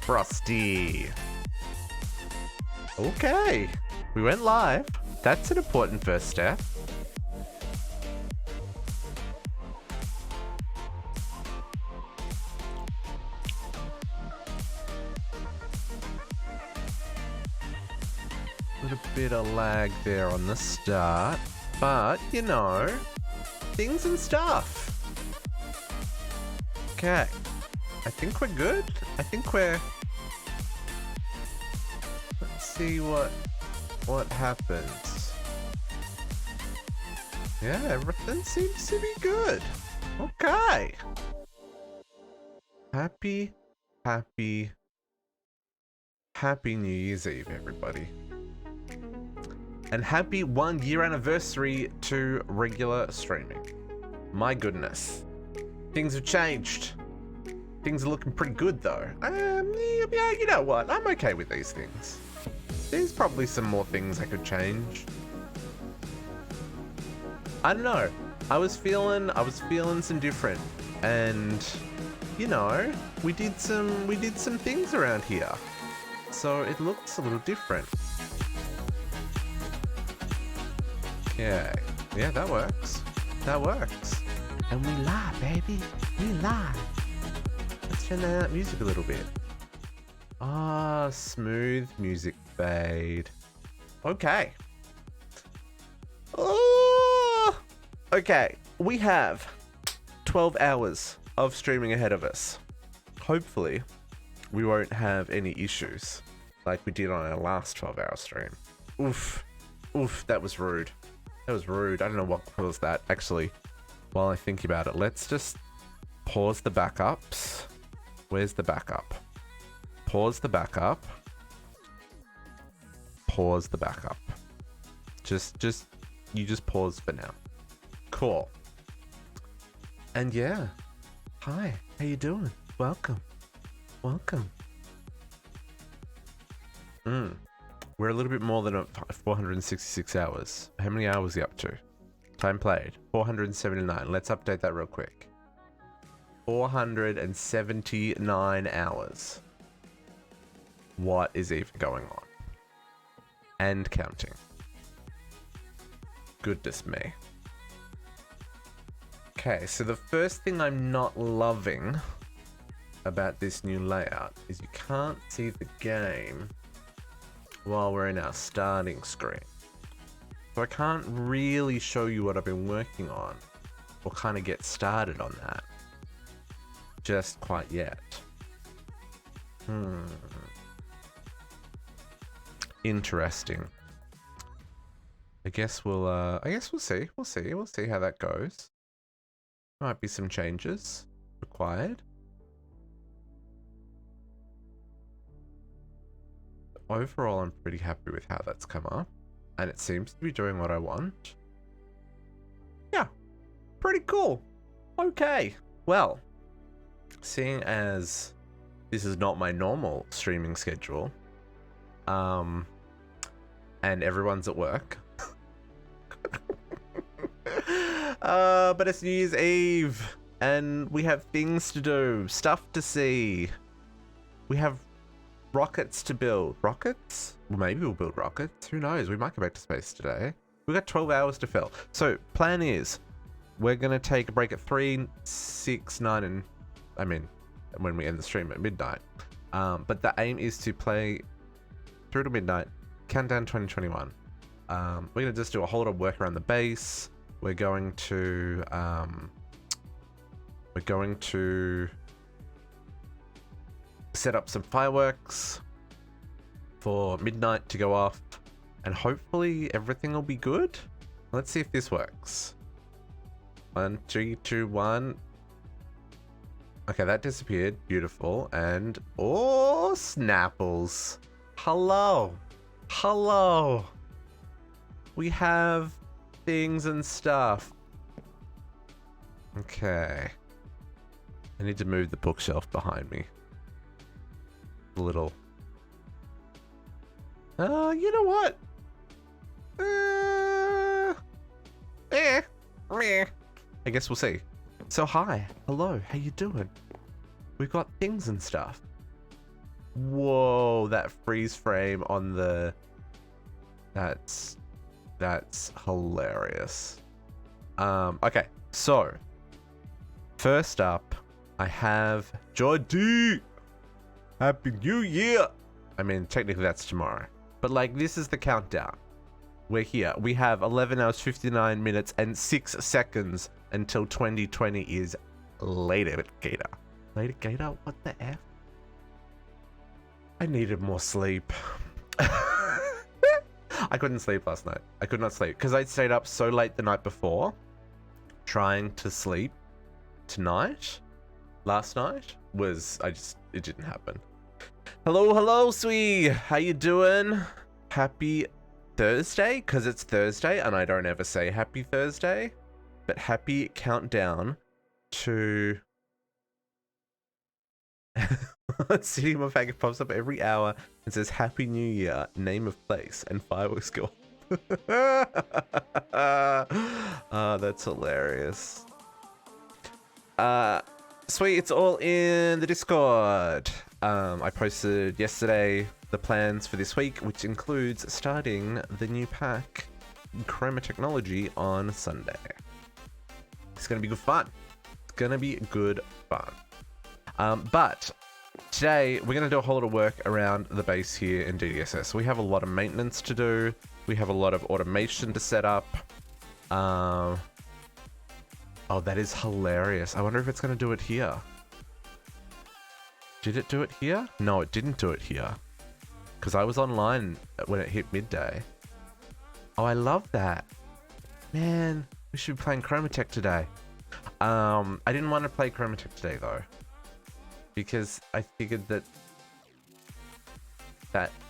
Frosty. Okay, we went live. That's an important first step. With a bit of lag there on the start, but you know, things and stuff. Okay, I think we're good. I think we're... Let's see what happens. Yeah, everything seems to be good. Okay. Happy New Year's Eve, everybody. And happy 1 year anniversary to regular streaming. My goodness. Things have changed. Things are looking pretty good though. Yeah, you know what? I'm okay with these things. There's probably some more things I could change. I don't know. I was feeling some different, and you know, we did some things around here, so it looks a little different. Okay, yeah, that works. That works. And we live, baby. We live. Let's turn that music a little bit. Ah, smooth music fade. Okay. Oh, okay. We have 12 hours of streaming ahead of us. Hopefully, we won't have any issues like we did on our last 12-hour stream. Oof. Oof, that was rude. That was rude. I don't know what caused that. Actually, while I think about it, let's just pause the backups. Where's the backup? Pause the backup. Pause the backup. You just pause for now. Cool. And yeah. Hi, how you doing? Welcome. Welcome. We're a little bit more than 466 hours. How many hours are you up to? Time played, 479. Let's update that real quick. 479 hours. What is even going on? And counting. Goodness me. Okay, so the first thing I'm not loving about this new layout is you can't see the game while we're in our starting screen. So I can't really show you what I've been working on or kind of get started on that just quite yet. Interesting. I guess we'll see. We'll see how that goes. Might be some changes required. Overall, I'm pretty happy with how that's come up, and it seems to be doing what I want. Yeah, pretty cool. Okay, well, seeing as this is not my normal streaming schedule, and everyone's at work, but it's New Year's Eve, and we have things to do, stuff to see. We have rockets to build. Rockets? Well, maybe we'll build rockets. Who knows? We might go back to space today. We've got 12 hours to fill. So, plan is, we're going to take a break at 3, 6, 9, and... I mean, when we end the stream at midnight. But the aim is to play through to midnight, countdown 2021. We're going to just do a whole lot of work around the base. We're going to... set up some fireworks for midnight to go off, and hopefully everything will be good. Let's see if this works. 1, 3, 2, 1. Okay, that disappeared. Beautiful. And oh, Snapples. Hello. Hello. We have things and stuff. Okay. I need to move the bookshelf behind me. Little. You know what? Meh. I guess we'll see. So hi, hello, how you doing? We've got things and stuff. Whoa, that freeze frame on the... That's hilarious. Okay, so first up, I have Jordy. Happy New Year. I mean, technically that's tomorrow, but like this is the countdown. We're here. We have 11 hours, 59 minutes, and 6 seconds until 2020 is later, Gator. Later, Gator? What the F? I needed more sleep. I couldn't sleep last night. I could not sleep because I stayed up so late the night before trying to sleep tonight. Last night was, it didn't happen. Hello, sweet. How you doing? Happy Thursday, because it's Thursday and I don't ever say happy Thursday, but happy countdown to... City of my packet pops up every hour and says Happy New Year, name of place, and fireworks go off. That's hilarious. Sweet, it's all in the Discord. I posted yesterday the plans for this week, which includes starting the new pack, Chroma Technology, on Sunday. It's gonna be good fun. It's gonna be good fun. But today we're gonna do a whole lot of work around the base here in DDSS. We have a lot of maintenance to do. We have a lot of automation to set up. Oh, that is hilarious. I wonder if it's gonna do it here. Did it do it here? No, it didn't do it here. Because I was online when it hit midday. Oh, I love that. Man, we should be playing Chromatech today. I didn't want to play Chromatech today though, because I figured that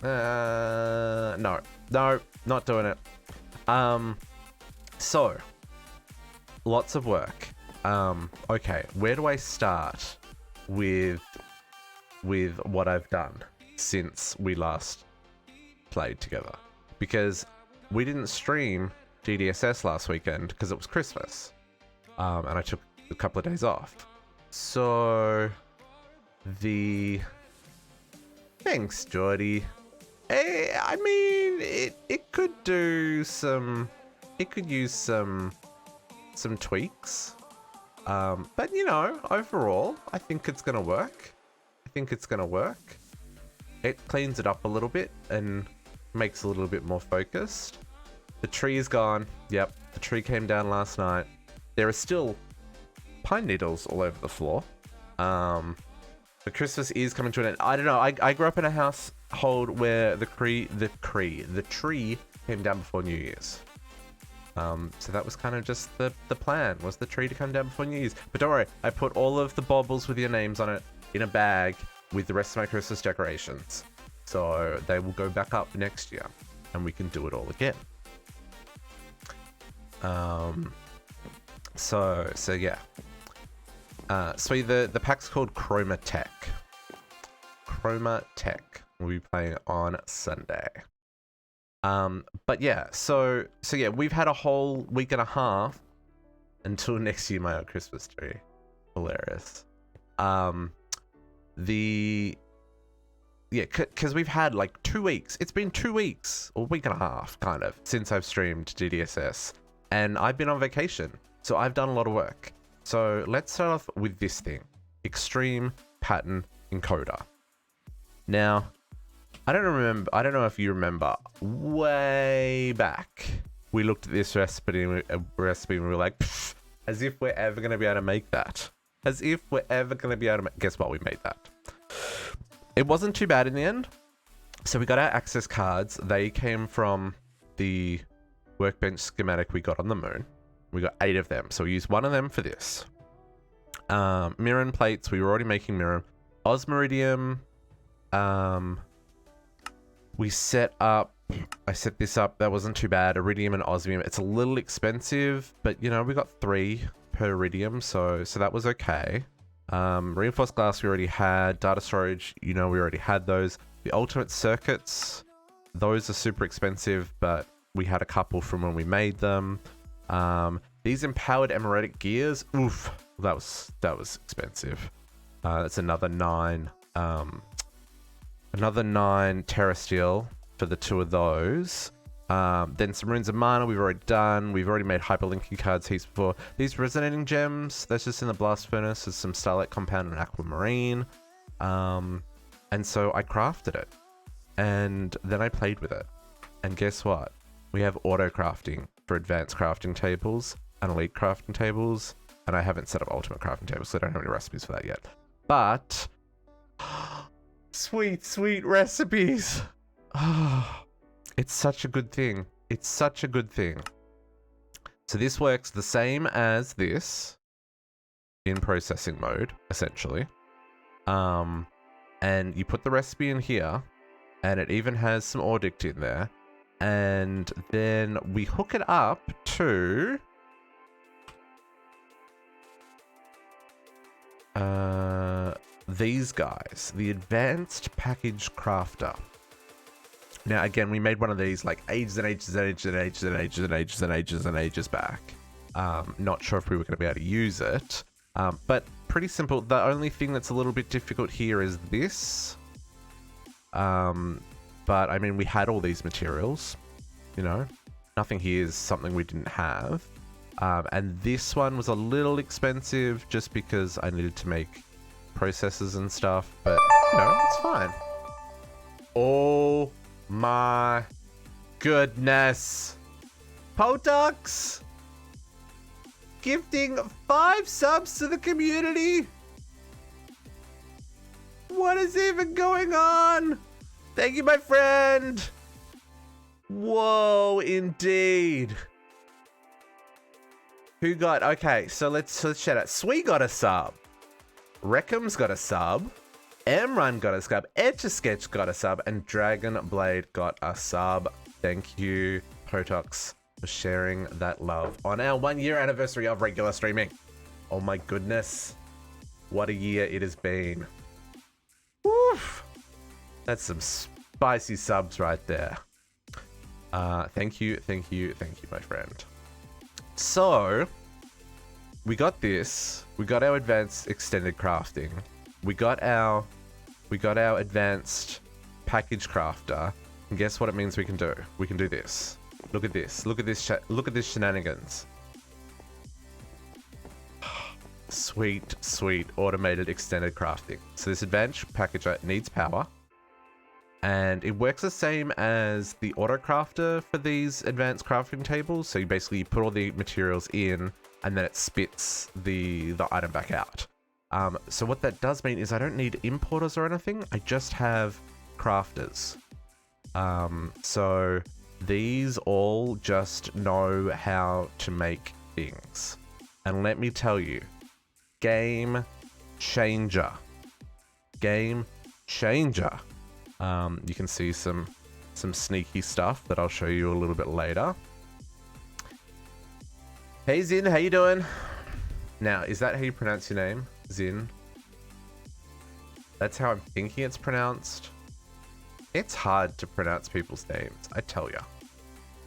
no, not doing it. So lots of work. Okay, where do I start with what I've done since we last played together? Because we didn't stream DDSS last weekend because it was Christmas, and I took a couple of days off. So thanks, Jordy. I mean, it could do some, it could use some tweaks, but you know, overall I think it's gonna work. It cleans it up a little bit and makes it a little bit more focused. The tree is gone. Yep, the tree came down last night. There are still pine needles all over the floor. But Christmas is coming to an end. I don't know. I grew up in a household where the tree came down before New Year's. So that was kind of just the plan, was the tree to come down before New Year's. But don't worry, I put all of the baubles with your names on it in a bag with the rest of my Christmas decorations. So they will go back up next year and we can do it all again. So yeah. So the pack's called Chromatech. Chromatech. We'll be playing on Sunday. But yeah, so yeah, we've had a whole week and a half until next year, my own Christmas tree. Hilarious. Because we've had like 2 weeks. It's been 2 weeks, or a week and a half, kind of, since I've streamed DDSS. And I've been on vacation, so I've done a lot of work. So let's start off with this thing. Extreme Pattern Encoder. Now, I don't know if you remember, way back, we looked at this recipe and we were like, as if we're ever going to be able to make that. As if we're ever going to be able to make... Guess what? We made that. It wasn't too bad in the end. So we got our access cards. They came from the workbench schematic we got on the moon. We got 8 of them. So we used 1 of them for this. Mirror plates. We were already making mirror. Osmiridium. I set this up. That wasn't too bad. Iridium and osmium. It's a little expensive, but you know, we got 3 per iridium, so that was okay. Reinforced glass we already had. Data storage, you know, we already had those. The ultimate circuits, those are super expensive, but we had a couple from when we made them. These empowered emeretic gears, oof, that was expensive. That's another 9. Another 9 Terra Steel for the 2 of those. Then some Runes of Mana we've already done. We've already made hyperlinking cards heaps before. These Resonating Gems, that's just in the Blast Furnace. There's some Starlight Compound and Aquamarine. And so I crafted it. And then I played with it. And guess what? We have auto crafting for advanced crafting tables and elite crafting tables. And I haven't set up ultimate crafting tables, so I don't have any recipes for that yet. But sweet, sweet recipes. It's such a good thing. It's such a good thing. So this works the same as this in processing mode, essentially. And you put the recipe in here, and it even has some Ordict in there. And then we hook it up to these guys, the Advanced Package Crafter. Now, again, we made one of these like ages and ages and ages and ages and ages and ages and ages and ages back. Not sure if we were going to be able to use it, but pretty simple. The only thing that's a little bit difficult here is this. But I mean, we had all these materials, you know, nothing here is something we didn't have. And this one was a little expensive just because I needed to make processes and stuff, but you know, it's fine. Oh my goodness. Potox gifting 5 subs to the community. What is even going on? Thank you, my friend. Whoa, indeed. Who got, okay, so let's shout out. Swee got a sub. Reckham's got a sub. Emrun got a sub. Etch-a-Sketch got a sub. And Dragon Blade got a sub. Thank you, Potox, for sharing that love on our 1-year anniversary of regular streaming. Oh my goodness. What a year it has been. Woof. That's some spicy subs right there. Thank you, my friend. So, we got this. We got our advanced extended crafting. We got our advanced package crafter. And guess what it means we can do? We can do this. Look at this. Look at this. Look at this shenanigans. Sweet, sweet automated extended crafting. So this advanced packager needs power. And it works the same as the auto crafter for these advanced crafting tables. So you basically put all the materials in and then it spits the item back out. So what that does mean is I don't need importers or anything. I just have crafters. So these all just know how to make things. And let me tell you, game changer. Game changer. You can see some sneaky stuff that I'll show you a little bit later. Hey Zin, how you doing? Now, is that how you pronounce your name? Zin? That's how I'm thinking it's pronounced. It's hard to pronounce people's names, I tell ya.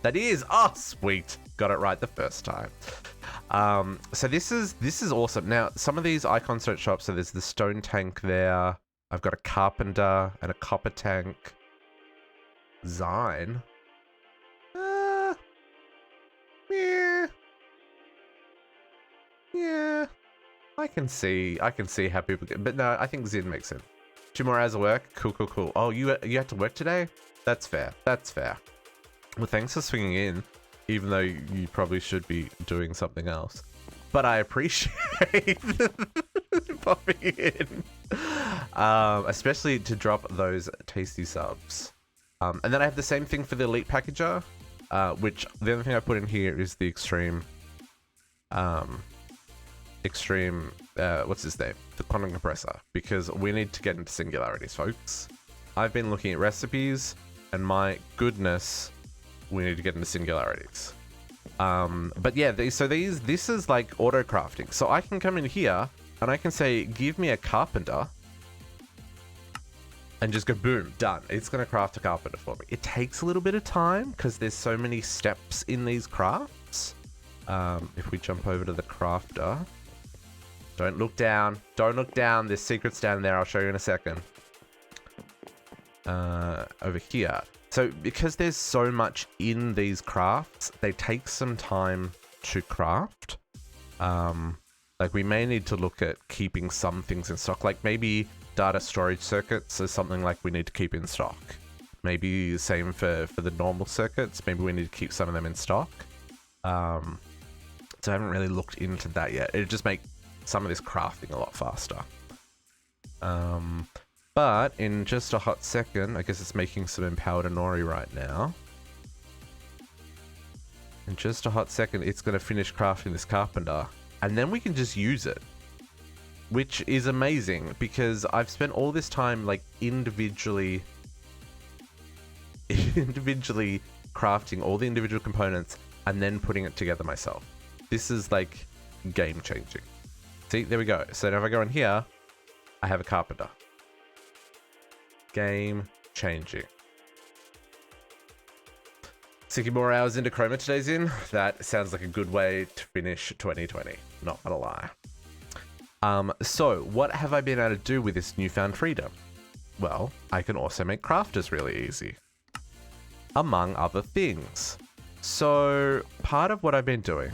That is, oh sweet, got it right the first time. So this is awesome. Now, some of these icons don't show up. So there's the stone tank there. I've got a carpenter and a copper tank. Zine. Yeah. I can see how people get, but no, I think Zin makes sense. 2 more hours of work. Cool. Oh, you had to work today? That's fair. Well, thanks for swinging in, even though you probably should be doing something else. But I appreciate popping in. Especially to drop those tasty subs. And then I have the same thing for the elite packager, which the other thing I put in here is the extreme, what's his name? The quantum compressor, because we need to get into singularities, folks. I've been looking at recipes, and my goodness, we need to get into singularities. But yeah, this is like auto crafting. So I can come in here and I can say, give me a carpenter, and just go boom, done. It's gonna craft a carpenter for me. It takes a little bit of time because there's so many steps in these crafts. If we jump over to the crafter, don't look down. There's secrets down there. I'll show you in a second. over here. So because there's so much in these crafts, they take some time to craft. Like we may need to look at keeping some things in stock, like maybe data storage circuits is something like we need to keep in stock. Maybe the same for the normal circuits. Maybe we need to keep some of them in stock. So I haven't really looked into that yet. It'd just make some of this crafting a lot faster. But in just a hot second, I guess it's making some empowered Anori right now. In just a hot second, it's going to finish crafting this carpenter. And then we can just use it. Which is amazing, because I've spent all this time, like, individually crafting all the individual components and then putting it together myself. This is, like, game-changing. See, there we go. So now if I go in here, I have a carpenter. Game-changing. 60 more hours into Chroma today's in. That sounds like a good way to finish 2020. Not gonna lie. So what have I been able to do with this newfound freedom? Well, I can also make crafters really easy, among other things. So part of what I've been doing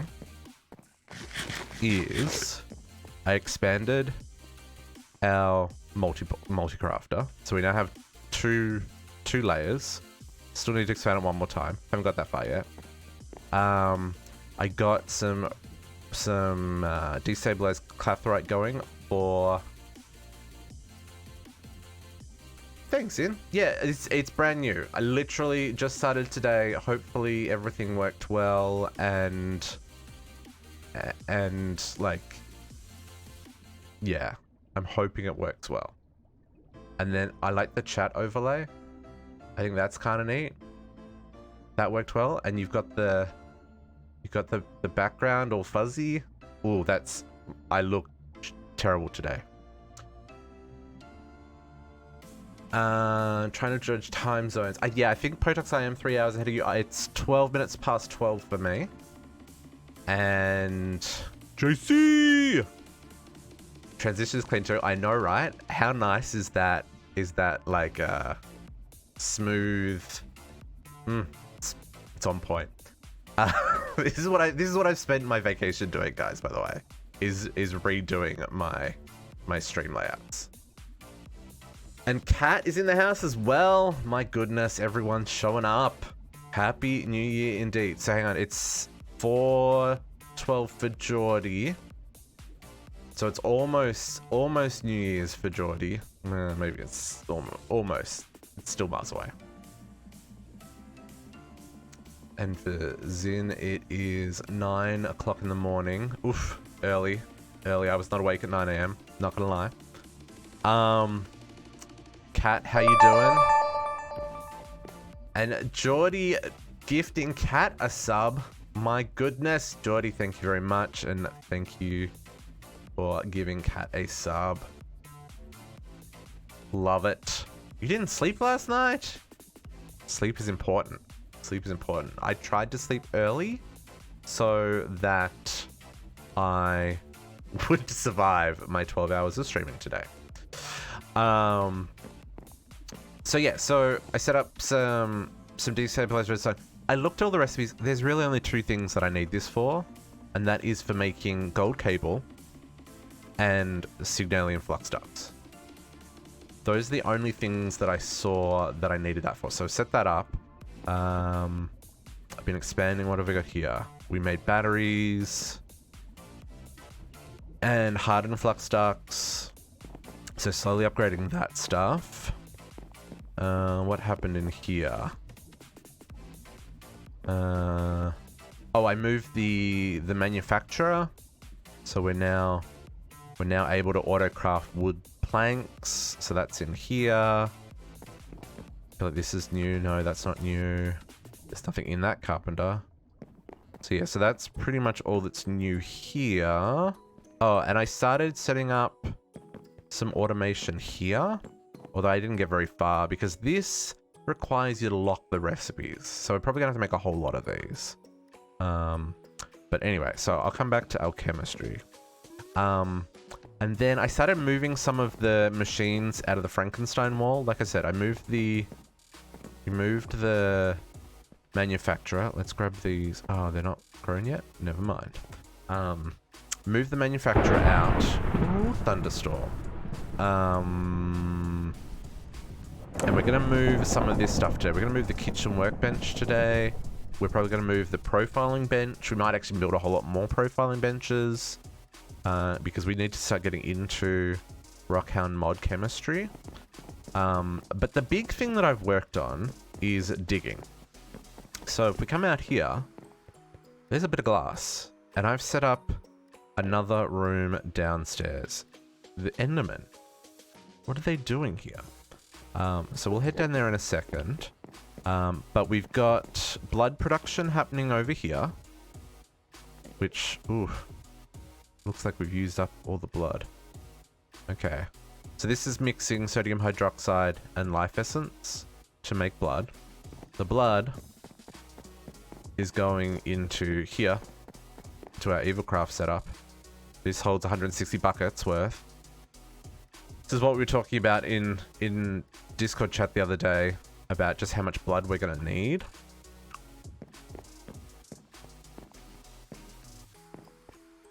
is I expanded our multi-crafter. So we now have two layers. Still need to expand it one more time. Haven't got that far yet. I got some destabilized clathrite going for... Thanks, In. Yeah, it's brand new. I literally just started today. Hopefully everything worked well, and like, yeah, I'm hoping it works well. And then I like the chat overlay. I think that's kind of neat. That worked well, and you've got the background all fuzzy. Ooh, that's... I look terrible today. Trying to judge time zones. Yeah, I think Potox I am 3 hours ahead of you. It's 12 minutes past 12 for me. And... JC! Transition is clean too. I know, right? How nice is that? Is that like smooth? It's on point. This is what I've spent my vacation doing, guys, by the way. Is redoing my stream layouts. And Kat is in the house as well. My goodness, everyone's showing up. Happy New Year indeed. So hang on, it's 4:12 for Geordie. So it's almost New Year's for Geordie. Maybe it's almost. It's still miles away. And for Zin, it is 9 o'clock in the morning. Oof, early. I was not awake at 9 AM. Not gonna lie. Kat, how you doing? And Geordie gifting Kat a sub. My goodness, Geordie, thank you very much, and thank you for giving Kat a sub. Love it. You didn't sleep last night? Sleep is important. Sleep is important. I tried to sleep early so that I would survive my 12 hours of streaming today. So yeah, so I set up some destabilized redstone. I looked at all the recipes. There's really only two things that I need this for, and that is for making gold cable and Signalium flux ducts. Those are the only things that I saw that I needed that for. So set that up. I've been expanding. What have we got here? We made batteries and hardened flux ducts. So slowly upgrading that stuff. What happened in here? Oh, I moved the manufacturer. So we're now able to auto craft wood planks. So that's in here. I feel like this is new. No, that's not new. There's nothing in that carpenter. So yeah, so that's pretty much all that's new here. Oh, and I started setting up some automation here. Although I didn't get very far because this requires you to lock the recipes. So we're probably gonna have to make a whole lot of these. But anyway, so I'll come back to alchemistry. And then I started moving some of the machines out of the Frankenstein wall. Like I said, I moved the... We moved the manufacturer. Let's grab these. Oh, they're not grown yet? Never mind. Move the manufacturer out. Ooh, thunderstorm. And we're going to move some of this stuff today. We're going to move the kitchen workbench today. We're probably going to move the profiling bench. We might actually build a whole lot more profiling benches. Because we need to start getting into Rockhound mod chemistry. But the big thing that I've worked on is digging. So if we come out here, there's a bit of glass. And I've set up another room downstairs. The Endermen. What are they doing here? So we'll head down there in a second. But we've got blood production happening over here. Which, ooh. Looks like we've used up all the blood. Okay. So this is mixing sodium hydroxide and life essence to make blood. The blood is going into here, to our EvilCraft setup. This holds 160 buckets worth. This is what we were talking about in Discord chat the other day, about just how much blood we're going to need.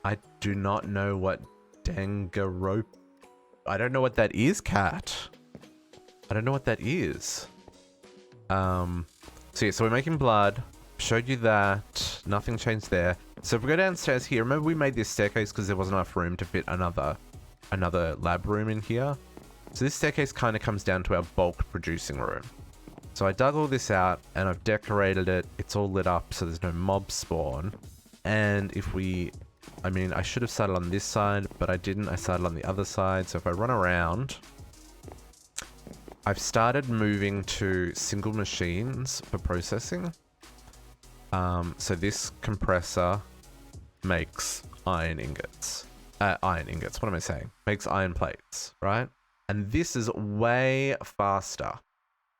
I do not know what Dangarope... I don't know what that is, cat. I don't know what that is. So yeah, so we're making blood. Showed you that. Nothing changed there. So if we go downstairs here, remember we made this staircase because there wasn't enough room to fit another lab room in here. So this staircase kind of comes down to our bulk producing room. So I dug all this out and I've decorated it. It's all lit up so there's no mob spawn. And if we... I mean, I should have started on this side, but I didn't. I started on the other side. So if I run around, I've started moving to single machines for processing. So this compressor makes iron ingots. What am I saying? Makes iron plates, right? And this is way faster.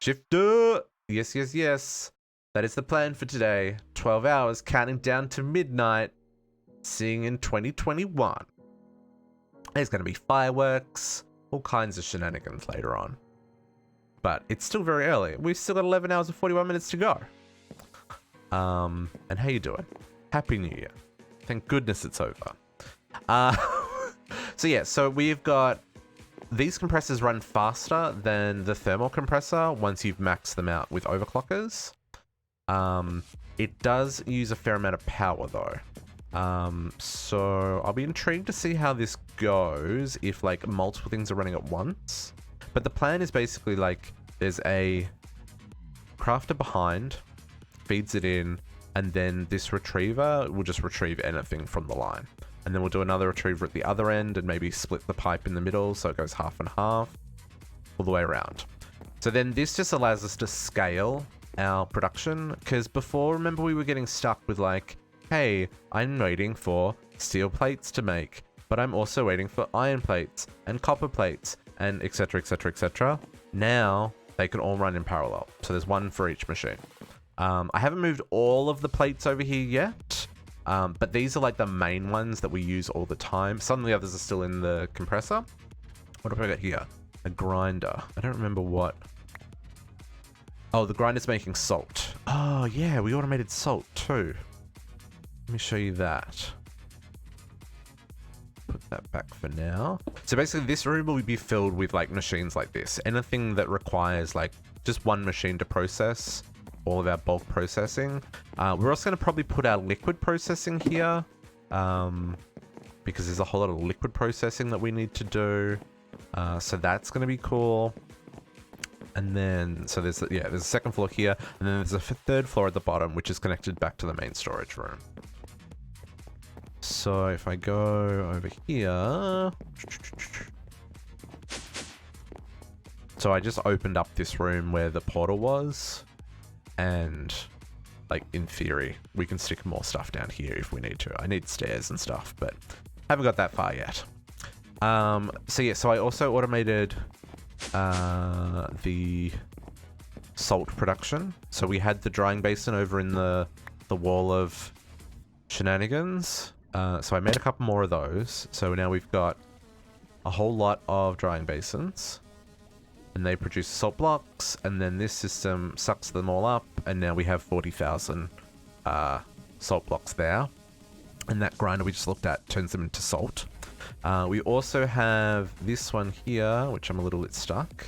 Shifter! Yes, yes, yes. That is the plan for today. 12 hours, counting down to midnight. Seeing in 2021. There's going to be fireworks, all kinds of shenanigans later on. But it's still very early. We've still got 11 hours and 41 minutes to go. And how you doing? Happy New Year. Thank goodness it's over. So yeah, so we've got... These compressors run faster than the thermal compressor once you've maxed them out with overclockers. It does use a fair amount of power though. So I'll be intrigued to see how this goes if like multiple things are running at once. But the plan is basically like there's a crafter behind, feeds it in, and then this retriever will just retrieve anything from the line. And then we'll do another retriever at the other end and maybe split the pipe in the middle so it goes half and half all the way around. So then this just allows us to scale our production, because before, remember, we were getting stuck with like, hey, I'm waiting for steel plates to make, but I'm also waiting for iron plates and copper plates and etc, etc, etc. Now they can all run in parallel. So there's one for each machine. I haven't moved all of the plates over here yet, but these are like the main ones that we use all the time. Some of the others are still in the compressor. What have I got here? A grinder. I don't remember what. Oh, the grinder's making salt. Oh yeah, we automated salt too. Let me show you that. Put that back for now. So basically this room will be filled with like machines like this. Anything that requires like just one machine to process all of our bulk processing. We're also going to probably put our liquid processing here because there's a whole lot of liquid processing that we need to do. So that's going to be cool. And then, so there's a second floor here, and then there's a third floor at the bottom, which is connected back to the main storage room. So if I go over here, so I just opened up this room where the portal was, and like in theory, we can stick more stuff down here if we need to. I need stairs and stuff, but haven't got that far yet. So yeah, so I also automated the salt production. So we had the drying basin over in the wall of shenanigans. So I made a couple more of those. So now we've got a whole lot of drying basins. And they produce salt blocks, and then this system sucks them all up, and now we have 40,000 salt blocks there. And that grinder we just looked at turns them into salt. We also have this one here, which I'm a little bit stuck.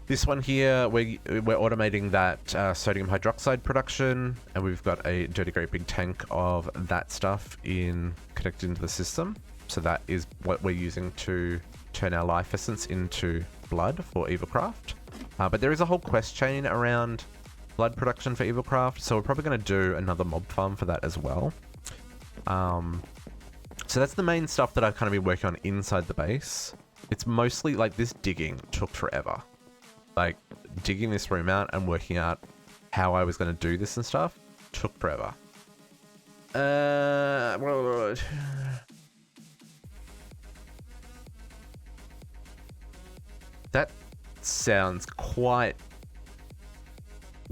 This one here, we're automating that sodium hydroxide production, and we've got a dirty great big tank of that stuff connected into the system. So that is what we're using to turn our life essence into blood for Evilcraft. But there is a whole quest chain around blood production for Evilcraft, so we're probably going to do another mob farm for that as well. So that's the main stuff that I've kind of been working on inside the base. It's mostly like this digging took forever. Like digging this room out and working out how I was going to do this and stuff took forever. That sounds quite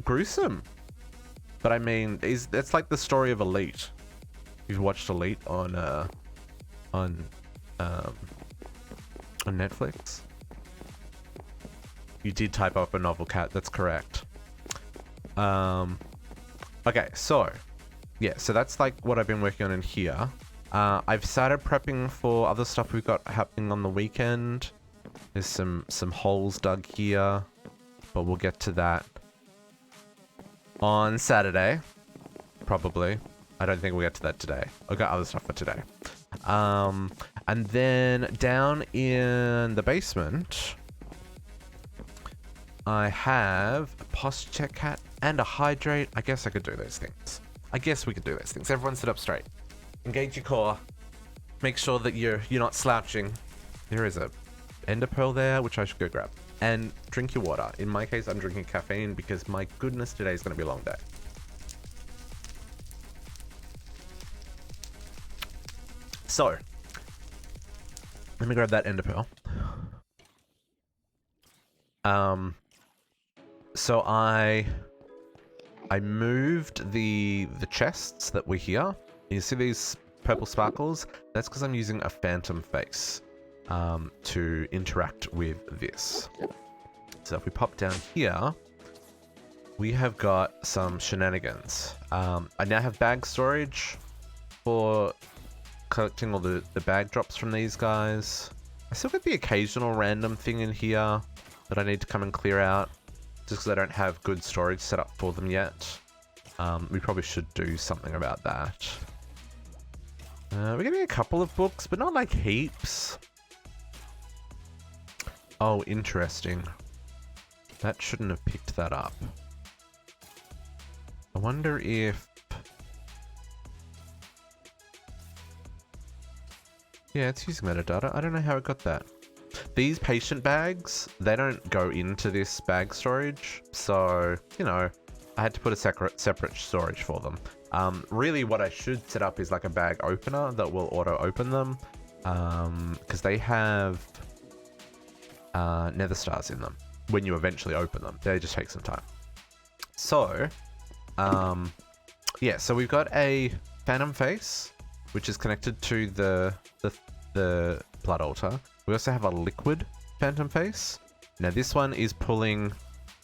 gruesome. But I mean, that's like the story of Elite. You've watched Elite on Netflix. You did type up a novel cat, that's correct. Okay, so yeah, so that's like what I've been working on in here. I've started prepping for other stuff we've got happening on the weekend. There's some holes dug here, but we'll get to that on Saturday, probably. I don't think we'll get to that today. I've got other stuff for today. And then down in the basement, I have a posture cat and a hydrate. I guess I could do those things. I guess we could do those things. Everyone sit up straight. Engage your core. Make sure that you're not slouching. There is a ender pearl there, which I should go grab. And drink your water. In my case, I'm drinking caffeine because my goodness, today is going to be a long day. So, let me grab that ender pearl. So I moved the chests that were here. You see these purple sparkles? That's because I'm using a phantom face to interact with this. So if we pop down here, we have got some shenanigans. I now have bag storage for collecting all the bag drops from these guys. I still get the occasional random thing in here that I need to come and clear out just because I don't have good storage set up for them yet. We probably should do something about that. We're getting a couple of books, but not like heaps. Oh, interesting. That shouldn't have picked that up. I wonder if... Yeah, it's using metadata. I don't know how it got that. These patient bags, they don't go into this bag storage. So, you know, I had to put a separate storage for them. Really what I should set up is like a bag opener that will auto open them. Because they have nether stars in them when you eventually open them. They just take some time. So, yeah, so we've got a phantom face, which is connected to the blood altar. We also have a liquid phantom face. Now this one is pulling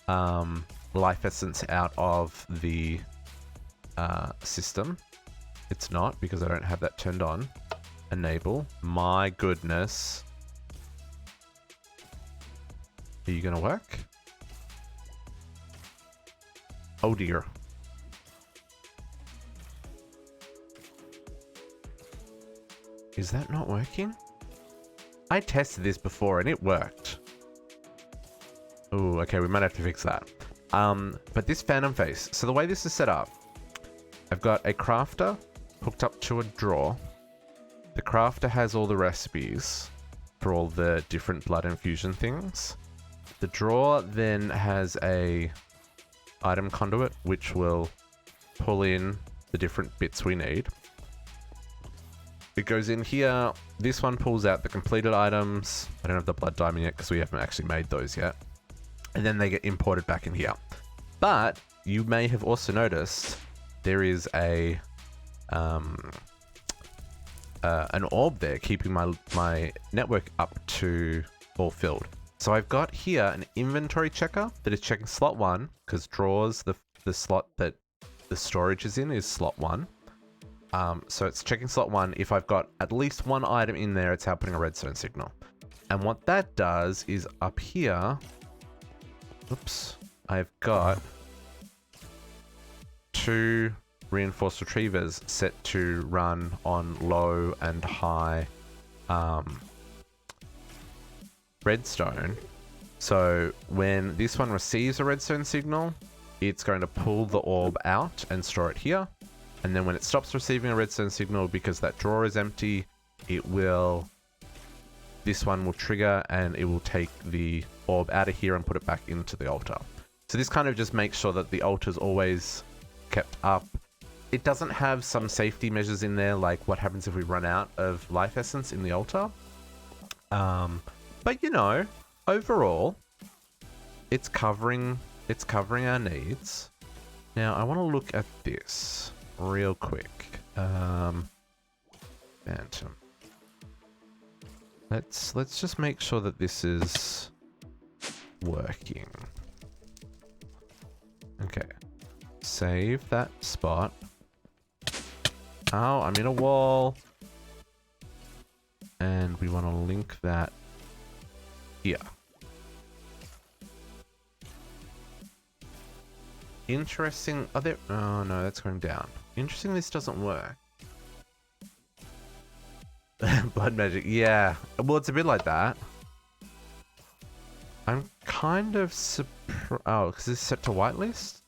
life essence out of the system. It's not, because I don't have that turned on. Enable. My goodness. Are you gonna work? Oh dear. Is that not working? I tested this before and it worked. Oh, okay, we might have to fix that. But this phantom face, so the way this is set up, I've got a crafter hooked up to a drawer. The crafter has all the recipes for all the different blood infusion things. The drawer then has a item conduit, which will pull in the different bits we need. It goes in here. This one pulls out the completed items. I don't have the blood diamond yet because we haven't actually made those yet. And then they get imported back in here. But you may have also noticed there is a an orb there, keeping my network up to all filled. So I've got here an inventory checker that is checking slot 1, because drawers, the slot that the storage is in is slot 1. So it's checking slot 1. If I've got at least one item in there, it's outputting a redstone signal. And what that does is up here, oops, I've got 2 reinforced retrievers set to run on low and high redstone. So when this one receives a redstone signal, it's going to pull the orb out and store it here. And then when it stops receiving a redstone signal because that drawer is empty, this one will trigger and it will take the orb out of here and put it back into the altar. So this kind of just makes sure that the altar is always kept up. It doesn't have some safety measures in there, like what happens if we run out of life essence in the altar. But you know, overall, it's covering our needs. Now I want to look at this real quick. Phantom. Let's just make sure that this is working. Okay. Save that spot. Oh, I'm in a wall. And we want to link that here. Interesting. Oh no, that's going down. Interesting, this doesn't work. Blood magic. Yeah. Well, it's a bit like that. I'm kind of surprised. Oh, because it's set to whitelist?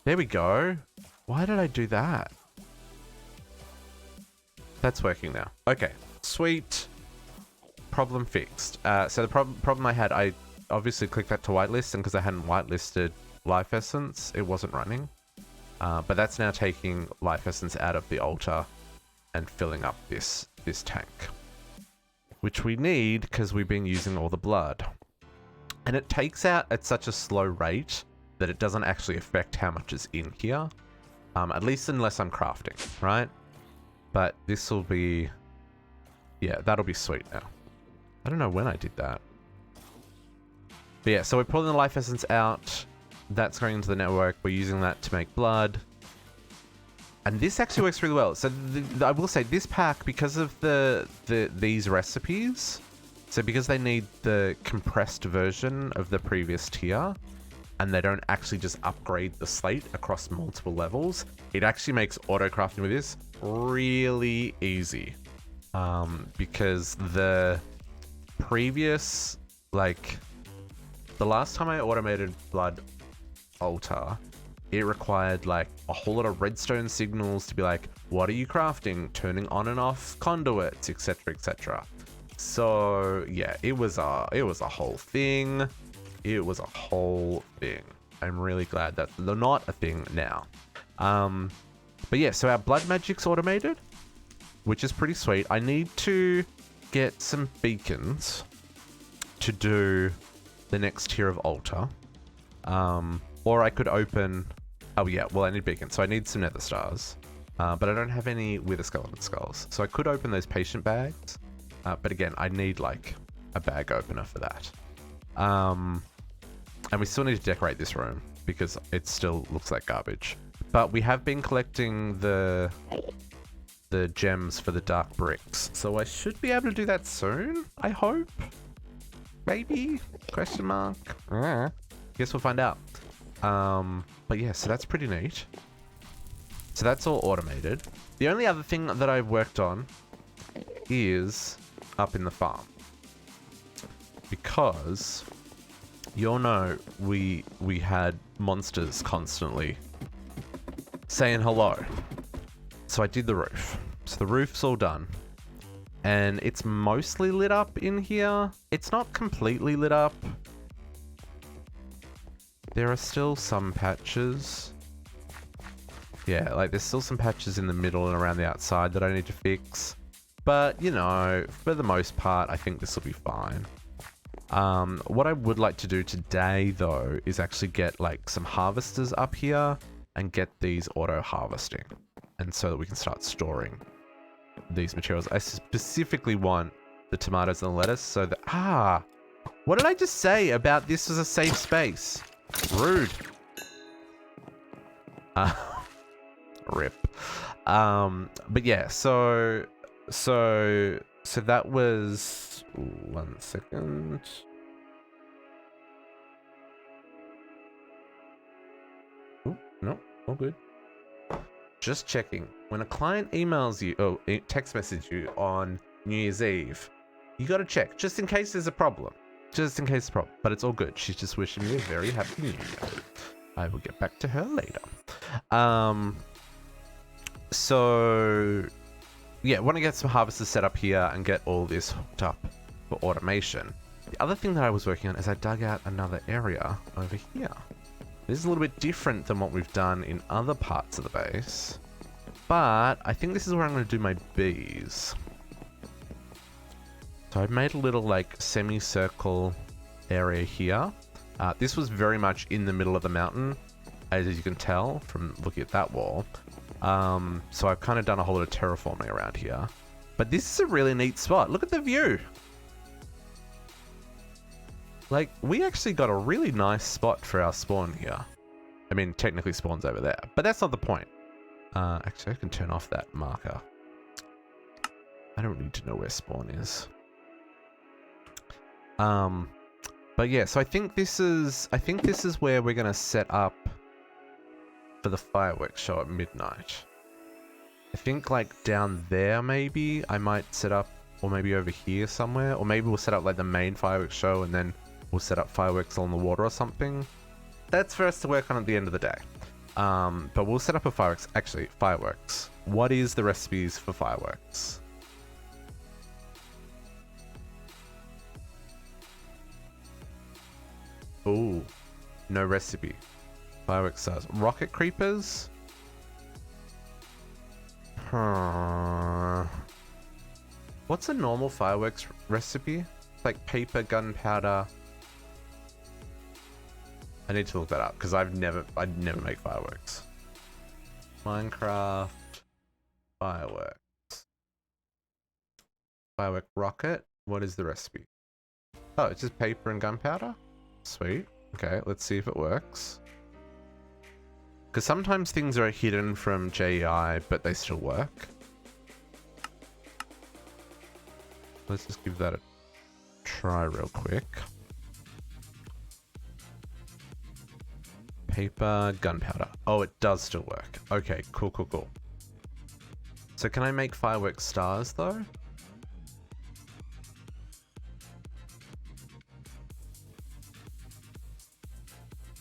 There we go. Why did I do that? That's working now. Okay. Sweet. Problem fixed. So the problem I had, I obviously clicked that to whitelist, and because I hadn't whitelisted life essence, it wasn't running. But that's now taking life essence out of the altar and filling up this tank, which we need because we've been using all the blood. And it takes out at such a slow rate that it doesn't actually affect how much is in here. At least unless I'm crafting, right? But this will be... yeah, that'll be sweet now. I don't know when I did that. But yeah, so we're pulling the life essence out. That's going into the network. We're using that to make blood. And this actually works really well. So I will say this pack, because of these recipes, so because they need the compressed version of the previous tier, and they don't actually just upgrade the slate across multiple levels, it actually makes auto crafting with this really easy. Because the previous, like, the last time I automated blood altar, it required like a whole lot of redstone signals to be like, what are you crafting? Turning on and off conduits, etc, etc. So yeah, it was a whole thing. It was a whole thing. I'm really glad that they're not a thing now. But yeah, so our blood magic's automated, which is pretty sweet. I need to get some beacons to do the next tier of altar. Or I could open... oh yeah, well I need beacons, so I need some nether stars. But I don't have any wither skeleton skulls. So I could open those patient bags. But again, I need like a bag opener for that. And we still need to decorate this room because it still looks like garbage. But we have been collecting the gems for the dark bricks. So I should be able to do that soon, I hope. Maybe? Question mark? Guess we'll find out. But yeah, so that's pretty neat. So that's all automated. The only other thing that I've worked on is up in the farm. Because you'll know we had monsters constantly saying hello. So I did the roof. So the roof's all done. And it's mostly lit up in here. It's not completely lit up. There are still some patches. Yeah, like there's still some patches in the middle and around the outside that I need to fix. But, you know, for the most part, I think this will be fine. What I would like to do today, though, is actually get like some harvesters up here and get these auto harvesting. And so that we can start storing these materials. I specifically want the tomatoes and the lettuce so that... What did I just say about this was a safe space? Rude. Rip. But yeah, so that was... Ooh, 1 second. Ooh, no, all good. Just checking. When a client emails you, text message you on New Year's Eve, you gotta check, just in case there's a problem. Just in case there's a problem. But it's all good. She's just wishing me a very happy New Year. I will get back to her later. So, yeah, want to get some harvesters set up here and get all this hooked up for automation. The other thing that I was working on is I dug out another area over here. This is a little bit different than what we've done in other parts of the base, but I think this is where I'm going to do my bees. So I've made a little like semicircle area here. This was very much in the middle of the mountain, as you can tell from looking at that wall. So I've kind of done a whole lot of terraforming around here. But this is a really neat spot. Look at the view. Like, we actually got a really nice spot for our spawn here. I mean, technically spawn's over there, but that's not the point. Actually, I can turn off that marker. I don't need to know where spawn is. But yeah, so I think this is where we're gonna set up for the fireworks show at midnight. I think like down there maybe I might set up, or maybe over here somewhere, or maybe we'll set up like the main fireworks show and then we'll set up fireworks along the water or something. That's for us to work on at the end of the day. But we'll set up a fireworks. Actually, fireworks. What is the recipes for fireworks? Ooh, no recipe. Fireworks stars. Rocket creepers? What's a normal fireworks recipe? Like paper, gunpowder. I need to look that up because I'd never make fireworks. Minecraft fireworks. Firework rocket. What is the recipe? Oh, it's just paper and gunpowder? Sweet. Okay, let's see if it works. Because sometimes things are hidden from JEI, but they still work. Let's just give that a try real quick. Paper, gunpowder. Oh, it does still work. Okay, cool, cool, cool. So can I make fireworks stars though?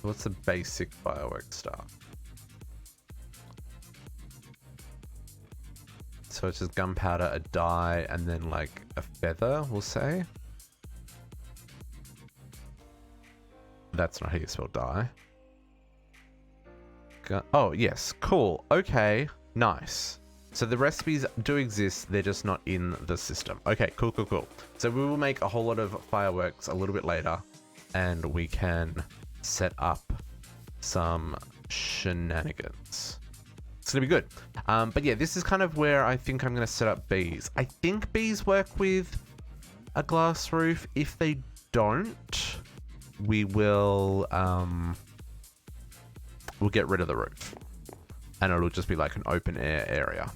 What's a basic fireworks star? So it's just gunpowder, a dye, and then like a feather, we'll say. That's not how you spell dye. Oh, yes. Cool. Okay. Nice. So the recipes do exist. They're just not in the system. Okay. Cool, cool, cool. So we will make a whole lot of fireworks a little bit later, and we can set up some shenanigans. It's going to be good. But yeah, this is kind of where I think I'm going to set up bees. I think bees work with a glass roof. If they don't, we will... we'll get rid of the roof and it'll just be like an open air area,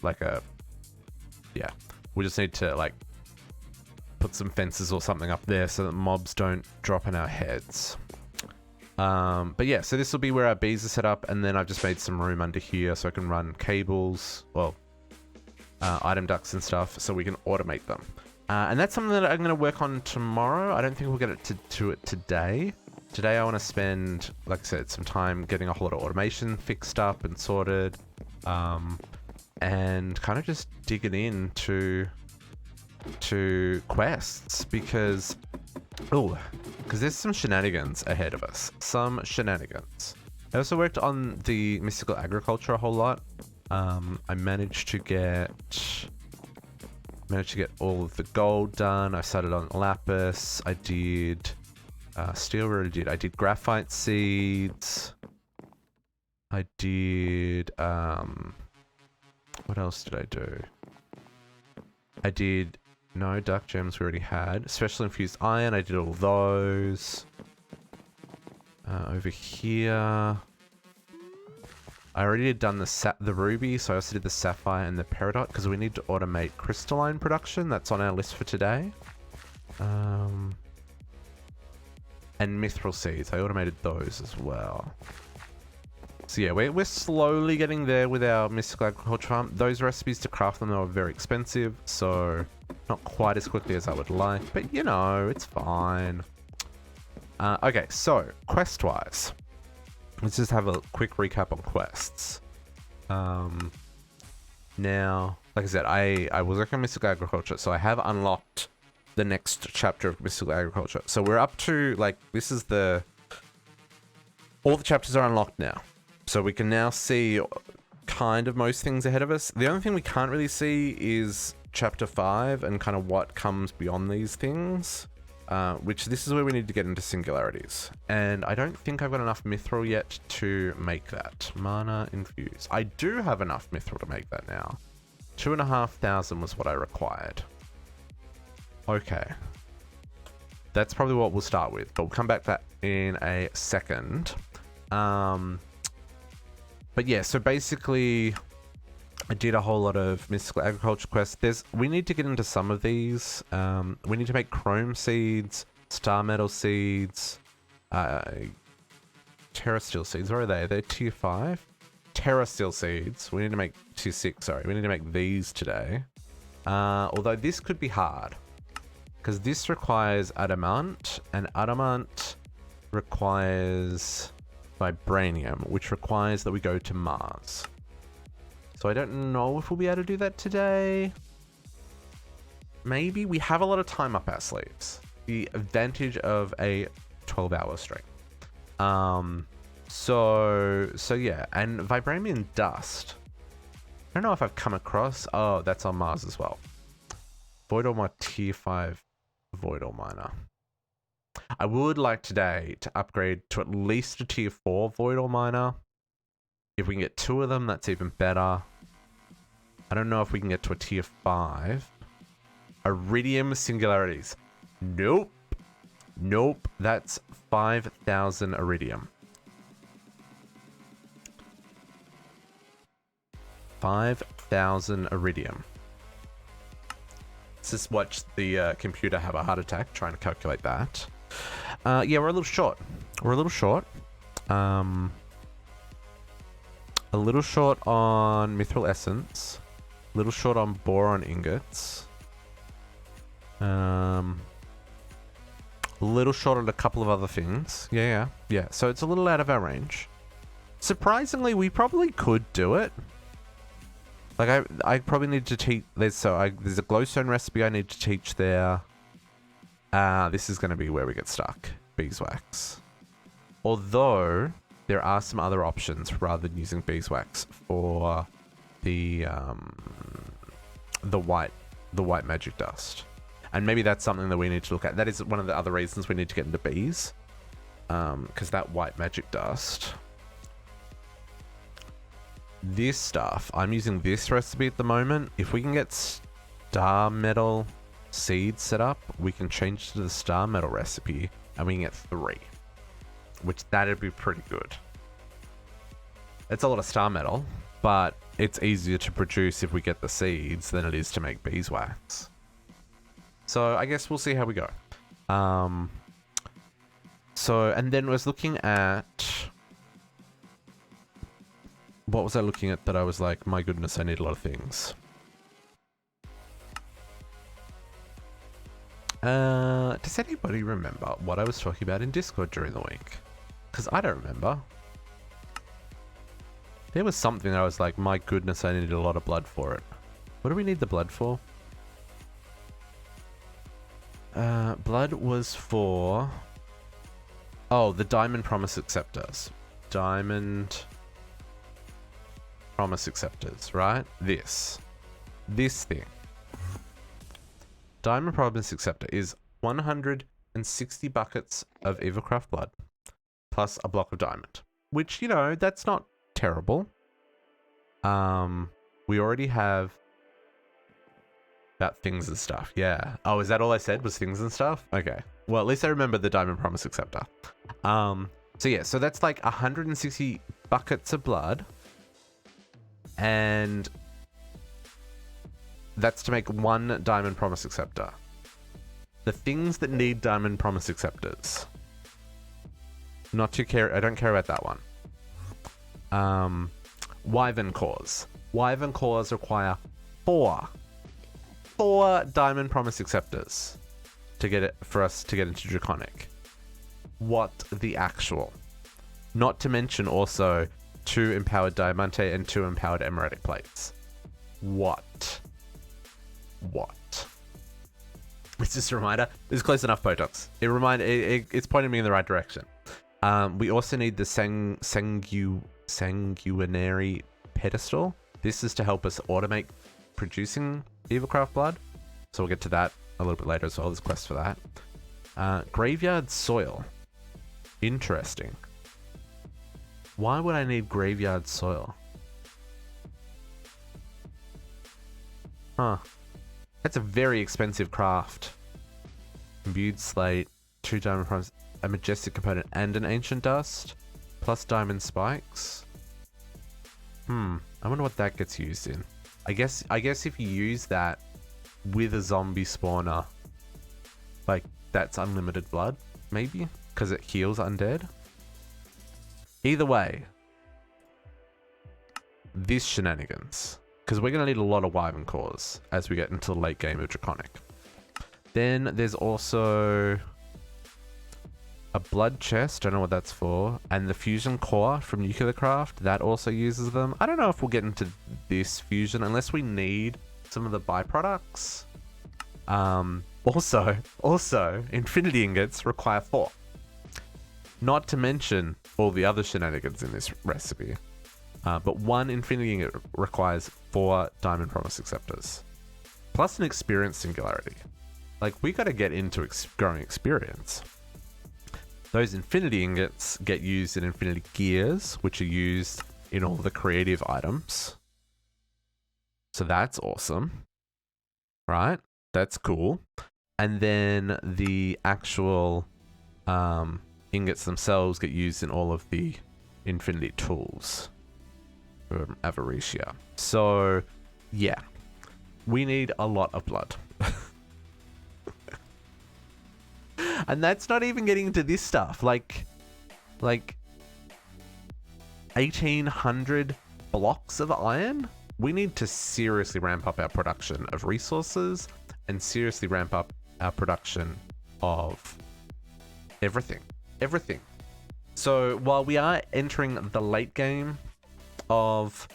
like a, yeah, we just need to like put some fences or something up there so that mobs don't drop in our heads. But yeah, so this will be where our bees are set up, and then I've just made some room under here so I can run cables, well, item ducts and stuff, so we can automate them. And that's something that I'm going to work on tomorrow. I don't think we'll get it to it today. Today I want to spend, like I said, some time getting a whole lot of automation fixed up and sorted, and kind of just digging into quests because there's some shenanigans ahead of us. Some shenanigans. I also worked on the mystical agriculture a whole lot. I managed to get all of the gold done. I started on lapis. I did steel. I did graphite seeds. I did what else did I do? I did no dark gems we already had. Special infused iron, I did all those. Over here, I already had done the ruby, so I also did the sapphire and the peridot because we need to automate crystalline production. That's on our list for today. And mithril seeds, I automated those as well. So yeah, we're slowly getting there with our mystical agriculture farm. Those recipes to craft them are very expensive, so not quite as quickly as I would like, but you know, it's fine. Okay, so quest-wise, let's just have a quick recap on quests. Now, like I said, I was working on mystical agriculture, so I have unlocked the next chapter of mystical agriculture. So we're up to, like, this is all the chapters are unlocked now. So we can now see kind of most things ahead of us. The only thing we can't really see is chapter 5 and kind of what comes beyond these things. Which this is where we need to get into singularities. And I don't think I've got enough mithril yet to make that. Mana infused. I do have enough mithril to make that now. 2,500 was what I required. Okay. That's probably what we'll start with, but we'll come back to that in a second. But yeah, so basically I did a whole lot of mystical agriculture quests. We need to get into some of these. We need to make chrome seeds, star metal seeds, terra steel seeds. Where are they? They're tier 5. Terra steel seeds. We need to make tier 6. Sorry, we need to make these today. Although this could be hard because this requires adamant, and adamant requires vibranium, which requires that we go to Mars. So I don't know if we'll be able to do that today. Maybe. We have a lot of time up our sleeves. The advantage of a 12-hour stream. So yeah, and vibranium dust. I don't know if I've come across. Oh, that's on Mars as well. Void ore miner, tier 5 void ore miner. I would like today to upgrade to at least a tier 4 void ore miner. If we can get 2 of them, that's even better. I don't know if we can get to a tier 5. Iridium singularities. Nope. Nope. That's 5,000 iridium. 5,000 iridium. Let's just watch the computer have a heart attack trying to calculate that. Yeah, we're a little short. We're a little short. A little short on mithril essence. A little short on boron ingots. A little short on a couple of other things. Yeah. So it's a little out of our range. Surprisingly, we probably could do it. Like I probably need to teach. There's a glowstone recipe I need to teach there. This is going to be where we get stuck. Beeswax. Although there are some other options rather than using beeswax for the white magic dust. And maybe that's something that we need to look at. That is one of the other reasons we need to get into bees. Because that white magic dust. This stuff, I'm using this recipe at the moment. If we can get star metal seeds set up, we can change to the star metal recipe and we can get 3. Which that'd be pretty good. It's a lot of star metal, but it's easier to produce if we get the seeds than it is to make beeswax. So I guess we'll see how we go. And then I was looking at... What was I looking at that I was like, my goodness, I need a lot of things. Does anybody remember what I was talking about in Discord during the week? Because I don't remember. There was something that I was like, my goodness, I needed a lot of blood for it. What do we need the blood for? Blood was for... Oh, the Diamond Promise Acceptors. Diamond Promise Acceptors, right? This thing. Diamond Promise Acceptor is 160 buckets of Evercraft blood plus a block of diamond, which, you know, that's not terrible. We already have About things and stuff. Yeah. Oh, is that all I said was things and stuff? Okay. Well, at least I remember the Diamond Promise Acceptor. So yeah, so that's like 160 buckets of blood. And that's to make one Diamond Promise Acceptor. The things that need Diamond Promise Acceptors. Not too care. I don't care about that one. Wyvern cores. Wyvern cores require four Diamond Promise Acceptors to get it for us to get into Draconic. What the actual? Not to mention also 2 empowered Diamante and 2 empowered Emeretic plates. What? It's just a reminder. It's close enough, Botox. It's pointing me in the right direction. We also need the sanguinary pedestal. This is to help us automate producing Evilcraft blood. So we'll get to that a little bit later as well. There's quests for that. Graveyard soil. Interesting. Why would I need graveyard soil? Huh. That's a very expensive craft. Imbued slate, 2 diamond primes, a majestic component, and an ancient dust, plus diamond spikes. I wonder what that gets used in. I guess if you use that with a zombie spawner, like that's unlimited blood, maybe, because it heals undead. Either way, this shenanigans, because we're going to need a lot of Wyvern cores as we get into the late game of Draconic. Then there's also a blood chest, don't know what that's for, and the fusion core from Nuclear Craft, that also uses them. I don't know if we'll get into this fusion unless we need some of the byproducts. Also, infinity ingots require 4. Not to mention all the other shenanigans in this recipe. But 1 infinity ingot requires 4 Diamond Promise Acceptors. Plus an experience singularity. Like, we gotta get into growing experience. Those infinity ingots get used in infinity gears, which are used in all the creative items. So that's awesome. Right? That's cool. And then the actual ingots themselves get used in all of the infinity tools from Avaricia. So, yeah. We need a lot of blood. And that's not even getting into this stuff. Like 1,800 blocks of iron? We need to seriously ramp up our production of resources and seriously ramp up our production of everything. Everything. So while we are entering the late game of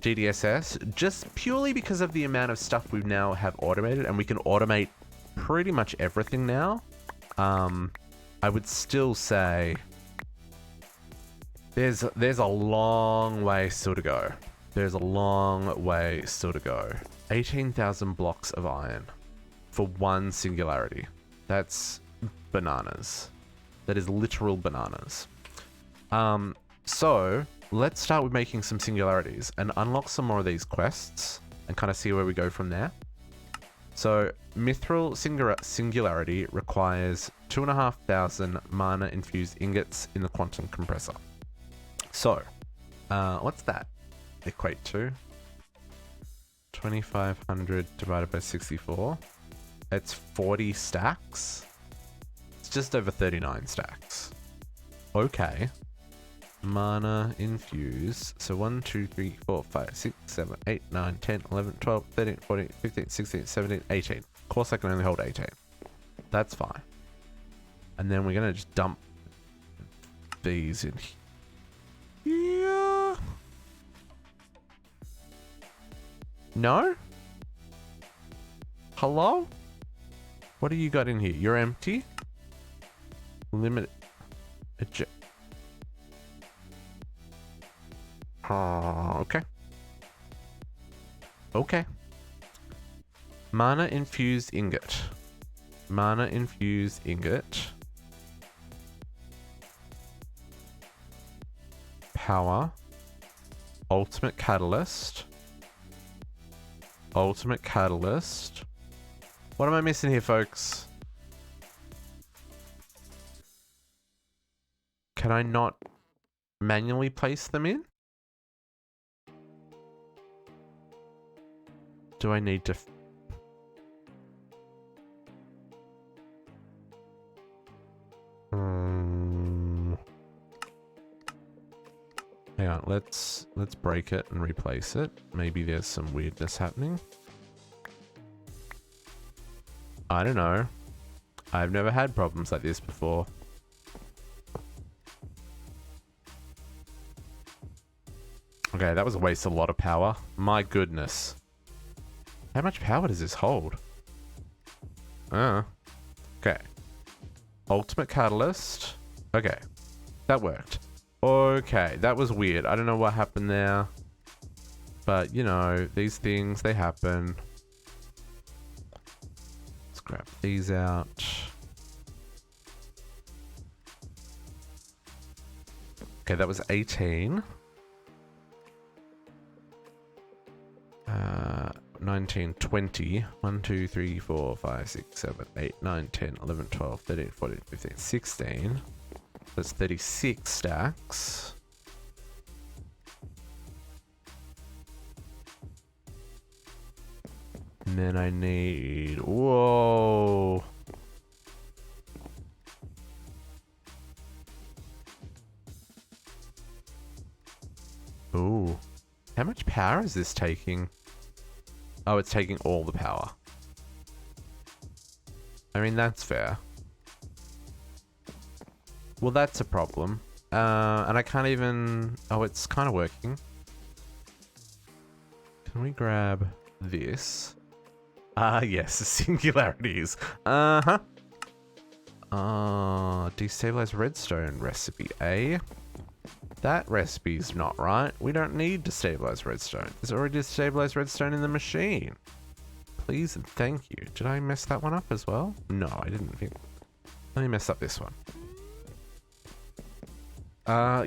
DDSS, just purely because of the amount of stuff we now have automated, and we can automate pretty much everything now, I would still say there's a long way still to go. There's a long way still to go. 18,000 blocks of iron for 1 singularity. That's bananas. That is literal bananas. So let's start with making some singularities and unlock some more of these quests and kind of see where we go from there. So Mithril Singularity requires 2,500 mana infused ingots in the quantum compressor. So, what's that equate to? 2,500 divided by 64. It's 40 stacks. It's just over 39 stacks. Okay. Mana infused. So 1, 2, 3, 4, 5, 6, 7, 8, 9, 10, 11, 12, 13, 14, 15, 16, 17, 18. Of course I can only hold 18. That's fine. And then we're going to just dump these in here. No? Hello? What do you got in here? You're empty? Limit. Okay. Okay. Mana infused ingot. Mana infused ingot. Power. Ultimate catalyst. Ultimate catalyst. What am I missing here, folks? Can I not manually place them in? Do I need to... Hang on, let's break it and replace it. Maybe there's some weirdness happening. I don't know. I've never had problems like this before. Okay, that was a waste of a lot of power. My goodness. How much power does this hold? Okay. Ultimate catalyst. Okay. That worked. Okay, that was weird. I don't know what happened there. But, you know, these things, they happen. Let's grab these out. Okay, that was 18. 19, 20. 1, 2, 3, 4, 5, 6, 7, 8, 9, 10, 11, 12, 13, 14, 15, 16. That's 36 stacks. And then I need... Whoa! Ooh. How much power is this taking? Oh, it's taking all the power. I mean, that's fair. Well, that's a problem. And I can't even... Oh, it's kind of working. Can we grab this? Yes, singularities. Destabilize redstone recipe, eh? That recipe's not right. We don't need to stabilize redstone. There's already destabilized redstone in the machine. Please and thank you. Did I mess that one up as well? No, I didn't think... Let me mess up this one.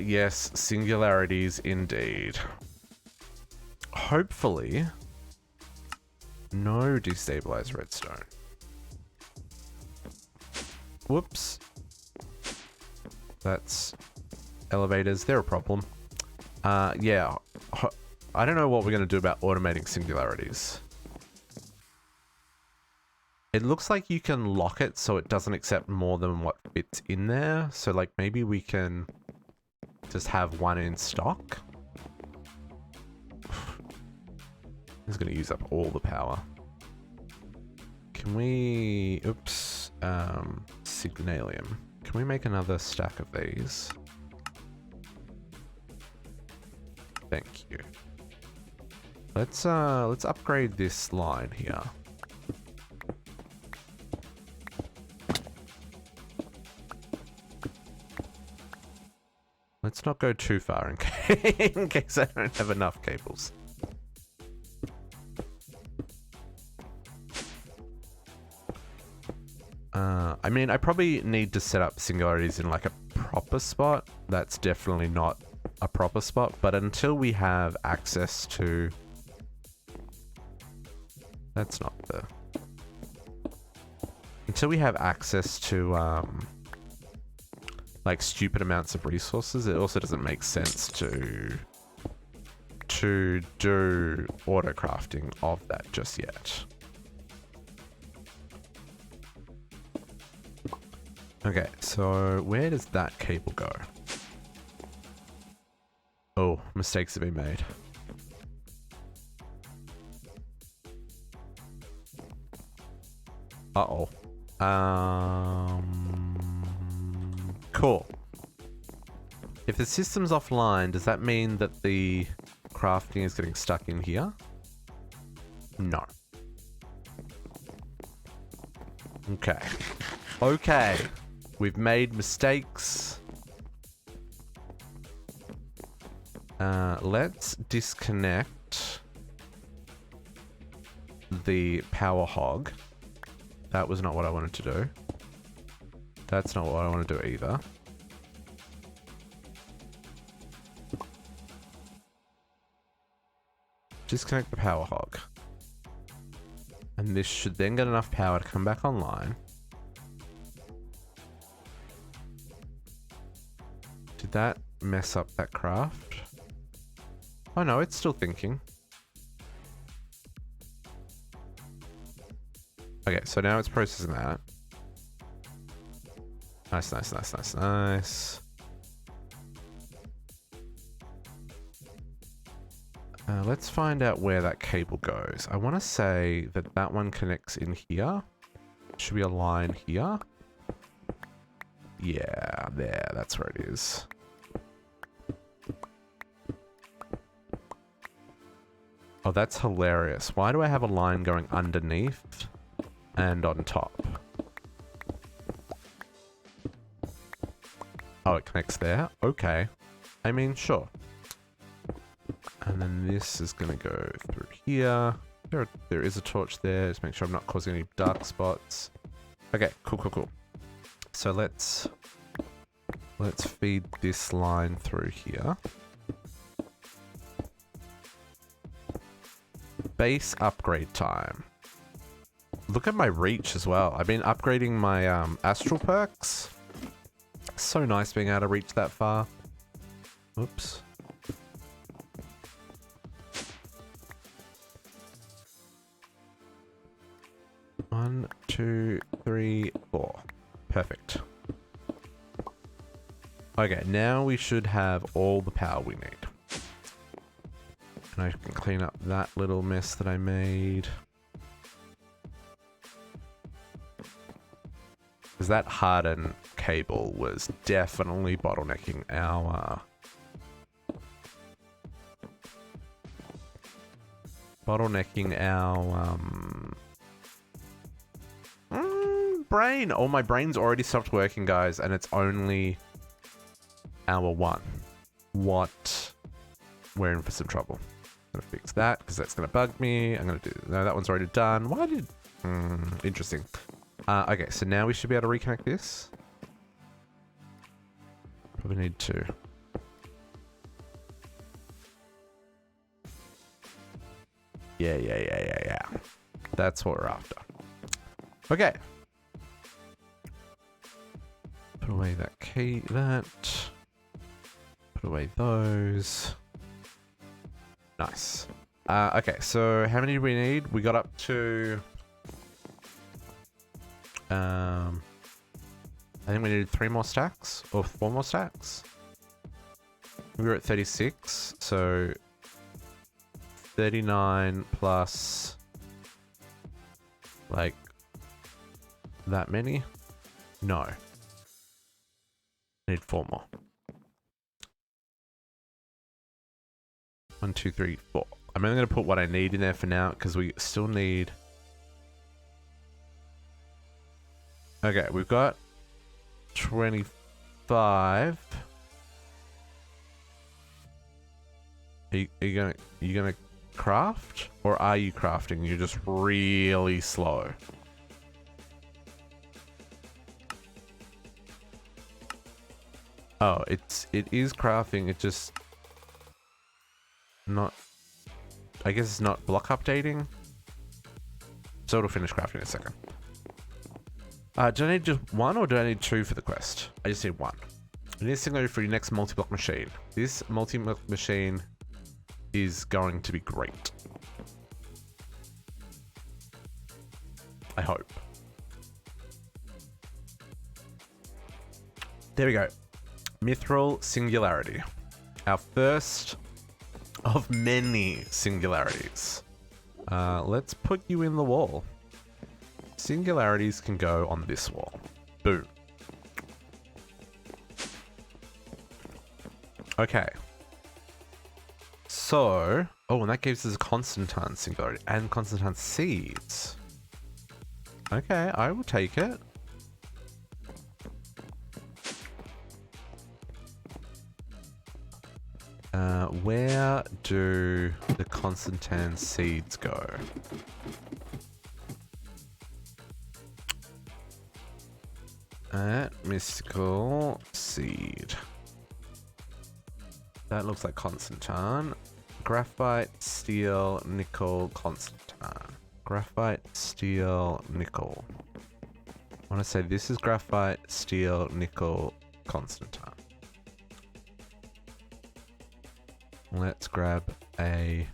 Yes, singularities indeed. Hopefully, no destabilized redstone. Whoops. That's elevators. They're a problem. Yeah. I don't know what we're going to do about automating singularities. It looks like you can lock it so it doesn't accept more than what fits in there. So, like, maybe we can just have one in stock. It's going to use up all the power. Can we... Oops. Signalium. Can we make another stack of these? Thank you. Let's upgrade this line here. Let's not go too far in case I don't have enough cables. I mean, I probably need to set up singularities in like a proper spot. That's definitely not a proper spot, but until we have access to... That's not the... Until we have access to, like, stupid amounts of resources, it also doesn't make sense to do auto crafting of that just yet. Okay, so where does that cable go? Oh, mistakes have been made. Uh-oh. Cool. If the system's offline, does that mean that the crafting is getting stuck in here? No. Okay. Okay. We've made mistakes. Let's disconnect the power hog. That was not what I wanted to do. That's not what I want to do either. Disconnect the power hog. And this should then get enough power to come back online. Did that mess up that craft? Oh no, it's still thinking. Okay, so now it's processing that. Nice, nice, nice, nice, nice. Let's find out where that cable goes. I want to say that that one connects in here. Should be a line here. Yeah, there, that's where it is. Oh, that's hilarious. Why do I have a line going underneath and on top? Oh, it connects there? Okay. I mean, sure. And then this is going to go through here. There is a torch there. Just make sure I'm not causing any dark spots. Okay, cool, cool, cool. So let's feed this line through here. Base upgrade time. Look at my reach as well. I've been upgrading my astral perks. So nice being able to reach that far. Oops. One, two, three, four. Perfect. Okay, now we should have all the power we need. And I can clean up that little mess that I made. Because that hardened cable was definitely bottlenecking our... brain. Oh, my brain's already stopped working, guys, and it's only hour 1. What? We're in for some trouble. I'm gonna fix that because that's gonna bug me. I'm gonna do... No, that one's already done. Why did... interesting. Okay, so now we should be able to reconnect this. Probably need to. Yeah. That's what we're after. Okay. Put away that key, that. Put away those. Nice. Okay, so how many do we need? We got up to... I think we needed 3 more stacks, or 4 more stacks. We were at 36, so 39 plus like that many? No. I need 4 more. 1, 2, 3, 4. I'm only going to put what I need in there for now because we still need... Okay, we've got 25. Are you gonna craft? Or are you crafting? You're just really slow. Oh, it is crafting, it just not... I guess it's not block updating. So it'll finish crafting in a second. Do I need just 1 or do I need 2 for the quest? I just need 1. You need a signal for your next multi-block machine. This multi-block machine is going to be great. I hope. There we go. Mithril Singularity. Our first of many singularities. Let's put you in the wall. Singularities can go on this wall. Boom. Okay. So... Oh, and that gives us a Constantine singularity and Constantine seeds. Okay, I will take it. Where do the Constantine seeds go? Mystical seed. That looks like Constantine. Graphite, steel, nickel, Constantine. Graphite, steel, nickel. I want to say this is graphite, steel, nickel, constantine. Let's grab a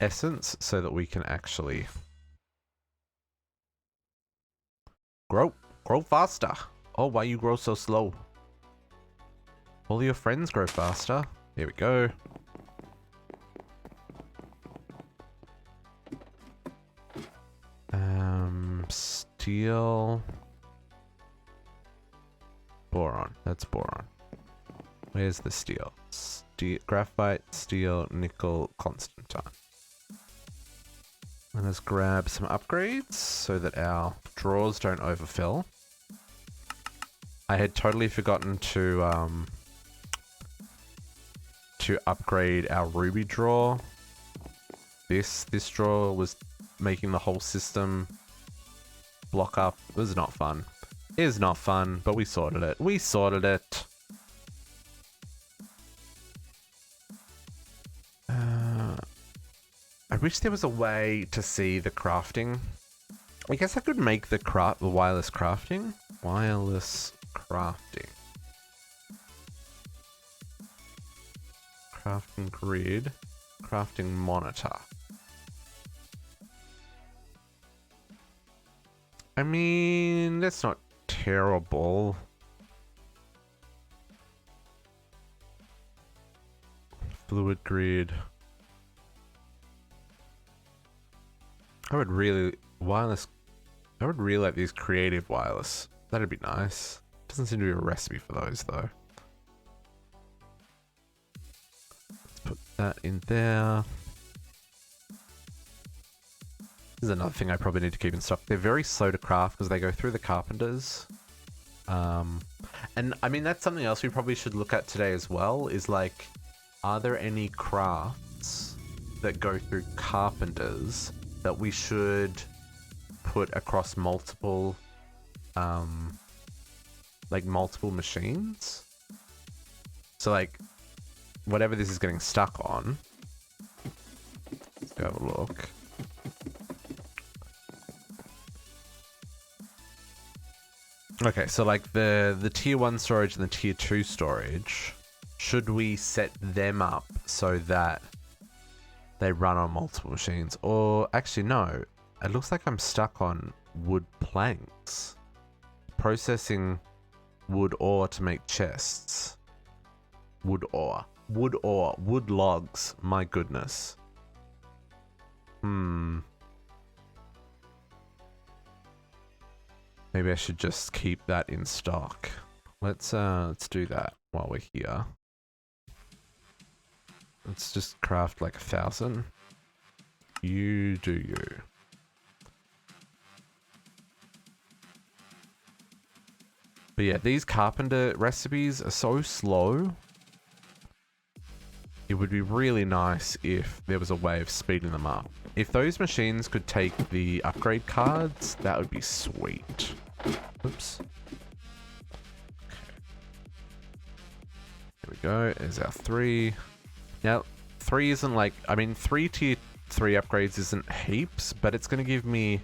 essence so that we can actually grow faster. Oh, why you grow so slow? All your friends grow faster. Here we go. Steel. Boron. That's boron. Where's the steel? Graphite, steel, nickel, constantine. And let's grab some upgrades so that our drawers don't overfill. I had totally forgotten to upgrade our ruby drawer. This drawer was making the whole system block up. It was not fun. It is not fun, but we sorted it. We sorted it. I wish there was a way to see the crafting. I guess I could make the wireless crafting. Wireless crafting. Crafting grid. Crafting monitor. I mean, that's not terrible. Fluid grid. I would really like these creative wireless. That'd be nice. Doesn't seem to be a recipe for those though. Let's put that in there. This is another thing I probably need to keep in stock. They're very slow to craft because they go through the carpenters. And I mean, that's something else we probably should look at today as well, is like, are there any crafts that go through carpenters that we should put across multiple, like multiple machines? So like, whatever this is getting stuck on, let's go have a look. Okay, so like the tier 1 storage and the tier 2 storage, should we set them up so that they run on multiple machines? Or actually no, it looks like I'm stuck on wood planks. Processing wood ore to make chests. Wood ore, wood logs, my goodness. Maybe I should just keep that in stock. Let's do that while we're here. Let's just craft like 1,000. You do you. But yeah, these carpenter recipes are so slow. It would be really nice if there was a way of speeding them up. If those machines could take the upgrade cards, that would be sweet. Oops. Okay. Here we go. There's our 3. Now, 3 isn't like... I mean, 3 tier 3 upgrades isn't heaps, but it's going to give me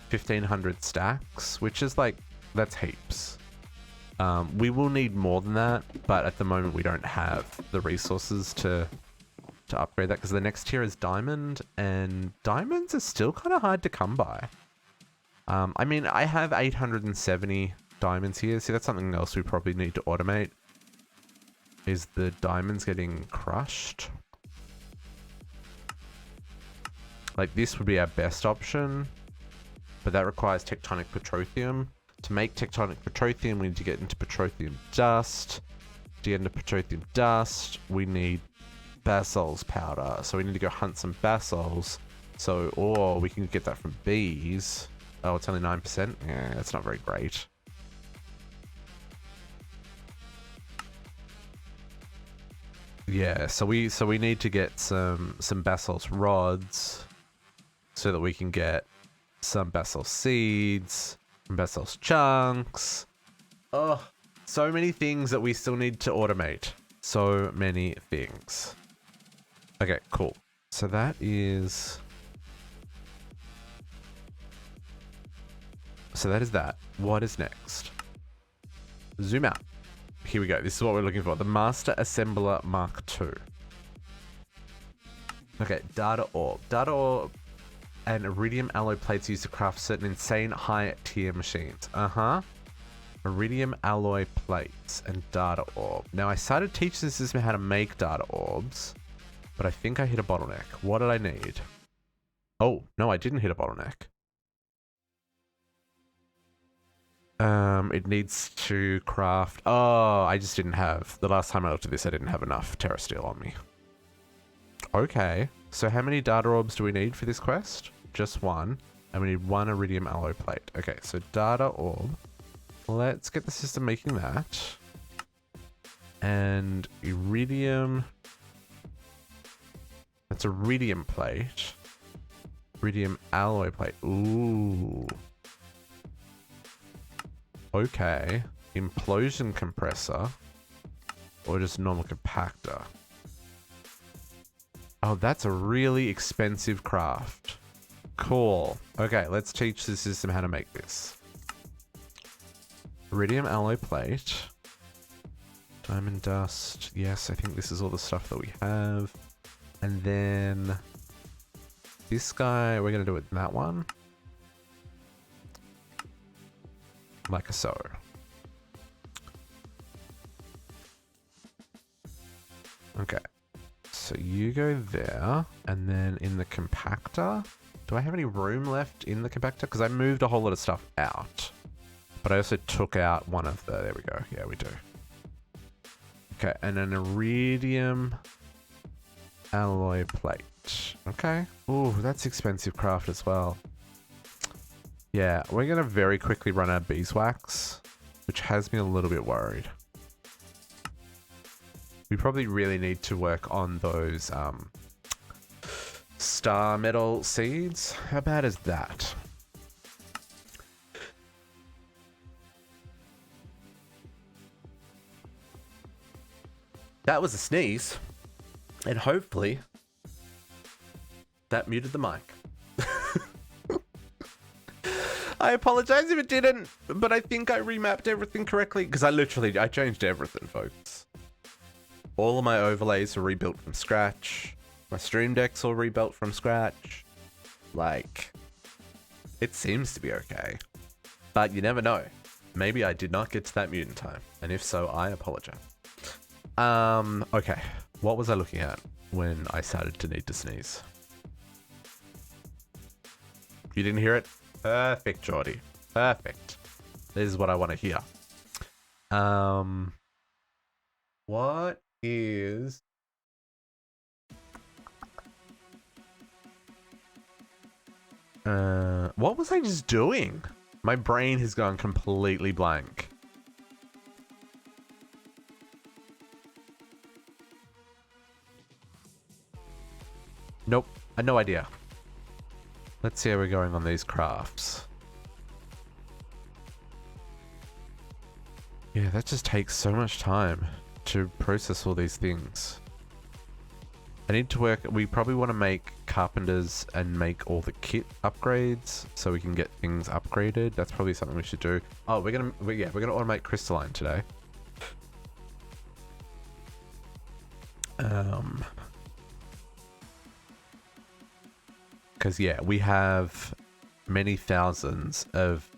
1,500 stacks, which is like... That's heaps. We will need more than that, but at the moment we don't have the resources to upgrade that, because the next tier is diamond, and diamonds are still kind of hard to come by. I mean, I have 870 diamonds here. See, that's something else we probably need to automate, is the diamonds getting crushed. Like, this would be our best option, but that requires tectonic petroleum. To make tectonic petroleum, we need to get into petroleum dust. To get into petroleum dust, we need basalts powder. So we need to go hunt some basalts. So, or we can get that from bees. Oh, it's only 9%? Yeah, that's not very great. Yeah, so we need to get some basalt rods so that we can get some basalt seeds, basalt chunks. Oh, so many things that we still need to automate. So many things. Okay, cool. So that is So that is that. What is next? Zoom out. Here we go. This is what we're looking for. The Master Assembler Mark II. Okay, data orb. Data orb and iridium alloy plates used to craft certain insane high tier machines. Iridium alloy plates and data orb. Now I started teaching the system how to make data orbs, but I think I hit a bottleneck. What did I need? Oh, no, I didn't hit a bottleneck. It needs to craft... Oh, I just didn't have... The last time I looked at this, I didn't have enough Terra Steel on me. Okay, so how many data orbs do we need for this quest? Just one. And we need one iridium alloy plate. Okay, so data orb. Let's get the system making that. And iridium... That's iridium plate. Iridium alloy plate. Ooh. Okay. Implosion compressor. Or just normal compactor. Oh, that's a really expensive craft. Cool. Okay, let's teach the system how to make this. Iridium alloy plate. Diamond dust. Yes, I think this is all the stuff that we have. And then this guy, we're going to do it in that one. Like so. Okay. So you go there, and then in the compactor, do I have any room left in the compactor? Because I moved a whole lot of stuff out. But I also took out one of the, there we go. Yeah, we do. Okay, and an iridium alloy plate. Okay. Ooh, that's expensive craft as well. Yeah, we're going to very quickly run out of beeswax, which has me a little bit worried. We probably really need to work on those star metal seeds. How bad is that? That was a sneeze. And hopefully that muted the mic. I apologize if it didn't, but I think I remapped everything correctly because I changed everything, folks. All of my overlays are rebuilt from scratch. My stream deck's all rebuilt from scratch. Like, it seems to be okay. But you never know. Maybe I did not get to that mutant time. And if so, I apologize. Okay. What was I looking at when I started to need to sneeze? You didn't hear it? Perfect, Geordie. Perfect. This is what I want to hear. What is... what was I just doing? My brain has gone completely blank. Nope. I had no idea. Let's see how we're going on these crafts. Yeah, that just takes so much time to process all these things. I need to work... We probably want to make carpenters and make all the kit upgrades so we can get things upgraded. That's probably something we should do. Oh, we're gonna automate crystalline today. Because yeah, we have many thousands of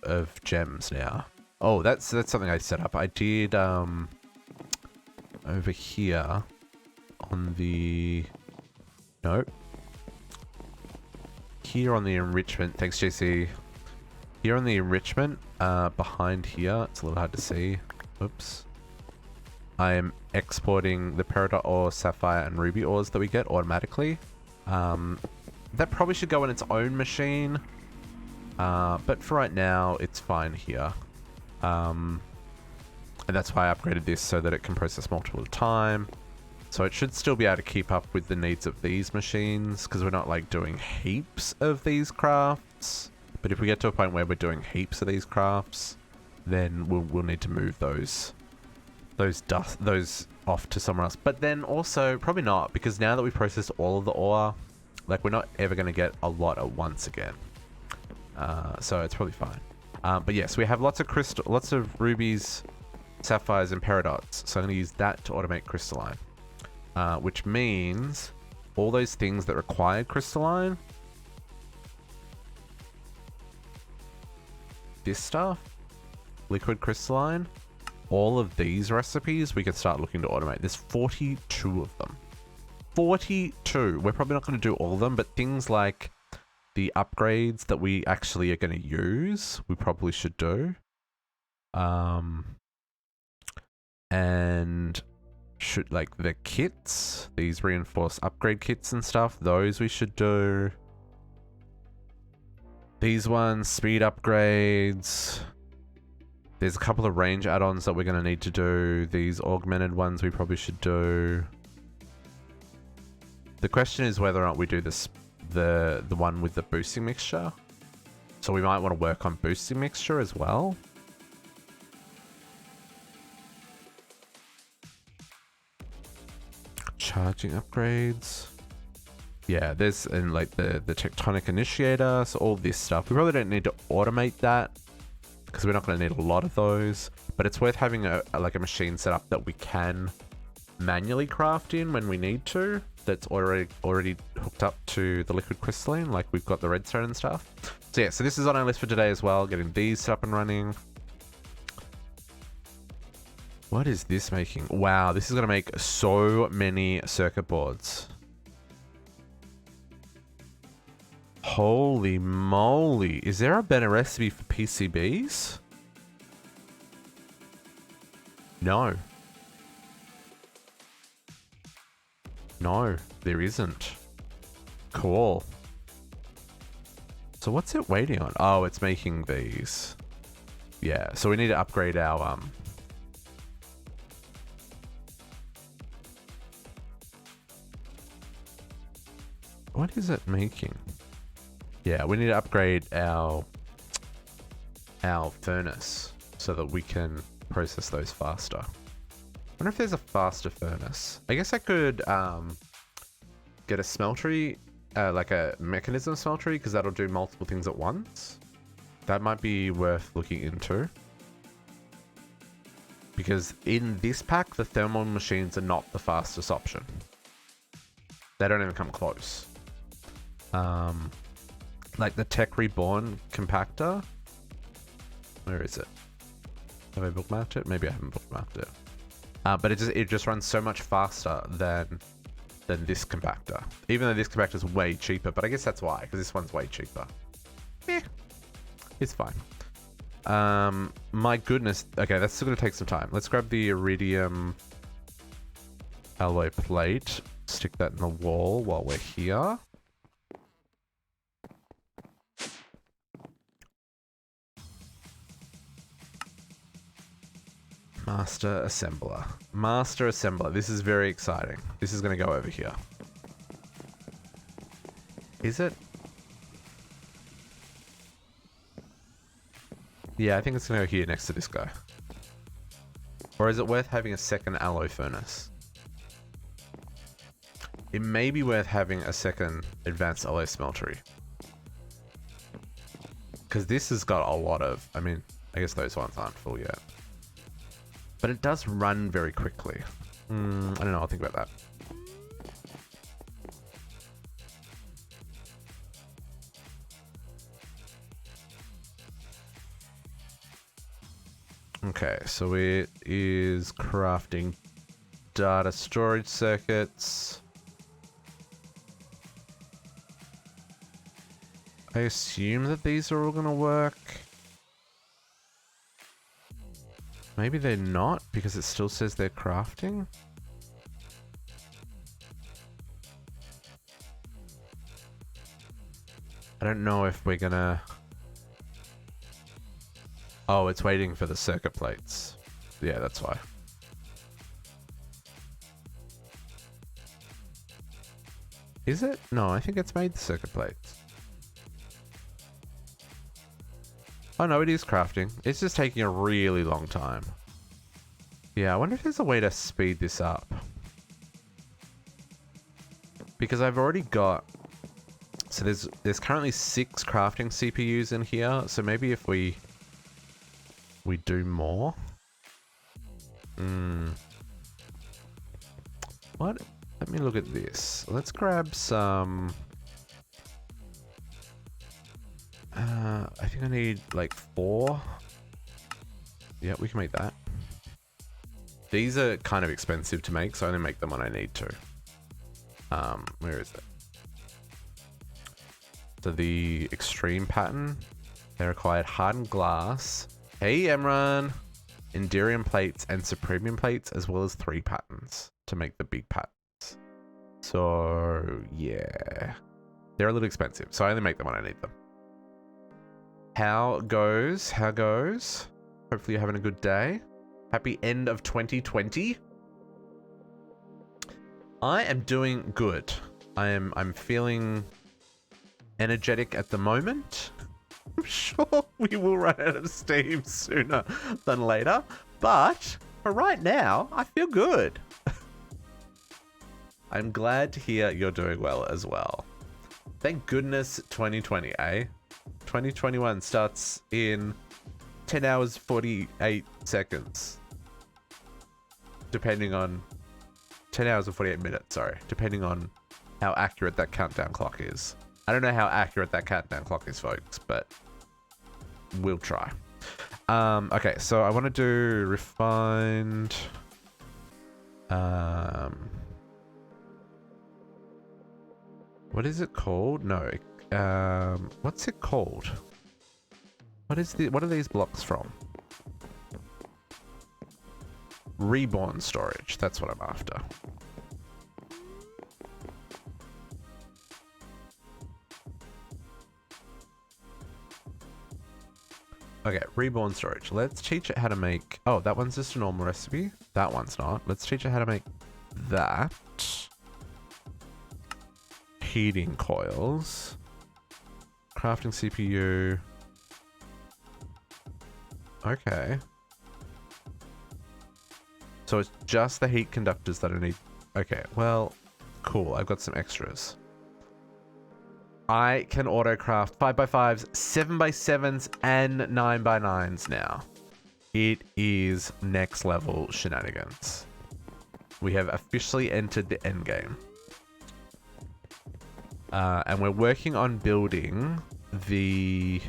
gems now. Oh, that's something I set up. I did over here on the... Nope. Here on the enrichment, thanks JC. Here on the enrichment, behind here, it's a little hard to see. Oops. I am exporting the peridot ore, sapphire, and ruby ores that we get automatically. That probably should go in its own machine. But for right now, it's fine here. And that's why I upgraded this so that it can process multiple at a time. So it should still be able to keep up with the needs of these machines, because we're not like doing heaps of these crafts. But if we get to a point where we're doing heaps of these crafts, then we'll need to move those off to somewhere else. But then also probably not, because now that we've processed all of the ore, like we're not ever going to get a lot at once again. So it's probably fine. But yes, we have lots of rubies, sapphires, and peridots. So I'm going to use that to automate crystalline, which means all those things that required crystalline, this stuff, liquid crystalline, all of these recipes we can start looking to automate. There's 42 of them. 42. We're probably not going to do all of them, but things like the upgrades that we actually are going to use, we probably should do. And should, like, the kits, these reinforced upgrade kits and stuff, those we should do. These ones, speed upgrades. There's a couple of range add-ons that we're going to need to do. These augmented ones we probably should do. The question is whether or not we do this, the one with the boosting mixture. So we might want to work on boosting mixture as well. Charging upgrades. Yeah, there's and like the tectonic initiator, so all this stuff. We probably don't need to automate that because we're not going to need a lot of those. But it's worth having a machine set up that we can manually craft in when we need to. That's already hooked up to the liquid crystalline, like we've got the redstone and stuff. So yeah, so this is on our list for today as well. Getting these set up and running. What is this making? Wow, this is going to make so many circuit boards. Holy moly. Is there a better recipe for PCBs? No. No, there isn't. Cool. So what's it waiting on? Oh, it's making these. Yeah, so we need to upgrade our... What is it making? Yeah, we need to upgrade our furnace so that we can process those faster. I wonder if there's a faster furnace. I guess I could get a smeltery, like a mechanism smeltery, because that'll do multiple things at once. That might be worth looking into. Because in this pack, the thermal machines are not the fastest option. They don't even come close. Like the Tech Reborn compactor. Where is it? Have I bookmarked it? Maybe I haven't bookmarked it. But it just runs so much faster than this compactor. Even though this compactor is way cheaper, but I guess that's why, because this one's way cheaper. It's fine. My goodness. Okay, that's still going to take some time. Let's grab the iridium alloy plate. Stick that in the wall while we're here. Master Assembler. Master Assembler. This is very exciting. This is going to go over here. Is it? Yeah, I think it's going to go here next to this guy. Or is it worth having a second alloy furnace? It may be worth having a second advanced alloy smeltery. Because this has got a lot of... I mean, I guess those ones aren't full yet. But it does run very quickly. I don't know, I'll think about that. Okay, so it is crafting data storage circuits. I assume that these are all going to work. Maybe they're not, because it still says they're crafting. I don't know if we're gonna... Oh, it's waiting for the circuit plates. Yeah, that's why. Is it? No, I think it's made the circuit plates. Oh no, it is crafting. It's just taking a really long time. Yeah, I wonder if there's a way to speed this up. Because I've already got... So there's currently 6 crafting CPUs in here. So maybe if we we do more. What? Let me look at this. Let's grab some... I think I need like 4. Yeah, we can make that. These are kind of expensive to make, so I only make them when I need to. Where is it? So the extreme pattern, they required hardened glass. Hey, Emran! Enderium plates and supremium plates, as well as 3 patterns to make the big patterns. So, yeah. They're a little expensive, so I only make them when I need them. How goes? How goes? Hopefully you're having a good day. Happy end of 2020. I am doing good. I'm feeling energetic at the moment. I'm sure we will run out of steam sooner than later, but for right now, I feel good. I'm glad to hear you're doing well as well. Thank goodness 2020, eh? 2021 starts in 10 hours 48 seconds. Depending on 10 hours and 48 minutes, sorry. Depending on how accurate that countdown clock is. I don't know how accurate that countdown clock is, folks, but we'll try. Okay, so I want to do refined. What is it called? No. What's it called? What are these blocks from? Reborn storage. That's what I'm after. Okay, reborn storage. Let's teach it how to make... Oh, that one's just a normal recipe. That one's not. Let's teach it how to make that. Heating coils. Crafting CPU. Okay. So it's just the heat conductors that I need. Okay, well, cool. I've got some extras. I can auto-craft 5x5s, 7x7s, and 9x9s now. It is next level shenanigans. We have officially entered the end game. And we're working on building the...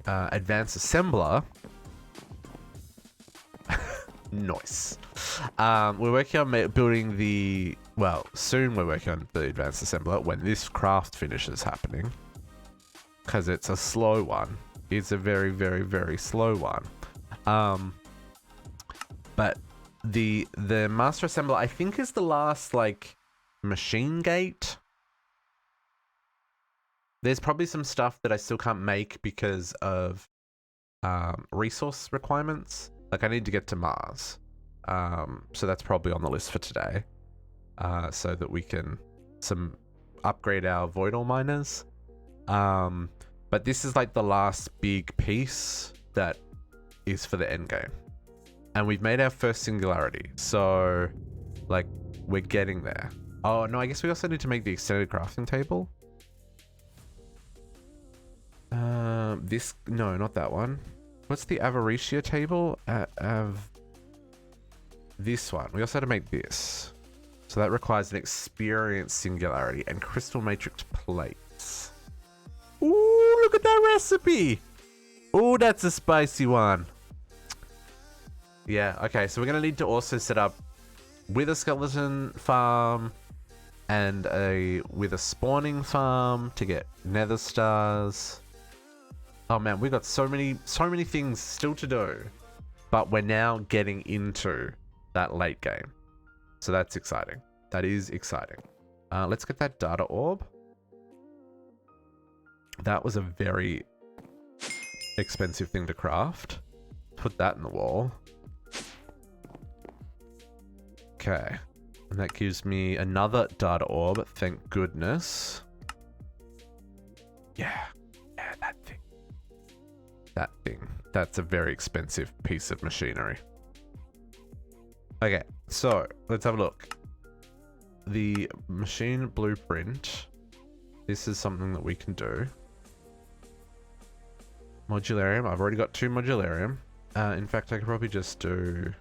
advanced assembler. Nice. We're working on building the... Well, soon we're working on the advanced assembler when this craft finishes happening. Because it's a slow one. It's a very, very, very slow one. But the master assembler, I think, is the last, like, machine gate. There's probably some stuff that I still can't make because of resource requirements. Like, I need to get to Mars. So that's probably on the list for today. So that we can upgrade our void ore miners. But this is like the last big piece that is for the end game. And we've made our first singularity. So, like, we're getting there. Oh, no, I guess we also need to make the extended crafting table. No, not that one. What's the Avaricia table? This one. We also had to make this. So that requires an experienced singularity and crystal matrix plates. Ooh, look at that recipe. Ooh, that's a spicy one. Yeah, okay. So we're going to need to also set up with a skeleton farm and with a spawning farm to get nether stars. Oh man, we've got so many things still to do, but we're now getting into that late game. So that's exciting. That is exciting. Let's get that data orb. That was a very expensive thing to craft. Put that in the wall. Okay. And that gives me another data orb, thank goodness. Yeah. Yeah, that thing. That thing. That's a very expensive piece of machinery. Okay, so let's have a look. The machine blueprint This is something that we can do. Modularium. I've already got 2 modularium. In fact, I could probably just do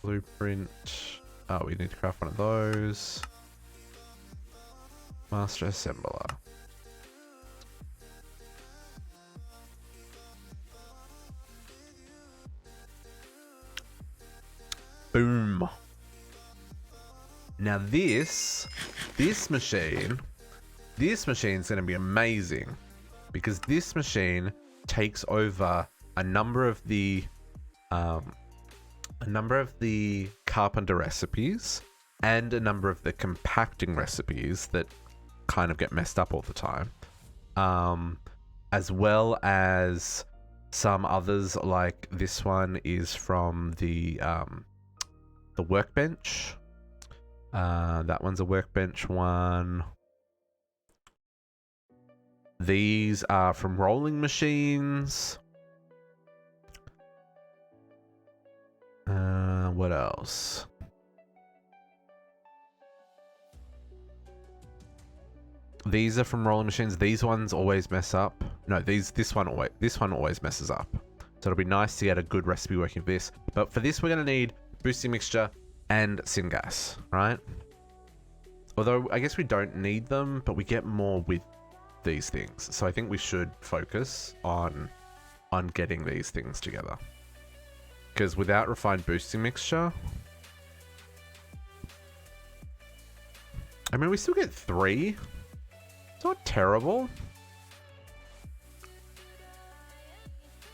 blueprint. Oh, we need to craft one of those. Master assembler. Boom. Now this machine's going to be amazing because this machine takes over a number of the carpenter recipes and a number of the compacting recipes that kind of get messed up all the time, as well as some others. Like this one is from the workbench. That one's a workbench one. These are from rolling machines. What else? These are from rolling machines. These ones always mess up. No, this one always messes up. So it'll be nice to get a good recipe working for this. But for this, we're gonna need boosting mixture and syngas, right? Although I guess we don't need them, but we get more with these things. So I think we should focus on getting these things together. Because without refined boosting mixture, I mean, we still get 3. It's not terrible.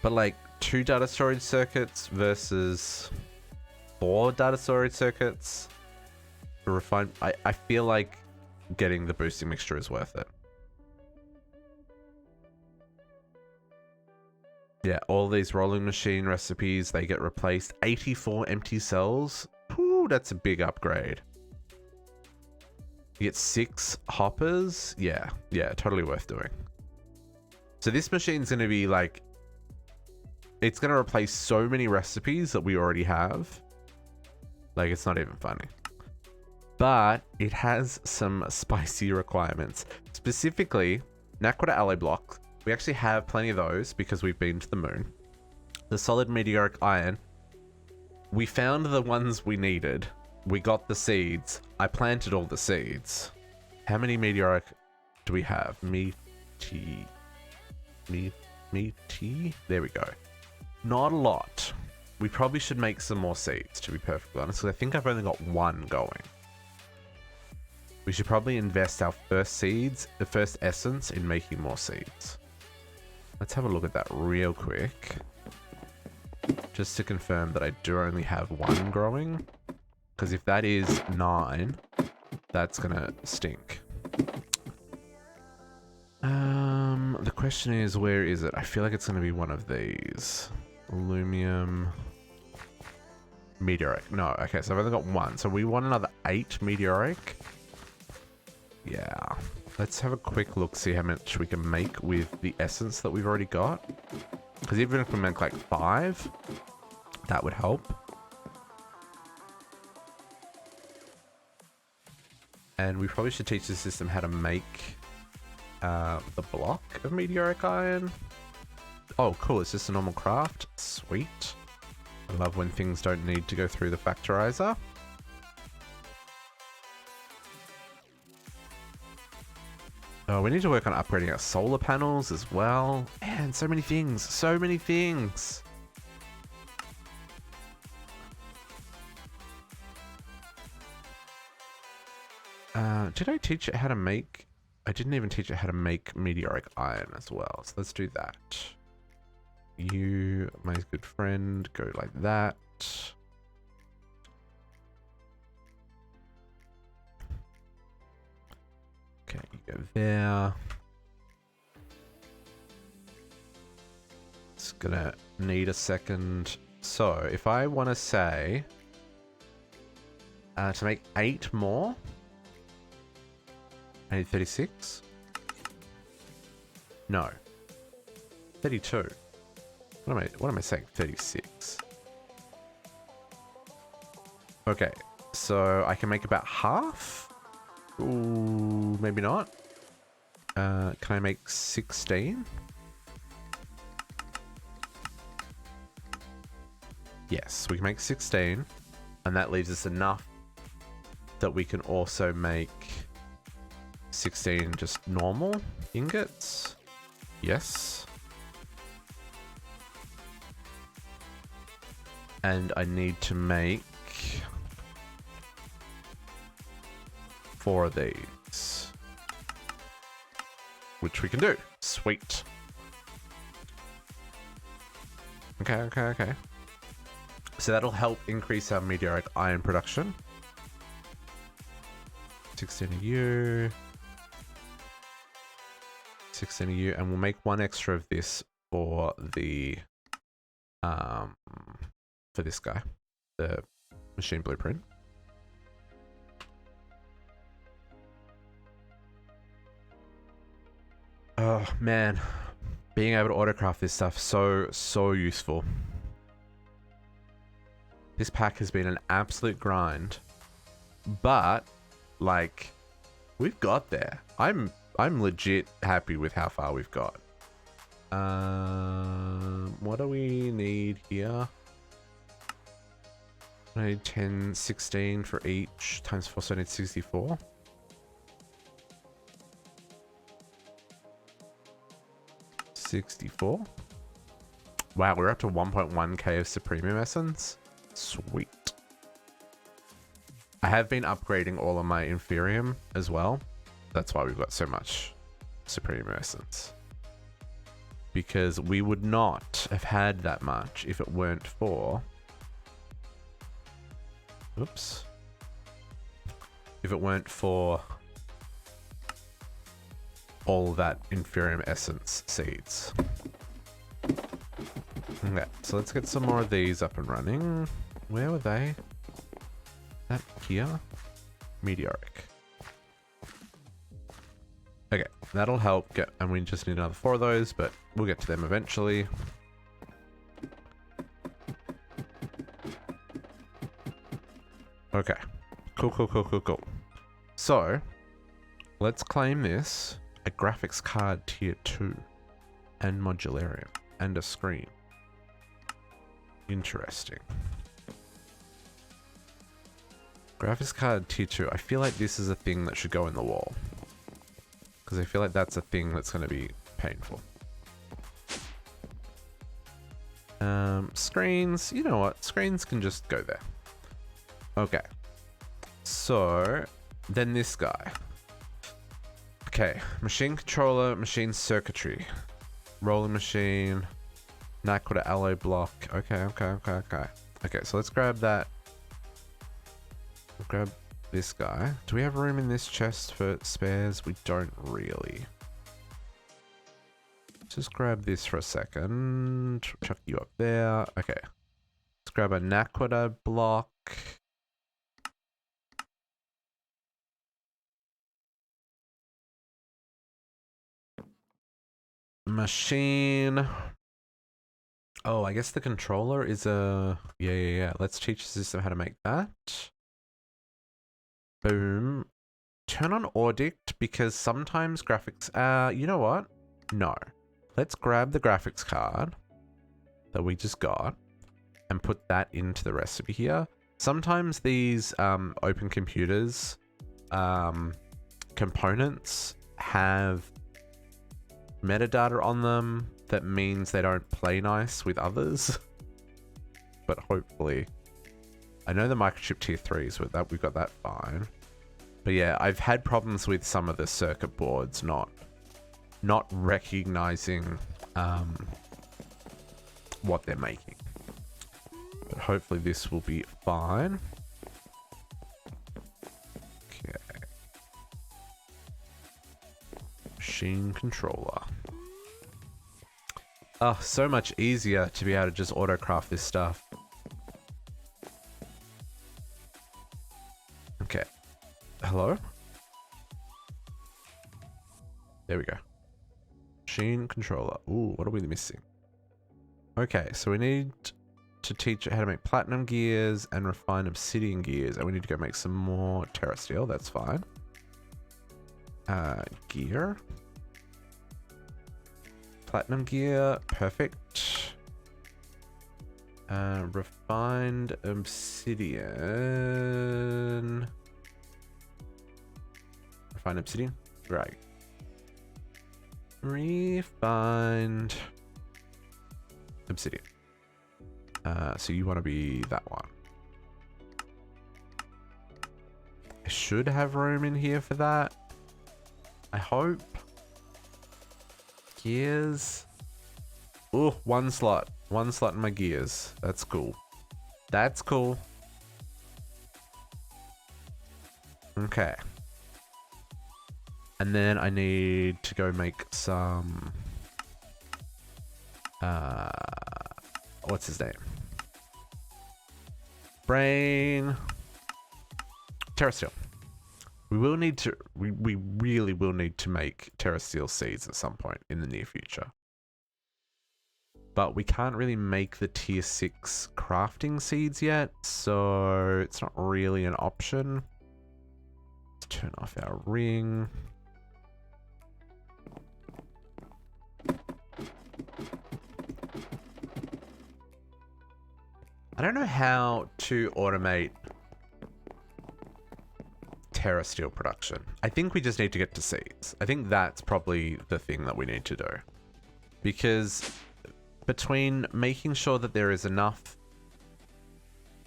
But like 2 data storage circuits versus 4 data storage circuits for refined. I feel like getting the boosting mixture is worth it. Yeah, all these rolling machine recipes, they get replaced. 84 empty cells. Ooh, that's a big upgrade. You get 6 hoppers. Yeah, totally worth doing. So this machine's going to be like, it's going to replace so many recipes that we already have. Like, it's not even funny. But it has some spicy requirements. Specifically, Naquita alloy block. We actually have plenty of those because we've been to the moon. The solid meteoric iron. We found the ones we needed. We got the seeds. I planted all the seeds. How many meteoric do we have? Meaty. There we go. Not a lot. We probably should make some more seeds, to be perfectly honest, because I think I've only got 1 going. We should probably invest our first seeds, the first essence, in making more seeds. Let's have a look at that real quick. Just to confirm that I do only have 1 growing. Because if that is 9, that's gonna stink. The question is, where is it? I feel like it's gonna be one of these. Aluminum. Meteoric. No, okay, so I've only got 1. So we want another 8 meteoric. Yeah. Let's have a quick look, see how much we can make with the essence that we've already got. Because even if we make like 5, that would help. And we probably should teach the system how to make the block of meteoric iron. Oh, cool. It's just a normal craft. Sweet. I love when things don't need to go through the factorizer. Oh, we need to work on upgrading our solar panels as well. Man, so many things. So many things. Did I teach it how to make... I didn't even teach it how to make meteoric iron as well. So let's do that. You, my good friend, go like that. Okay, you go there. It's gonna need a second. So if I want to say to make 8 more, I need 36. No, 32. What am I saying? 36. Okay, So I can make about half. Ooh, maybe not. Can I make 16? Yes, we can make 16. And that leaves us enough that we can also make 16 just normal ingots. Yes. And I need to make 4 of these. Which we can do. Sweet. Okay. So that'll help increase our meteoric iron production. 16 of you. 16 of you. And we'll make 1 extra of this for the for this guy. The machine blueprint. Oh man. Being able to autocraft this stuff so useful. This pack has been an absolute grind. But like we've got there. I'm legit happy with how far we've got. What do we need here? I need 10, 16 for each times 4, so I need 64. Wow, we're up to 1.1k of Supremium Essence. Sweet. I have been upgrading all of my Inferium as well. That's why we've got so much Supreme Essence. Because we would not have had that much if it weren't for... Oops. If it weren't for all that Inferium Essence seeds. Okay, so let's get some more of these up and running. Where were they? That here? Meteoric. Okay, that'll help get, and we just need another 4 of those, but we'll get to them eventually. Okay, cool. So, let's claim this, a graphics card tier 2, and modularium, and a screen. Interesting. Graphics card tier 2, I feel like this is a thing that should go in the wall. Because I feel like that's a thing that's going to be painful. Screens, you know what? Screens can just go there. Okay. So, then this guy. Okay, machine controller, machine circuitry. Rolling machine. Naquita alloy block. Okay. Okay, so let's grab that. We'll grab this guy. Do we have room in this chest for spares? We don't really. Just grab this for a second. Chuck you up there. Okay. Let's grab a Naquita block. Machine. Oh, I guess the controller is a... Yeah. Let's teach the system how to make that. Boom. Turn on Audict because sometimes graphics... you know what? No. Let's grab the graphics card that we just got and put that into the recipe here. Sometimes these open computers components have metadata on them that means they don't play nice with others. But hopefully... I know the microchip tier 3s, but that we've got that fine. But yeah, I've had problems with some of the circuit boards not recognizing what they're making. But hopefully this will be fine. Okay. Machine controller. Oh, so much easier to be able to just auto-craft this stuff. Okay. Hello? There we go. Machine controller. Ooh, what are we missing? Okay, so we need to teach it how to make platinum gears and refine obsidian gears. And we need to go make some more terra steel. That's fine. Gear. Platinum gear. Perfect. Refined obsidian. Refined obsidian? Right. Refined obsidian. So you want to be that one. I should have room in here for that. I hope. Gears. Oh, one slot. One slot in my gears. That's cool. That's cool. Okay. And then I need to go make some... what's his name? Brain. Terra steel. We will need to... We really will need to make terra steel seeds at some point in the near future. But we can't really make the tier 6 crafting seeds yet, so it's not really an option. Let's turn off our ring. I don't know how to automate terra steel production. I think we just need to get to seeds. I think that's probably the thing that we need to do. Because between making sure that there is enough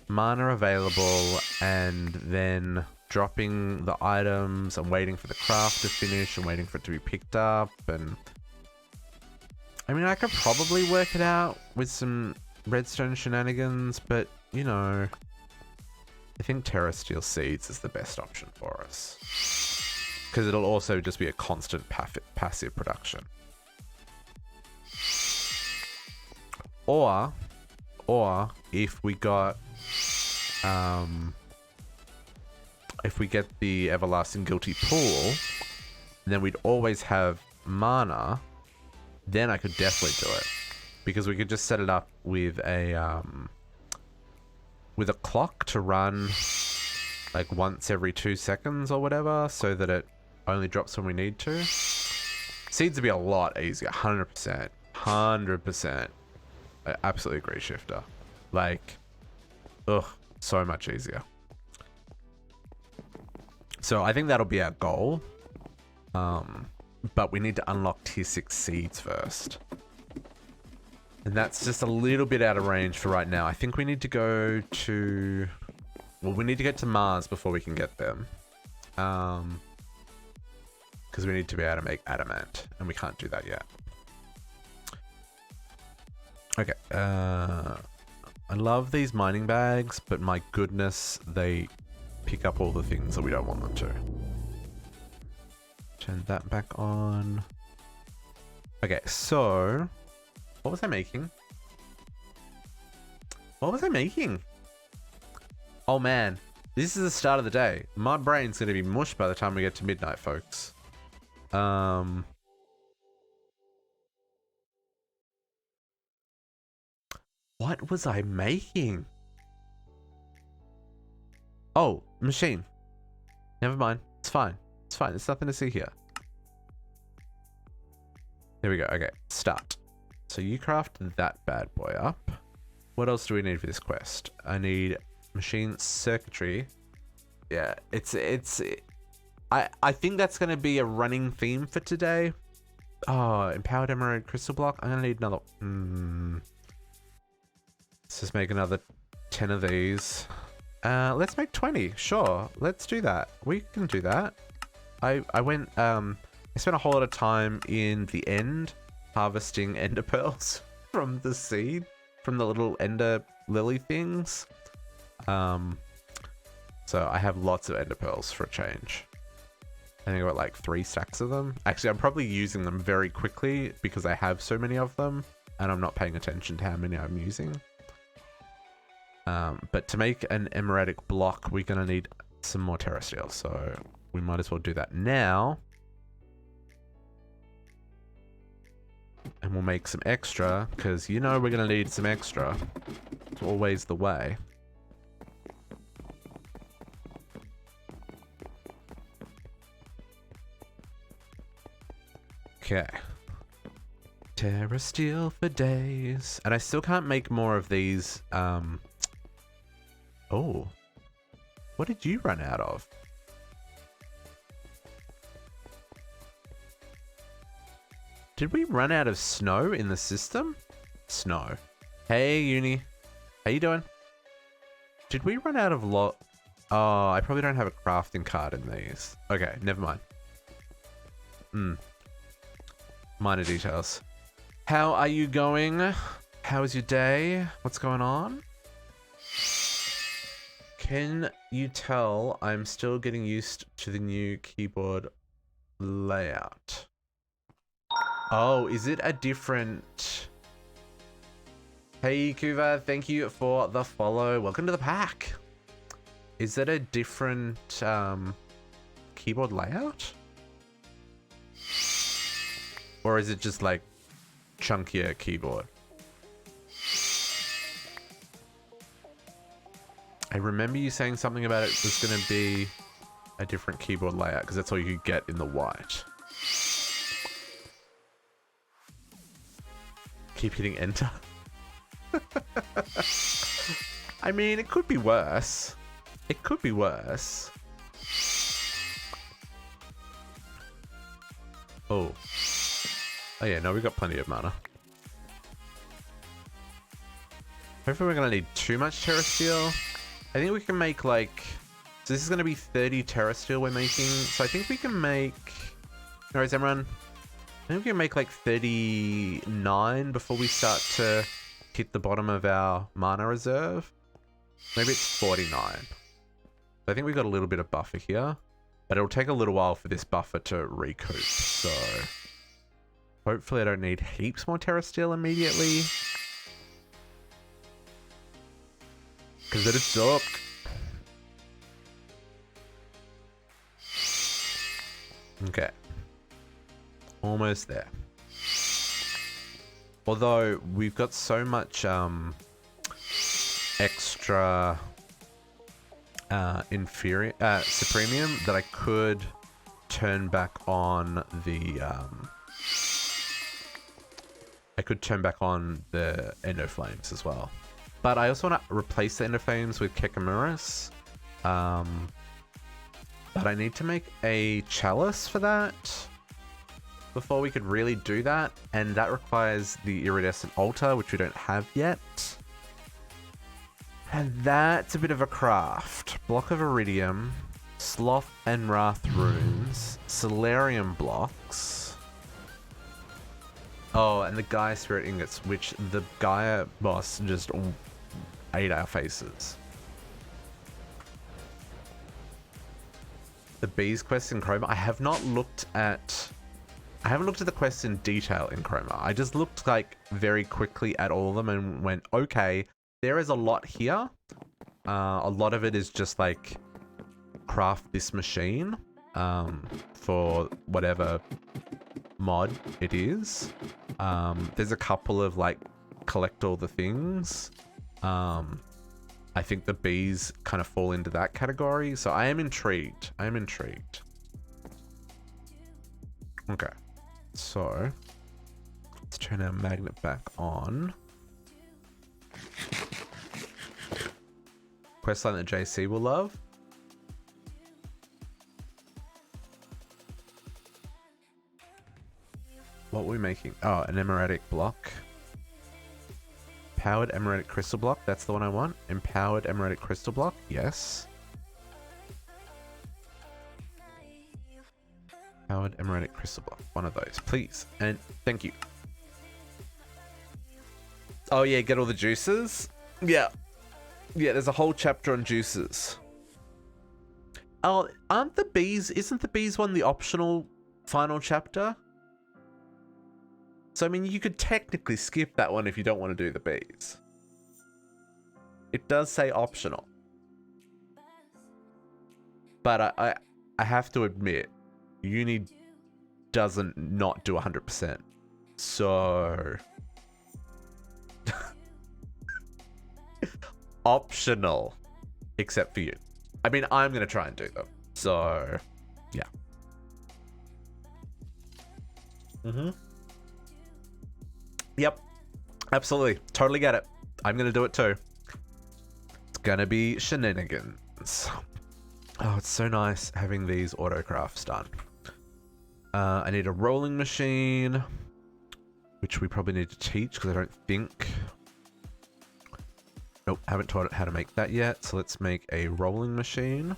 mana available and then dropping the items and waiting for the craft to finish and waiting for it to be picked up, and I mean, I could probably work it out with some redstone shenanigans, but you know, I think terra steel seeds is the best option for us because it'll also just be a constant passive production. Or if we got if we get the everlasting guilty pool, then we'd always have mana. Then I could definitely do it because we could just set it up with a clock to run like once every 2 seconds or whatever, so that it only drops when we need to. Seeds would be a lot easier. 100%. I absolutely agree, Shifter. Like, ugh, so much easier. So I think that'll be our goal. But we need to unlock tier 6 seeds first. And that's just a little bit out of range for right now. I think we need to go to... Well, we need to get to Mars before we can get them. Because we need to be able to make adamant. And we can't do that yet. Okay, I love these mining bags, but my goodness, they pick up all the things that we don't want them to. Turn that back on. Okay, so what was I making? What was I making? Oh man, this is the start of the day. My brain's gonna be mush by the time we get to midnight, folks. What was I making? Oh, machine. Never mind. It's fine. It's fine. There's nothing to see here. There we go. Okay, start. So you craft that bad boy up. What else do we need for this quest? I need machine circuitry. Yeah, I think that's going to be a running theme for today. Oh, empowered emerald crystal block. I'm going to need another... Let's just make another 10 of these. Let's make 20. Sure, let's do that. We can do that. I spent a whole lot of time in the end harvesting ender pearls from the seed, from the little ender lily things. So I have lots of ender pearls for a change. I think I got like 3 stacks of them. Actually, I'm probably using them very quickly because I have so many of them and I'm not paying attention to how many I'm using. But to make an emeraldic block, we're going to need some more terra steel, so we might as well do that now. And we'll make some extra, because you know we're going to need some extra. It's always the way. Okay. Terra steel for days. And I still can't make more of these. Oh. What did you run out of? Did we run out of snow in the system? Snow. Hey, Uni. How you doing? Did we run out of Oh, I probably don't have a crafting card in these. Okay, never mind. Minor details. How are you going? How is your day? What's going on? Can you tell I'm still getting used to the new keyboard layout? Oh, is it a different... Hey, Kuva, thank you for the follow. Welcome to the pack. Is it a different keyboard layout? Or is it just like chunkier keyboard? I remember you saying something about it was going to be a different keyboard layout because that's all you could get in the white. Keep hitting enter. I mean, it could be worse. It could be worse. Oh. Oh yeah, no, we got plenty of mana. Hopefully we're going to need too much Terra Steel. I think we can make like... So this is going to be 30 Terra Steel we're making. So I think we can make... No worries, everyone. I think we can make like 39 before we start to hit the bottom of our mana reserve. Maybe it's 49. I think we've got a little bit of buffer here. But it'll take a little while for this buffer to recoup. So... Hopefully I don't need heaps more Terra Steel immediately. Because it'd suck. Okay. Almost there. Although we've got so much extra supremium that I could turn back on the Endo Flames as well. But I also want to replace the Ender Flames with Kekamuras. But I need to make a chalice for that before we could really do that. And that requires the iridescent altar, which we don't have yet. And that's a bit of a craft. Block of iridium, sloth and wrath runes, solarium blocks. Oh, and the Gaia spirit ingots, which the Gaia boss just ate our faces. The bees quest in Chroma. I haven't looked at the quests in detail in Chroma. I just looked like very quickly at all of them and went, okay, there is a lot here. A lot of it is just like craft this machine for whatever mod it is. There's a couple of like collect all the things. I think the bees kind of fall into that category. So I am intrigued. Okay. So let's turn our magnet back on. Questline that JC will love. What were we making? Oh, an emeretic block. Empowered emeretic crystal block. That's the one I want. Empowered emeretic crystal block. Yes. Empowered emeretic crystal block. One of those, please. And thank you. Oh yeah, get all the juices. Yeah. Yeah, there's a whole chapter on juices. Oh, isn't the bees one the optional final chapter? So, I mean, you could technically skip that one if you don't want to do the bees. It does say optional. But I have to admit, uni doesn't not do 100%. So... optional, except for you. I mean, I'm going to try and do them. So, yeah. Yep. Absolutely. Totally get it. I'm going to do it too. It's going to be shenanigans. Oh, it's so nice having these autocrafts done. I need a rolling machine, which we probably need to teach because I don't think... Nope, haven't taught it how to make that yet. So let's make a rolling machine.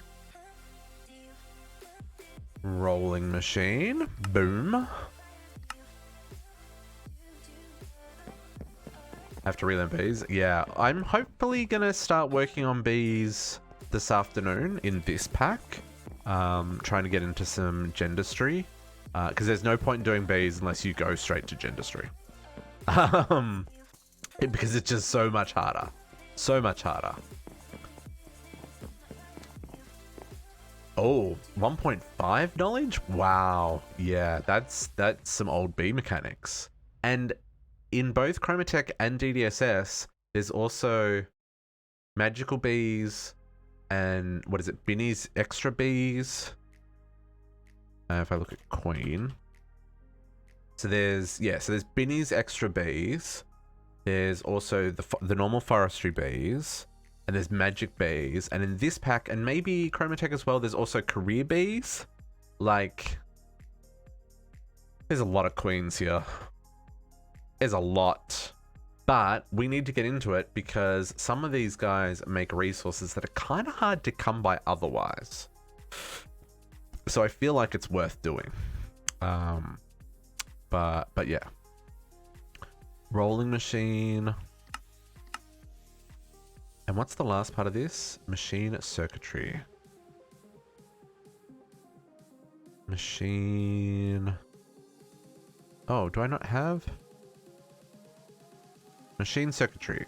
Rolling machine. Boom. Have to relearn bees. Yeah, I'm hopefully going to start working on bees this afternoon in this pack. Trying to get into some gendistry. Because there's no point in doing bees unless you go straight to gendistry. Because it's just so much harder. So much harder. Oh, 1.5 knowledge? Wow. Yeah, that's some old bee mechanics. And in both Chromatech and DDSS, there's also magical bees and what is it? Binny's extra bees. If I look at Queen. So there's Binny's extra bees. There's also the normal forestry bees, and there's magic bees, and in this pack, and maybe Chromatech as well, there's also career bees. Like, there's a lot of queens here. There's a lot. But we need to get into it because some of these guys make resources that are kind of hard to come by otherwise. So I feel like it's worth doing. But yeah. Rolling machine. And what's the last part of this? Machine circuitry. Machine. Oh, do I not have? Machine circuitry.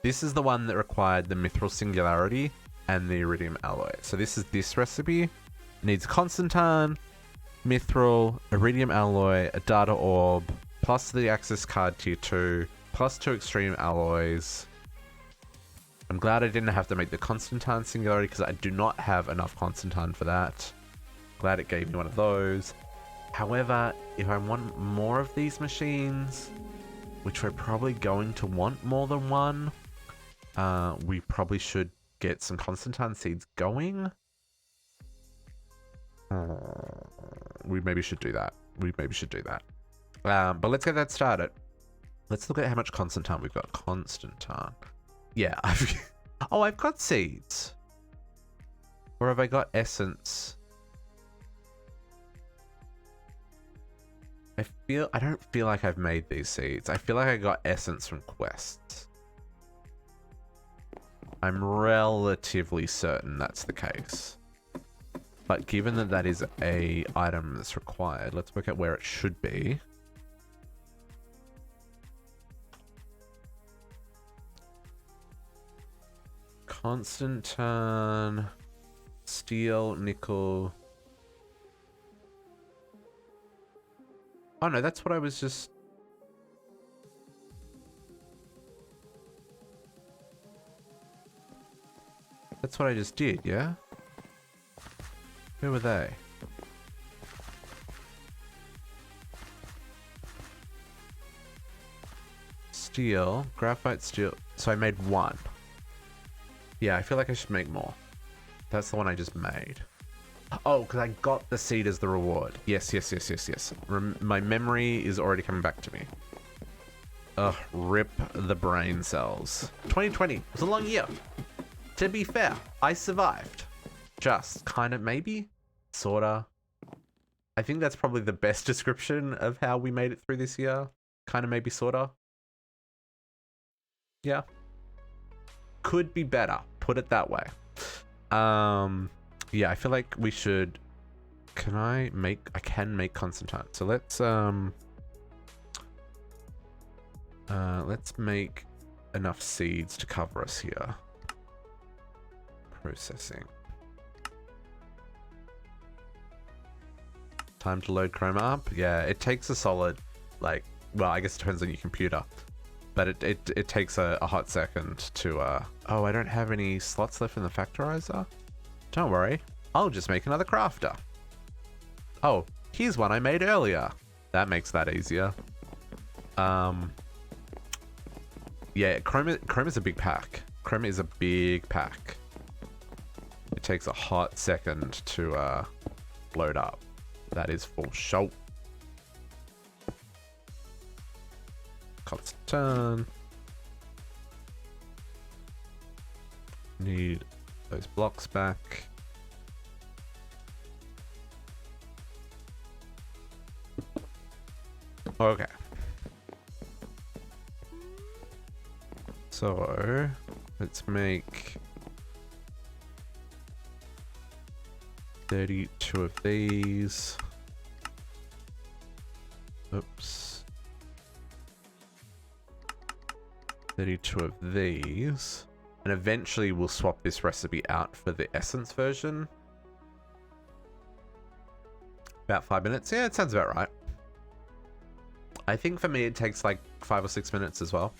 This is the one that required the mithril singularity and the iridium alloy. So this is this recipe. It needs Constantine, mithril, iridium alloy, a data orb, plus the access card tier 2, plus 2 extreme alloys. I'm glad I didn't have to make the Constantine singularity because I do not have enough Constantine for that. Glad it gave me one of those. However, if I want more of these machines, which we're probably going to want more than one, we probably should get some Constantine seeds going. We maybe should do that. But let's get that started. Let's look at how much Constantine we've got. Constantine. Yeah, I've got seeds. Or have I got essence? I don't feel like I've made these seeds. I feel like I got essence from quests. I'm relatively certain that's the case. But given that that is a item that's required, let's work out where it should be. Constantine, steel, nickel. Oh no, that's what I was just... That's what I just did, yeah? Who were they? Steel, graphite, steel. So I made one. Yeah, I feel like I should make more. That's the one I just made. Oh, because I got the seed as the reward. Yes. My memory is already coming back to me. Ugh, rip the brain cells. 2020 was a long year. To be fair, I survived. Just kind of, maybe? Sorta. I think that's probably the best description of how we made it through this year. Kind of, maybe, sorta. Yeah. Could be better. Put it that way. Yeah, I feel like we should... I can make Constantine. So let's make enough seeds to cover us here. Processing. Time to load Chroma up. Yeah, it takes a solid, like, well, I guess it depends on your computer. but it takes a hot second to, oh, I don't have any slots left in the factorizer? Don't worry, I'll just make another crafter. Oh, here's one I made earlier. That makes that easier. Yeah, chrome is a big pack. Chrome is a big pack. It takes a hot second to load up. That is for sure. Constant turn. Need those blocks back. Okay. So let's make 32 of these. Oops. 32 of these. And eventually we'll swap this recipe out for the essence version. About 5 minutes. Yeah, it sounds about right. I think for me it takes like 5 or 6 minutes as well.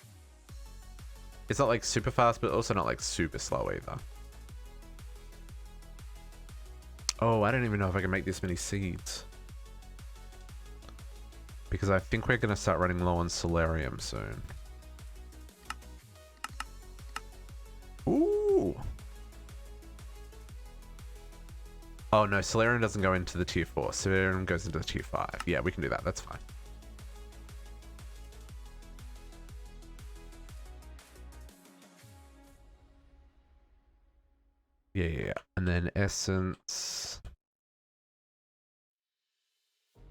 It's not like super fast, but also not like super slow either. Oh, I don't even know if I can make this many seeds. Because I think we're going to start running low on solarium soon. Ooh. Oh no, solarium doesn't go into the tier 4. Solarium goes into the tier 5. Yeah, we can do that. That's fine. Yeah. And then essence.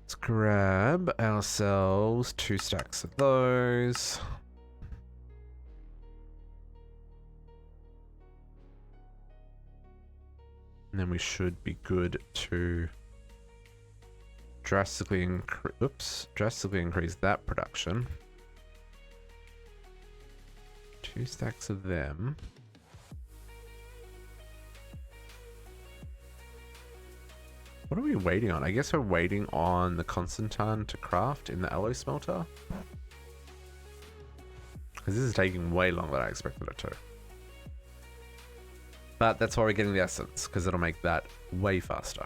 Let's grab ourselves 2 stacks of those. And then we should be good to drastically increase that production. 2 stacks of them. What are we waiting on? I guess we're waiting on the Constantine to craft in the alloy smelter. Because this is taking way longer than I expected it to. But that's why we're getting the essence, because it'll make that way faster.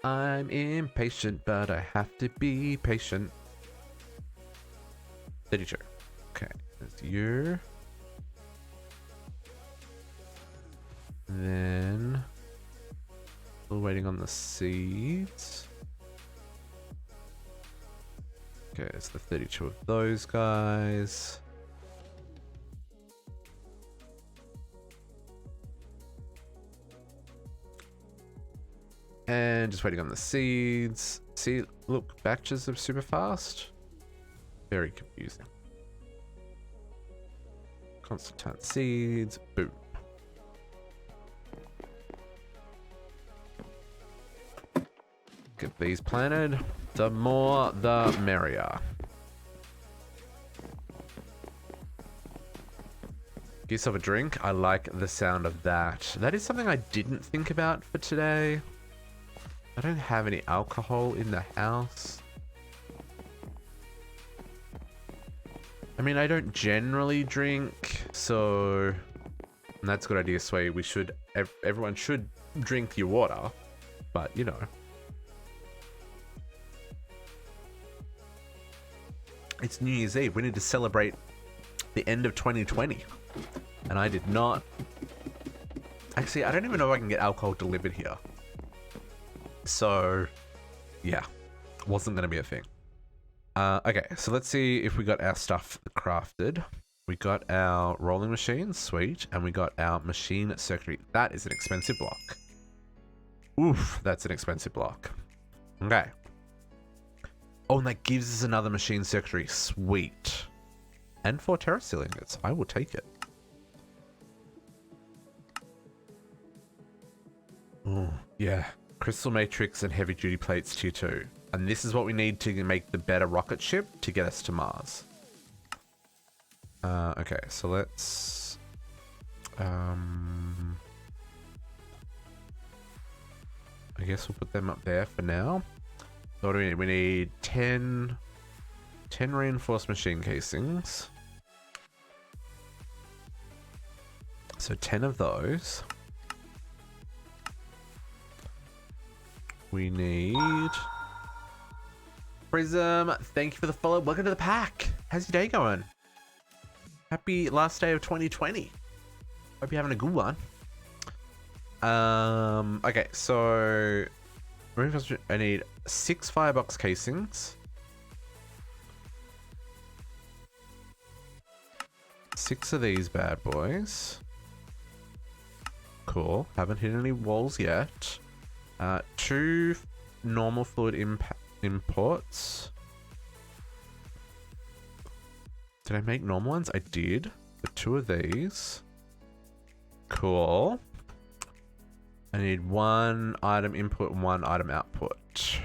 I'm impatient, but I have to be patient. 32. Okay, that's you. Then still waiting on the seeds. Okay, it's the 32 of those guys. And just waiting on the seeds. See, look, batches are super fast. Very confusing. Constantine seeds, boom. Get these planted. The more, the merrier. Give yourself a drink. I like the sound of that. That is something I didn't think about for today. I don't have any alcohol in the house. I mean, I don't generally drink, so... And that's a good idea, Sway. We should... Everyone should drink your water, but, you know... It's New Year's Eve. We need to celebrate the end of 2020. And I did not... Actually, I don't even know if I can get alcohol delivered here. So, yeah. Wasn't going to be a thing. Okay, so let's see if we got our stuff crafted. We got our rolling machine, sweet. And we got our machine circuitry. That is an expensive block. Oof, that's an expensive block. Okay. Oh, and that gives us another machine circuitry. Sweet. And 4 terracil ingots. I will take it. Oh, yeah. Crystal matrix and heavy duty plates tier 2. And this is what we need to make the better rocket ship to get us to Mars. Okay, so let's... I guess we'll put them up there for now. So what do we need? We need 10 reinforced machine casings. So 10 of those. We need... Prism, thank you for the follow. Welcome to the pack. How's your day going? Happy last day of 2020. Hope you're having a good one. Okay, so I need 6 firebox casings. 6 of these bad boys. Cool. Haven't hit any walls yet. 2 normal fluid imports. Did I make normal ones? I did. For 2 of these. Cool. I need 1 item input and 1 item output.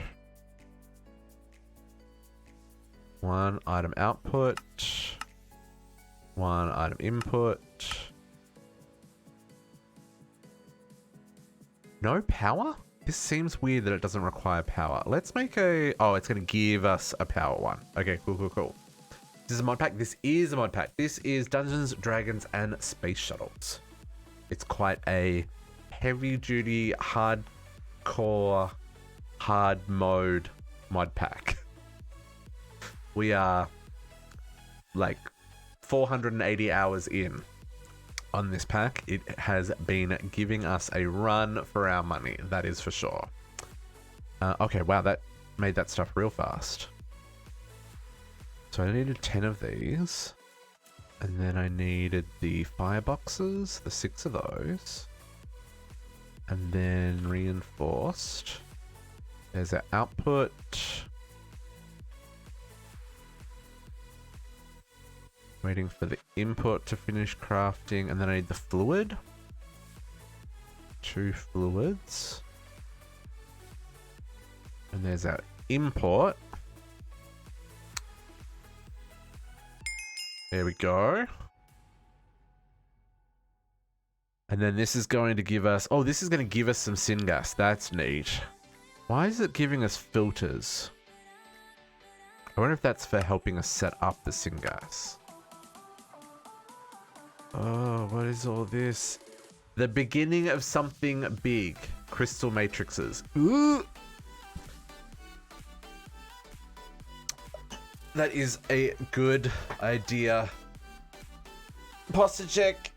1 item output. 1 item input. No power? This seems weird that it doesn't require power. Let's make a... Oh, it's going to give us a power one. Okay, cool. This is a mod pack. This is a mod pack. This is Dungeons, Dragons, and Space Shuttles. It's quite a heavy-duty, hardcore, hard mode mod pack. We are like 480 hours in on this pack. It has been giving us a run for our money, that is for sure. Okay, wow, that made that stuff real fast. So I needed 10 of these, and then I needed the fireboxes, the 6 of those, and then reinforced. There's our output. Waiting for the input to finish crafting, and then I need the fluid. 2 fluids. And there's our import. There we go. And then this is going to give us... Oh, this is going to give us some syngas. That's neat. Why is it giving us filters? I wonder if that's for helping us set up the syngas. Oh, what is all this? The beginning of something big. Crystal matrices. Ooh! That is a good idea. Posture check.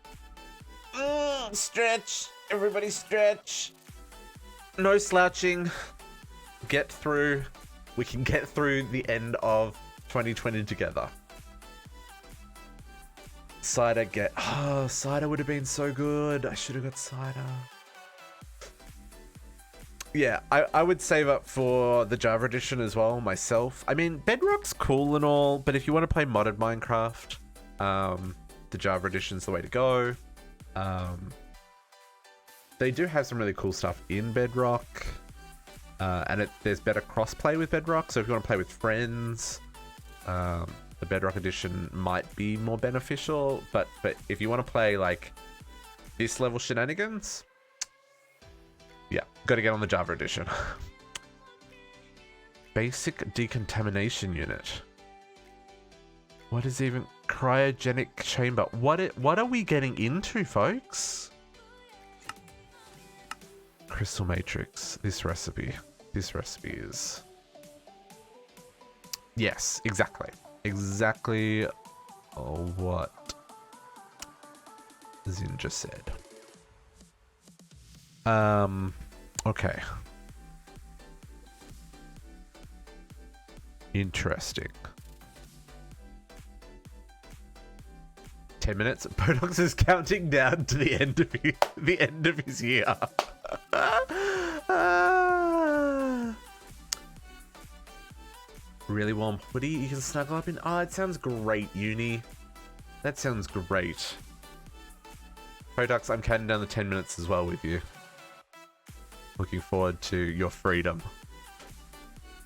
Stretch. Everybody stretch. No slouching. Get through. We can get through the end of 2020 together. Cider get... Oh, cider would have been so good. I should have got cider. Yeah, I would save up for the Java edition as well, myself. I mean, Bedrock's cool and all, but if you want to play modded Minecraft, the Java edition's the way to go. They do have some really cool stuff in Bedrock, and there's better cross-play with Bedrock, so if you want to play with friends... the Bedrock edition might be more beneficial, but if you want to play like this level shenanigans, yeah, got to get on the Java edition. Basic decontamination unit. What is even cryogenic chamber? What are we getting into, folks? Crystal matrix. This recipe is... Yes, exactly. Exactly what Zin just said. Okay. Interesting. 10 minutes. Botox is counting down to the end of his year. Really warm hoodie you can snuggle up in. Oh, it sounds great, uni. That sounds great. Produx, I'm counting down the 10 minutes as well with you. Looking forward to your freedom.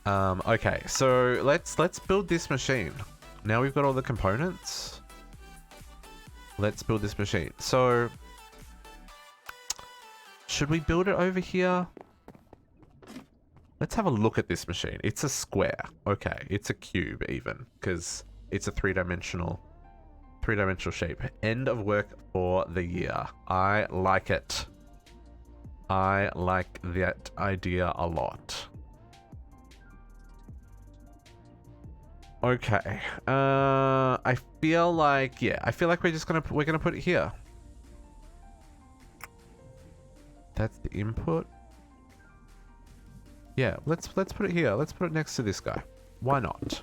Okay, so let's build this machine. Now we've got all the components. Let's build this machine. So, should we build it over here? Let's have a look at this machine. It's a square. Okay, it's a cube even, because it's a three-dimensional shape. End of work for the year. I like it. I like that idea a lot. Okay. I feel like, yeah, I feel like we're gonna put it here. That's the input. Yeah, let's put it here. Let's put it next to this guy. Why not?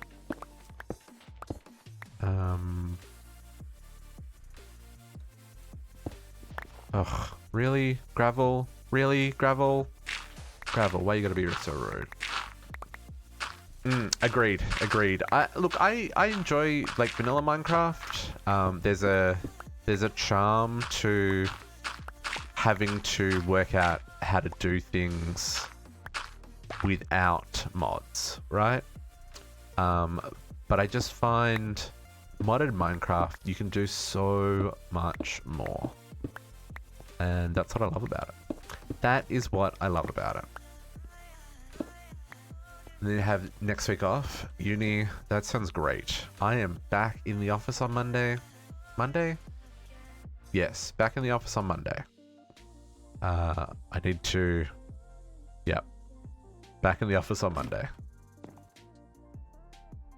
Ugh, really? Gravel? Really? Gravel? Gravel, why you gotta be so rude? Agreed. Look, I enjoy like vanilla Minecraft. There's a charm to having to work out how to do things without mods, right? But I just find modded Minecraft, you can do so much more. And that's what I love about it. That is what I love about it. And then you have next week off. Uni, that sounds great. I am back in the office on Monday. Monday? Yes, back in the office on Monday. I need to... Yep. Back in the office on Monday.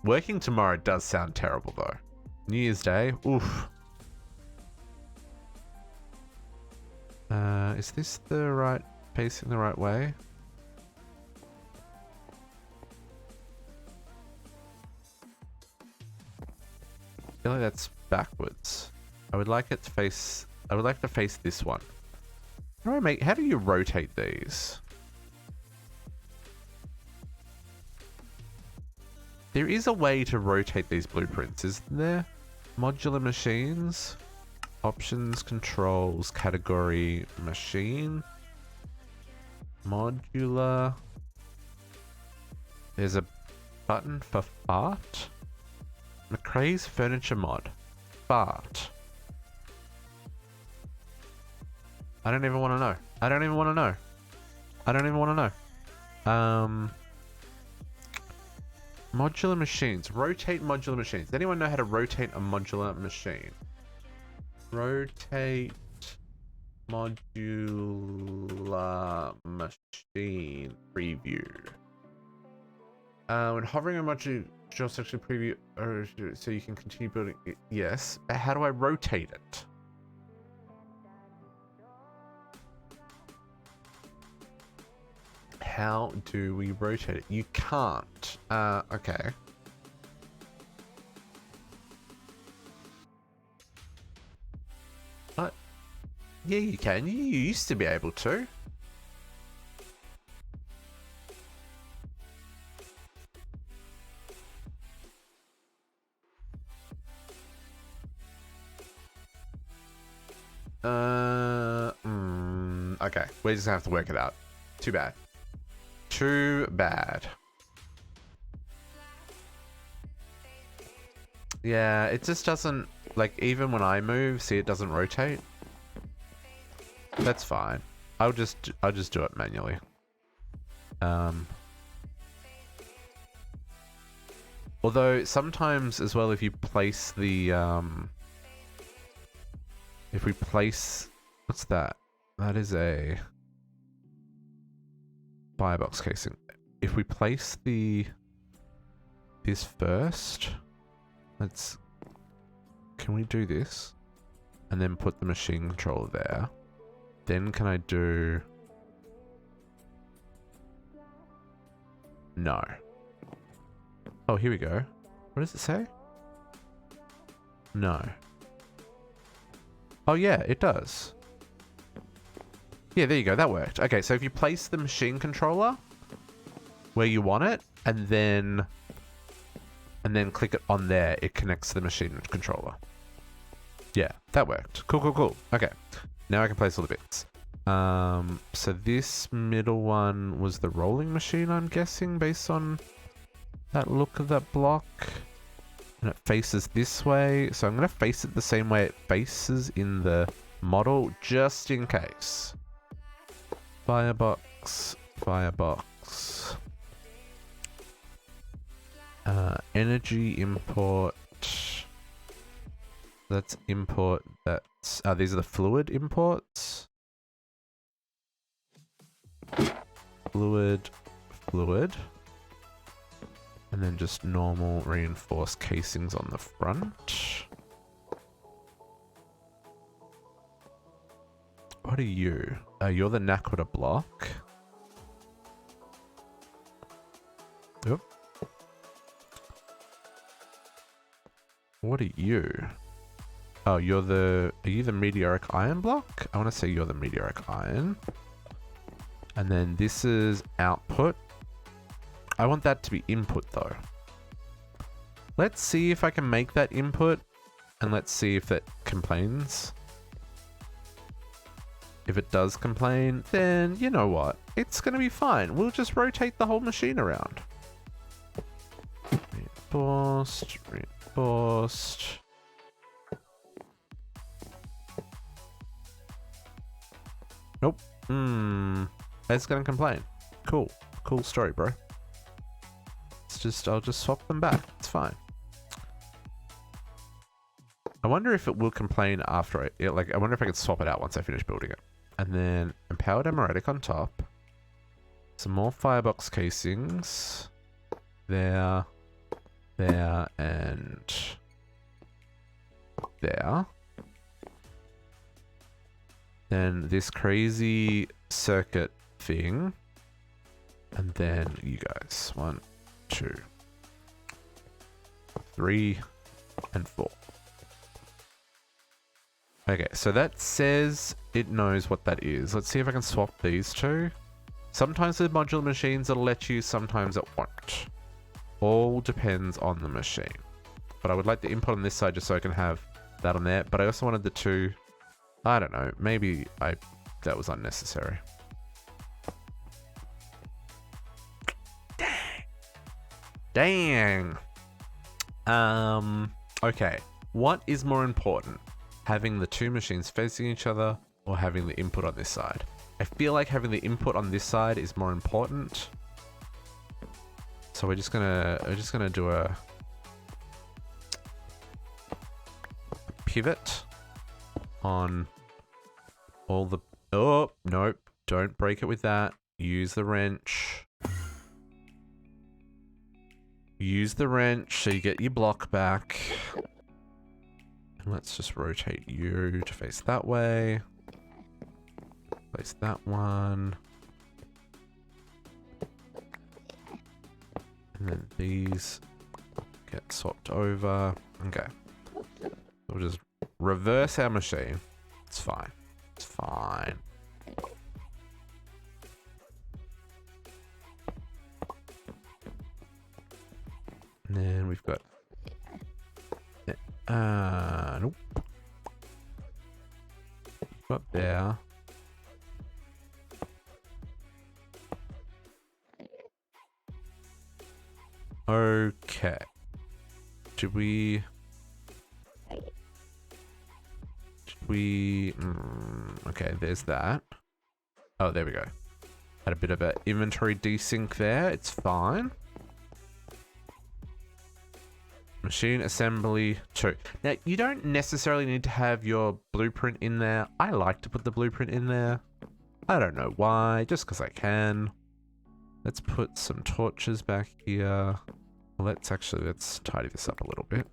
Working tomorrow does sound terrible though. New Year's Day? Oof. Is this the right... facing the right way? I feel like that's backwards. I would like it to face... I would like to face this one. How do you rotate these? There is a way to rotate these blueprints, isn't there? Modular machines. Options, controls, category, machine. Modular. There's a button for fart. McRae's furniture mod. Fart. I don't even want to know. I don't even want to know. I don't even want to know. Modular machines. Rotate modular machines. Does anyone know how to rotate a modular machine? Rotate modular machine preview. When hovering on modular section preview, so you can continue building it. Yes. How do I rotate it? How do we rotate it? You can't. Okay. But yeah, you can. You used to be able to. Okay. We're just gonna have to work it out. Too bad. Too bad. Yeah, it just doesn't, like, even when I move, see, it doesn't rotate. That's fine. I'll just do it manually. Although sometimes as well, if you place the if we place, what's that? That is a firebox casing. If we place this first, can we do this and then put the machine controller there? Then can I do... No. Oh, here we go. What does it say? No. Oh yeah, it does. Yeah, there you go. That worked. Okay, so if you place the machine controller where you want it, and then click it on there, it connects to the machine controller. Yeah, that worked. Cool, cool, cool. Okay, now I can place all the bits. So this middle one was the rolling machine, I'm guessing, based on that look of that block. And it faces this way, so I'm going to face it the same way it faces in the model, just in case. Firebox, firebox. Energy import. Let's import that's these are the fluid imports. Fluid. And then just normal reinforced casings on the front. What are you? You're the Naquita block. Yep. What are you? Oh, are you the meteoric iron block? I want to say you're the meteoric iron. And then this is output. I want that to be input though. Let's see if I can make that input and let's see if it complains. If it does complain, then you know what? It's going to be fine. We'll just rotate the whole machine around. Reinforced. Nope. It's gonna complain. Cool story, bro. I'll just swap them back. It's fine. I wonder if it will complain after I wonder if I can swap it out once I finish building it. And then empowered emeretic on top. Some more firebox casings. There, and there. Then this crazy circuit thing. And then you guys. 1, 2, 3, and 4. Okay, so that says it knows what that is. Let's see if I can swap these two. Sometimes with modular machines it'll let you, sometimes it won't. All depends on the machine. But I would like the input on this side just so I can have that on there. But I also wanted the two. I don't know. Maybe that was unnecessary. Dang. Okay. What is more important? Having the two machines facing each other or having the input on this side? I feel like having the input on this side is more important. So we're just gonna do a pivot on all the... Oh, nope. Don't break it with that. Use the wrench. Use the wrench so you get your block back. And let's just rotate you to face that way. Place that one. And then these get swapped over. Okay. We'll just reverse our machine. It's fine. It's fine. And then we've got... nope. Up there. Okay. Should we... okay, there's that. Oh, there we go. Had a bit of an inventory desync there. It's fine. Machine assembly 2. Now, you don't necessarily need to have your blueprint in there. I like to put the blueprint in there. I don't know why, just because I can. Let's put some torches back here. Let's tidy this up a little bit.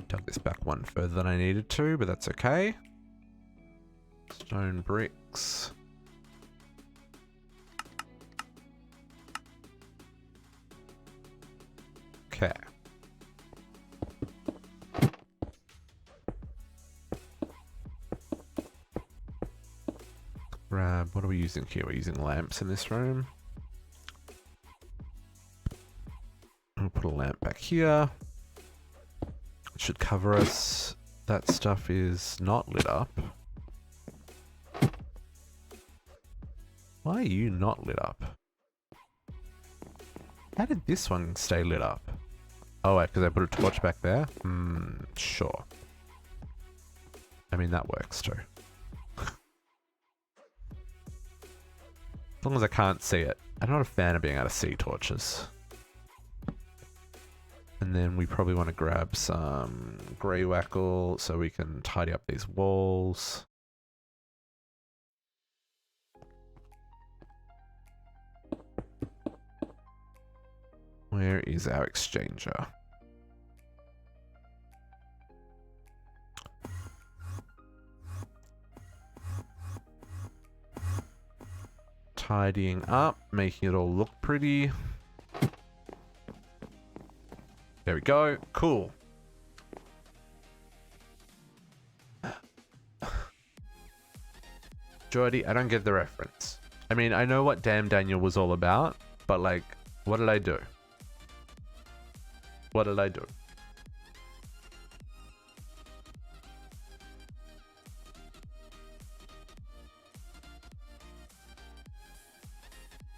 Dug this back one further than I needed to, but that's okay. Stone bricks. Okay. Grab, what are we using here? We're using lamps in this room. We'll put a lamp back here. It should cover us. That stuff is not lit up. Why are you not lit up? How did this one stay lit up? Oh, wait, because I put a torch back there? Sure. I mean, that works too. long as I can't see it. I'm not a fan of being able to see torches. And then we probably want to grab some grey wackle so we can tidy up these walls. Where is our exchanger? Tidying up, making it all look pretty. There we go. Cool. Jordy, I don't get the reference. I mean, I know what Damn Daniel was all about, but like, what did I do? What did I do?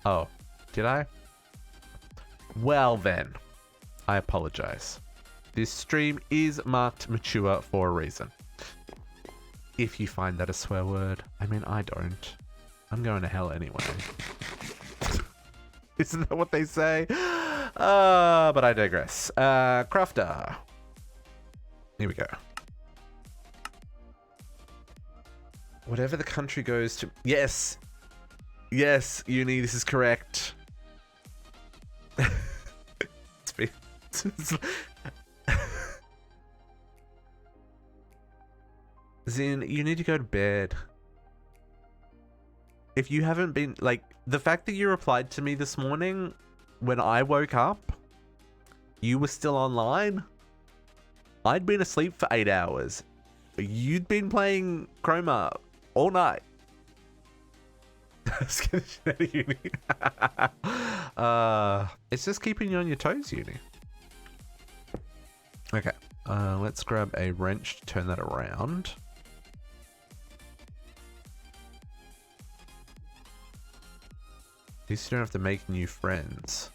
Oh, did I? Well then, I apologize. This stream is marked mature for a reason. If you find that a swear word, I mean, I don't. I'm going to hell anyway. Isn't that what they say? But I digress. Crafter. Here we go. Whatever the country goes to... Yes! Yes, Uni, this is correct. Zin, you need to go to bed. If you haven't been... Like, the fact that you replied to me this morning when I woke up, you were still online. I'd been asleep for 8 hours. You'd been playing Chroma all night. Uni. It's just keeping you on your toes, Uni. Okay, let's grab a wrench to turn that around. At least you don't have to make new friends.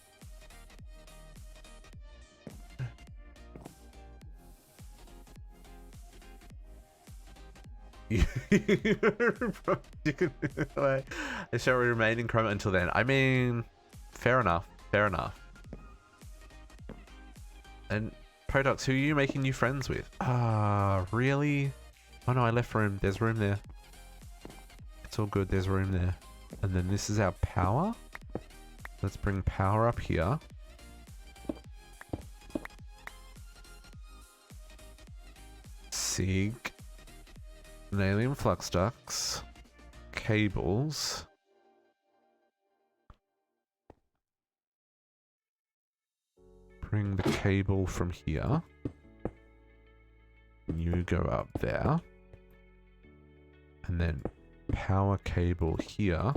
I shall remain in Chroma until then. I mean, fair enough. Fair enough. And Podox, who are you making new friends with? Ah, really? Oh no, I left room. There's room there. It's all good. There's room there. And then this is our power. Let's bring power up here. Sig. Alien flux ducts. Cables. Bring the cable from here. You go up there. And then power cable here.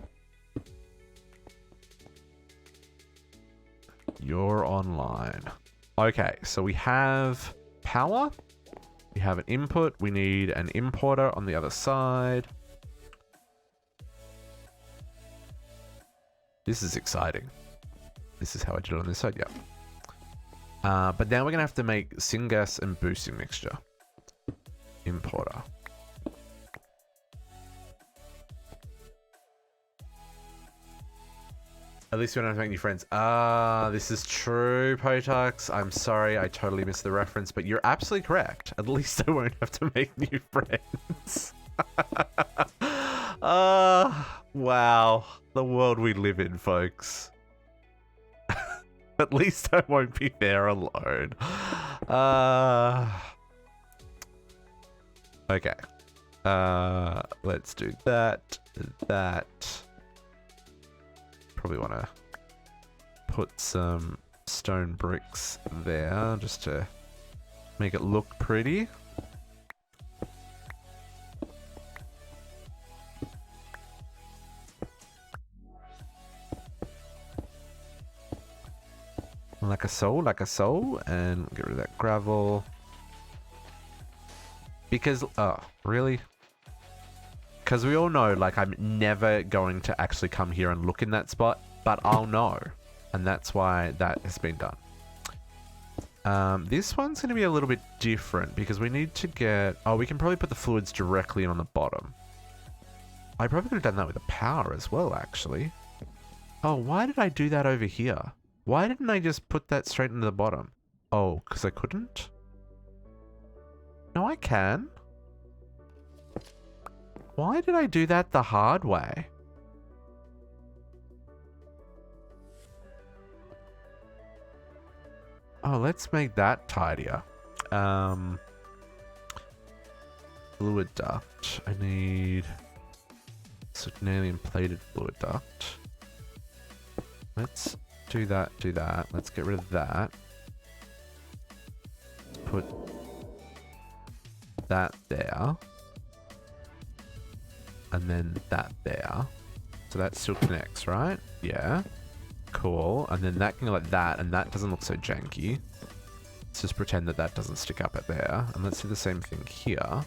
You're online. Okay, so we have power. We have an input. We need an importer on the other side. This is exciting. This is how I did it on this side, yeah. But now we're going to have to make syngas and boosting mixture. Importer. At least we don't have to make new friends. Ah, this is true, Potox. I'm sorry, I totally missed the reference, but you're absolutely correct. At least I won't have to make new friends. Wow. The world we live in, folks. At least I won't be there alone. Okay. Let's do that. Probably want to put some stone bricks there just to make it look pretty. Like a soul, and get rid of that gravel. Because, oh, really? Because we all know, like, I'm never going to actually come here and look in that spot, but I'll know. And that's why that has been done. This one's going to be a little bit different because we need to get... Oh, we can probably put the fluids directly in on the bottom. I probably could have done that with the power as well, actually. Oh, why did I do that over here? Why didn't I just put that straight into the bottom? Oh, because I couldn't? No, I can. Why did I do that the hard way? Oh, let's make that tidier. Fluid duct. I need Signalium plated fluid duct. Let's do that, do that. Let's get rid of that. Put that there. And then that there. So that still connects, right? Yeah. Cool. And then that can go like that, and that doesn't look so janky. Let's just pretend that that doesn't stick up at there. And let's do the same thing here.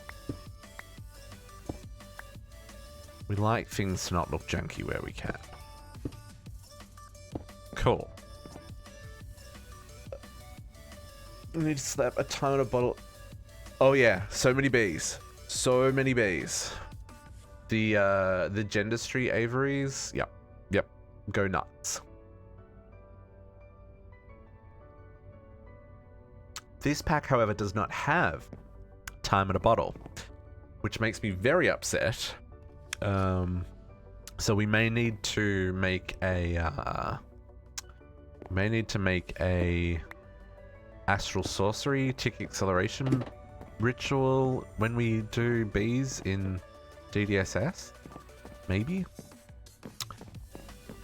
We like things to not look janky where we can. Cool. We need to slap a ton of bottle. Oh yeah, so many bees. So many bees. The Gendistry Aviaries. Yep. Yep. Go nuts. This pack, however, does not have time at a bottle, which makes me very upset. So we may need to make a astral sorcery tick acceleration ritual when we do bees in DDSS, maybe.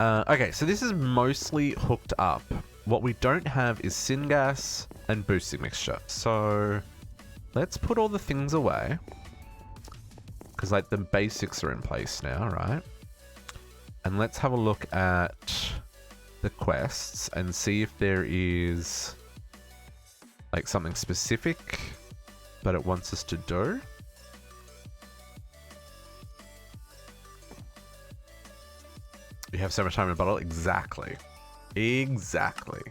Okay, so this is mostly hooked up. What we don't have is syngas and boosting mixture. So let's put all the things away, because like the basics are in place now, right? And let's have a look at the quests and see if there is like something specific that it wants us to do. We have so much time in a bottle. Exactly. Exactly.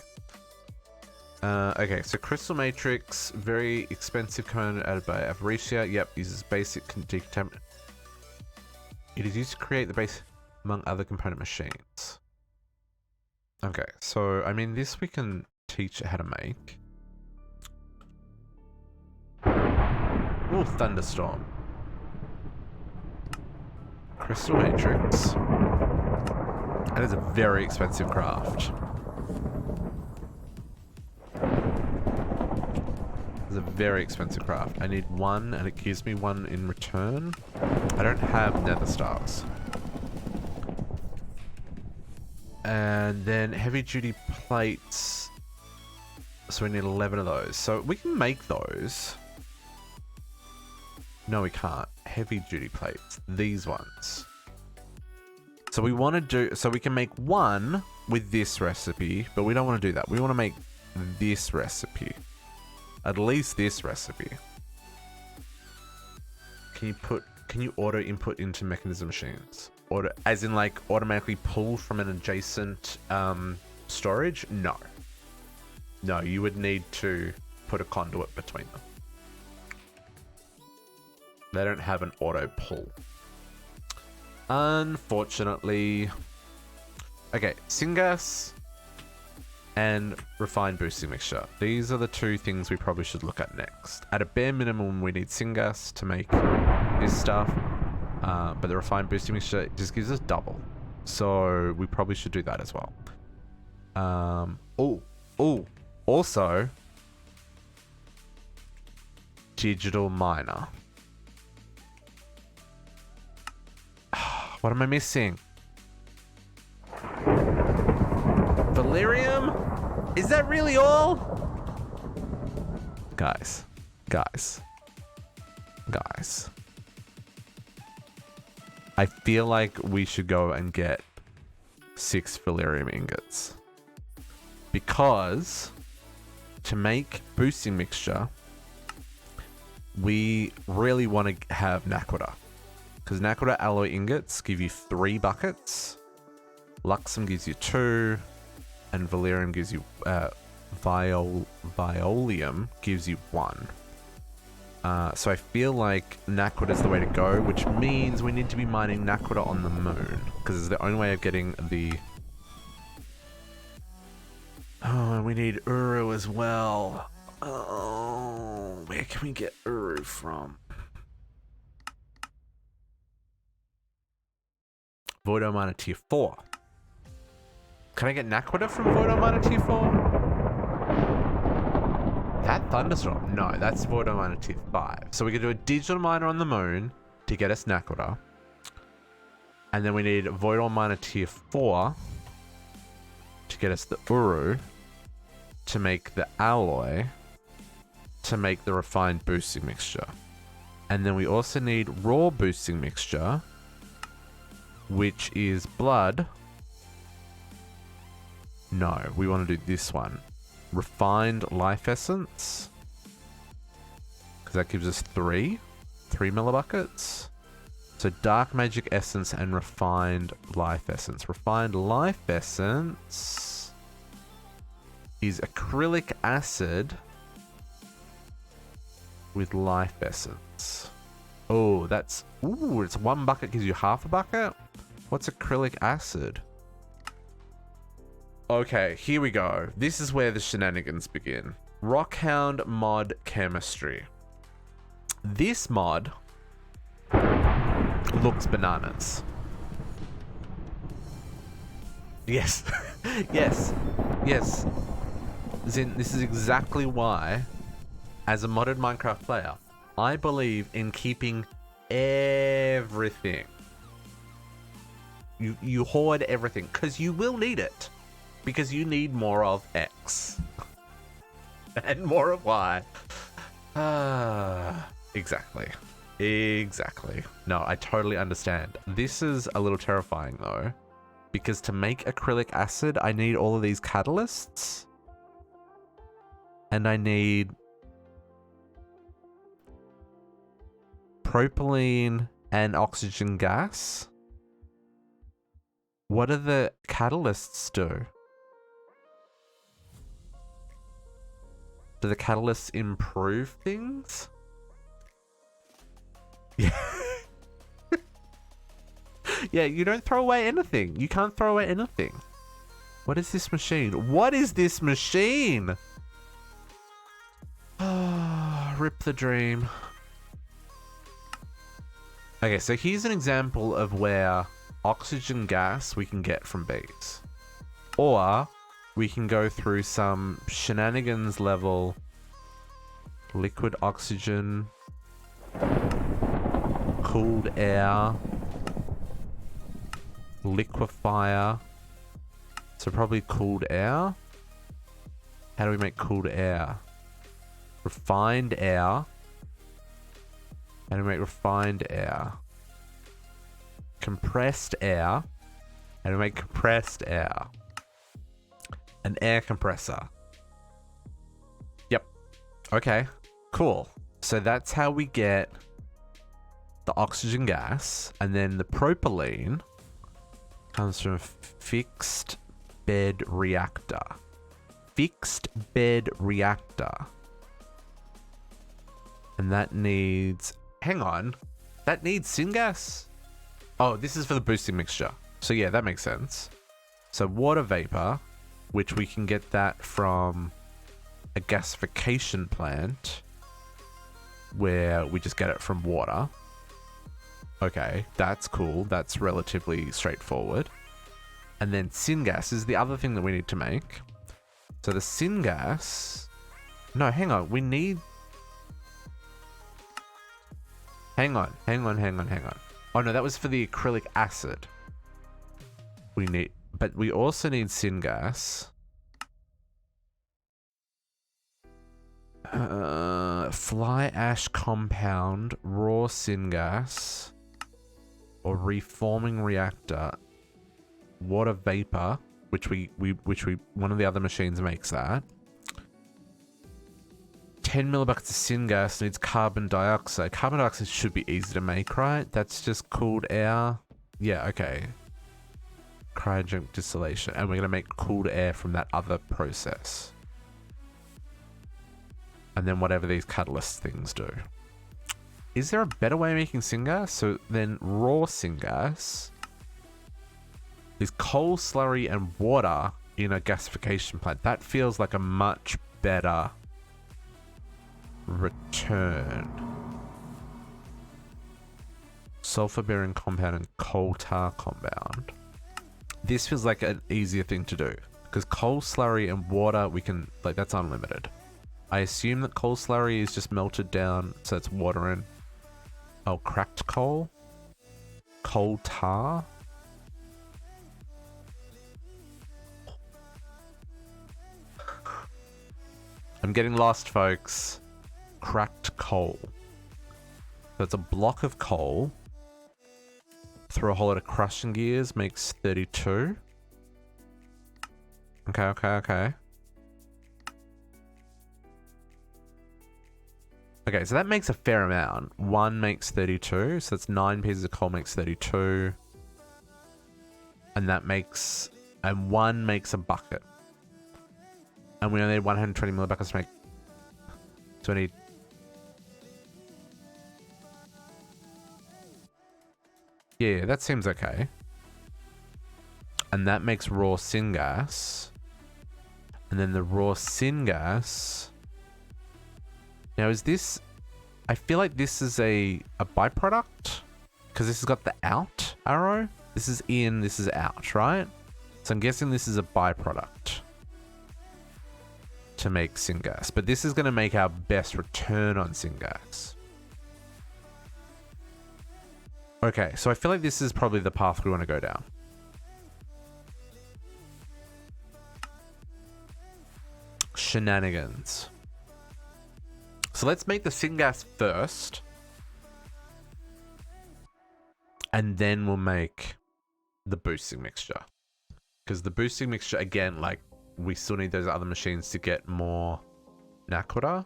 Okay, so Crystal Matrix, very expensive component added by Avaricia. Yep, uses basic decontaminant. It is used to create the base among other component machines. Okay, so I mean this we can teach how to make. Ooh, thunderstorm. Crystal Matrix. That is a very expensive craft. It's a very expensive craft. I need one, and it gives me one in return. I don't have nether stars. And then heavy duty plates. So we need 11 of those. So we can make those. No, we can't. Heavy duty plates. These ones. So we want to do, so we can make one with this recipe, but we don't want to do that. We want to make this recipe. At least this recipe. Can you auto input into mechanism machines? Auto, as in like automatically pull from an adjacent storage? No. No, you would need to put a conduit between them. They don't have an auto pull. Unfortunately. Okay, syngas and refined boosting mixture. These are the two things we probably should look at next. At a bare minimum, we need syngas to make this stuff, but the refined boosting mixture just gives us double. So we probably should do that as well. Also, digital miner. What am I missing? Valerium? Is that really all? Guys. I feel like we should go and get 6 Valerium ingots. Because to make boosting mixture, we really want to have Naquita. Because Naquita alloy ingots give you 3 buckets, Luxem gives you 2, and Valerium gives you, Violium gives you 1. So I feel like Naquita is the way to go, which means we need to be mining Naquita on the moon, because it's the only way of getting the Oh, and we need Uru as well. Oh, where can we get Uru from? Void Miner tier 4. Can I get Naquita from Void Miner tier 4? That Thunderstorm? No, that's Void Miner tier 5. So we can do a digital miner on the moon to get us Naquita. And then we need Void Miner tier 4 to get us the Uru, to make the alloy, to make the refined boosting mixture. And then we also need raw boosting mixture, which is blood. No, we want to do this one. Refined life essence. Because that gives us 3 millibuckets. So dark magic essence and refined life essence. Refined life essence is acrylic acid with life essence. Oh, that's... Ooh, it's 1 bucket gives you half a bucket? What's acrylic acid? Okay, here we go. This is where the shenanigans begin. Rockhound mod chemistry. This mod looks bananas. Yes. Yes. Yes. Zin, this is exactly why, as a modded Minecraft player, I believe in keeping everything. You hoard everything, because you will need it. Because you need more of X. And more of Y. Exactly. Exactly. No, I totally understand. This is a little terrifying though, because to make acrylic acid, I need all of these catalysts. And I need propylene and oxygen gas. What do the catalysts do? Do the catalysts improve things? Yeah. Yeah, you don't throw away anything. You can't throw away anything. What is this machine? What is this machine? Ah, rip the dream. Okay, so here's an example of where oxygen gas we can get from bees. Or we can go through some shenanigans level liquid oxygen, cooled air, liquefier. So probably cooled air. How do we make cooled air? Refined air. How do we make refined air? Compressed air. How do we make compressed air? An air compressor. Yep. Okay. Cool. So that's how we get the oxygen gas, and then the propylene comes from a fixed bed reactor. Fixed bed reactor. And that needs... Hang on. That needs syngas? Oh, this is for the boosting mixture. So yeah, that makes sense. So water vapor, which we can get that from a gasification plant where we just get it from water. Okay, that's cool. That's relatively straightforward. And then syngas is the other thing that we need to make. So the syngas... No, hang on. We need... Hang on. Oh no, that was for the acrylic acid. We need... But we also need syngas. Fly ash compound, raw syngas, or reforming reactor, water vapor, which we one of the other machines makes that. 10 millibuckets of syngas needs carbon dioxide. Carbon dioxide should be easy to make, right? That's just cooled air. Yeah, okay. Cryogenic distillation, and we're gonna make cooled air from that other process. And then whatever these catalyst things do. Is there a better way of making syngas? So then raw syngas is coal slurry and water in a gasification plant. That feels like a much better return. Sulfur bearing compound and coal tar compound. This feels like an easier thing to do because coal slurry and water, we can, like, that's unlimited. I assume that coal slurry is just melted down, so it's water in. Oh, cracked coal? Coal tar? I'm getting lost, folks. Cracked coal. So it's a block of coal. Through a whole lot of crushing gears makes 32. Okay. Okay, so that makes a fair amount. 1 makes 32, so that's 9 pieces of coal makes 32. And that makes... And 1 makes a bucket. And we only need 120 millibuckets to make 20. Yeah, that seems okay. And that makes raw syngas. And then the raw syngas. Now is this... I feel like this is a byproduct. Because this has got the out arrow. This is in, this is out, right? So I'm guessing this is a byproduct. To make syngas. But this is going to make our best return on syngas. Okay, so I feel like this is probably the path we want to go down. Shenanigans. So let's make the syngas first. And then we'll make the boosting mixture. Because the boosting mixture, again, like, we still need those other machines to get more Nakoda.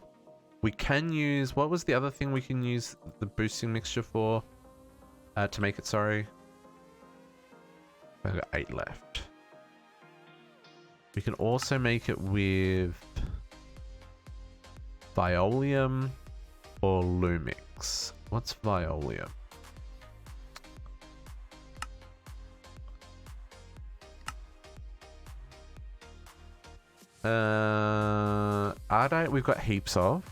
We can use... What was the other thing we can use the boosting mixture for? To make it, sorry. I've got 8 left. We can also make it with... Violium or Lumix. What's Violium? Ardite we've got heaps of.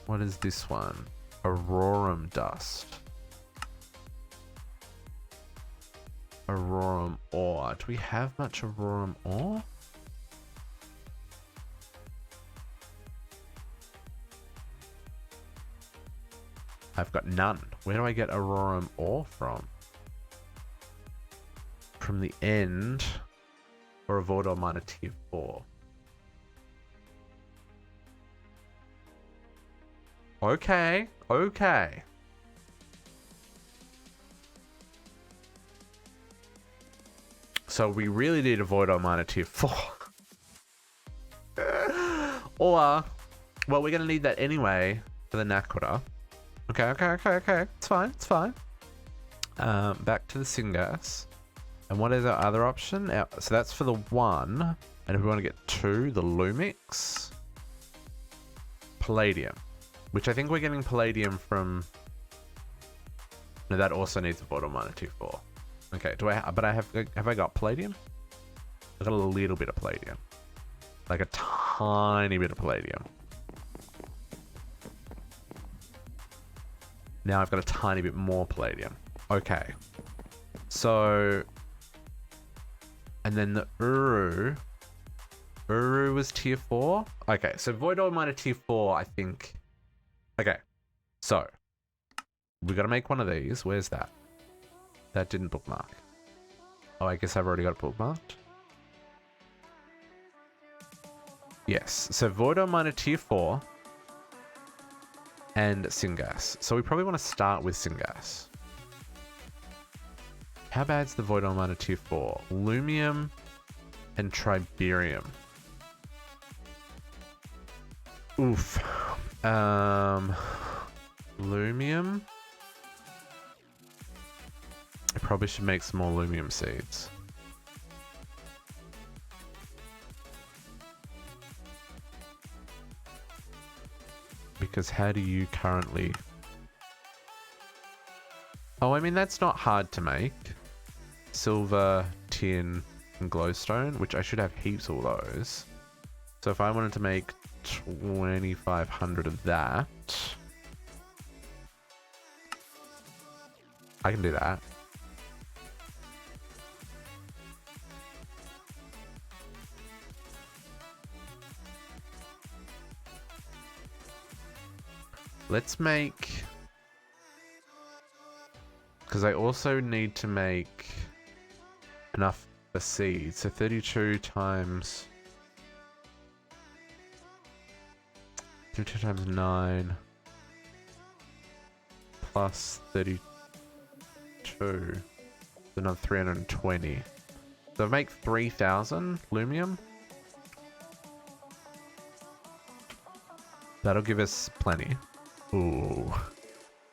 What is this one? Aurorum dust. Aurorum ore. Do we have much Aurorum ore? I've got none. Where do I get Aurorum ore from? From the end, or a VOD miner tier 4. Okay. So we really need a VOD miner tier 4. Or, well, we're going to need that anyway for the Nakoda. Okay. It's fine. Back to the syngas. And what is our other option? So that's for the 1. And if we want to get 2, the Lumix. Palladium. Which I think we're getting palladium from... No, that also needs a VOD miner tier 4. Okay, but have I got palladium? I've got a little bit of palladium. Like a tiny bit of palladium. Now I've got a tiny bit more palladium. Okay. So... And then the Uru. Uru was tier 4? Okay, so Void Oil Miner tier 4, I think. Okay, so. We gotta make one of these. Where's that? That didn't bookmark. Oh, I guess I've already got it bookmarked. Yes, so Void Oil Miner tier 4. And syngas. So we probably want to start with syngas. How bad's the Void Miner tier 4? Lumium and Triberium. Oof. Lumium. I probably should make some more Lumium seeds. Because how do you currently... Oh, I mean, that's not hard to make. silver, tin, and glowstone, which I should have heaps of those. So if I wanted to make 2,500 of that, I can do that. Let's make, because I also need to make enough for seeds. So 32 times 9 plus 32, so another 320. So I make 3,000 lumium. That'll give us plenty. Ooh.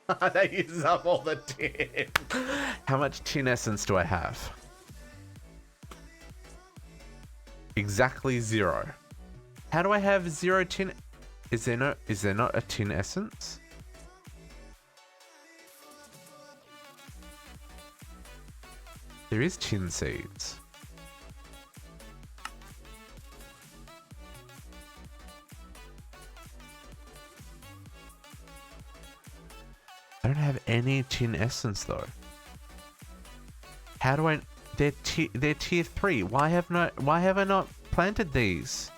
That uses up all the tin. How much tin essence do I have? Exactly 0. How do I have 0 tin? Is there not a tin essence? There is tin seeds. I don't have any tin essence though. How do I? They're tier 3. Why have I not planted these?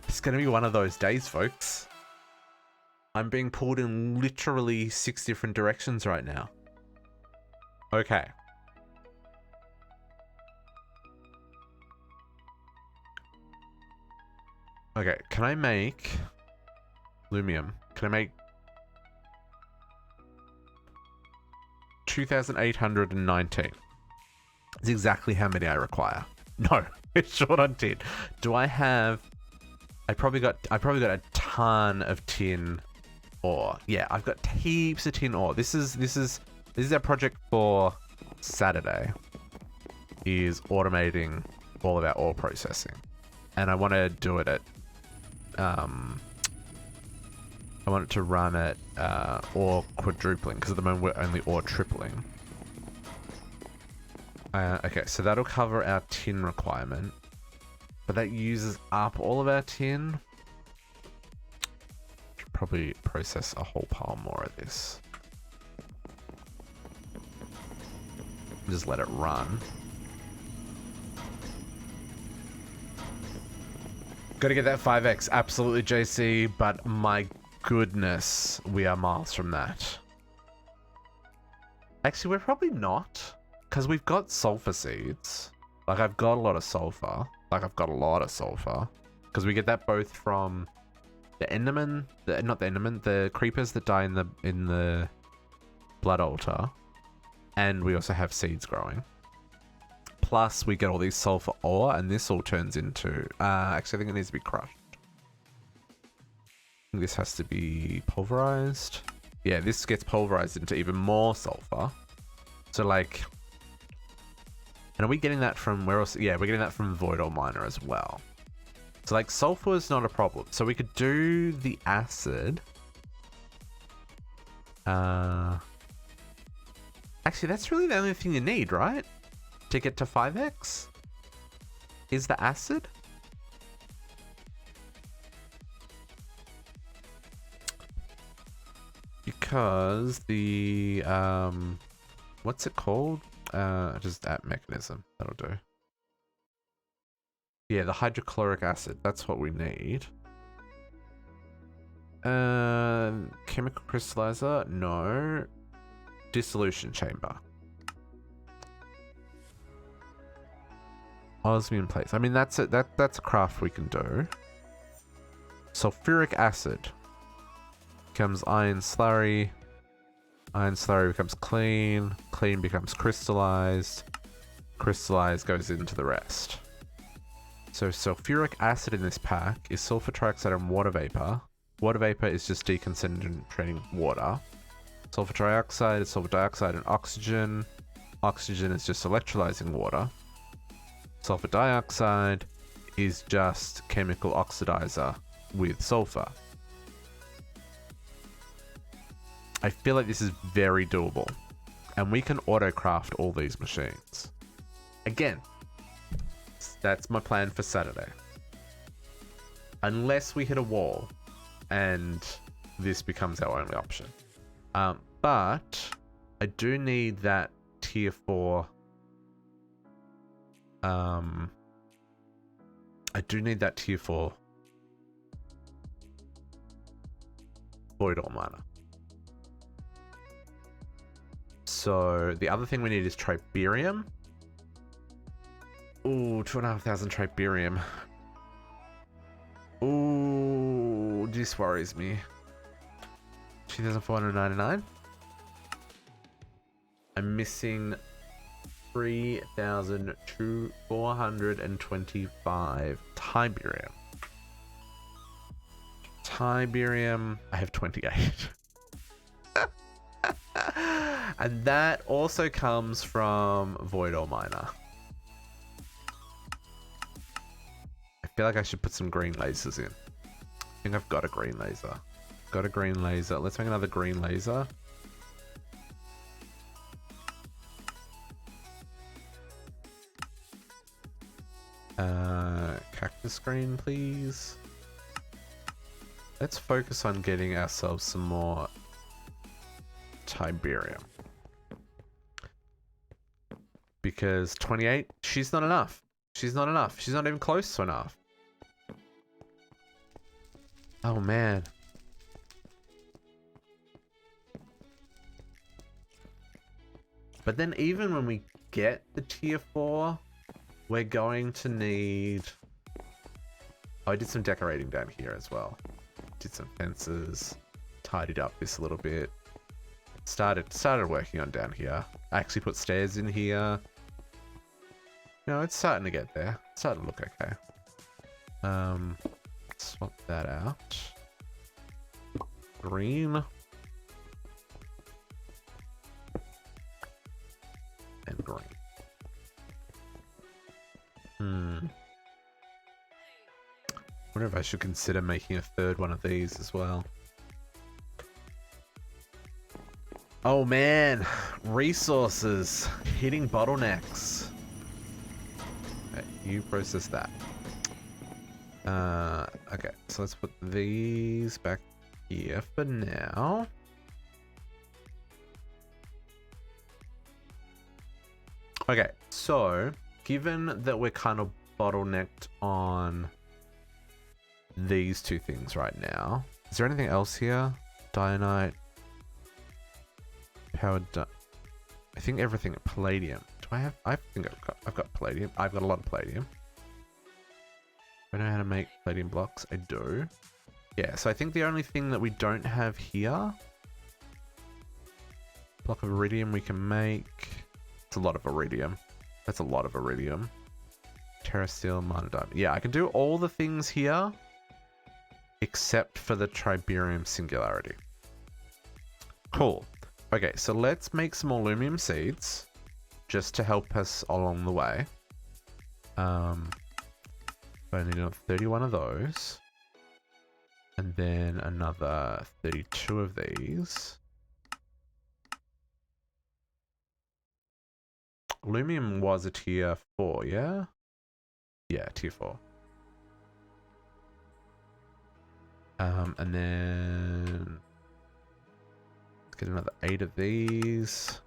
It's gonna be one of those days, folks. I'm being pulled in literally 6 different directions right now. Okay. Okay, can I make lumium? Can I make 2,819? That's exactly how many I require. No, it's short on tin. Do I have? I probably got a ton of tin ore. Yeah, I've got heaps of tin ore. This is our project for Saturday. Is automating all of our ore processing, and I want to do it at I want it to run at ore quadrupling, because at the moment we're only ore tripling. Okay, so that'll cover our tin requirement, but that uses up all of our tin. Should probably process a whole pile more of this. Just let it run. Gotta get that 5x, absolutely, JC, but my goodness, we are miles from that. Actually, we're probably not, because we've got sulfur seeds. Like, I've got a lot of sulfur. Because we get that both from the Enderman, not the Enderman, the creepers that die in the blood altar, and we also have seeds growing. Plus, we get all these sulfur ore, and this all turns into... actually, I think it needs to be crushed. I think this has to be pulverized. Yeah, this gets pulverized into even more sulfur. So, like... And are we getting that from where else? Yeah, we're getting that from Void Ore Miner as well. So, like, sulfur is not a problem. So, we could do the acid. Actually, that's really the only thing you need, right? To get to 5x? Is the acid? Because the, what's it called? Just that mechanism. That'll do. Yeah, the hydrochloric acid. That's what we need. Chemical crystallizer? No. Dissolution chamber. Osmium plates. I mean, that's a craft we can do. Sulfuric acid becomes iron slurry. Iron slurry becomes clean. Clean becomes crystallized. Crystallized goes into the rest. So sulfuric acid in this pack is sulfur trioxide and water vapor. Water vapor is just deconcentrating water. Sulfur trioxide is sulfur dioxide and oxygen. Oxygen is just electrolyzing water. Sulfur dioxide is just chemical oxidizer with sulfur. I feel like this is very doable. And we can auto-craft all these machines. Again, that's my plan for Saturday. Unless we hit a wall and this becomes our only option. But I do need that tier 4. I do need that tier 4 void ore miner. So the other thing we need is triberium. Ooh, 2,500 triberium. Ooh, this worries me. 2,499. I'm missing 3,425 Tiberium. Tiberium, I have 28. And that also comes from Void Ore Miner. I feel like I should put some green lasers in. I think I've got a green laser. Got a green laser. Let's make another green laser. Cactus green, please. Let's focus on getting ourselves some more Tiberium. Because 28, she's not enough. She's not enough. She's not even close to enough. Oh, man. But then even when we get the tier 4, we're going to need... Oh, I did some decorating down here as well. Did some fences. Tidied up this a little bit. Started working on down here. I actually put stairs in here. You know, it's starting to get there. It's starting to look okay. Swap that out. Green. And green. Wonder if I should consider making a third one of these as well. Oh man, resources hitting bottlenecks. Okay, you process that. Okay, so let's put these back here for now. Okay, so given that we're kind of bottlenecked on these two things right now, is there anything else here? Dionite. Powered. I think everything. Palladium. Do I have? I think I've got palladium. I've got a lot of palladium. I know how to make palladium blocks. I do. Yeah. So I think the only thing that we don't have here. Block of iridium we can make. It's a lot of iridium. That's a lot of iridium. Terra steel, monodium. Yeah, I can do all the things here, except for the triberium singularity. Cool. Okay, so let's make some aluminum seeds just to help us along the way. I need another 31 of those. And then another 32 of these. Aluminum was a tier 4, yeah? Yeah, tier 4. And then... get another 8 of these.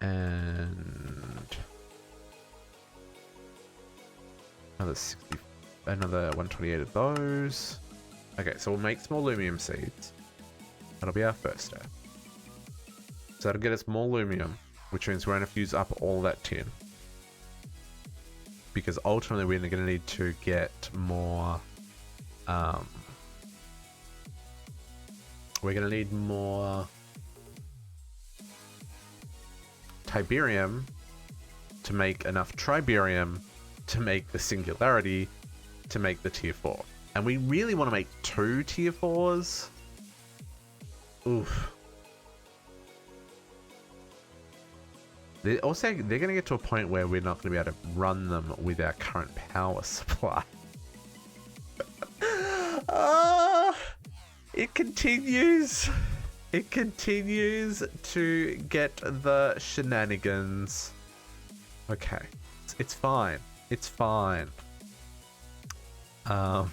And another 128 of those. Okay, so we'll make some aluminum seeds. That'll be our first step. So that'll get us more aluminum, which means we're going to use up all that tin. Because ultimately we're going to need to get more... we're going to need more Tiberium to make enough Triberium to make the Singularity to make the tier 4. And we really want to make 2 tier 4s. Oof. They're going to get to a point where we're not going to be able to run them with our current power supply. It continues. It continues to get the shenanigans. Okay. It's fine. It's fine. Okay.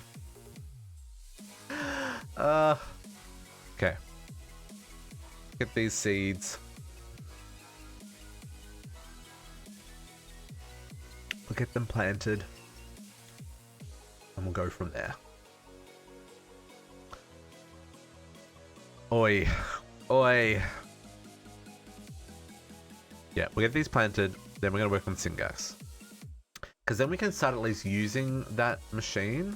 Get these seeds. We'll get them planted. And we'll go from there. Oi. Oi. Yeah, we'll get these planted. Then we're going to work on syngas. Because then we can start at least using that machine.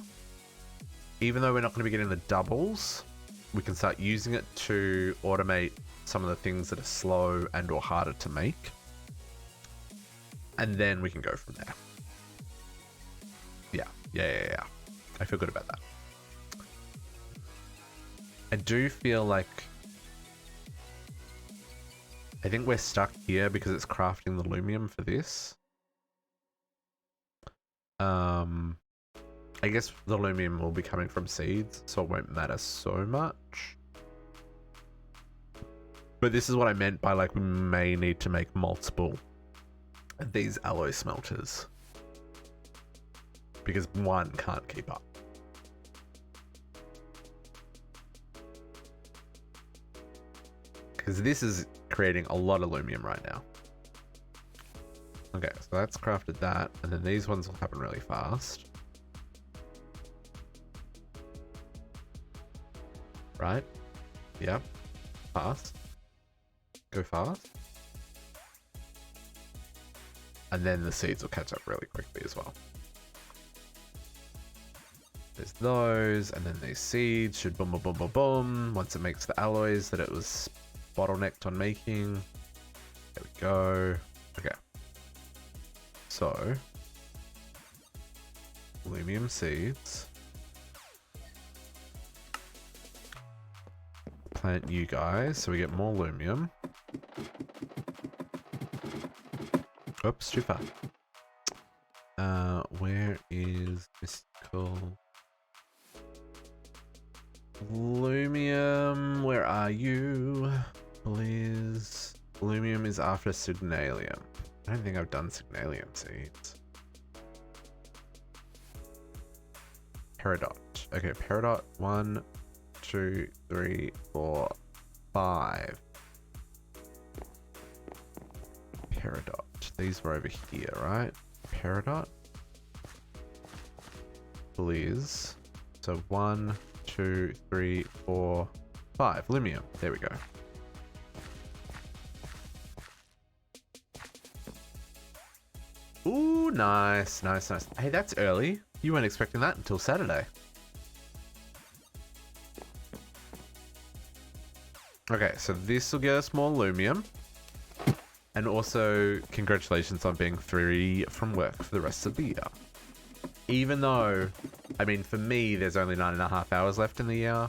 Even though we're not going to be getting the doubles, we can start using it to automate some of the things that are slow and or harder to make. And then we can go from there. Yeah. I feel good about that. I do feel like I think we're stuck here because it's crafting the lumium for this. I guess the lumium will be coming from seeds, so it won't matter so much. But this is what I meant by like we may need to make multiple of these alloy smelters. Because one can't keep up. Because this is creating a lot of lumium right now. Okay, so that's crafted that, and then these ones will happen really fast. Right? Yep. Fast. Go fast. And then the seeds will catch up really quickly as well. There's those, and then these seeds should boom, boom, boom, boom, boom. Once it makes the alloys that it was bottlenecked on making. There we go. Okay. So, lumium seeds. Plant you guys so we get more lumium. Oops, too far. Where is mystical lumium? Where are you? Please. Lumium is after signalium. I don't think I've done signalium seeds. Peridot. Okay, peridot. 1, 2, 3, 4, 5. Peridot. These were over here, right? Peridot. Please. So 1, 2, 3, 4, 5. Lumium. There we go. Ooh, nice, nice, nice. Hey, that's early. You weren't expecting that until Saturday. Okay, so this will get us more lumium. And also, congratulations on being free from work for the rest of the year. Even though, I mean, for me, there's only 9.5 hours left in the year.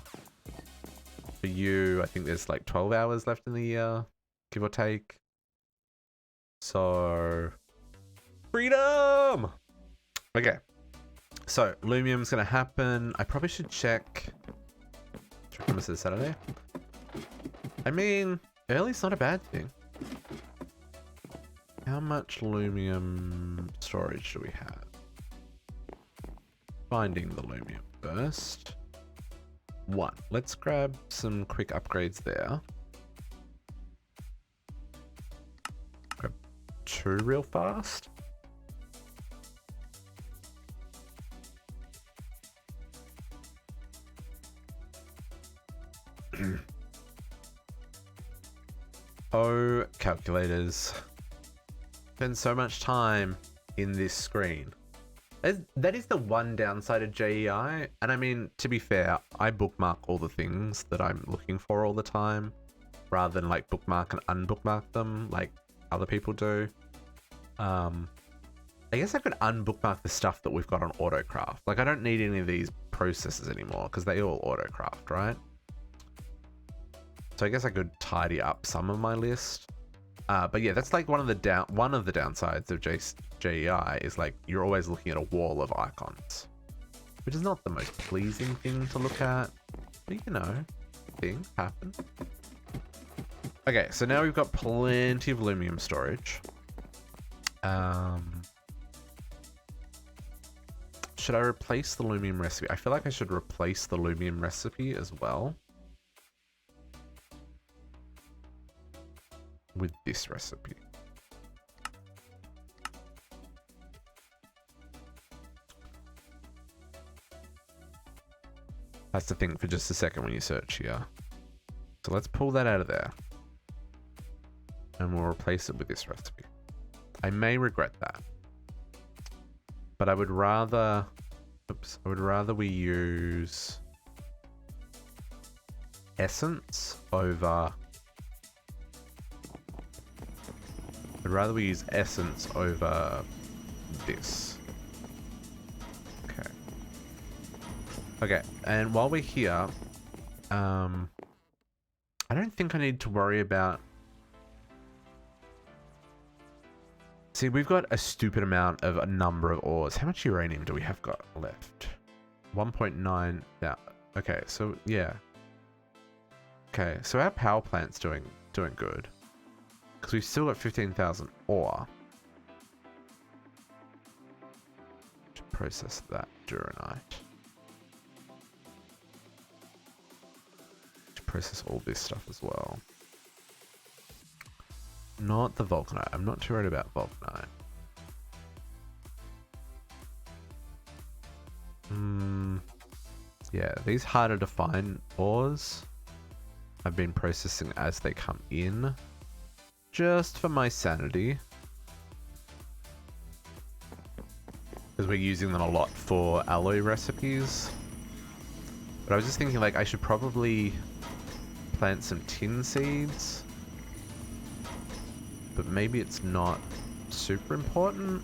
For you, I think there's like 12 hours left in the year, give or take. So, freedom! Okay, so lumium's gonna happen. I probably should check. This is Saturday. I mean, early's not a bad thing. How much lumium storage do we have? Finding the lumium first. 1. Let's grab some quick upgrades there. Grab 2 real fast. Oh, calculators. Spend so much time in this screen. That is the one downside of JEI. And I mean, to be fair, I bookmark all the things that I'm looking for all the time, rather than like bookmark and unbookmark them like other people do. I guess I could unbookmark the stuff that we've got on autocraft. Like I don't need any of these processes anymore because they all autocraft, right? So I guess I could tidy up some of my list. But yeah, that's like one of the downsides of JEI is like you're always looking at a wall of icons, which is not the most pleasing thing to look at. But you know, things happen. Okay, so now we've got plenty of aluminum storage. Should I replace the aluminum recipe? I feel like I should replace the aluminum recipe as well with this recipe. That's the thing for just a second when you search here. So let's pull that out of there. And we'll replace it with this recipe. I may regret that. But I would rather... Oops. I would rather we use... essence over... I'd rather we use essence over this. Okay. Okay, and while we're here, I don't think I need to worry about... See, we've got a stupid amount of a number of ores. How much uranium do we have got left? 1.9. Okay, so yeah. Okay, so our power plant's doing good. Because we've still got 15,000 ore. To process that duranite. To process all this stuff as well. Not the vulcanite. I'm not too worried about vulcanite. Yeah, these harder to find ores I've been processing as they come in. Just for my sanity. Because we're using them a lot for alloy recipes. But I was just thinking, like, I should probably plant some tin seeds. But maybe it's not super important.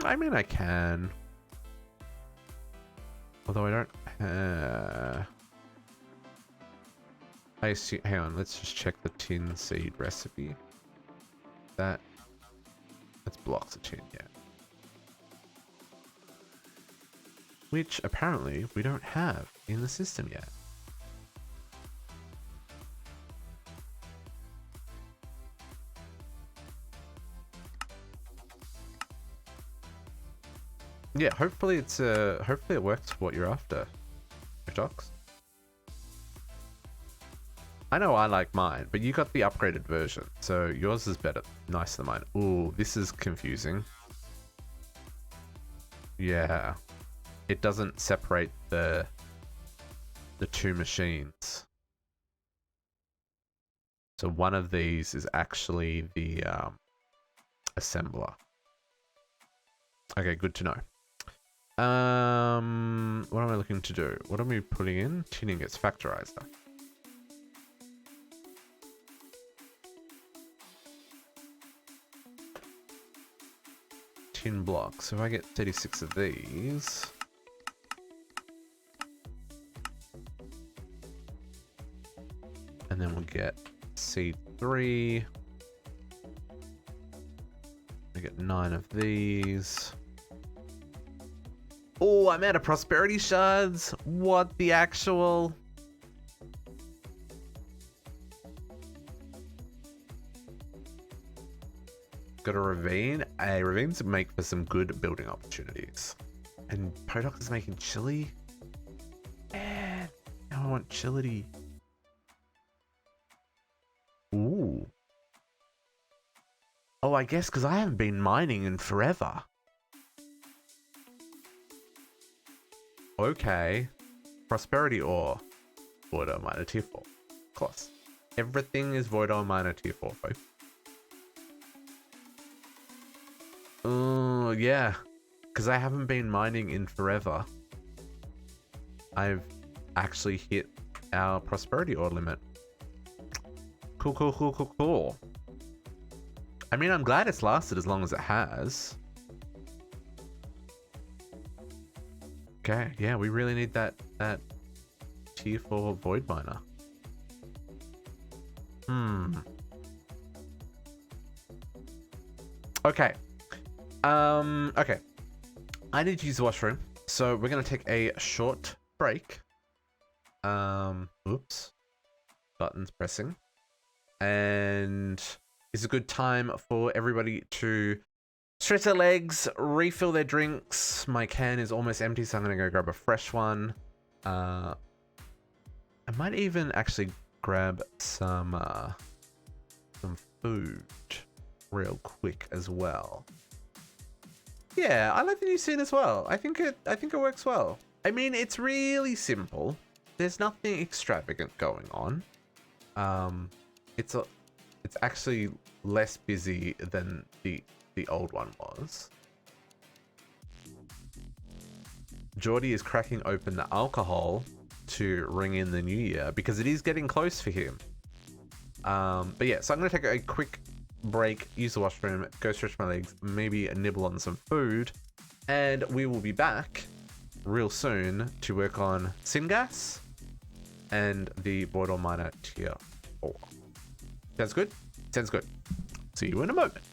I mean, I can. Although I don't... I see. Hang on, let's just check the tin seed recipe. That's blocks of tin, yeah. Which apparently we don't have in the system yet. Yeah, hopefully it's hopefully it works for what you're after, Docs. I know I like mine, but you got the upgraded version, so yours is better, nicer than mine. Ooh, this is confusing. Yeah, it doesn't separate the two machines. So one of these is actually the assembler. Okay, good to know. What am I looking to do? What am I putting in? Tinning gets factorizer. Tin blocks. So if I get 36 of these. And then we'll get C3. We get 9 of these. Oh, I'm out of prosperity shards. What the actual? Got a ravine. Ravines make for some good building opportunities. And Podoc is making chili. Man, now I want chili. Ooh. Oh, I guess because I haven't been mining in forever. Okay. Prosperity ore. Void ore miner tier 4. Close. Everything is void ore miner tier 4, folks. Oh, yeah. Because I haven't been mining in forever. I've actually hit our prosperity ore limit. Cool, cool, cool, cool, cool. I mean, I'm glad it's lasted as long as it has. Okay, yeah, we really need that tier 4 void miner. Okay. Okay. I need to use the washroom, so we're gonna take a short break. Oops. Buttons pressing. And it's a good time for everybody to stretch their legs, refill their drinks. My can is almost empty, so I'm gonna go grab a fresh one. I might even actually grab some food real quick as well. Yeah, I like the new scene as well. I think it works well. I mean, it's really simple. There's nothing extravagant going on. It's actually less busy than the old one was. Geordie is cracking open the alcohol to ring in the new year because it is getting close for him. But yeah, so I'm gonna take a quick break, use the washroom, go stretch my legs, maybe nibble on some food, and we will be back real soon to work on Syngas and the Border Miner Tier 4. Sounds good? Sounds good. See you in a moment.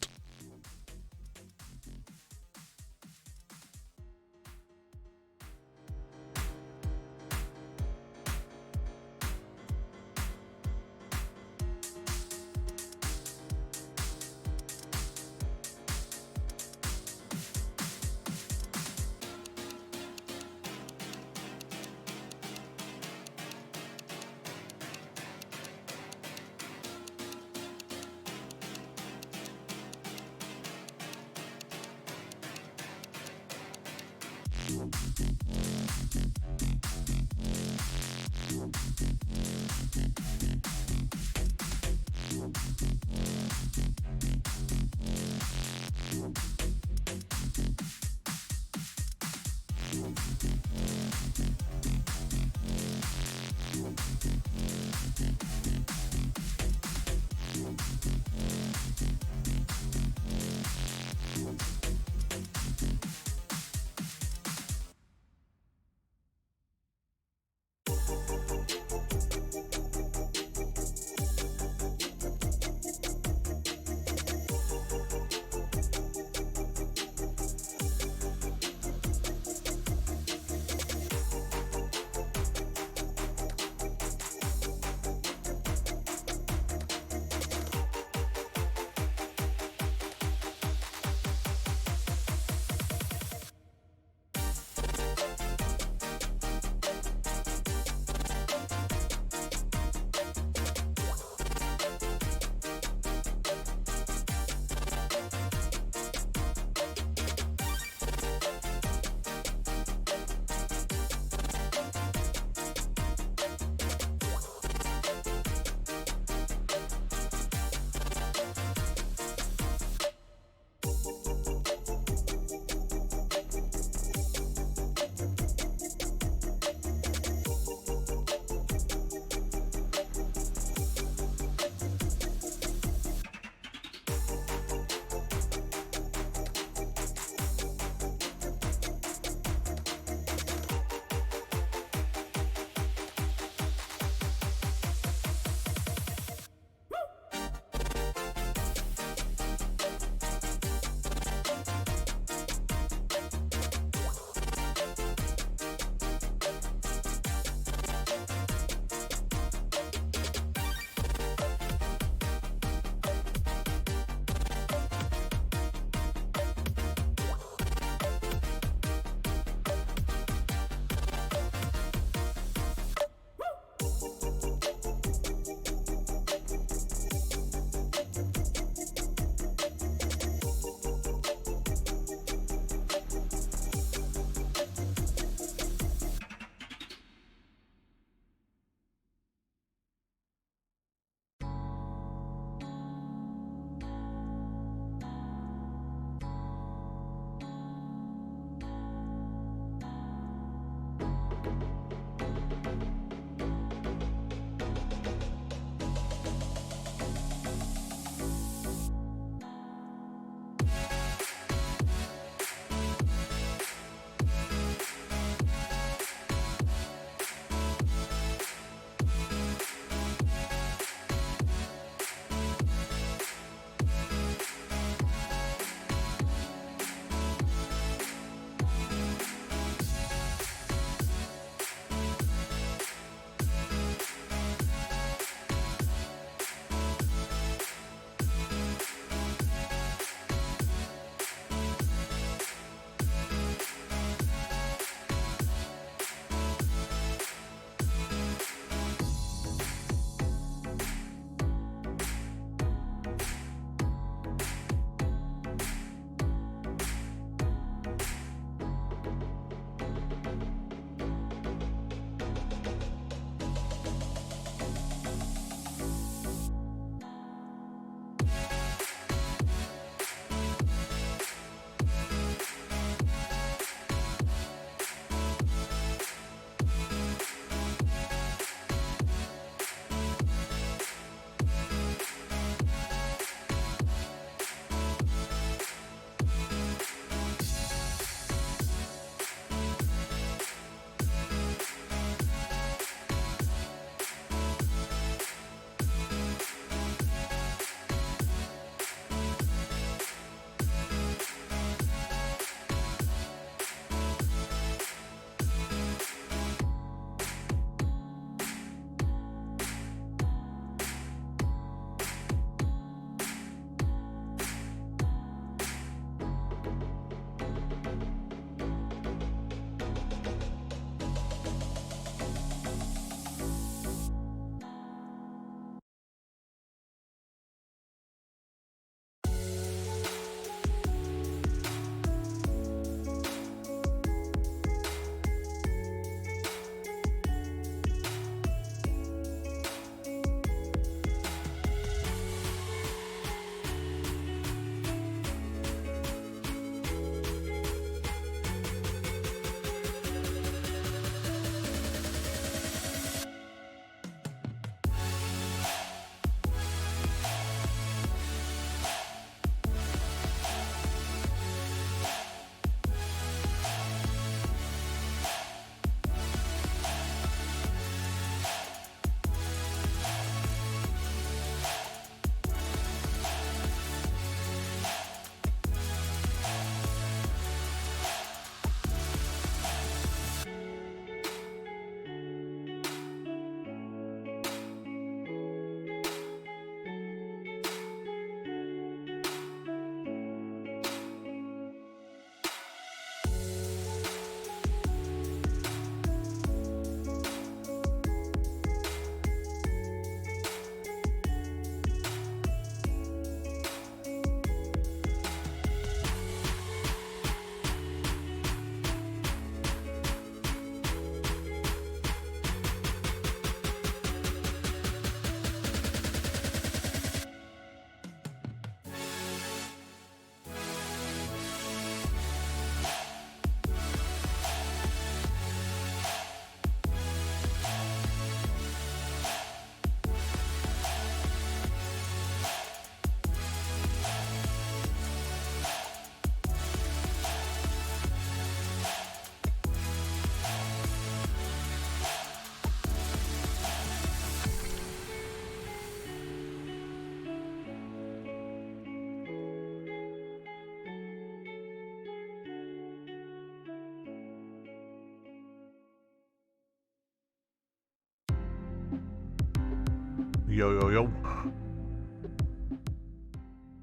Yo, yo, yo.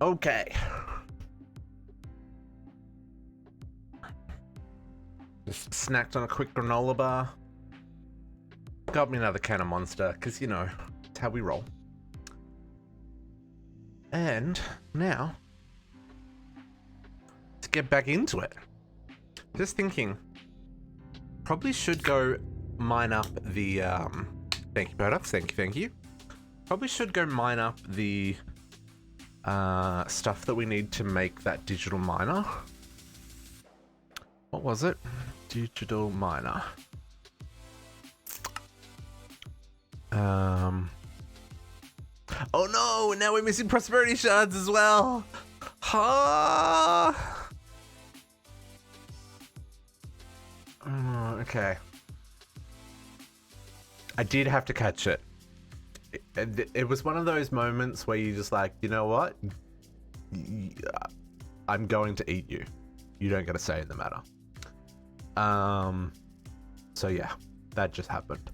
Okay. Just snacked on a quick granola bar. Got me another can of Monster, because, you know, it's how we roll. And now, let's get back into it. Just thinking, probably should go mine up the, thank you, Birdox, thank you. Probably should go mine up the, stuff that we need to make that digital miner. What was it? Digital miner. Oh no, now we're missing prosperity shards as well. Ha! Okay. I did have to catch it. It was one of those moments where you just like, you know what? I'm going to eat you. You don't get a say in the matter. So yeah, that just happened.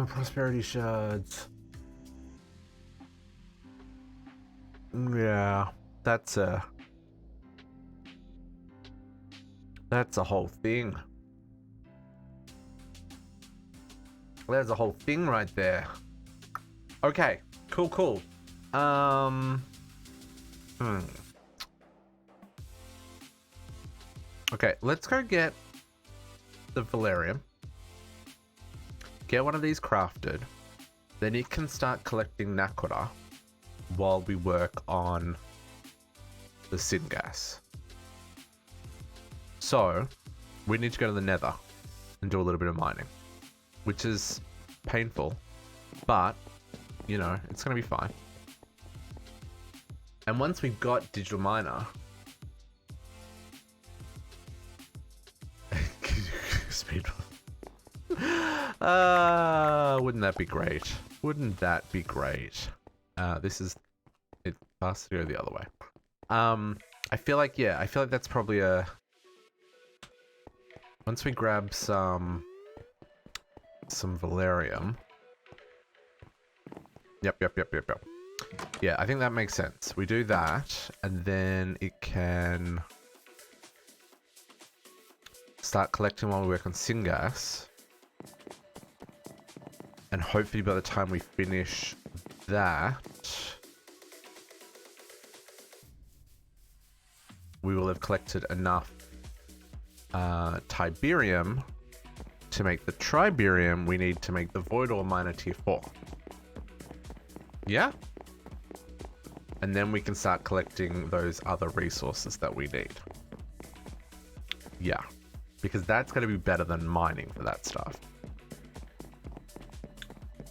Prosperity shards. Yeah, that's a whole thing. There's a whole thing right there. Okay, cool. Okay, let's go get the Valerium. Get one of these crafted. Then you can start collecting Nakoda while we work on the syngas. So, we need to go to the Nether and do a little bit of mining, which is painful, but, you know, it's going to be fine. And once we've got Digital Miner... Speedrun. Wouldn't that be great? Wouldn't that be great? This is... It has to go the other way. I feel like that's probably a... Once we grab some Valerium. Yep. Yeah, I think that makes sense. We do that, and then it can start collecting while we work on syngas. And hopefully by the time we finish that, we will have collected enough Tiberium to make the Triberium we need to make the Void Ore Miner tier 4. Yeah? And then we can start collecting those other resources that we need. Yeah. Because that's going to be better than mining for that stuff.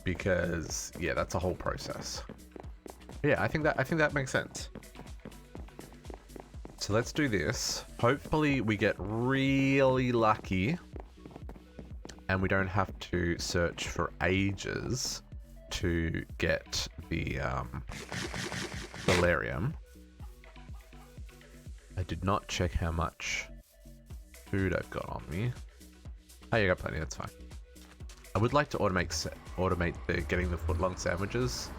Because, yeah, that's a whole process. Yeah, I think that makes sense. So let's do this. Hopefully we get really lucky and we don't have to search for ages to get the Valerium. I did not check how much food I've got on me. Oh, you got plenty, that's fine. I would like to automate the getting the footlong sandwiches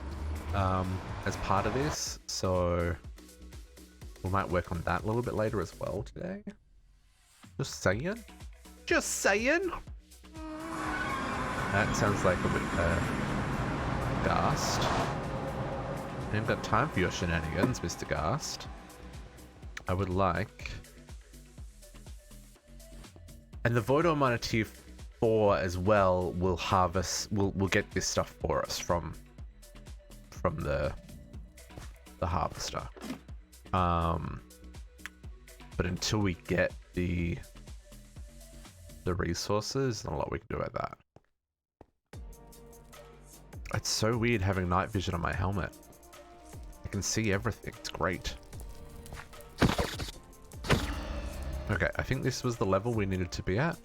as part of this, so we might work on that a little bit later as well today. Just saying. Just saying. That sounds like a bit Ghast. I haven't got time for your shenanigans, Mr. Ghast. I would like... And the Void Ore Miner tier 4 as well will harvest... will get this stuff for us from the harvester. But until we get the resources, not a lot we can do about that. It's so weird having night vision on my helmet. I can see everything. It's great. Okay, I think this was the level we needed to be at.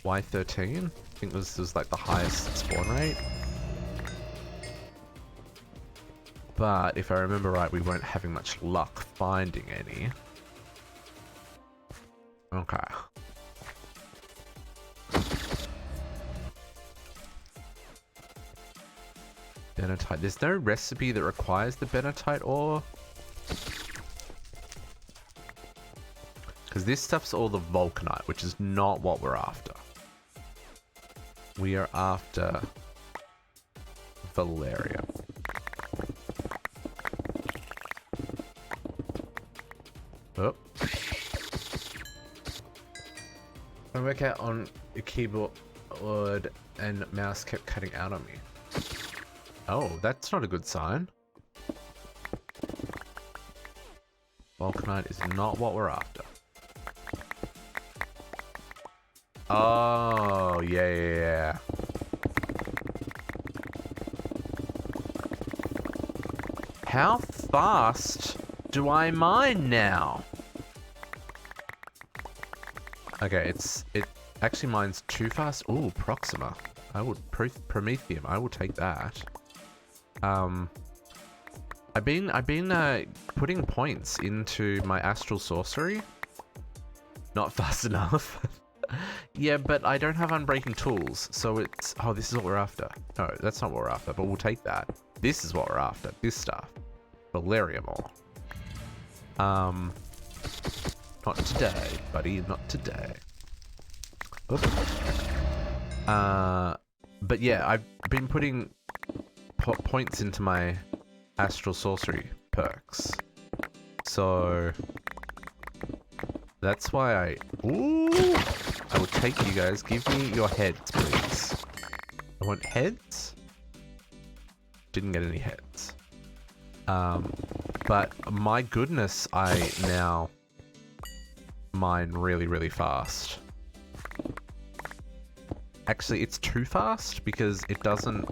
Y13. I think this was like the highest spawn rate. But if I remember right, we weren't having much luck finding any. Okay. Benatite. There's no recipe that requires the benatite ore. Because this stuff's all the vulcanite, which is not what we're after. We are after Valerium. Oh. I work out on the keyboard and mouse kept cutting out on me. Oh, that's not a good sign. Vulcanite is not what we're after. Oh, yeah. How fast do I mine now? Okay, it actually mines too fast. Ooh, Proxima. I would Promethium. I will take that. I've been putting points into my astral sorcery. Not fast enough. Yeah, but I don't have unbreaking tools, so it's... Oh, this is what we're after. No, that's not what we're after, but we'll take that. This is what we're after. This stuff. Valerium ore. Not today, buddy. Not today. Oops. But yeah, I've been putting points into my astral sorcery perks. So... That's why I... Ooh! I will take you guys. Give me your heads, please. I want heads. Didn't get any heads. But my goodness, I now mine really, really fast. Actually, it's too fast because it doesn't...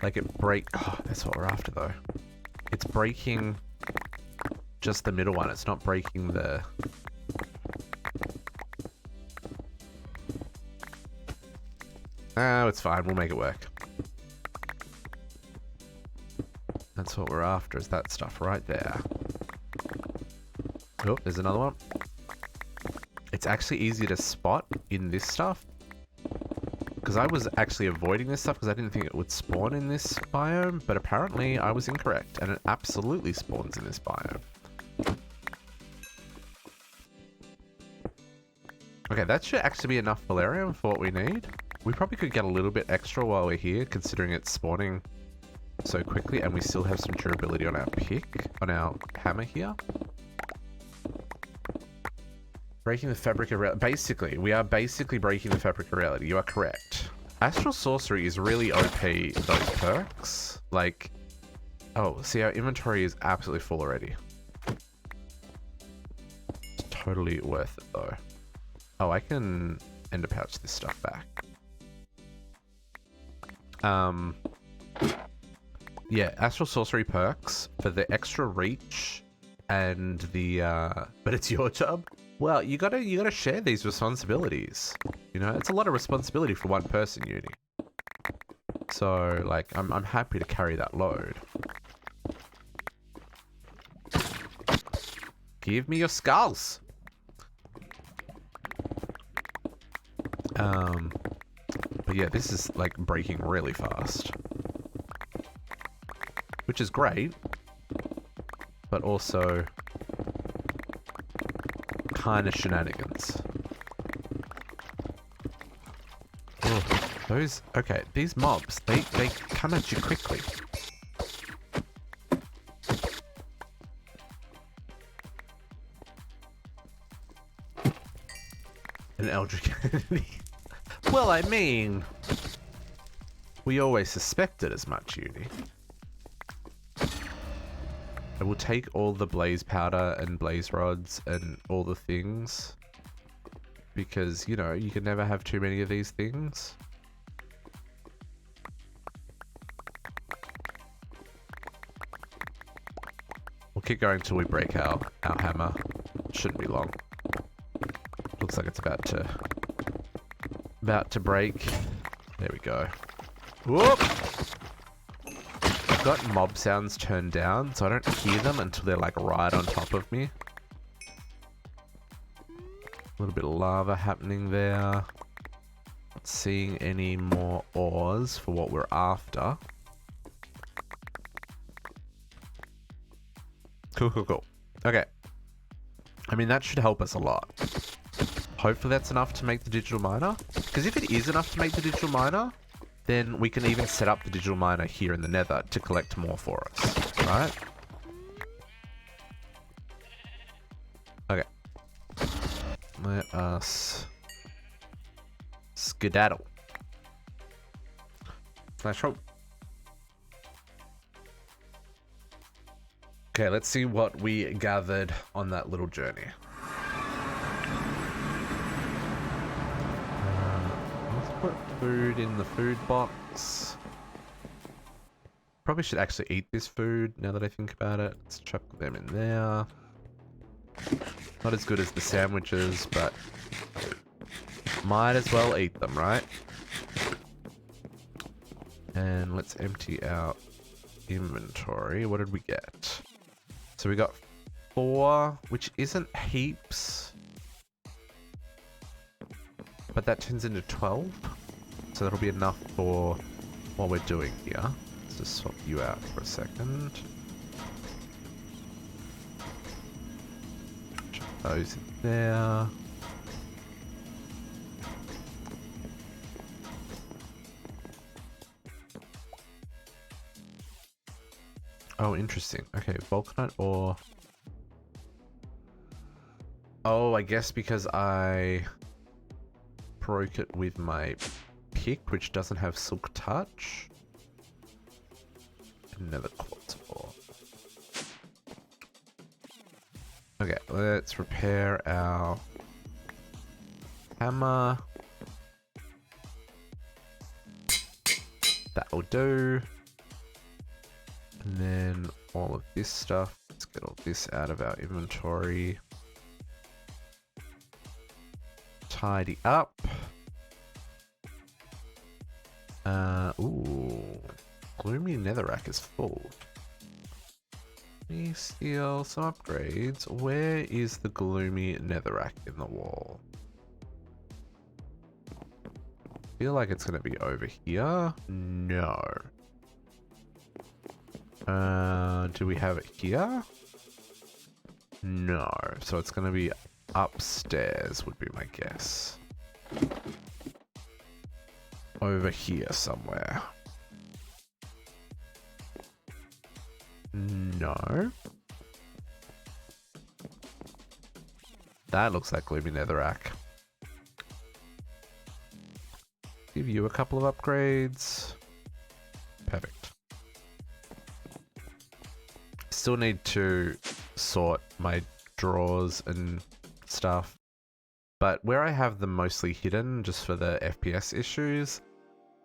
Like it break... Oh, that's what we're after though. It's breaking just the middle one. It's not breaking the... Oh, it's fine. We'll make it work. That's what we're after, is that stuff right there. Oh, there's another one. It's actually easier to spot in this stuff. Because I was actually avoiding this stuff because I didn't think it would spawn in this biome. But apparently I was incorrect. And it absolutely spawns in this biome. Okay, that should actually be enough Valerium for what we need. We probably could get a little bit extra while we're here, considering it's spawning so quickly, and we still have some durability on our pick, on our hammer here. Breaking the fabric of reality. Basically, we are basically breaking the fabric of reality. You are correct. Astral Sorcery is really OP, those perks. Like, oh, see, our inventory is absolutely full already. It's totally worth it, though. Oh, I can ender pouch this stuff back. Yeah, Astral Sorcery perks for the extra reach and the, but it's your job? Well, you gotta share these responsibilities. You know, it's a lot of responsibility for one person, Uni. So, like, I'm happy to carry that load. Give me your skulls! But yeah, this is, like, breaking really fast. Which is great, but also kind of shenanigans. Oh, those... Okay, these mobs, they come at you quickly. An Eldritch enemy. Well, I mean... We always suspected as much, Uni. I will take all the blaze powder and blaze rods and all the things. Because, you know, you can never have too many of these things. We'll keep going until we break our hammer. Shouldn't be long. Looks like it's about to break. There we go. Whoop! I've got mob sounds turned down, so I don't hear them until they're like right on top of me. A little bit of lava happening there. Not seeing any more ores for what we're after. Cool. Okay. I mean, that should help us a lot. Hopefully that's enough to make the digital miner. Because if it is enough to make the digital miner, then we can even set up the digital miner here in the nether to collect more for us. Right? Okay. Let us skedaddle. Slash hope. Okay, let's see what we gathered on that little journey. Let's put food in the food box. Probably should actually eat this food now that I think about it. Let's chuck them in there. Not as good as the sandwiches, but might as well eat them, right? And let's empty out inventory. What did we get? So we got 4, which isn't heaps. But that turns into 12. So that'll be enough for what we're doing here. Let's just swap you out for a second. Chuck those in there. Oh, interesting. Okay, vulcanite ore. Oh, I guess because I broke it with my pick, which doesn't have silk touch. Another quartz ore. Okay, let's repair our hammer. That'll do. And then all of this stuff. Let's get all this out of our inventory. Tidy up. Ooh. Gloomy netherrack is full. Let me steal some upgrades. Where is the gloomy netherrack in the wall? I feel like it's going to be over here. No. Do we have it here? No. So it's going to be upstairs would be my guess. Over here somewhere. No. That looks like gloomy netherrack. Give you a couple of upgrades. Perfect. Still need to sort my drawers and stuff, but where I have them mostly hidden just for the FPS issues,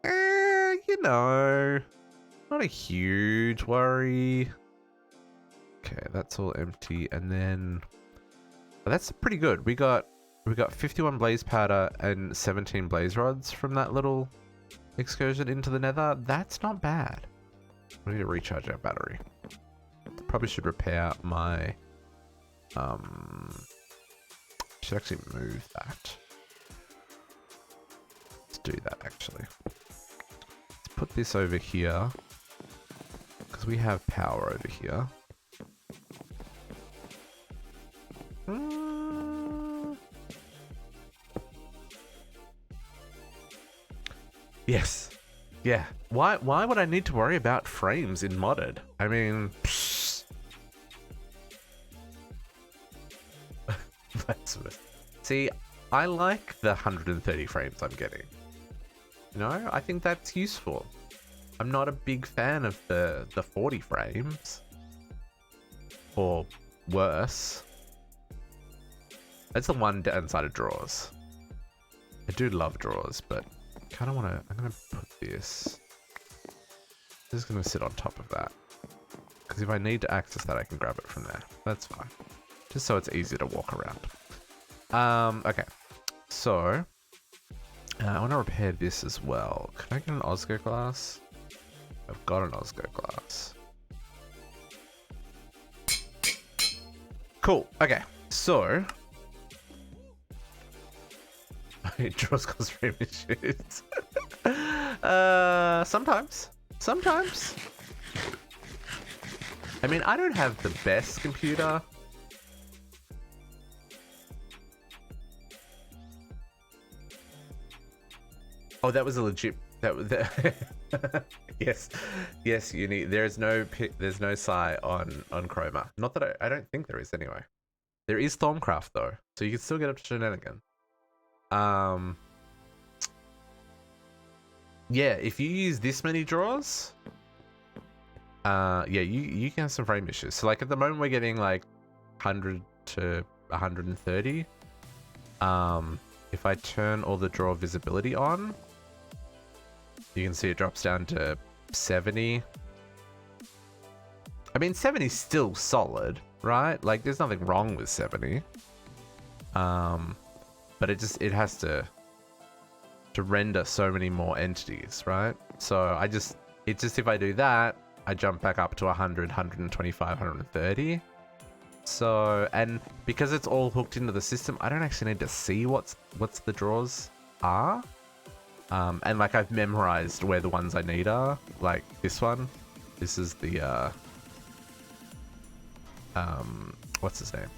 you know, not a huge worry. Okay, that's all empty, and then that's pretty good. We got 51 blaze powder and 17 blaze rods from that little excursion into the nether. That's not bad. We need to recharge our battery. Probably should repair my should actually move that. Let's do that actually. Let's put this over here because we have power over here. Yes. Yeah. Why would I need to worry about frames in modded? I mean, see, I like the 130 frames I'm getting. You know, I think that's useful. I'm not a big fan of the 40 frames. Or worse. That's the one downside of drawers. I do love drawers, but I kind of want to... I'm going to put this... This is going to sit on top of that. Because if I need to access that, I can grab it from there. That's fine. Just so it's easier to walk around. Okay. So, I want to repair this as well. Can I get an Osgo glass? I've got an Osgo glass. Cool. Okay. So, It draws cause frame issues. Sometimes. Sometimes. I mean, I don't have the best computer. Oh, that was a legit. That was yes, yes. There's no psi on Chroma. Not that I don't think there is anyway. There is Stormcraft though, so you can still get up to shenanigan. Yeah, if you use this many draws, yeah, you can have some frame issues. So like at the moment we're getting like 100 to 130. If I turn all the draw visibility on, you can see it drops down to 70. I mean, 70 is still solid, right? Like, there's nothing wrong with 70. But it has to render so many more entities, right? So if I do that, I jump back up to 100, 125, 130. So, and because it's all hooked into the system, I don't actually need to see what's the draws are. And like I've memorized where the ones I need are, like this one. This is the what's his name?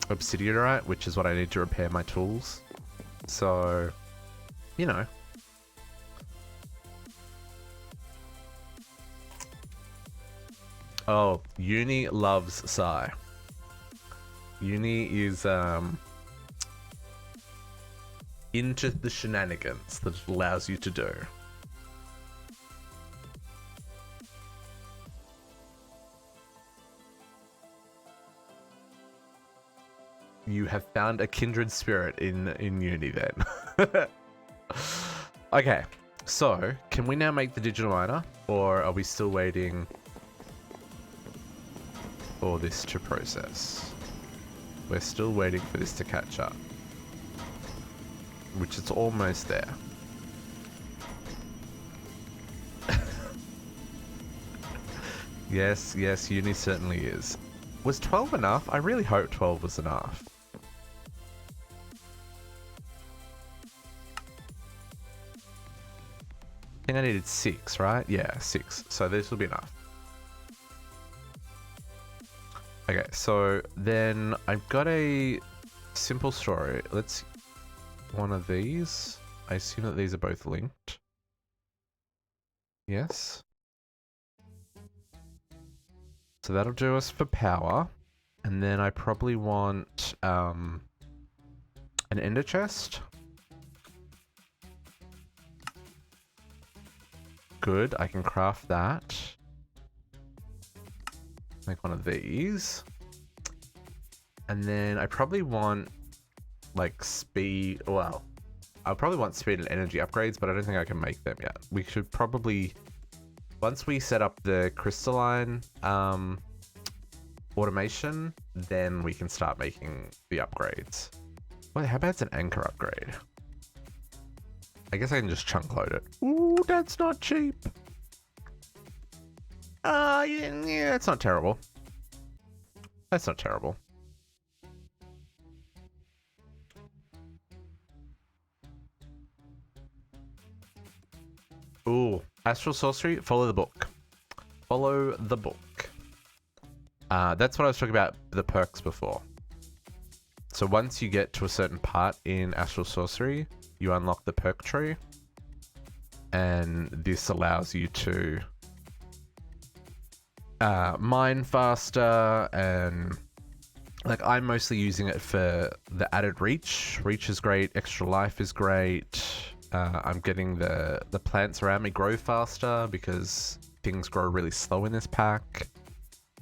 Obsidianite, which is what I need to repair my tools. So, you know. Oh, Uni loves Psy. Uni is into the shenanigans that it allows you to do. You have found a kindred spirit in Uni then. Okay, so can we now make the digital miner, or are we still waiting for this to process? We're still waiting for this to catch up, which is almost there. Yes, Uni certainly is. Was 12 enough? I really hope 12 was enough. I think I needed 6, right? Yeah, 6. So this will be enough. Okay, so then I've got a simple story. Let's one of these. I assume that these are both linked. Yes. So that'll do us for power. And then I probably want an ender chest. Good, I can craft that. Make one of these. And then I probably want like speed. Well, I'll probably want speed and energy upgrades, but I don't think I can make them yet. We should probably, once we set up the crystalline automation, then we can start making the upgrades. Wait, how bad's an anchor upgrade? I guess I can just chunk load it. Ooh, that's not cheap. Yeah, it's not terrible. That's not terrible. Ooh, Astral Sorcery, follow the book. Follow the book. That's what I was talking about, the perks before. So once you get to a certain part in Astral Sorcery, you unlock the perk tree. And this allows you to mine faster, and like I'm mostly using it for the added reach. Reach is great, extra life is great. I'm getting the plants around me grow faster because things grow really slow in this pack.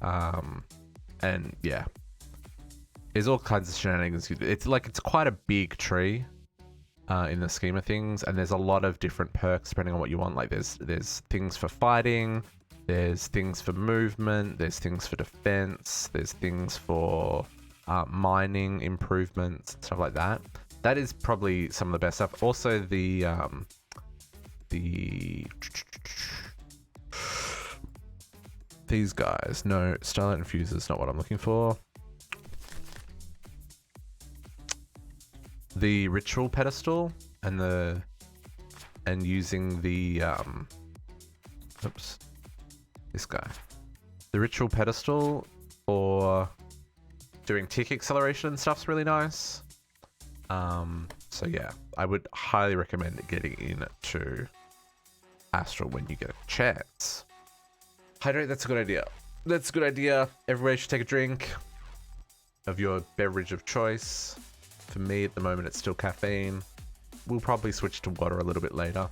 And yeah, there's all kinds of shenanigans. It's quite a big tree in the scheme of things, and there's a lot of different perks depending on what you want. Like there's things for fighting, there's things for movement, there's things for defense, there's things for mining improvements, stuff like that. That is probably some of the best stuff. Also the these guys. No, Starlight Infuser is not what I'm looking for. the ritual pedestal and using the oops, this guy, the ritual pedestal for doing tick acceleration and stuff's really nice. So yeah, I would highly recommend getting into Astral when you get a chance. Hydrate, that's a good idea. That's a good idea. Everybody should take a drink of your beverage of choice. For me at the moment, it's still caffeine. We'll probably switch to water a little bit later.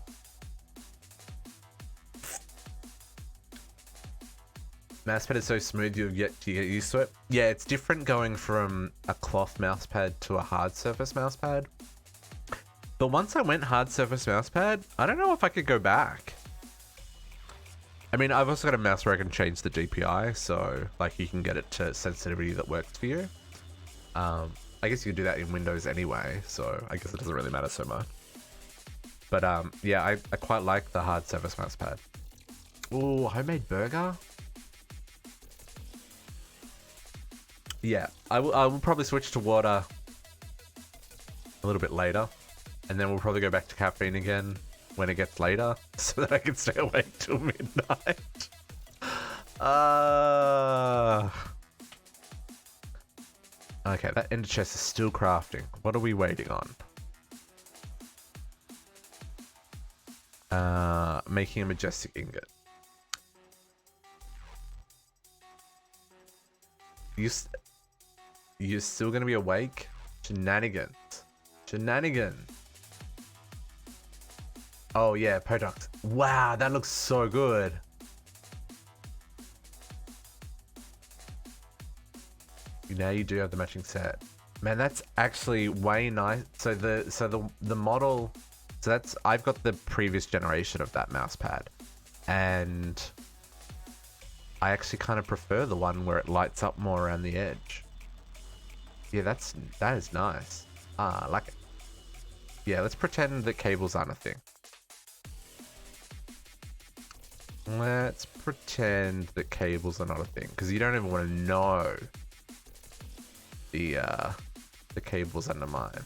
Mousepad is so smooth, you've yet to get used to it. Yeah, it's different going from a cloth mousepad to a hard surface mousepad. But once I went hard surface mousepad, I don't know if I could go back. I mean, I've also got a mouse where I can change the DPI, so like you can get it to sensitivity that works for you. I guess you can do that in Windows anyway, so I guess it doesn't really matter so much. But yeah, I quite like the hard surface mousepad. Ooh, homemade burger? Yeah, I will probably switch to water a little bit later, and then we'll probably go back to caffeine again when it gets later, so that I can stay awake till midnight. Okay, that ender chest is still crafting. What are we waiting on? Making a majestic ingot. You're still gonna be awake? Shenanigans. Shenanigans. Oh yeah, Podox. Wow, that looks so good. Now you do have the matching set. Man, that's actually way nice. So the model, so that's, I've got the previous generation of that mouse pad, and I actually kind of prefer the one where it lights up more around the edge. Yeah, that is nice. I like it. Yeah, let's pretend that cables aren't a thing. Let's pretend that cables are not a thing, because you don't even want to know the cables under mine.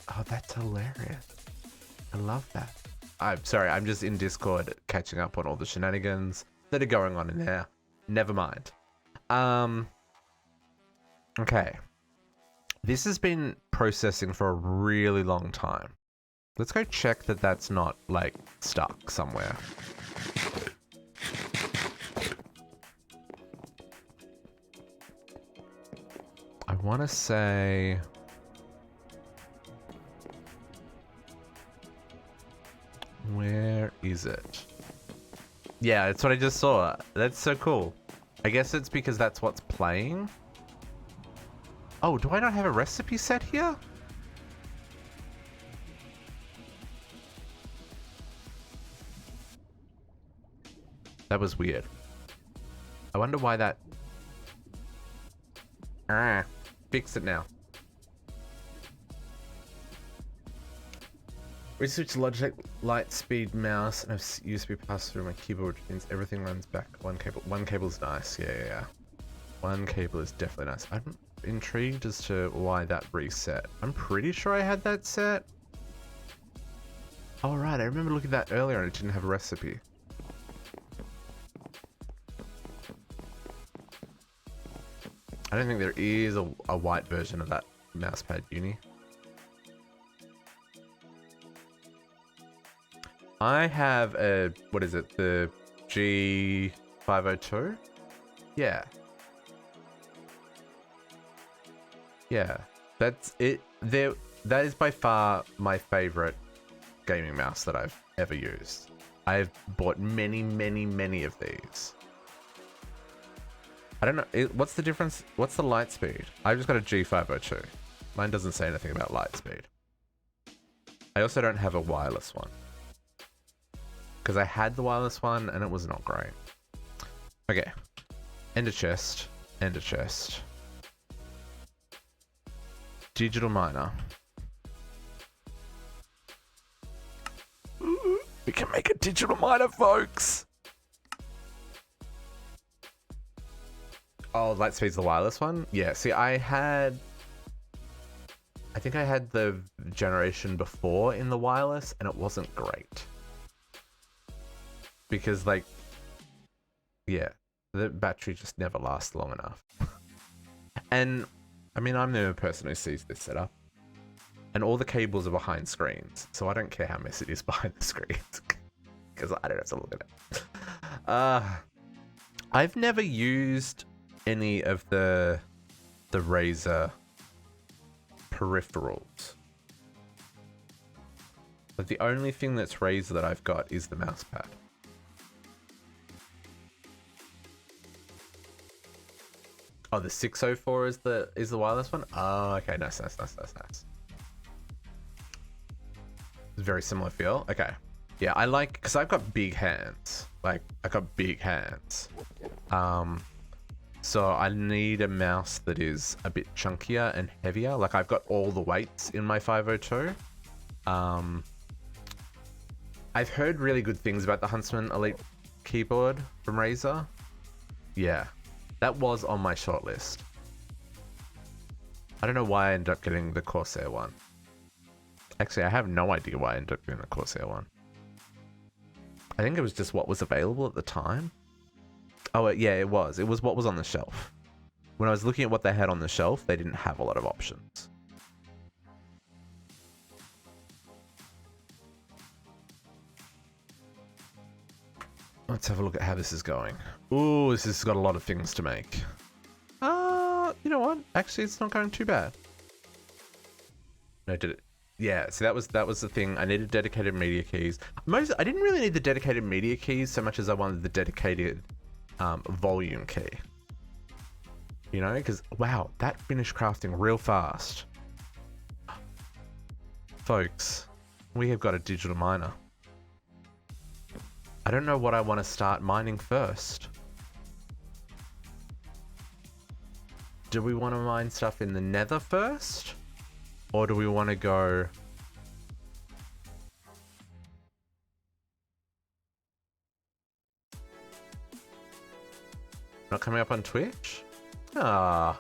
Oh, that's hilarious. I love that. I'm sorry, I'm just in Discord catching up on all the shenanigans that are going on in there. Never mind. Okay. This has been processing for a really long time. Let's go check that that's not, like, stuck somewhere. I want to say... Where is it? Yeah, that's what I just saw. That's so cool. I guess it's because that's what's playing. Oh, do I not have a recipe set here? That was weird. I wonder why that... Fix it now. We switched Logitech Lightspeed mouse and have USB passed through my keyboard, which means everything runs back one cable. One cable is nice. Yeah. One cable is definitely nice. I'm intrigued as to why that reset. I'm pretty sure I had that set. All right, I remember looking at that earlier and it didn't have a recipe. I don't think there is a white version of that mousepad uni. I have a, what is it, the G502? Yeah. Yeah, that's it. That is by far my favorite gaming mouse that I've ever used. I've bought many of these. I don't know, what's the difference? What's the light speed? I've just got a G502. Mine doesn't say anything about light speed. I also don't have a wireless one, because I had the wireless one and it was not great. Okay, ender chest, ender chest. Digital miner. We can make a digital miner, folks. Oh, Lightspeed's the wireless one? Yeah, see, I think I had the generation before in the wireless, and it wasn't great. Because, like, yeah, the battery just never lasts long enough. And, I mean, I'm the only person who sees this setup. And all the cables are behind screens, so I don't care how messy it is behind the screens. Because I don't have to look at it. I've never used any of the Razer peripherals. But the only thing that's Razer that I've got is the mouse pad. Oh, the 604 is the wireless one? Oh, okay, nice. It's a very similar feel. Okay. Yeah, I like, because I've got big hands. Like, I've got big hands. So I need a mouse that is a bit chunkier and heavier. Like, I've got all the weights in my 502. I've heard really good things about the Huntsman Elite keyboard from Razer. Yeah, that was on my shortlist. I don't know why I ended up getting the Corsair one. Actually, I have no idea why I ended up getting the Corsair one. I think it was just what was available at the time. Oh, yeah, it was. It was what was on the shelf. When I was looking at what they had on the shelf, they didn't have a lot of options. Let's have a look at how this is going. Ooh, this has got a lot of things to make. You know what? Actually, it's not going too bad. No, did it? Yeah, so that was the thing. I needed dedicated media keys. I didn't really need the dedicated media keys so much as I wanted the dedicated volume key. You know, because wow, that finished crafting real fast. Folks, we have got a digital miner. I don't know what I want to start mining first. Do we want to mine stuff in the nether first? Or do we want to go... Not coming up on Twitch? Ah.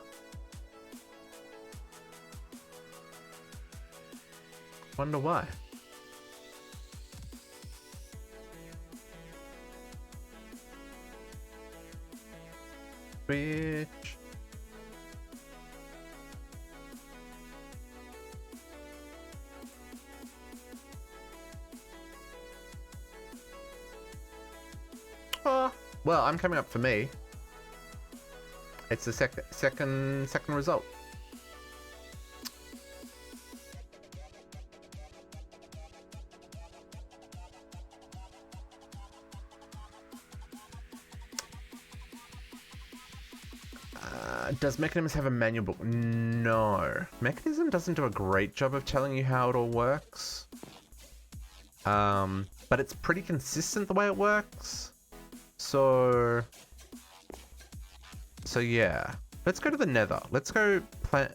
Wonder why. Bitch. Oh, well, I'm coming up for me. It's the second result. Does Mechanism have a manual book? No. Mechanism doesn't do a great job of telling you how it all works. But it's pretty consistent the way it works. So yeah. Let's go to the nether. Let's go plant...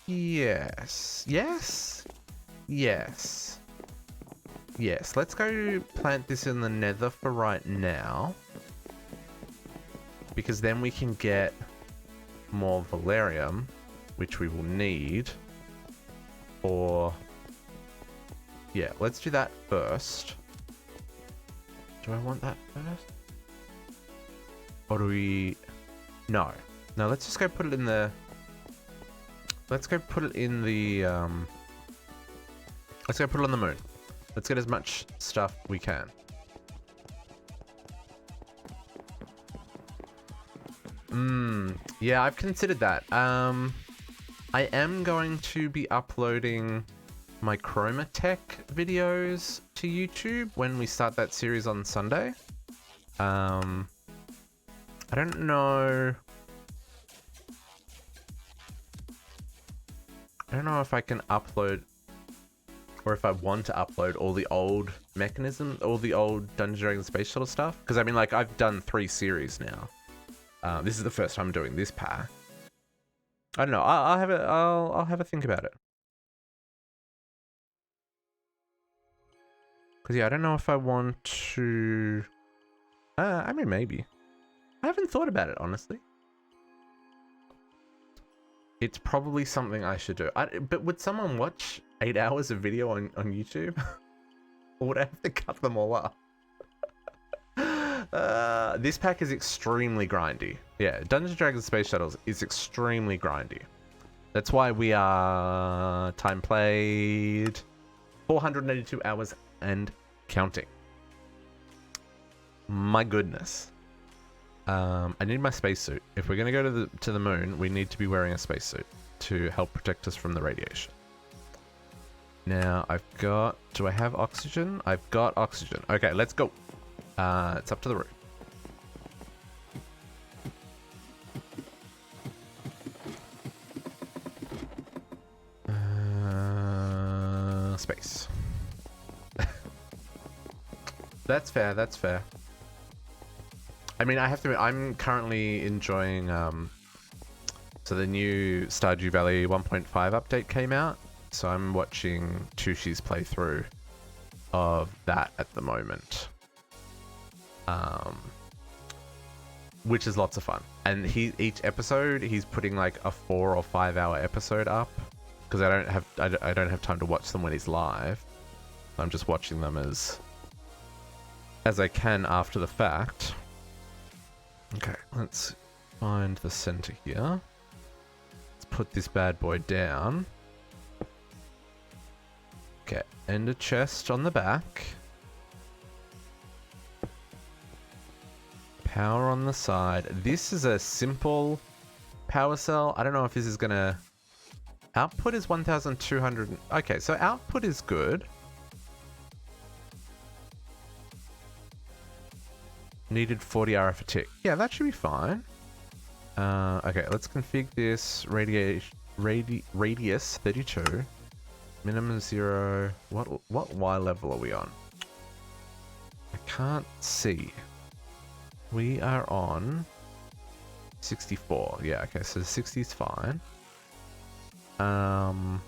Yes. Yes? Yes. Yes. Let's go plant this in the nether for right now. Because then we can get more valerium, which we will need. Or... Yeah, let's do that first. Do I want that first? Or do we... No. No, let's just go put it in the... Let's go put it in the... Let's go put it on the moon. Let's get as much stuff we can. Yeah, I've considered that. I am going to be uploading my Chroma Tech videos to YouTube when we start that series on Sunday. I don't know. I don't know if I can upload, or if I want to upload all the old Mechanism, all the old Dungeons & Dragons Space Shuttle stuff. Because I mean, like, I've done 3 series now. This is the first time I'm doing this pack. I don't know. I'll have a think about it. Because yeah, I don't know if I want to. I mean, maybe. I haven't thought about it, honestly. It's probably something I should do. But would someone watch 8 hours of video on YouTube? Or would I have to cut them all up? This pack is extremely grindy. Yeah, Dungeons & Dragons Space Shuttles is extremely grindy. That's why we are time played 482 hours and counting. My goodness. I need my spacesuit. If we're gonna go to the moon, we need to be wearing a spacesuit to help protect us from the radiation. Now I've got. Do I have oxygen? I've got oxygen. Okay, let's go. It's up to the roof. Space. That's fair. That's fair. I mean, I have to admit, I'm currently enjoying, so the new Stardew Valley 1.5 update came out, so I'm watching Tushi's playthrough of that at the moment. Which is lots of fun. And each episode, he's putting like a 4 or 5 hour episode up, because I don't have time to watch them when he's live. I'm just watching them as I can after the fact. Okay, let's find the center here. Let's put this bad boy down. Okay, and a chest on the back. Power on the side. This is a simple power cell. I don't know if this is gonna... Output is 1,200... Okay, so output is good. Needed 40 RF a tick. Yeah, that should be fine. Okay, let's config this. Radius 32. Minimum 0. What Y level are we on? I can't see. We are on 64. Yeah, okay, so 60 is fine. Auto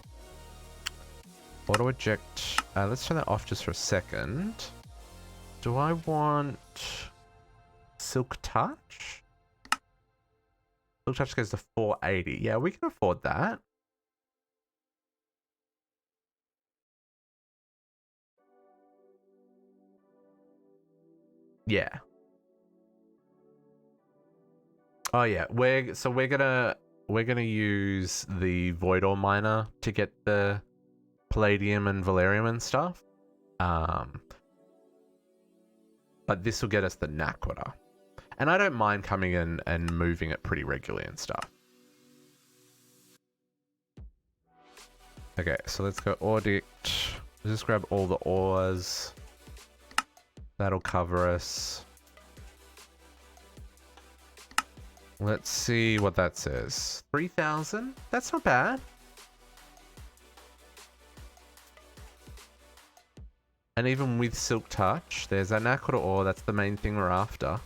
eject. Let's turn that off just for a second. Do I want Silk Touch? Silk Touch goes to 480. Yeah, we can afford that. Yeah. Oh yeah, we're gonna use the Void Ore miner to get the Palladium and Valerium and stuff. But this will get us the Naquadah. And I don't mind coming in and moving it pretty regularly and stuff. Okay, so let's go Audit. Let's just grab all the ores. That'll cover us. Let's see what that says. 3,000? That's not bad. And even with Silk Touch, there's that Naquadah ore. That's the main thing we're after.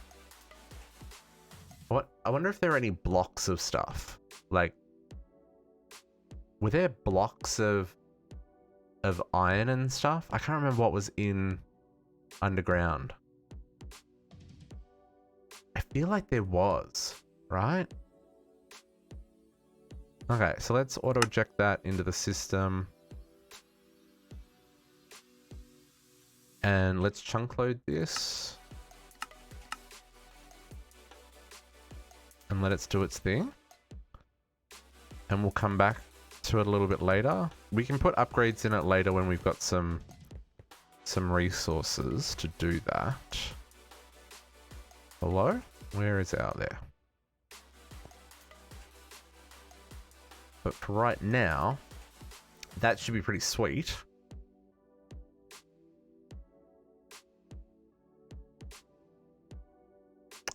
What? I wonder if there are any blocks of stuff. Like, were there blocks of iron and stuff? I can't remember what was in underground. I feel like there was, right? Okay, so let's auto eject that into the system. And let's chunk load this. And let it do its thing. And we'll come back to it a little bit later. We can put upgrades in it later when we've got some resources to do that. Hello? Where is it out there? But for right now, that should be pretty sweet.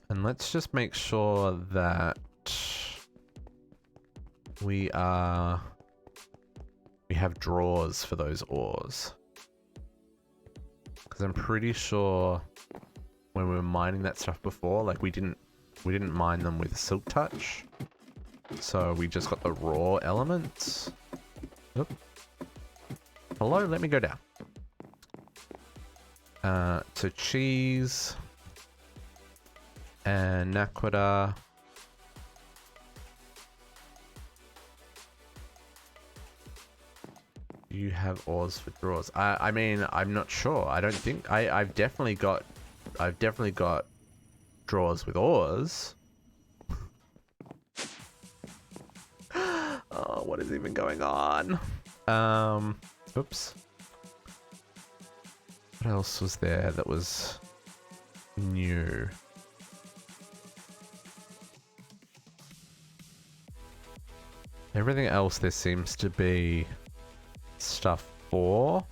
And let's just make sure that we have drawers for those ores. Because I'm pretty sure when we were mining that stuff before, like we didn't mine them with Silk Touch. So we just got the raw elements. Oop. Hello, let me go down. So cheese. And Naquita. You have ores for draws. I mean, I'm not sure. I don't think I've definitely got draws with ores. Oh, what is even going on? Oops. What else was there that was new? Everything else there seems to be stuff for.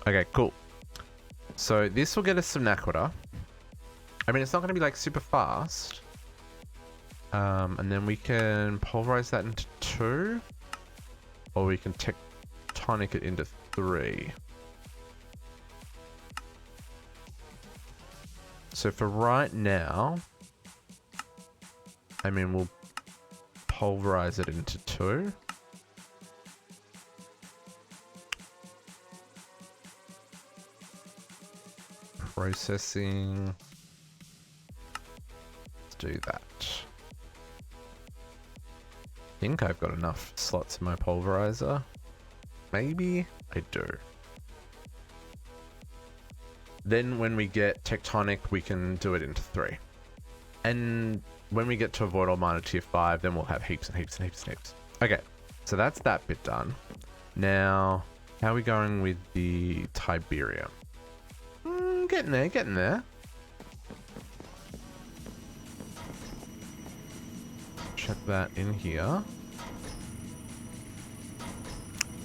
Okay, cool. So this will get us some Naquita. I mean, it's not going to be like super fast. And then we can pulverize that into 2. Or we can tectonic it into 3. So for right now, I mean, we'll pulverize it into 2. Processing. Let's do that. I think I've got enough slots in my pulverizer. Maybe I do. Then when we get tectonic, we can do it into 3. And when we get to avoid all miner tier 5, then we'll have heaps and heaps and heaps and heaps. Okay, so that's that bit done. Now, how are we going with the Tiberium? Getting there, getting there. Check that in here.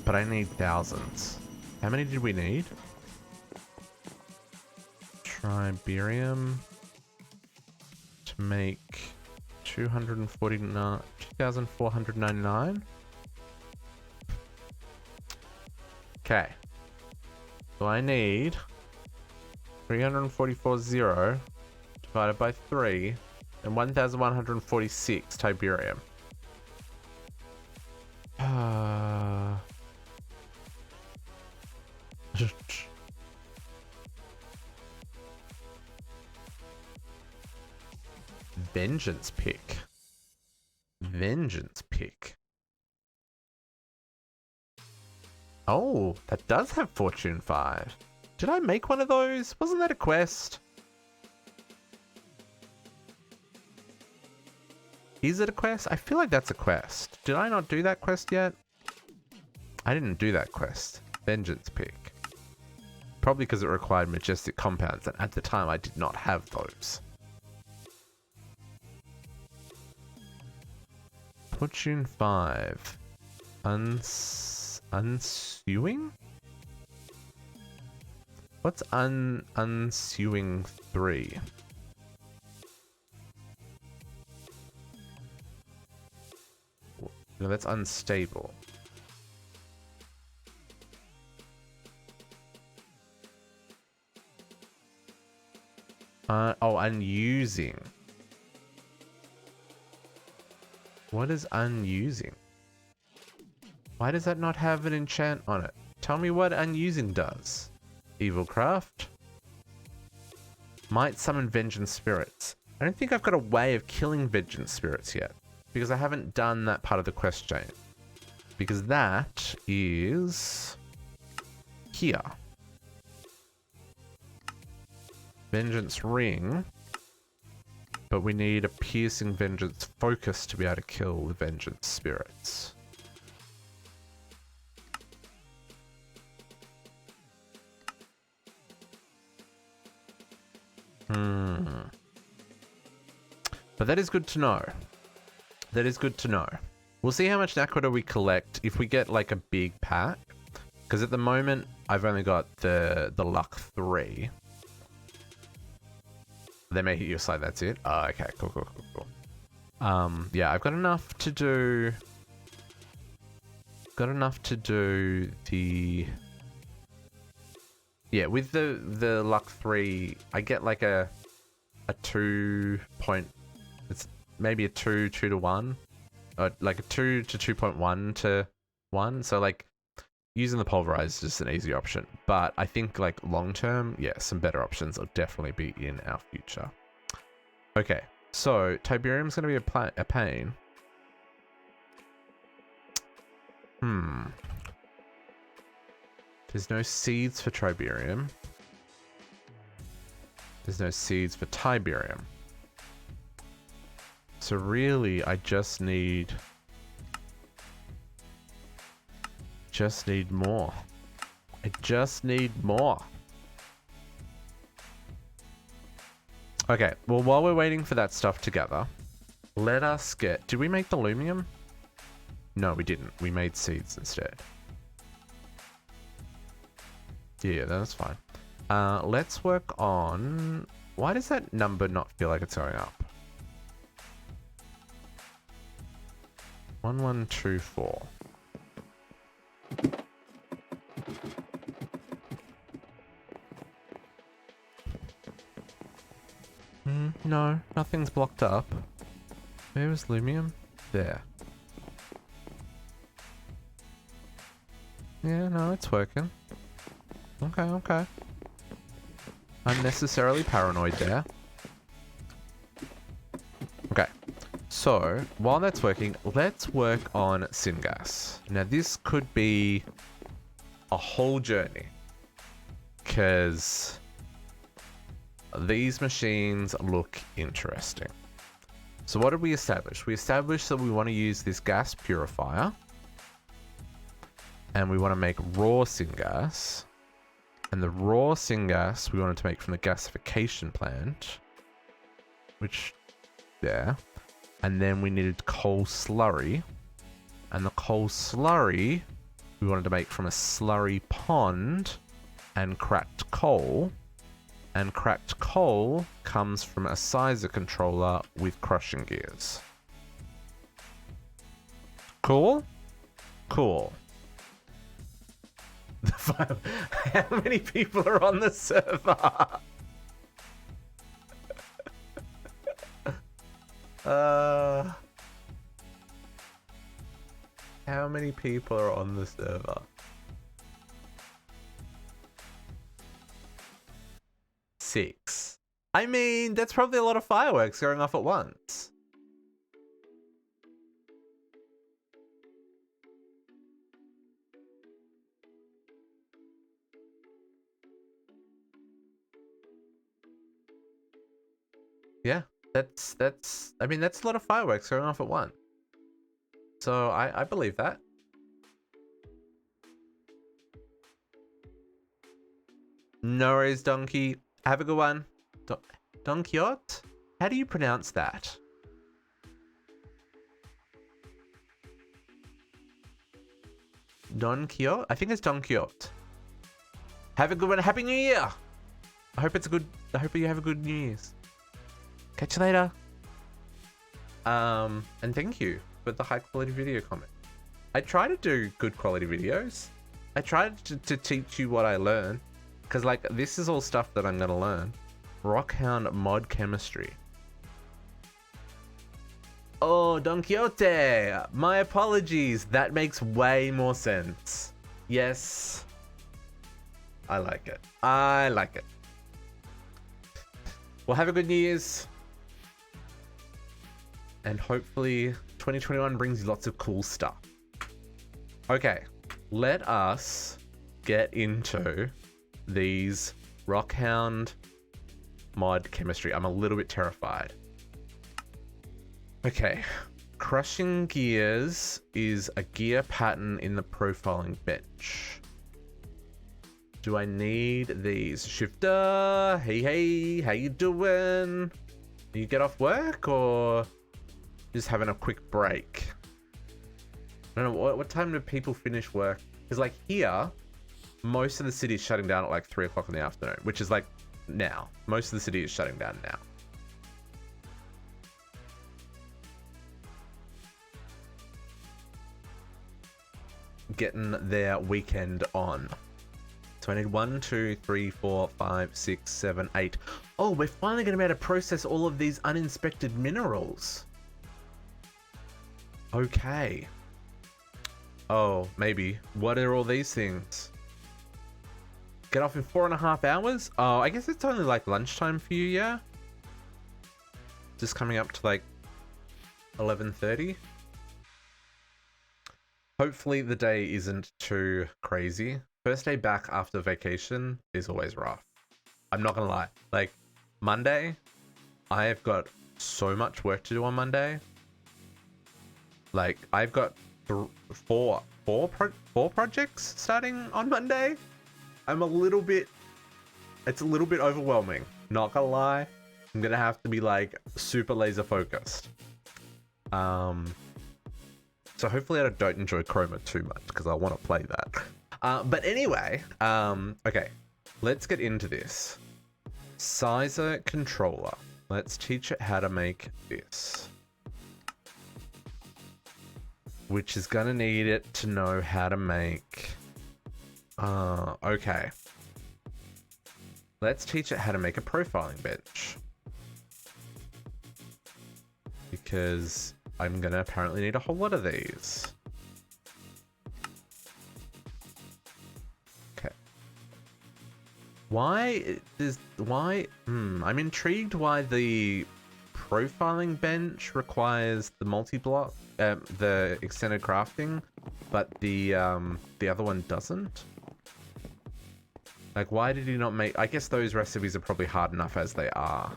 But I need thousands. How many did we need? Triberium to make 2,499. Okay. So I need 344.0 divided by 3 and 1,146 Tiberium. Vengeance pick. Vengeance pick. Oh, that does have Fortune 5. Did I make one of those? Wasn't that a quest? Is it a quest? I feel like that's a quest. Did I not do that quest yet? I didn't do that quest. Vengeance pick. Probably because it required majestic compounds, and at the time I did not have those. Fortune 5. Unsuing? What's unsuing 3? No, that's unstable. Oh, unusing. What is unusing? Why does that not have an enchant on it? Tell me what unusing does. Evil craft. Might summon vengeance spirits. I don't think I've got a way of killing vengeance spirits yet, because I haven't done that part of the quest chain. Because that is here. Vengeance ring. But we need a piercing vengeance focus to be able to kill the vengeance spirits. But that is good to know. That is good to know. We'll see how much Naquita we collect if we get like a big pack. Because at the moment, I've only got the luck 3. They may hit your side, that's it. Oh, okay, cool. Yeah, I've got enough to do... the... Yeah, with the luck 3, I get like a 2 point... It's maybe a 2 to 1. Like a 2 to 2.1 to 1. So like using the pulverizer is just an easy option. But I think like long term, yeah, some better options will definitely be in our future. Okay, so Tiberium's going to be a pain. There's no seeds for Triberium. There's no seeds for Tiberium. So really, I just need more. I just need more. Okay, well, while we're waiting for that stuff together, let us get... Did we make the Lumium? No, we didn't. We made seeds instead. Yeah, that's fine. Let's work on... Why does that number not feel like it's going up? 1124. No, nothing's blocked up. Where is Lumium? There. Yeah, no, it's working. Okay, okay. Unnecessarily paranoid there. Okay. So, while that's working, let's work on syngas. Now, this could be a whole journey. Because these machines look interesting. So what did we establish? We established that we want to use this gas purifier. And we want to make raw syngas. And the raw syngas we wanted to make from the gasification plant. Which, there. And then we needed coal slurry. And the coal slurry we wanted to make from a slurry pond and cracked coal. And cracked coal comes from a sizer controller with crushing gears. Cool? Cool. How many people are on the server? How many people are on the server? 6. I mean, that's probably a lot of fireworks going off at once. Yeah, I mean, that's a lot of fireworks going off at once. So I believe that. No worries, Donkey. Have a good one. Don Quixote? How do you pronounce that? Don Quixote? I think it's Don Quixote. Have a good one. Happy New Year! I hope you have a good New Year's. Catch you later. And thank you for the high quality video comment. I try to do good quality videos. I try to teach you what I learn. Because, like, this is all stuff that I'm going to learn. Rockhound mod chemistry. Oh, Don Quixote! My apologies. That makes way more sense. Yes. I like it. I like it. Well, have a good New Year's. And hopefully 2021 brings you lots of cool stuff. Okay, let us get into these Rockhound mod chemistry. I'm a little bit terrified. Okay, crushing gears is a gear pattern in the profiling bench. Do I need these? Shifter, hey, how you doing? You get off work or just having a quick break? I don't know, what time do people finish work? Because like here, most of the city is shutting down at like 3 o'clock in the afternoon, which is like now. Most of the city is shutting down now. Getting their weekend on. So I need 1, 2, 3, 4, 5, 6, 7, 8. Oh, we're finally going to be able to process all of these uninspected minerals. Okay. Oh, maybe. What are all these things? Get off in 4.5 hours? Oh, I guess it's only like lunchtime for you, yeah? Just coming up to like 11:30. Hopefully the day isn't too crazy. First day back after vacation is always rough. I'm not gonna lie. Like, Monday, I have got so much work to do on Monday. Like, I've got four projects starting on Monday. It's a little bit overwhelming. Not gonna lie. I'm gonna have to be like super laser focused. So hopefully I don't enjoy Chroma too much because I want to play that. But anyway, okay, let's get into this. Sizer controller. Let's teach it how to make this. Which is gonna need it to know how to make... okay. Let's teach it how to make a profiling bench. Because I'm gonna apparently need a whole lot of these. Okay. I'm intrigued why the profiling bench requires the multi-block, the extended crafting, but the other one doesn't. Like, why did he not make... I guess those recipes are probably hard enough as they are,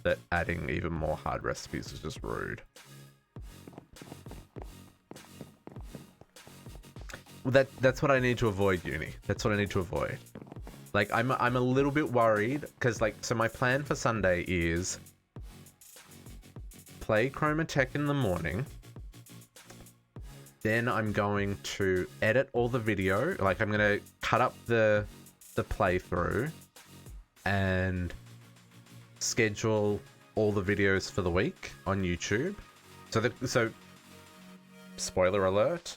that adding even more hard recipes is just rude. Well, that's what I need to avoid, Uni. That's what I need to avoid. Like, I'm a little bit worried, because, like, so my plan for Sunday is play Chroma Tech in the morning. Then I'm going to edit all the video. Like, I'm going to cut up the playthrough and schedule all the videos for the week on YouTube. So spoiler alert,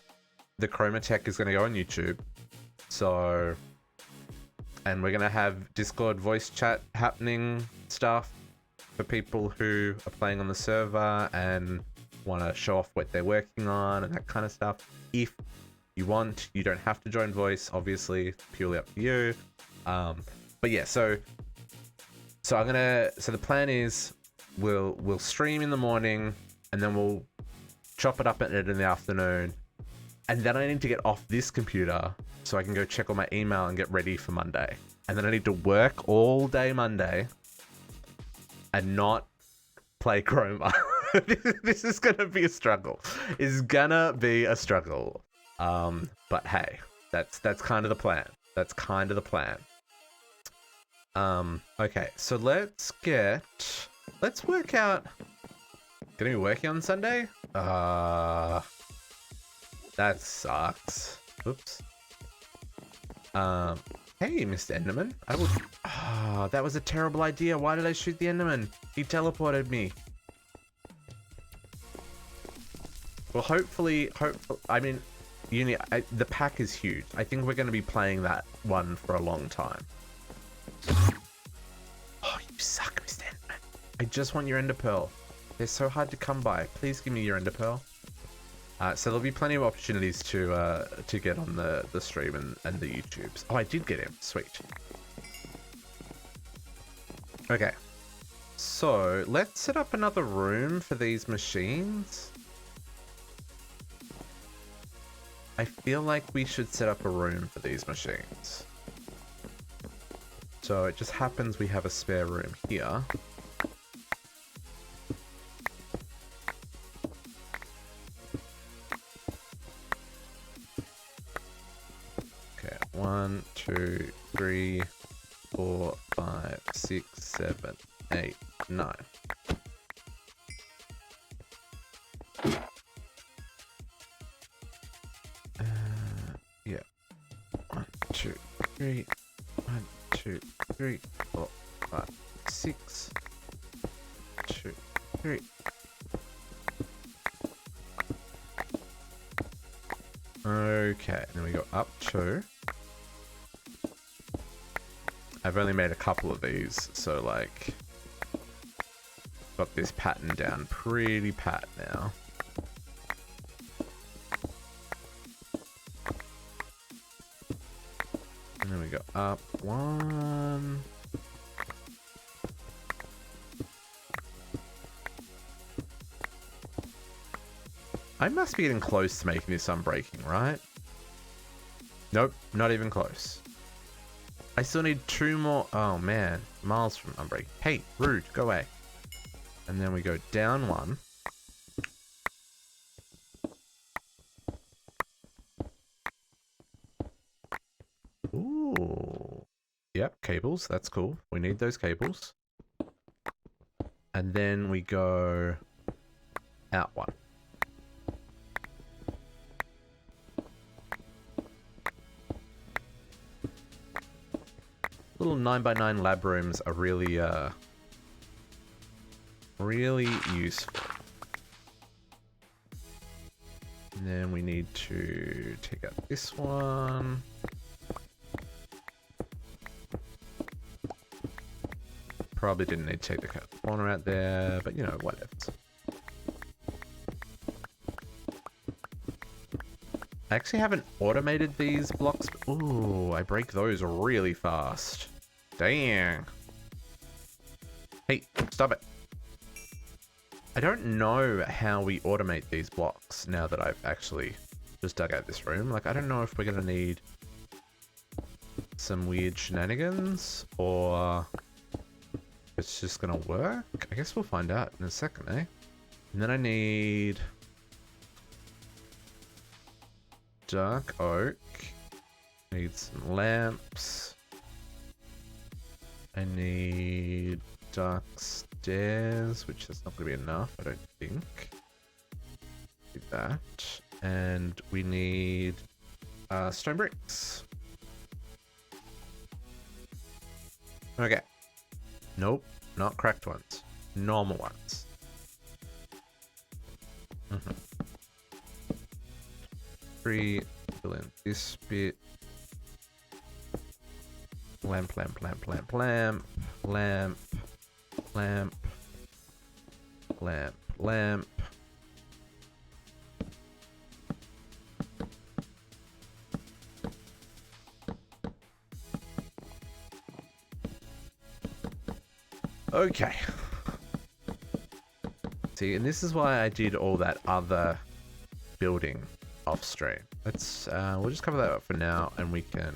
the Chroma Tech is going to go on YouTube. So, and we're going to have Discord voice chat happening stuff for people who are playing on the server and want to show off what they're working on and that kind of stuff. If you want, you don't have to join voice, obviously, purely up to you. But yeah, so the plan is we'll stream in the morning and then we'll chop it up and edit in the afternoon. And then I need to get off this computer so I can go check all my email and get ready for Monday. And then I need to work all day Monday and not play Chroma. This is gonna be a struggle. It's gonna be a struggle. But hey, that's kind of the plan. That's kind of the plan. Okay, so let's work out. Gonna be working on Sunday? That sucks. Oops. Hey, Mr. Enderman. That was a terrible idea. Why did I shoot the Enderman? He teleported me. Well, hopefully, I mean, the pack is huge. I think we're going to be playing that one for a long time. Oh, you suck, Mr. Enderman. I just want your Ender Pearl. They're so hard to come by. Please give me your Ender Pearl. So there'll be plenty of opportunities to get on the stream and the YouTubes. Oh, I did get him. Sweet. Okay. So let's set up another room for these machines. I feel like we should set up a room for these machines. So it just happens we have a spare room here. Okay, 1, 2, 3, 4, 5, 6, 7, 8, 9. Yeah. 1, 2, 3. 1, 2, 3, 4, 5, 6. 2, 3. Okay, then we go up 2. I've only made a couple of these, so like, got this pattern down pretty pat now. Then we go up one. I must be getting close to making this unbreaking, right? Nope, not even close. I still need 2 more. Oh man, miles from unbreaking. Hey, rude, go away. And then we go down 1. Ooh. Yep, cables, that's cool. We need those cables. And then we go out 1. Little 9x9 lab rooms are really, really useful. And then we need to take out this one. Probably didn't need to take the corner out there, but you know, whatever. I actually haven't automated these blocks. Ooh, I break those really fast. Dang. Hey, stop it. I don't know how we automate these blocks now that I've actually just dug out this room. Like, I don't know if we're going to need some weird shenanigans or it's just going to work. I guess we'll find out in a second, eh? And then I need dark oak. Need some lamps. I need dark stairs, which is not going to be enough, I don't think. Do that. And we need stone bricks. Okay. Nope, not cracked ones. Normal ones. Fill in this bit. Lamp, lamp, lamp, lamp, lamp, lamp, lamp, lamp, lamp. Okay. See, and this is why I did all that other building off stream. Let's we'll just cover that up for now, and we can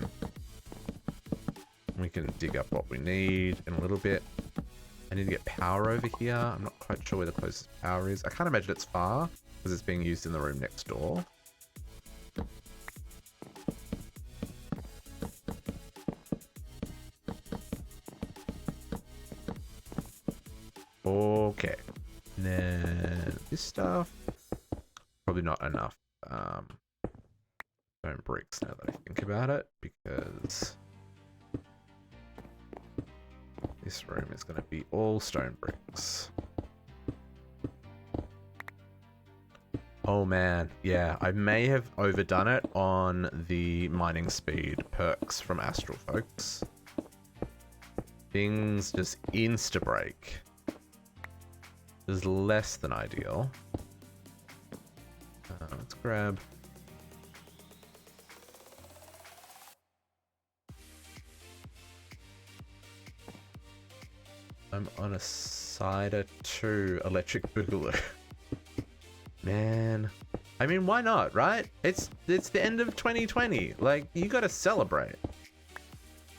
dig up what we need in a little bit. I need to get power over here. I'm not quite sure where the closest power is. I can't imagine it's far because it's being used in the room next door. Okay. And then this stuff. Probably not enough stone bricks now that I think about it, because this room is going to be all stone bricks. Oh man, yeah, I may have overdone it on the mining speed perks from Astral, folks. Things just insta-break. Is less than ideal. Let's grab. I'm on a cider 2 electric boogaloo. Man, I mean, why not, right? It's the end of 2020. Like, you gotta celebrate.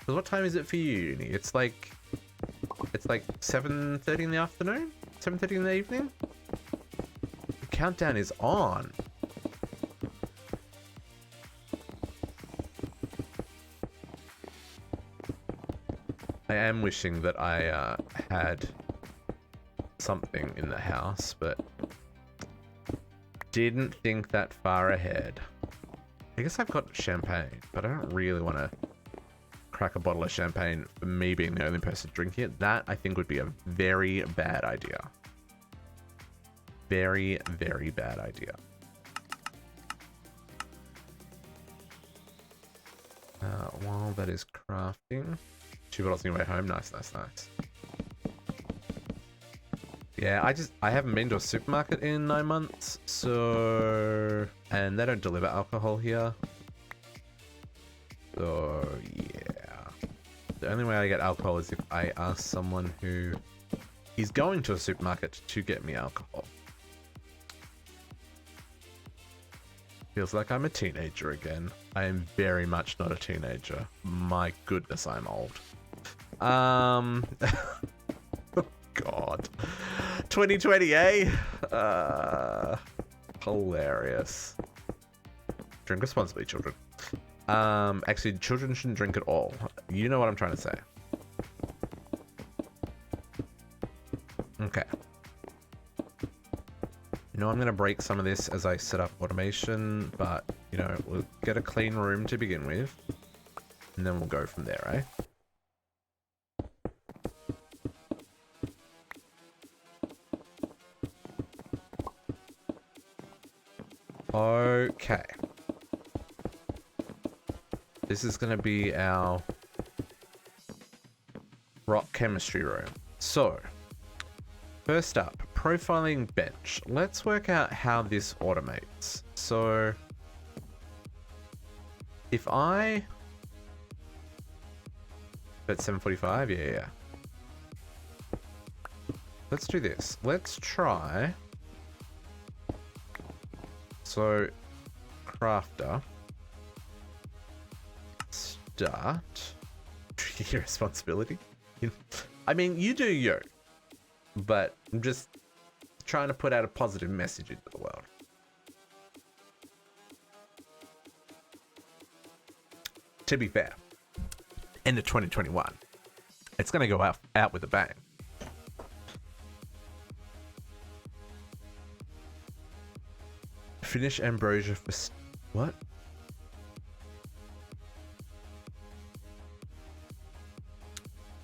Because what time is it for you, Uni? It's like 7:30 in the afternoon? 7:30 in the evening? The countdown is on. I am wishing that I had something in the house, but didn't think that far ahead. I guess I've got champagne, but I don't really want to crack a bottle of champagne for me being the only person drinking it. That, I think, would be a very bad idea. Very, very bad idea. While that is crafting. 2 bottles on your way home. Nice, nice, nice. Yeah, I haven't been to a supermarket in 9 months, so... And they don't deliver alcohol here. So, yeah. The only way I get alcohol is if I ask someone who is going to a supermarket to get me alcohol. Feels like I'm a teenager again. I am very much not a teenager. My goodness, I'm old. Oh God. 2020, eh? Hilarious. Drink responsibly, children. Actually, children shouldn't drink at all. You know what I'm trying to say. Okay. You know, I'm going to break some of this as I set up automation, but, you know, we'll get a clean room to begin with, and then we'll go from there, eh? Okay. This is going to be our rock chemistry room. So, first up, profiling bench. Let's work out how this automates. So, if I... at 7:45? Yeah. Let's do this. Let's try... So, crafter... Start... Your responsibility? I mean, you do you. But I'm just trying to put out a positive message into the world. To be fair, end of 2021, it's going to go out with a bang. Finish ambrosia for... What?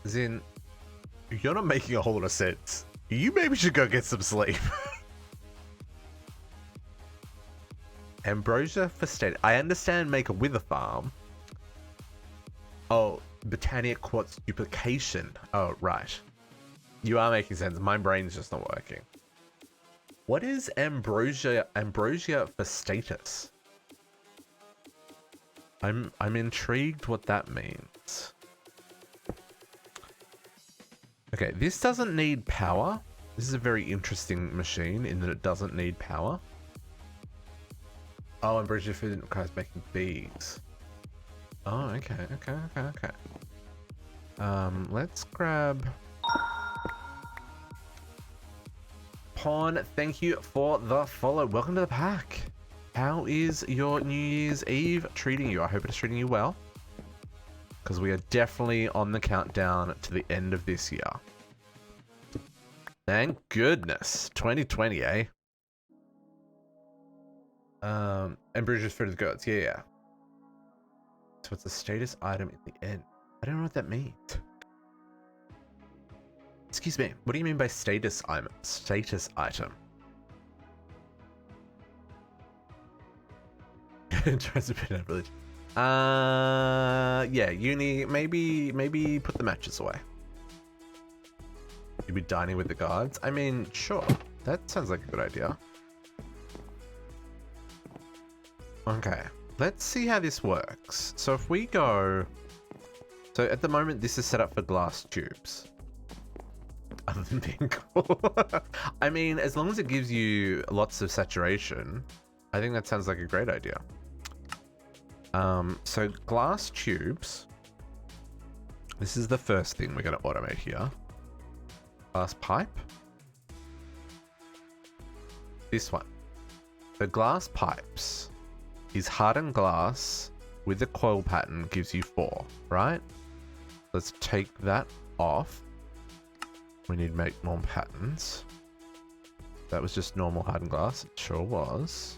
As in, you're not making a whole lot of sense. You maybe should go get some sleep. Ambrosia for state. I understand make a wither farm. Oh, botanic quartz duplication. Oh, right. You are making sense. My brain's just not working. What is ambrosia for status? I'm intrigued what that means. Okay, this doesn't need power. This is a very interesting machine in that it doesn't need power. Oh, ambrosia food requires making bees. Oh, okay. Let's grab... Pawn, thank you for the follow. Welcome to the pack. How is your New Year's Eve treating you? I hope it's treating you well. Because we are definitely on the countdown to the end of this year. Thank goodness. 2020, eh? Ambrosia's Food of the Gods. Yeah. So it's a status item at the end. I don't know what that means. Excuse me. What do you mean by status item? Status item. Tries to put out religion. Yeah, uni, maybe put the matches away. You'd be dining with the gods? I mean, sure. That sounds like a good idea. Okay, let's see how this works. So if we go... So at the moment, this is set up for glass tubes. Other than being cool. I mean, as long as it gives you lots of saturation, I think that sounds like a great idea. So glass tubes. This is the first thing we're going to automate here. Glass pipe. This one. The glass pipes is hardened glass with the coil pattern gives you 4, right? Let's take that off. We need to make more patterns. That was just normal hardened glass. It sure was.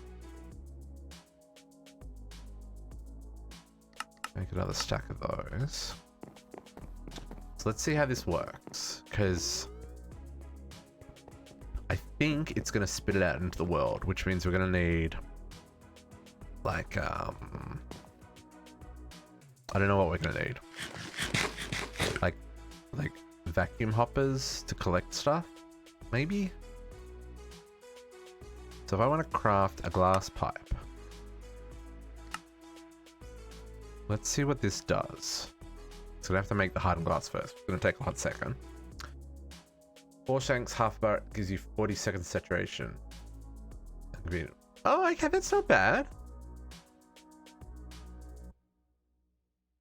Make another stack of those. So let's see how this works, because I think it's going to spit it out into the world, which means we're going to need like I don't know what we're going to need. Like vacuum hoppers to collect stuff, maybe? So if I want to craft a glass pipe, let's see what this does. So we have to make the hardened glass first. It's gonna take a hot second. 4 shanks, half bar gives you 40 seconds saturation. Oh, okay, that's not bad.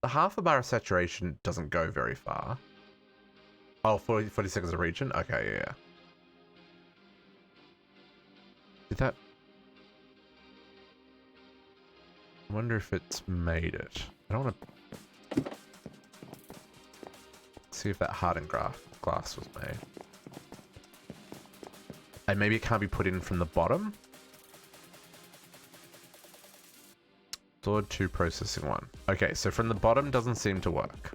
The half a bar of saturation doesn't go very far. Oh, 40 seconds of region? Okay, yeah. Did that... I wonder if it's made it. I don't want to... see if that hardened glass was made. And maybe it can't be put in from the bottom? Stored 2, processing 1. Okay, so from the bottom doesn't seem to work.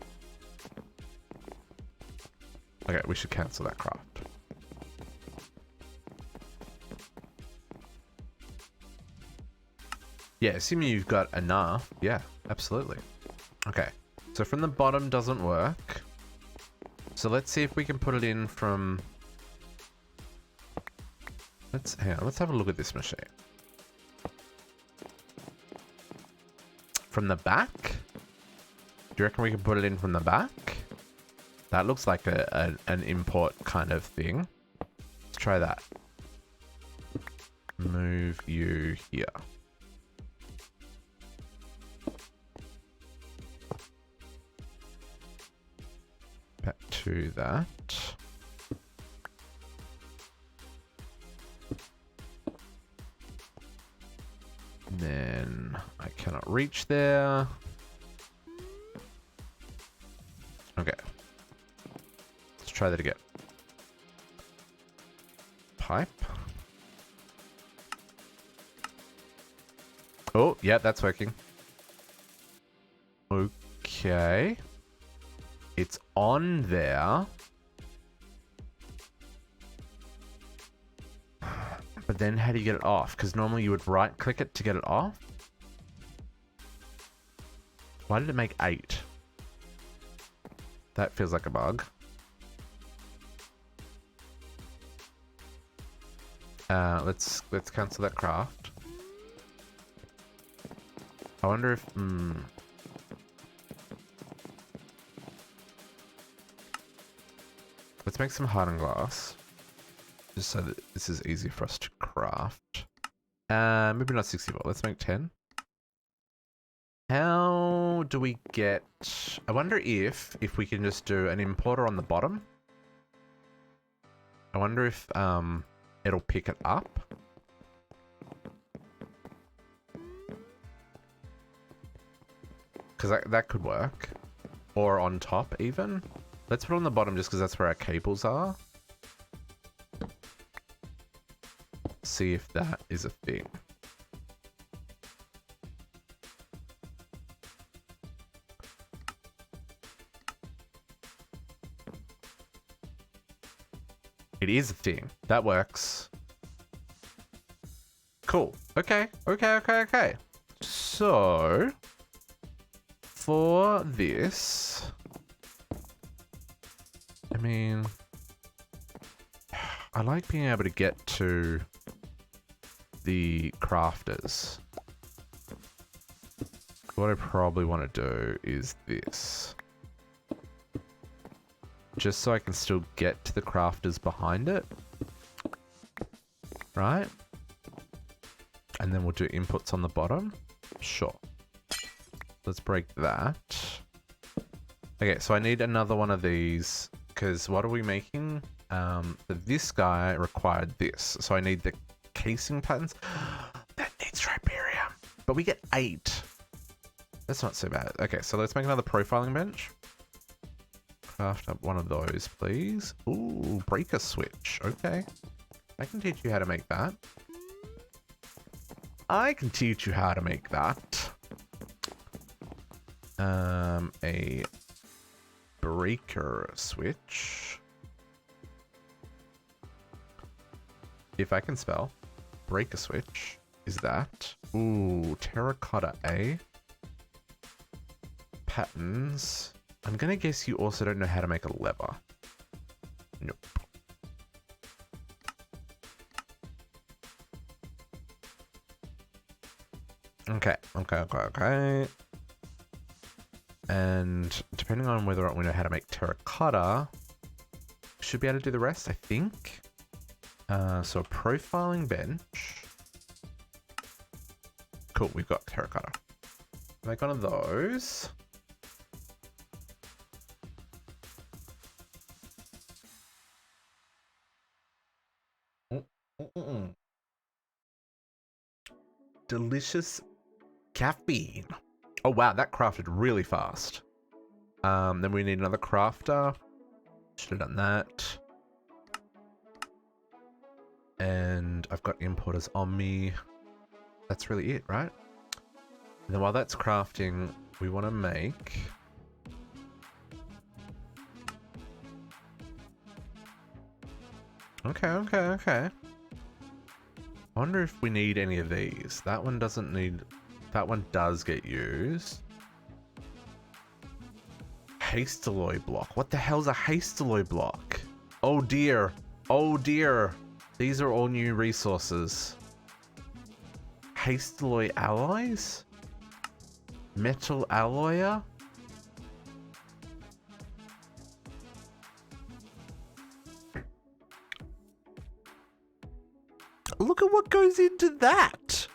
Okay, we should cancel that craft. Yeah, assuming you've got enough. Yeah, absolutely. Okay, so from the bottom doesn't work. So let's see if we can put it in from... hang on, let's have a look at this machine. From the back? Do you reckon we can put it in from the back? That looks like an import kind of thing. Let's try that. Move you here. Back to that. Then I cannot reach there. Okay. Let's try that again. Pipe. Oh, yeah, that's working. Okay. It's on there. But then how do you get it off? Because normally you would right click it to get it off. Why did it make 8? That feels like a bug. Let's cancel that craft. I wonder if let's make some hardened glass. Just so that this is easy for us to craft. Maybe not 64. Let's make 10. How do we get... I wonder if we can just do an importer on the bottom. I wonder if it'll pick it up. Because that could work. Or on top even. Let's put it on the bottom just because that's where our cables are. See if that is a thing. It is a thing. That works. Cool. Okay. So, for this, I mean, I like being able to get to the crafters. What I probably want to do is this. Just so I can still get to the crafters behind it. Right? And then we'll do inputs on the bottom. Sure. Let's break that. Okay, so I need another one of these. Because what are we making? This guy required this. So I need the casing patterns. That needs triperium. But we get 8. That's not so bad. Okay, so let's make another profiling bench. Craft up one of those, please. Ooh, breaker switch. Okay. I can teach you how to make that. A breaker switch. If I can spell. Breaker switch. Is that? Ooh, terracotta A. Patterns. I'm gonna guess you also don't know how to make a lever. Nope. Okay. And depending on whether or not we know how to make terracotta, should be able to do the rest, I think. So a profiling bench. Cool, we've got terracotta. Make one of those. Delicious caffeine. Oh wow, that crafted really fast. Then we need another crafter. Should have done that. And I've got importers on me. That's really it, right? And then while that's crafting, we want to make... Okay. I wonder if we need any of these. That one doesn't need... That one does get used. Hastaloy block. What the hell's a hastaloy block? Oh dear. Oh dear. These are all new resources. Hastaloy alloys? Metal alloyer? Look at what goes into that.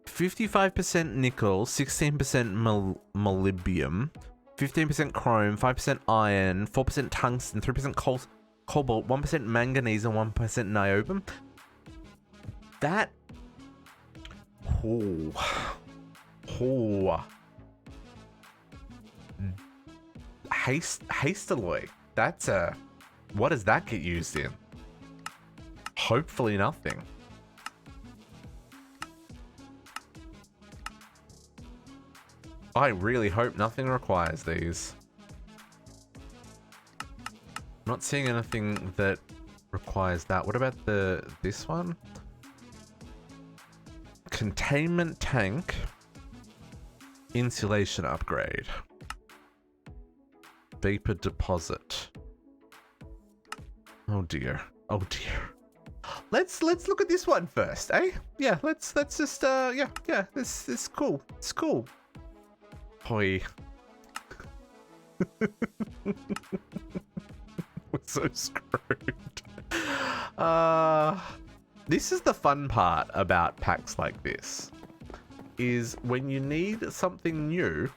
55% nickel, 16% molybdenum, 15% chrome, 5% iron, 4% tungsten, 3% cobalt, 1% manganese, and 1% niobium. That... Hastaloy. That's a... What does that get used in? Hopefully nothing. I really hope nothing requires these. I'm not seeing anything that requires that. What about this one? Containment tank. Insulation upgrade. Vapor deposit. Oh dear. Oh dear. Let's look at this one first, eh? Yeah, let's just yeah, this is cool. It's cool. Hoi. We're so screwed. This is the fun part about packs like this. Is when you need something new,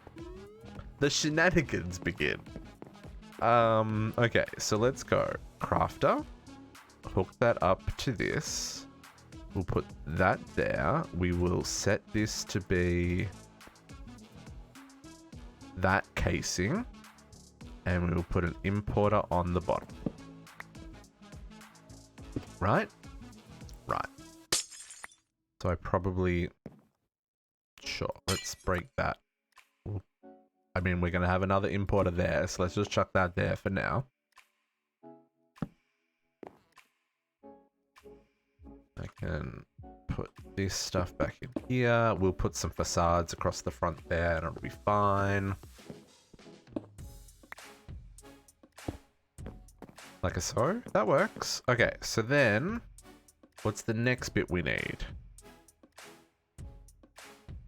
the shenanigans begin. Okay, so let's go. Crafter. Hook that up to this. We'll put that there. We will set this to be that casing. And we will put an importer on the bottom. Right? Right. So I probably... Sure, let's break that. I mean, we're going to have another importer there, so let's just chuck that there for now. I can put this stuff back in here. We'll put some facades across the front there and it'll be fine. Like so. That works. Okay, so then what's the next bit we need?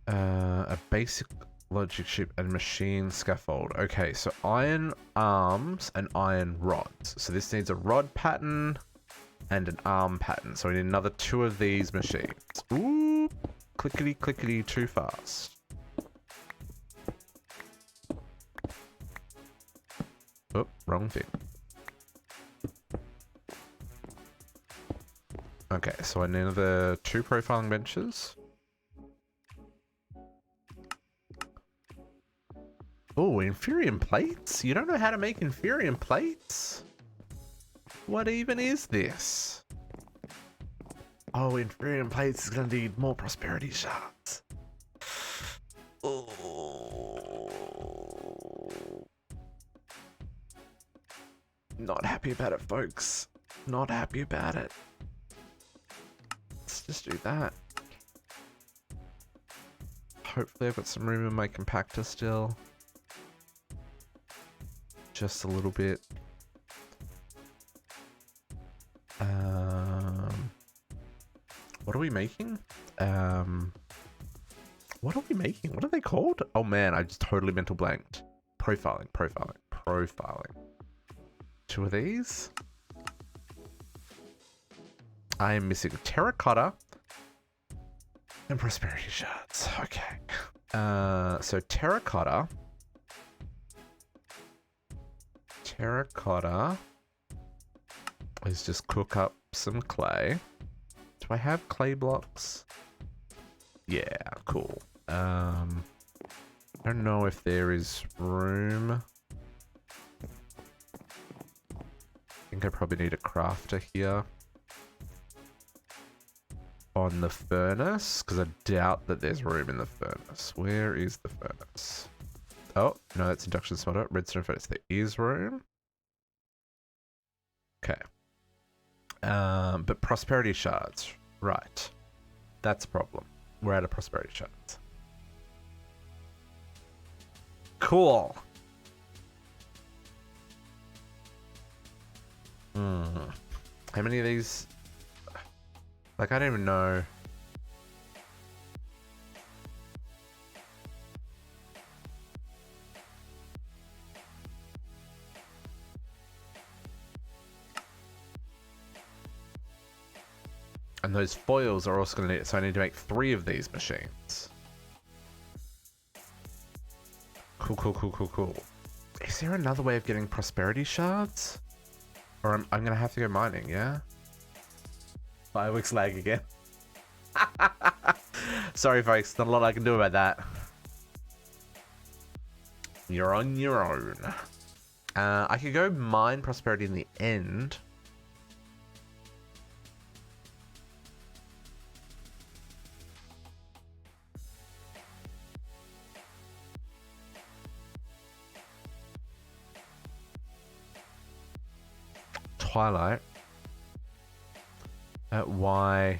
A basic logic chip and machine scaffold. Okay, so iron arms and iron rods. So this needs a rod pattern and an arm pattern. So we need another 2 of these machines. Ooh, clickety clickety too fast. Oh, wrong thing. Okay, so I need another 2 profiling benches. Oh, inferium plates? You don't know how to make inferium plates? What even is this? Oh, inferium plates is gonna need more prosperity shards. Oh. Not happy about it, folks. Not happy about it. Let's just do that. Hopefully I've got some room in my compactor still. Just a little bit. What are we making? What are we making? What are they called? Oh man, I just totally mental blanked. Profiling. 2 of these. I am missing terracotta and prosperity shards. Okay. So terracotta. Let's just cook up some clay. Do I have clay blocks? Yeah, cool. I don't know if there is room. I think I probably need a crafter here on the furnace, because I doubt that there's room in the furnace. Where is the furnace? Oh, no, that's induction smelter. Redstone furnace. There is room. Okay. But prosperity shards. Right. That's a problem. We're out of prosperity shards. Cool. How many of these? Like, I don't even know. And those foils are also going to need, so I need to make 3 of these machines. Cool. Is there another way of getting prosperity shards? Or I'm going to have to go mining, yeah? Fireworks lag again. Sorry, folks. Not a lot I can do about that. You're on your own. I could go mine prosperity in the end. Twilight. At Y.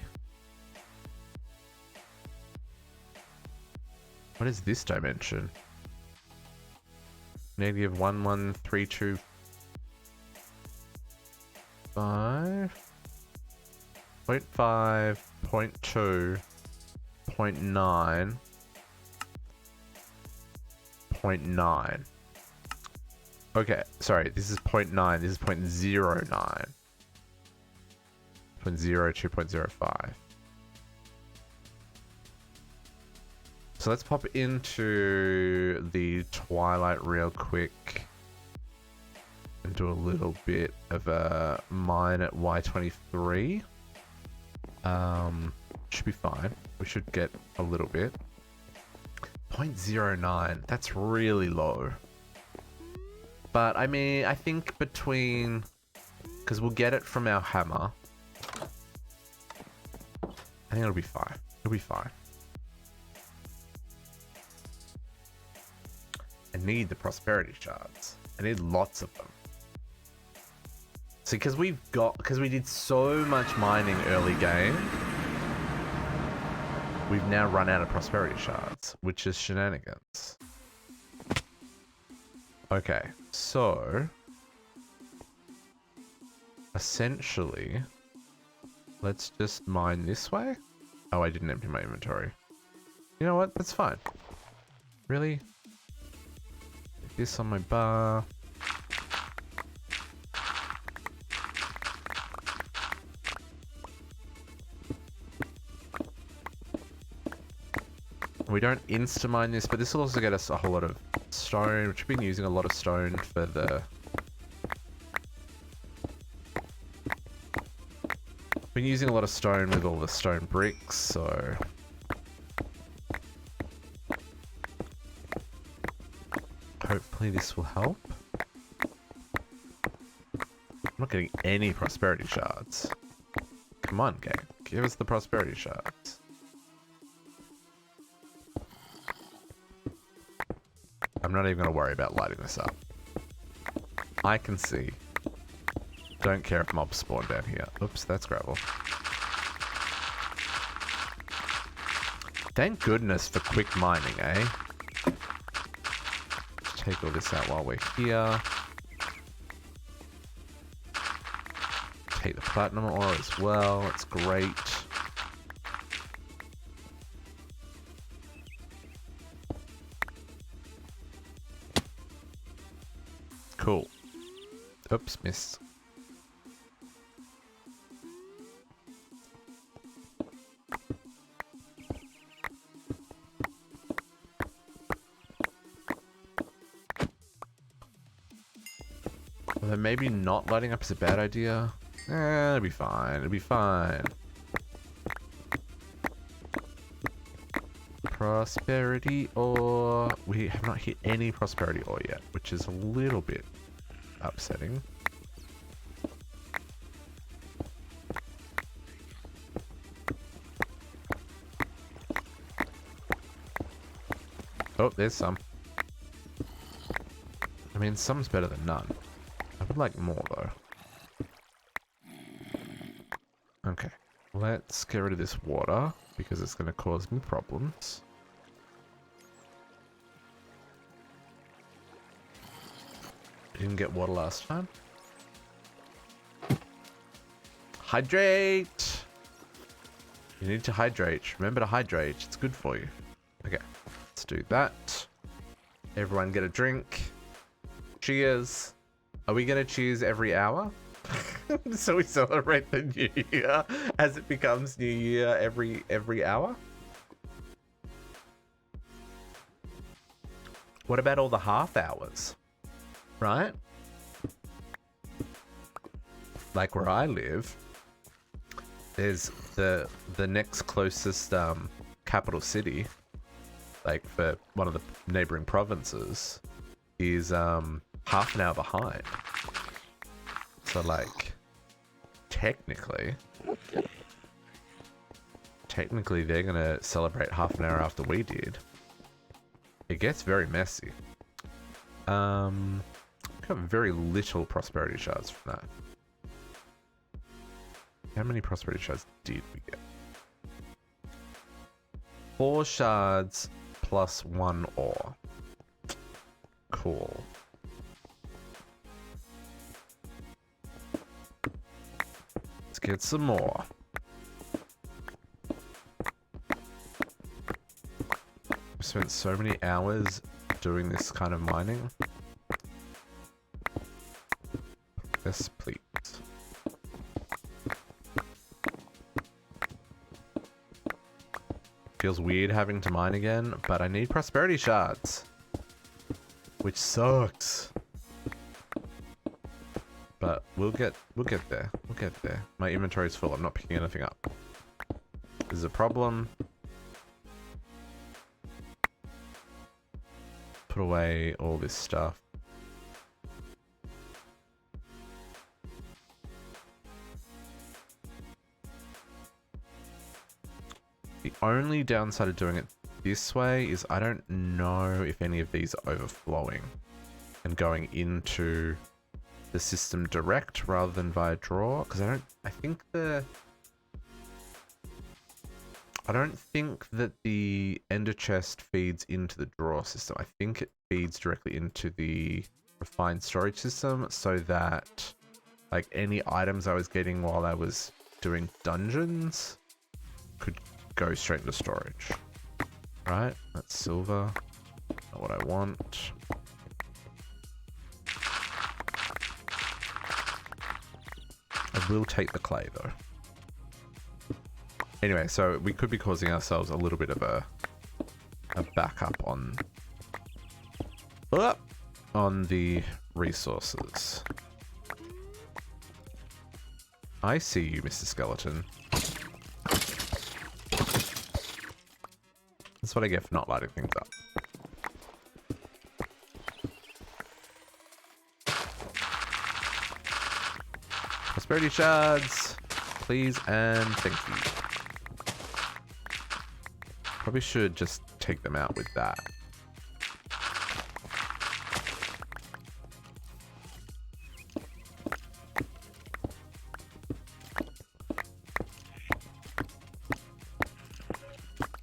What is this dimension? Negative 11325. 0.5, 0.2, 0.9, 0.9. Okay, sorry, this is 0.9, this is 0.09. 0.02, 0.05. So let's pop into the Twilight real quick and do a little bit of a mine at Y23. Should be fine. We should get a little bit. 0.09, that's really low. But I mean, I think between, because we'll get it from our hammer. I think it'll be fine. It'll be fine. I need the prosperity shards. I need lots of them. See, because we did so much mining early game, we've now run out of prosperity shards, which is shenanigans. Okay, so essentially, let's just mine this way. Oh, I didn't empty my inventory. You know what? That's fine. Really? This on my bar. We don't insta-mine this, but this will also get us a whole lot of stone, which we've been using a lot of stone for the... Been using a lot of stone with all the stone bricks, so... Hopefully this will help. I'm not getting any prosperity shards. Come on, game. Give us the prosperity shards. I'm not even going to worry about lighting this up. I can see. Don't care if mobs spawn down here. Oops, that's gravel. Thank goodness for quick mining, eh? Let's take all this out while we're here. Take the platinum ore as well. That's great. Cool. Oops, missed. Although maybe not lighting up is a bad idea. It'll be fine. It'll be fine. Prosperity ore. We have not hit any prosperity ore yet, which is a little bit upsetting. Oh, there's some. I mean, some's better than none. I would like more, though. Okay. Let's get rid of this water, because it's going to cause me problems. Didn't get water last time. Hydrate! You need to hydrate. Remember to hydrate. It's good for you. Okay. Let's do that. Everyone get a drink. Cheers. Are we going to cheers every hour? So we celebrate the new year as it becomes new year every hour? What about all the half hours? Right? Like where I live, there's the next closest capital city, like for one of the neighboring provinces, is half an hour behind. So like technically they're gonna celebrate half an hour after we did. It gets very messy. Got very little prosperity shards from that. How many prosperity shards did we get? 4 shards plus 1 ore. Cool. Let's get some more. I've spent so many hours doing this kind of mining. Yes, please. Feels weird having to mine again, but I need prosperity shards. Which sucks. But we'll get there. We'll get there. My inventory's full. I'm not picking anything up. This is a problem. Put away all this stuff. The only downside of doing it this way is I don't know if any of these are overflowing and going into the system direct rather than via draw, because I don't think that the ender chest feeds into the draw system. I think it feeds directly into the refined storage system, so that like any items I was getting while I was doing dungeons could go straight into storage. Right, that's silver. Not what I want. I will take the clay though. Anyway, so we could be causing ourselves a little bit of a backup on the resources. I see you, Mr. Skeleton. That's what I get for not lighting things up. Prosperity shards, please and thank you. Probably should just take them out with that.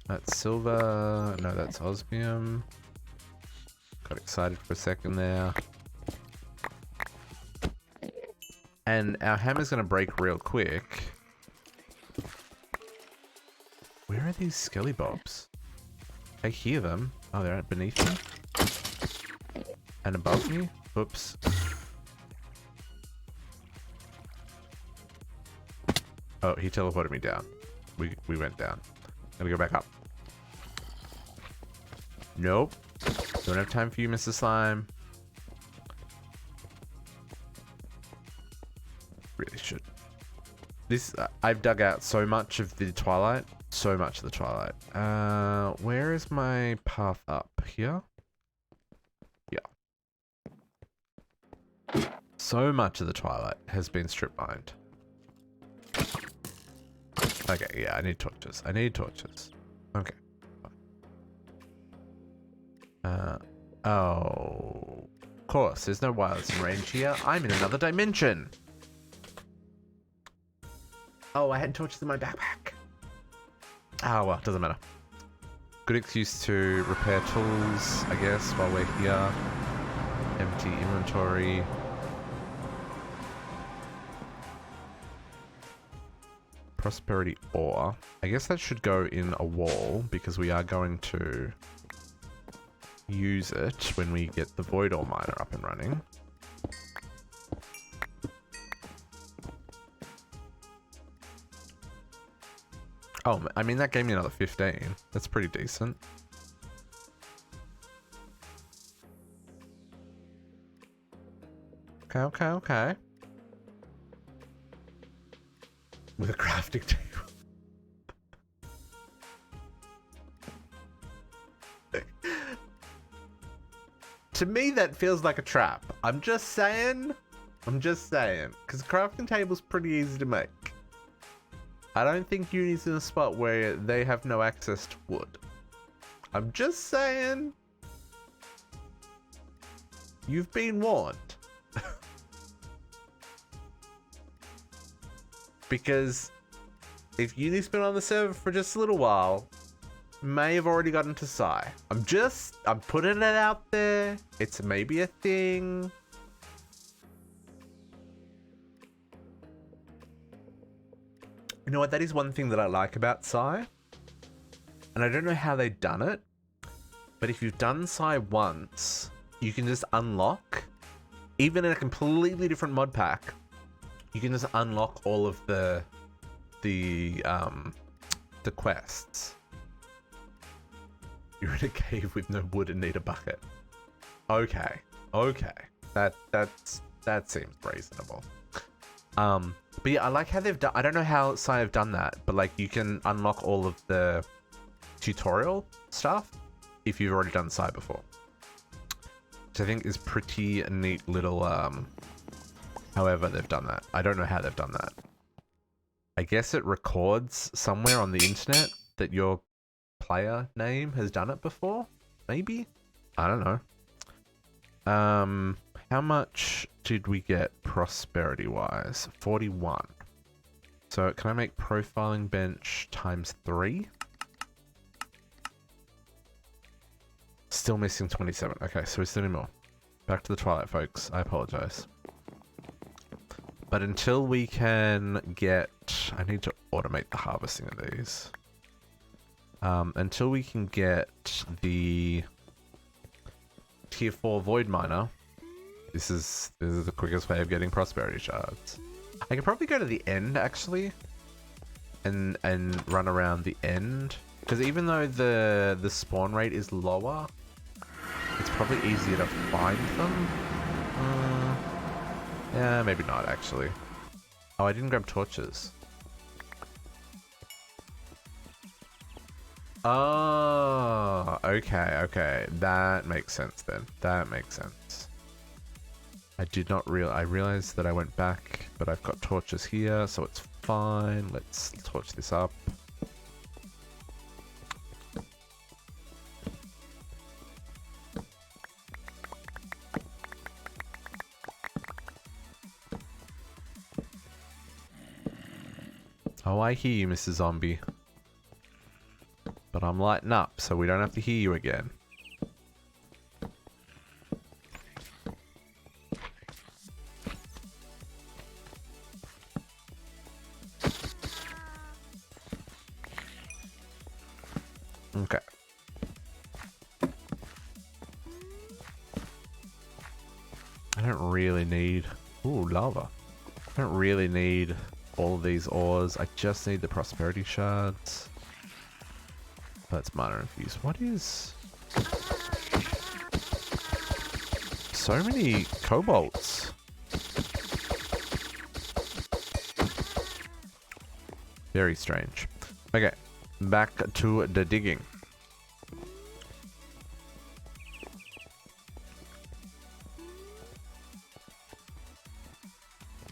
That's silver. No, that's osmium. Got excited for a second there. And our hammer's going to break real quick. Where are these skelly bobs? I hear them. Oh, they're beneath me. And above me. Oops. Oh, he teleported me down. We went down. Gotta go back up. Nope. Don't have time for you, Mr. Slime. Really should. This, I've dug out so much of the Twilight. So much of the Twilight. Where is my path up? Here? Yeah. So much of the Twilight has been strip mined. Okay, yeah, I need torches. I need torches. Okay. Oh. Of course, there's no wireless in range here. I'm in another dimension. Oh, I had torches in my backpack. Oh, well, doesn't matter. Good excuse to repair tools, I guess, while we're here. Empty inventory. Prosperity ore. I guess that should go in a wall because we are going to use it when we get the void ore miner up and running. Oh, I mean, that gave me another 15. That's pretty decent. Okay, okay, okay. With a crafting table. To me, that feels like a trap. I'm just saying. I'm just saying. Because a crafting table's pretty easy to make. I don't think Uni's in a spot where they have no access to wood. I'm just saying. You've been warned. Because if Uni's been on the server for just a little while, may have already gotten to Psy. I'm putting it out there. It's maybe a thing. You know what? That is one thing that I like about Psy. And I don't know how they've done it. But if you've done Psy once, you can just unlock, even in a completely different mod pack, you can just unlock all of the quests. You're in a cave with no wood and need a bucket. Okay. Okay. That seems reasonable. But yeah, I like how they've done. I don't know how Psy have done that, but like you can unlock all of the tutorial stuff if you've already done Psy before, which I think is pretty neat little. However, they've done that. I don't know how they've done that. I guess it records somewhere on the internet that your player name has done it before. Maybe? I don't know. How much did we get prosperity-wise? 41. So can I make profiling bench times 3? Still missing 27. Okay, so we still need more. Back to the Twilight, folks. I apologize. But until we can get... I need to automate the harvesting of these. Until we can get the tier 4 void miner, this is the quickest way of getting prosperity shards. I could probably go to the end, actually, and run around the end. Because even though the spawn rate is lower, it's probably easier to find them. Yeah, maybe not, actually. Oh, I didn't grab torches. Oh, okay, okay. That makes sense then. That makes sense. I did not I realized that I went back, but I've got torches here, so it's fine. Let's torch this up. Oh, I hear you, Mr. Zombie. But I'm lighting up, so we don't have to hear you again. Okay. I don't really need... Ooh, lava. I don't really need all of these ores. I just need the prosperity shards. That's minor infused. What is... So many cobalts. Very strange. Okay, back to the digging.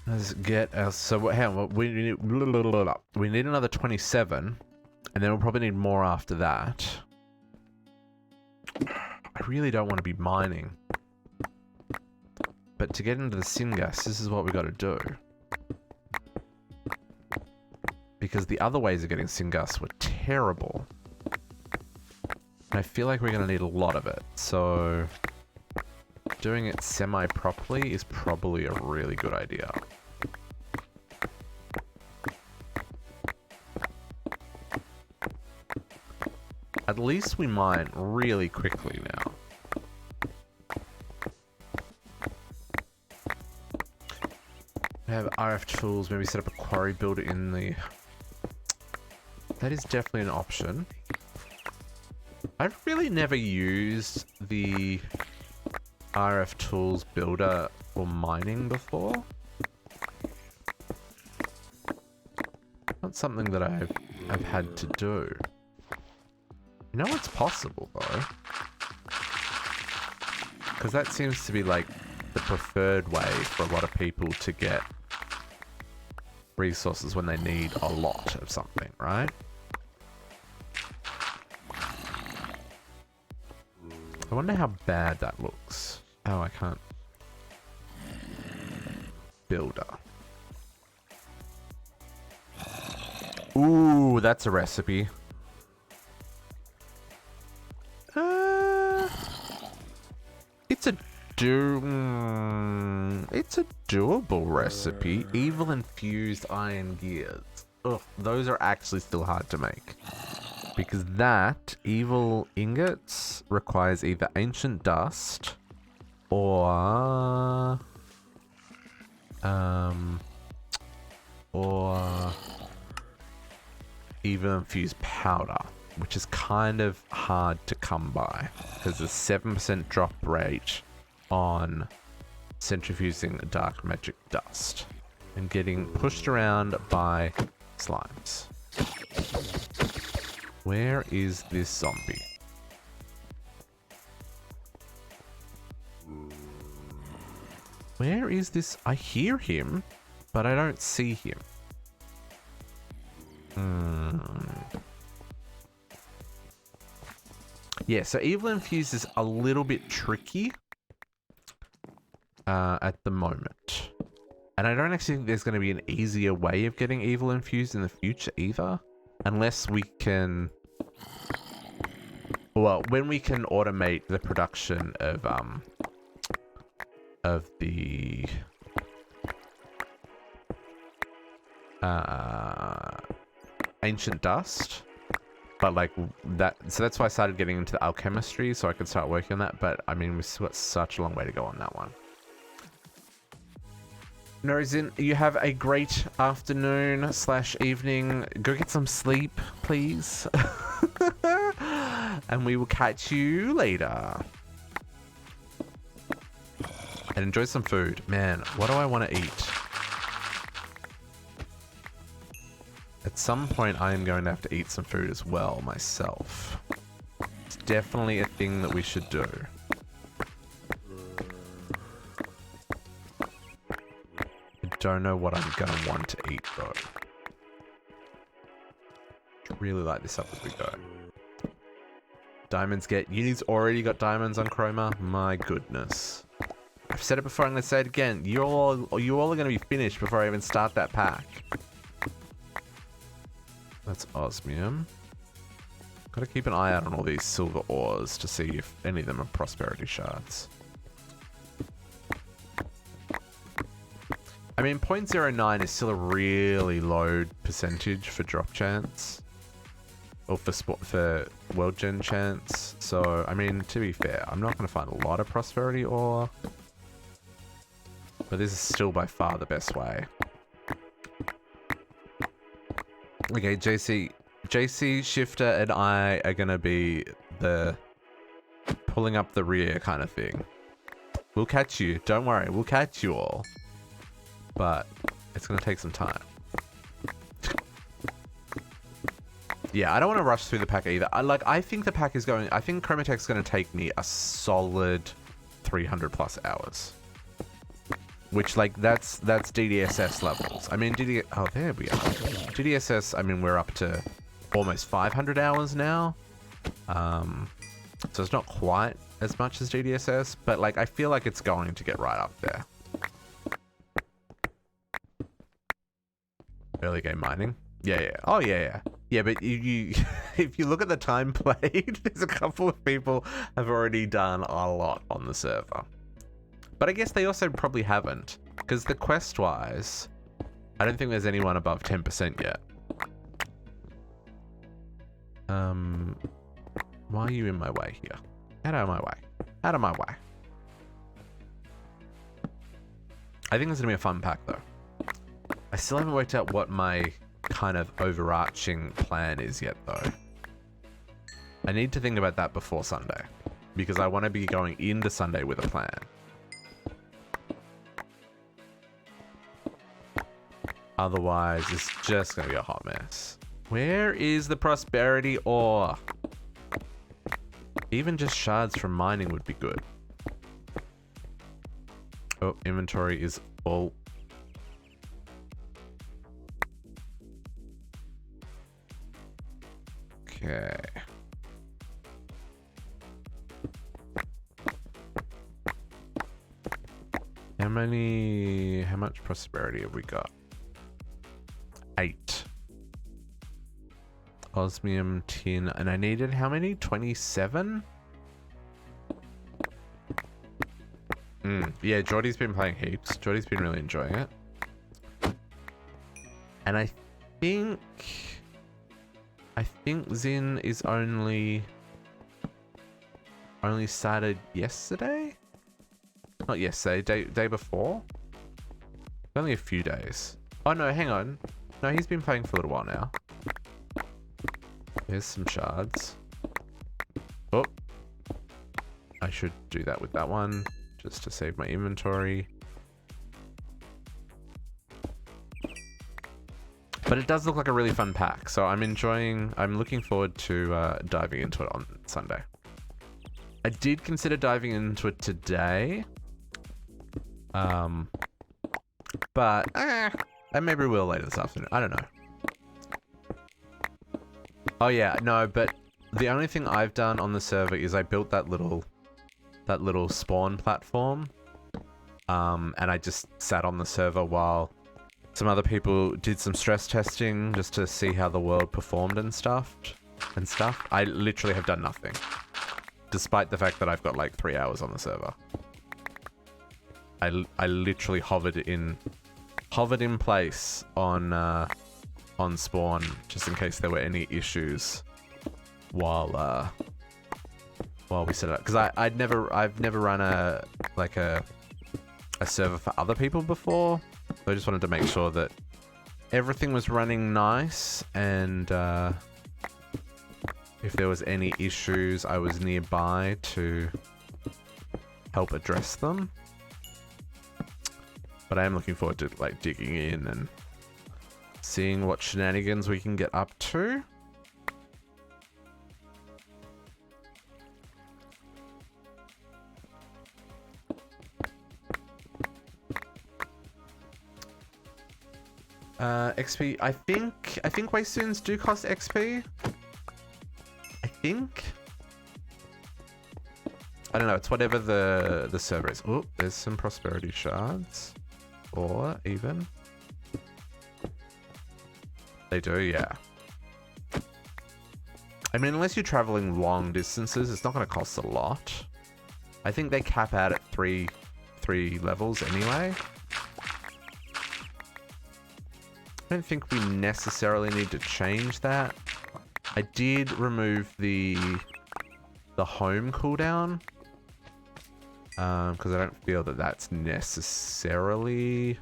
Let's get us. So hang on, we need another 27, and then we'll probably need more after that. I really don't want to be mining, but to get into the syngas, this is what we got to do. Because the other ways of getting syngas were terrible, and I feel like we're going to need a lot of it. So doing it semi-properly is probably a really good idea. At least we mine really quickly now. We have RF tools, maybe set up a quarry builder in the... That is definitely an option. I've really never used the RF tools builder for mining before. Not something that I've had to do. You know it's possible though, because that seems to be like the preferred way for a lot of people to get resources when they need a lot of something, right? I wonder how bad that looks. Oh, I can't. Builder. Ooh, that's a recipe. It's a doable recipe. Evil infused iron gears. Ugh, those are actually still hard to make. Because that, evil ingots, requires either ancient dust or evil infused powder, which is kind of hard to come by because there's 7% drop rate on centrifusing dark magic dust and getting pushed around by slimes. Where is this zombie? Where is this? I hear him, but I don't see him. Yeah, so evil infused is a little bit tricky at the moment. And I don't actually think there's going to be an easier way of getting evil infused in the future either. Unless we can... Well, when we can automate the production of the... ancient dust. But like that, so that's why I started getting into the alchemistry, so I could start working on that. But I mean, we've still got such a long way to go on that one. Norizin, you have a great afternoon / evening. Go get some sleep, please. And we will catch you later. And enjoy some food. Man, what do I want to eat? At some point, I am going to have to eat some food as well myself. It's definitely a thing that we should do. I don't know what I'm going to want to eat, though. Really light this up as we go. Diamonds get... Uni's already got diamonds on Chroma. My goodness. I've said it before, I'm going to say it again. You all are going to be finished before I even start that pack. That's osmium. Gotta keep an eye out on all these silver ores to see if any of them are prosperity shards. I mean, 0.09 is still a really low percentage for drop chance. Or for world gen chance. So, I mean, to be fair, I'm not going to find a lot of prosperity ore. But this is still by far the best way. Okay, JC Shifter and I are gonna be the pulling up the rear kind of thing. We'll catch you. Don't worry. We'll catch you all. But it's gonna take some time. Yeah, I don't want to rush through the pack either. I think the pack is going... I think Chromatech's going to take me a solid 300 plus hours. Which, like, that's DDSS levels. I mean, oh, there we are. DDSS, I mean, we're up to almost 500 hours now. So it's not quite as much as DDSS, but, like, I feel like it's going to get right up there. Early game mining. Yeah. Oh, yeah. Yeah, but you if you look at the time played, there's a couple of people have already done a lot on the server. But I guess they also probably haven't, because the quest-wise, I don't think there's anyone above 10% yet. Why are you in my way here? Get out of my way. Out of my way. I think this is going to be a fun pack, though. I still haven't worked out what my kind of overarching plan is yet, though. I need to think about that before Sunday, because I want to be going into Sunday with a plan. Otherwise, it's just going to be a hot mess. Where is the prosperity ore? Even just shards from mining would be good. Oh, inventory is full. Okay. How much prosperity have we got? 8. Osmium, tin, and I needed how many? 27? Yeah, Jordy's been playing heaps. Jordy's been really enjoying it. And I think Zin is only started yesterday? Not yesterday, day before? Only a few days. Oh no, hang on. No, he's been playing for a little while now. Here's some shards. Oh. I should do that with that one, just to save my inventory. But it does look like a really fun pack, so I'm looking forward to diving into it on Sunday. I did consider diving into it today. But I maybe will later this afternoon. I don't know. Oh yeah, no, but the only thing I've done on the server is I built that little spawn platform. And I just sat on the server while some other people did some stress testing just to see how the world performed and stuff. I literally have done nothing, despite the fact that I've got like 3 hours on the server. I literally hovered in place on spawn just in case there were any issues while we set it up, because I've never run a server for other people before. So I just wanted to make sure that everything was running nice, and if there was any issues, I was nearby to help address them. But I am looking forward to like digging in and seeing what shenanigans we can get up to. XP. I think Waystoons do cost XP. I think. I don't know. It's whatever the server is. Oh, there's some prosperity shards. Or even. They do, yeah. I mean, unless you're traveling long distances, it's not going to cost a lot. I think they cap out at three levels anyway. I don't think we necessarily need to change that. I did remove the home cooldown. Because I don't feel that that's necessarily...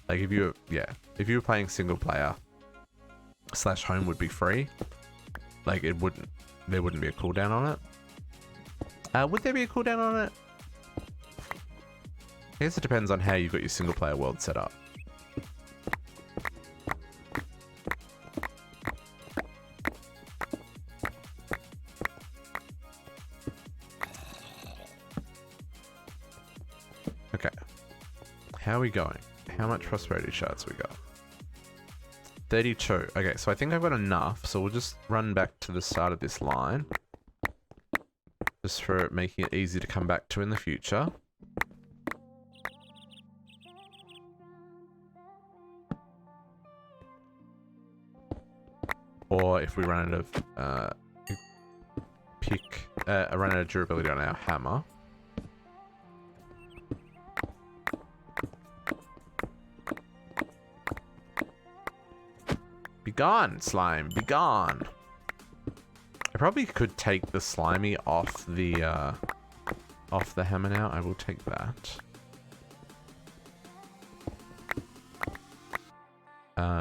Like, if you were playing single player, slash home would be free. Like there wouldn't be a cooldown on it. Would there be a cooldown on it? I guess it depends on how you've got your single player world set up. Okay. How are we going? How much prosperity shards we got? 32. Okay, so I think I've got enough, so we'll just run back to the start of this line. Just for making it easy to come back to in the future. Or if we run out of run out of durability on our hammer. Be gone, slime, be gone. I probably could take the slimy off the hammer now. I will take that.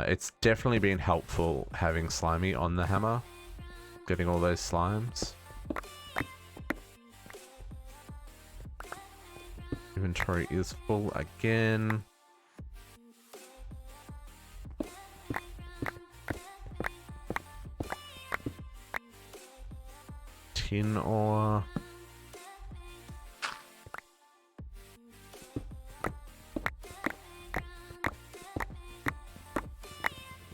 It's definitely been helpful having slimy on the hammer. Getting all those slimes. Inventory is full again. Tin ore.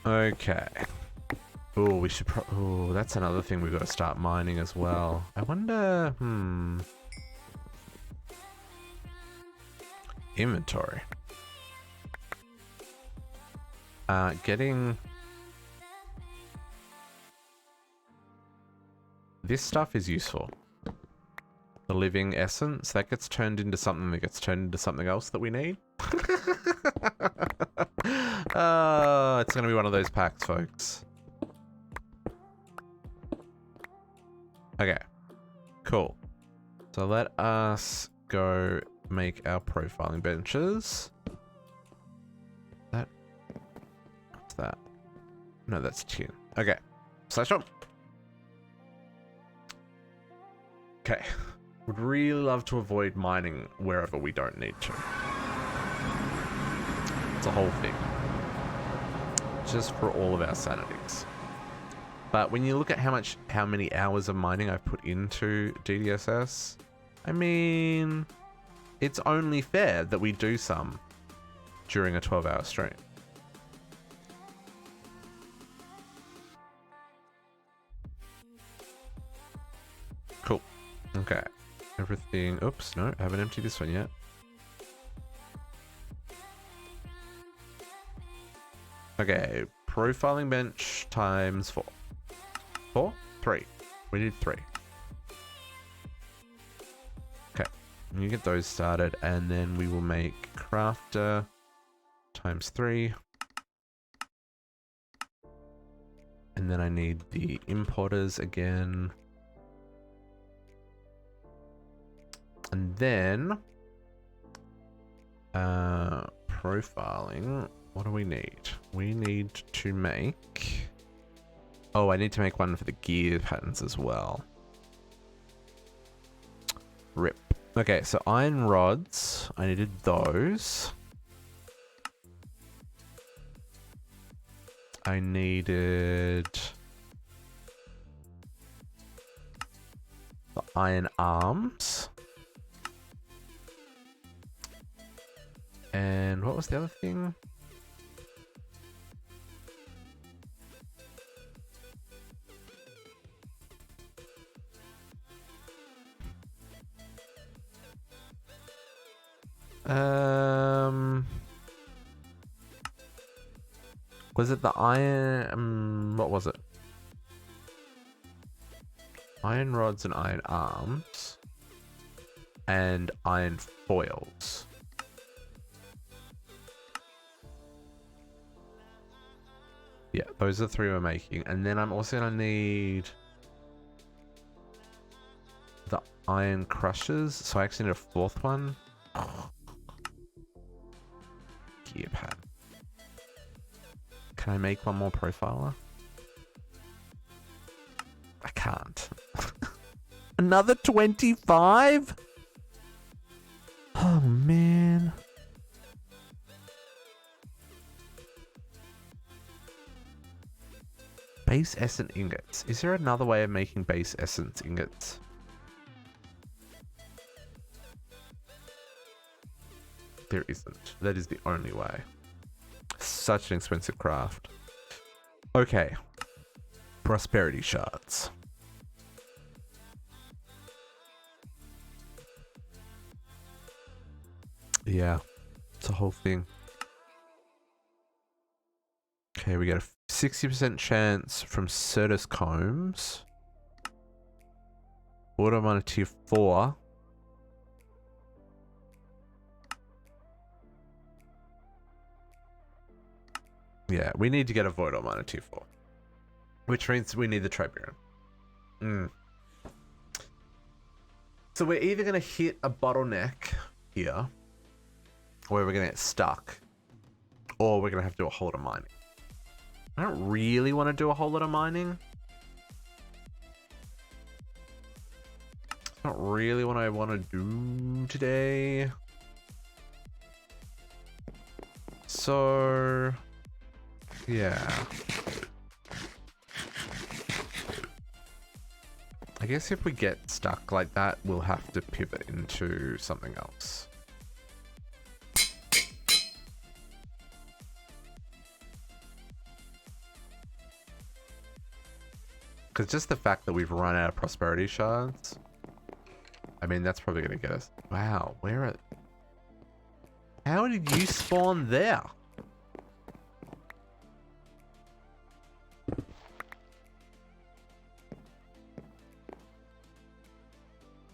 Okay. Oh, we should oh, that's another thing we've got to start mining as well. I wonder, Inventory. Getting this stuff is useful. The living essence, that gets turned into something that gets turned into something else that we need. It's gonna be one of those packs, folks. Okay, cool. So let us go make our profiling benches. What's that? No, that's tin. Okay, slash up. Okay, would really love to avoid mining wherever we don't need to. It's a whole thing. Just for all of our sanities. But when you look at how many hours of mining I've put into DDSS, I mean, it's only fair that we do some during a 12-hour stream. Cool. Okay. Everything. Oops, no, I haven't emptied this one yet. Okay, profiling bench times 4. 4? 3. We need 3. Okay, you get those started, and then we will make crafter times 3. And then I need the importers again. And then profiling. What do we need? We need to make... Oh, I need to make one for the gear patterns as well. Rip. Okay, so iron rods. I needed those. I needed... the iron arms. And what was the other thing? Was it the iron? What was it? Iron rods and iron arms. And iron foils. Yeah, those are 3 we're making. And then I'm also gonna need the iron crushers. So I actually need a 4th one. Gear pad. Can I make one more profiler? I can't. Another 25? Oh, man. Base essence ingots. Is there another way of making base essence ingots? There isn't. That is the only way. Such an expensive craft. Okay. Prosperity shards. Yeah. It's a whole thing. Okay, we got a 60% chance from Certus combs. Auto on a tier 4. Yeah, we need to get a Void on a tier 4. Which means we need the Tribune. So we're either going to hit a bottleneck here, or we're going to get stuck, or we're going to have to do a whole lot of mining. I don't really want to do a whole lot of mining. Not really what I want to do today. So, yeah. I guess if we get stuck like that, we'll have to pivot into something else. Because just the fact that we've run out of prosperity shards, I mean, that's probably going to get us. Wow, where are... How did you spawn there?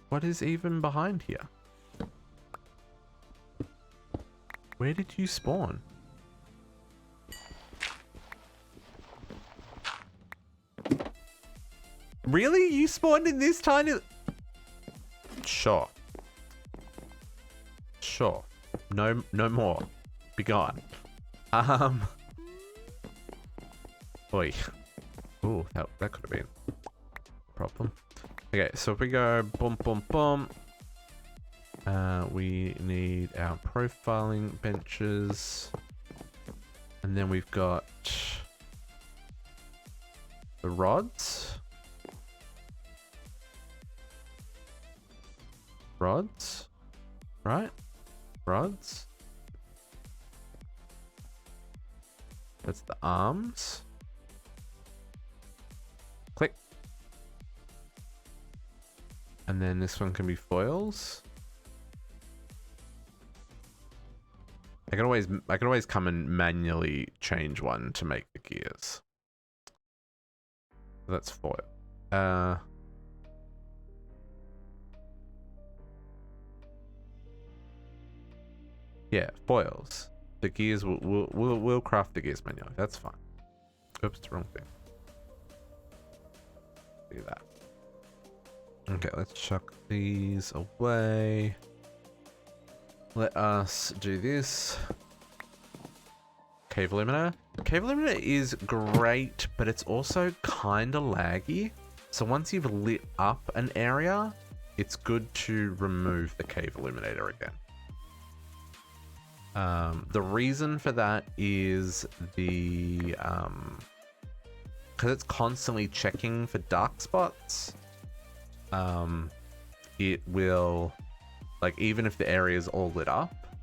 What is even behind here? Where did you spawn? Really? You spawned in this tiny... Sure. Sure. No more. Be gone. Oi. Ooh, that could have been a problem. Okay, so if we go boom, boom, boom. We need our profiling benches. And then we've got the rods. Rods, right? Rods. That's the arms. Click. And then this one can be foils. I can always come and manually change one to make the gears. That's foil. Yeah, foils. The gears we'll craft the gears manually. That's fine. Oops, wrong thing. Do that. Okay, let's chuck these away. Let us do this. Cave Illuminator. Cave Illuminator is great, but it's also kind of laggy. So once you've lit up an area, it's good to remove the Cave Illuminator again. The reason for that is because it's constantly checking for dark spots. It will, like, even if the area is all lit up,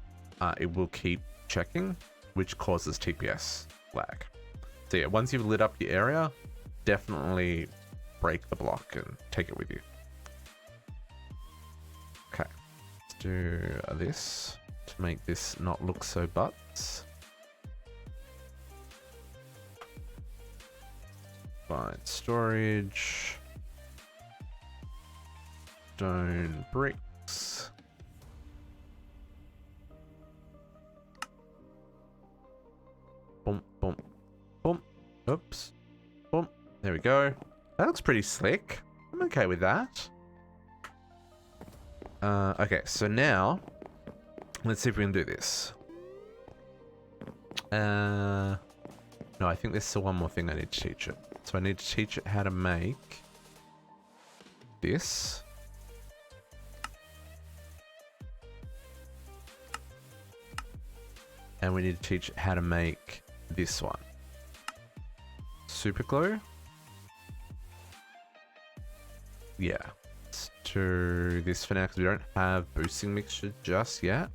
it will keep checking, which causes TPS lag. So yeah, once you've lit up your area, definitely break the block and take it with you. Okay, let's do this to make this not look so butts. Fine, storage. Stone bricks. Boom, boom, boom. Oops. Boom. There we go. That looks pretty slick. I'm okay with that. Okay, so now let's see if we can do this. No, I think there's still one more thing I need to teach it. So I need to teach it how to make this. And we need to teach it how to make this one. Super glue. Yeah. Let's do this for now because we don't have boosting mixture just yet.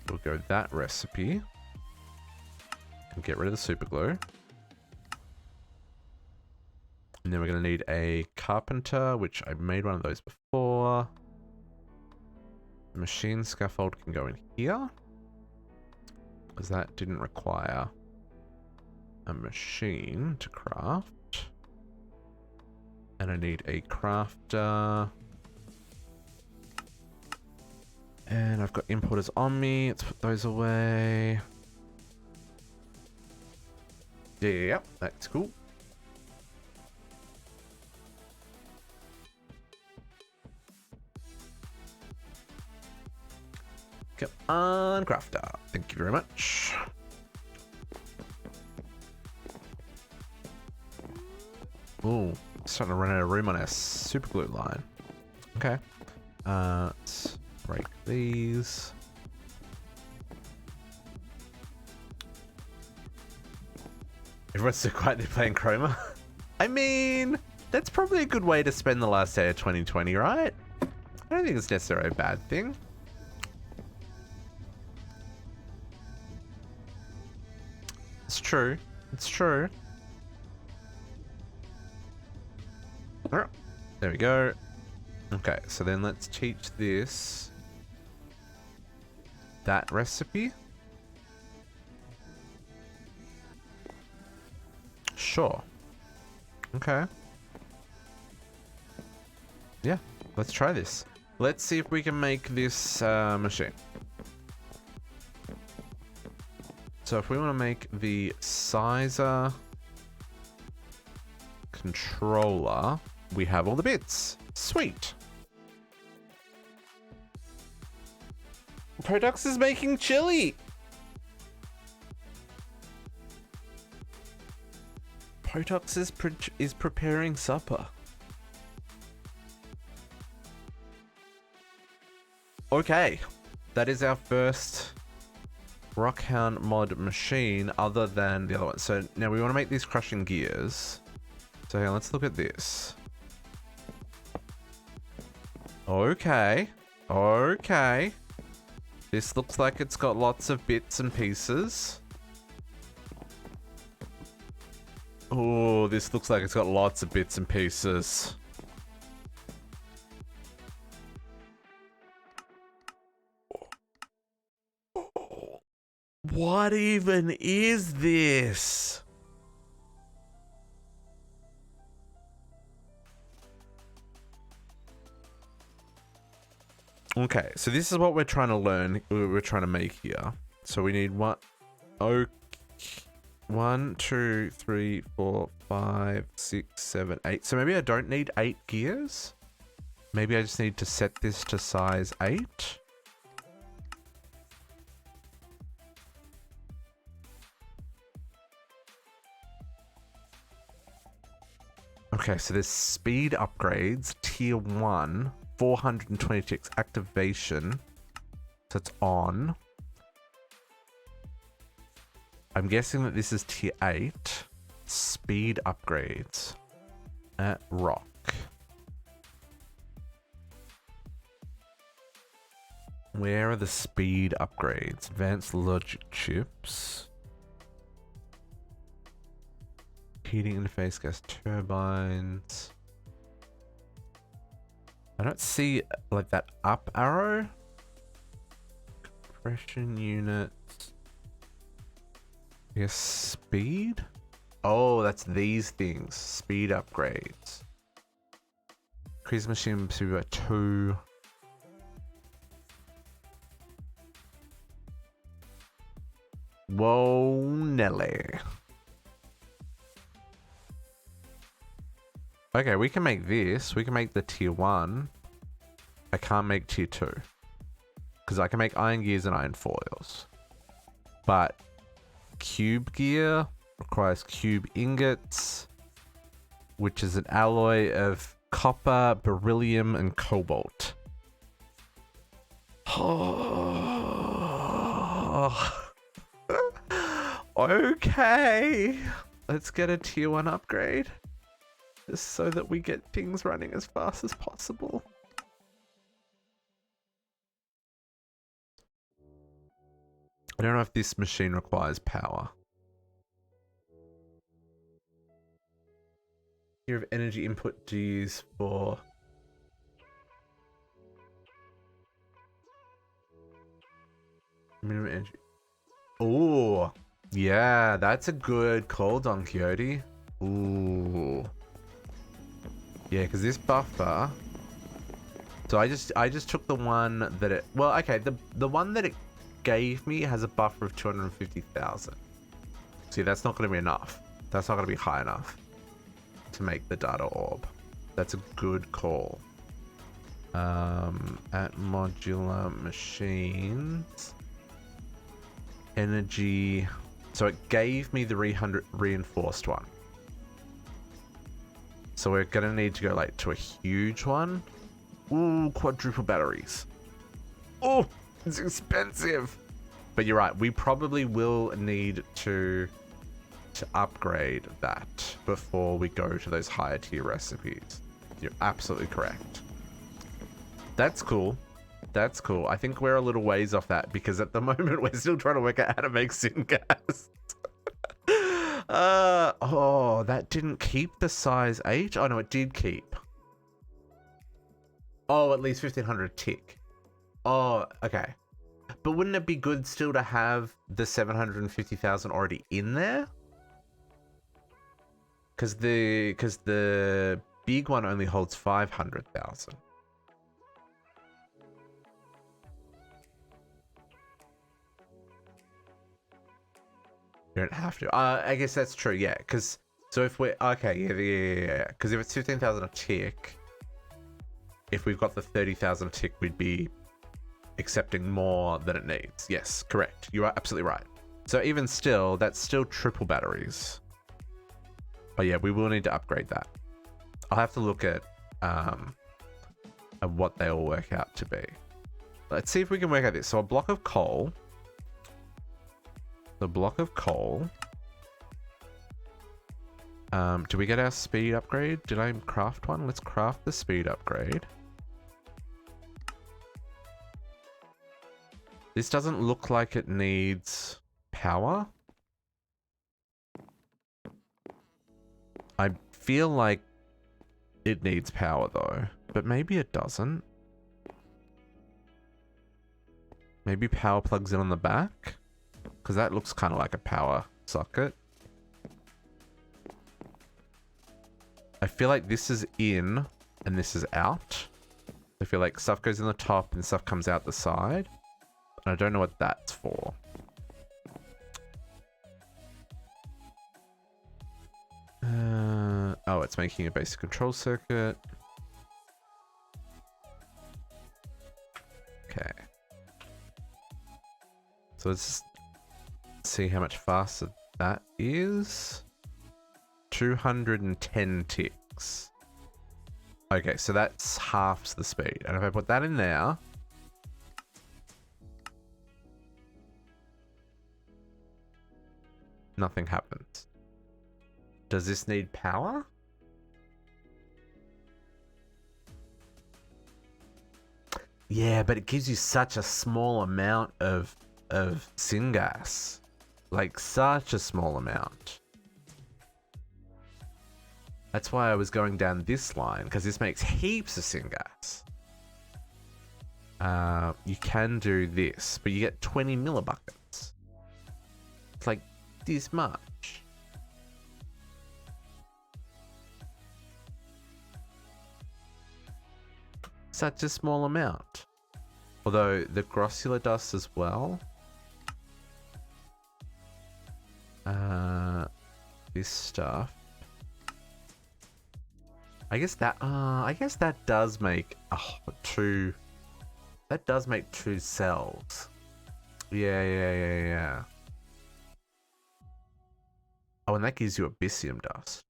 We'll go that recipe. And get rid of the super glue. And then we're going to need a carpenter, which I made one of those before. The machine scaffold can go in here. Because that didn't require a machine to craft. And I need a crafter. And I've got importers on me. Let's put those away. Yep, that's cool. Come on, crafter. Thank you very much. Ooh, starting to run out of room on our super glue line. Okay. Let's break these. Everyone's so quietly playing Chroma. I mean, that's probably a good way to spend the last day of 2020, right? I don't think it's necessarily a bad thing. It's true. It's true. Alright. There we go. Okay, so then let's teach this that recipe. Sure. Okay. Yeah, let's try this. Let's see if we can make this machine. So if we want to make the sizer controller, we have all the bits. Sweet. Produx is making chili. Protox is preparing supper. Okay, that is our first Rockhound mod machine other than the other one. So now we want to make these crushing gears. So here, let's look at this. Okay, okay. This looks like it's got lots of bits and pieces. Oh, this looks like it's got lots of bits and pieces. What even is this? Okay, so this is what we're trying to learn. We're trying to make here. So we need one. Okay. 1, 2, 3, 4, 5, 6, 7, 8. So maybe I don't need 8 gears. Maybe I just need to set this to size 8. Okay, so there's speed upgrades, tier 1, 426 activation. So it's on. I'm guessing that this is tier 8. Speed upgrades at rock. Where are the speed upgrades? Advanced logic chips. Heating interface, gas turbines. I don't see like that up arrow. Compression units. Yes, speed? Oh, that's these things. Speed upgrades. Increase machine speed by 2. Whoa, Nelly. Okay, we can make this. We can make the tier 1. I can't make tier 2. Because I can make iron gears and iron foils. But cube gear requires cube ingots. which is an alloy of copper, beryllium, and cobalt. Okay. Let's get a tier 1 upgrade. Just so that we get things running as fast as possible. I don't know if this machine requires power. Here of energy input to use for... minimum energy. Ooh. Yeah, that's a good call, Don Quixote. Ooh. Yeah, because this buffer... So I just took the one that it... Well, okay, the one that it gave me has a buffer of 250,000. See, that's not going to be enough. That's not going to be high enough to make the data orb. That's a good call. At modular machines... Energy... So it gave me the reinforced one. So we're gonna need to go like to a huge one. Ooh, quadruple batteries. Oh, it's expensive. But you're right, we probably will need to upgrade that before we go to those higher tier recipes. You're absolutely correct. That's cool. That's cool. I think we're a little ways off that because at the moment we're still trying to work out how to make syngas. Oh, that didn't keep the size 8? Oh no, it did keep. Oh, at least 1500 tick. Oh, okay. But wouldn't it be good still to have the 750,000 already in there? Because the big one only holds 500,000. You don't have to. I guess that's true, yeah. Because, so if we're... Okay, yeah. Because if it's 15,000 a tick, if we've got the 30,000 a tick, we'd be accepting more than it needs. Yes, correct. You are absolutely right. So even still, that's still triple batteries. But yeah, we will need to upgrade that. I'll have to look at what they all work out to be. Let's see if we can work out this. So a block of coal... The block of coal. Do we get our speed upgrade? Did I craft one? Let's craft the speed upgrade. This doesn't look like it needs power. I feel like it needs power though, but maybe it doesn't. Maybe power plugs in on the back. Because that looks kind of like a power socket. I feel like this is in and this is out. I feel like stuff goes in the top and stuff comes out the side. And I don't know what that's for. Oh, it's making a basic control circuit. Okay. So let's see how much faster that is. 210 ticks. Okay, so that's half the speed. And if I put that in there... Nothing happens. Does this need power? Yeah, but it gives you such a small amount of syngas. Like, such a small amount. That's why I was going down this line, because this makes heaps of syngas. You can do this, but you get 20 millibuckets. It's like this much. Such a small amount. Although the Grossula dust as well. This stuff. I guess that does make two. That does make 2 cells. Yeah. Oh, and that gives you abyssium dust.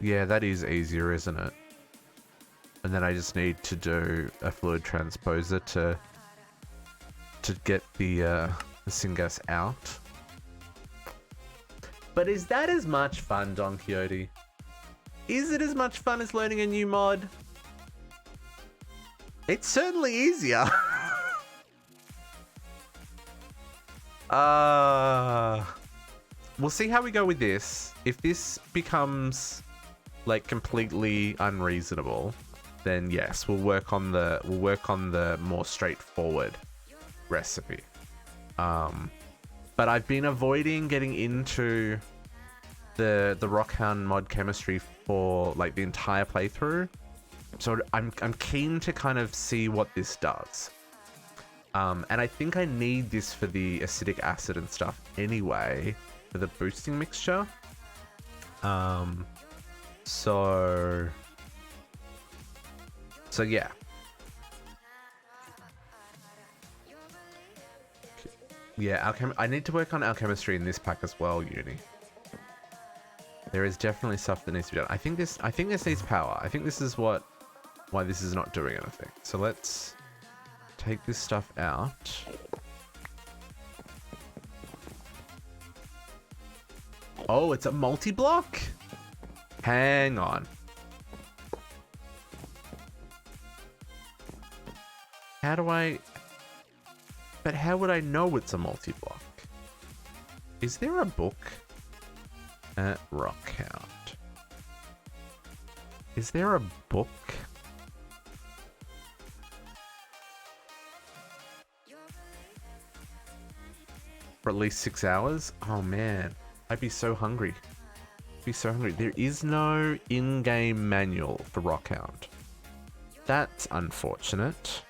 Yeah, that is easier, isn't it? And then I just need to do a fluid transposer to get the syngas out. But is that as much fun, Don Quixote? Is it as much fun as learning a new mod? It's certainly easier. We'll see how we go with this. If this becomes like completely unreasonable, then yes, we'll work on the more straightforward recipe. But I've been avoiding getting into the Rockhound mod chemistry for like the entire playthrough. So I'm keen to kind of see what this does. And I think I need this for the acidic acid and stuff anyway, for the boosting mixture. So yeah. Yeah, I need to work on alchemistry in this pack as well, Uni. There is definitely stuff that needs to be done. I think this needs power. I think this is why this is not doing anything. So let's take this stuff out. Oh, it's a multi-block? Hang on. But how would I know it's a multi-block? Is there a book at Rockhound? Is there a book? For at least 6 hours? Oh man, I'd be so hungry. There is no in-game manual for Rockhound. That's unfortunate.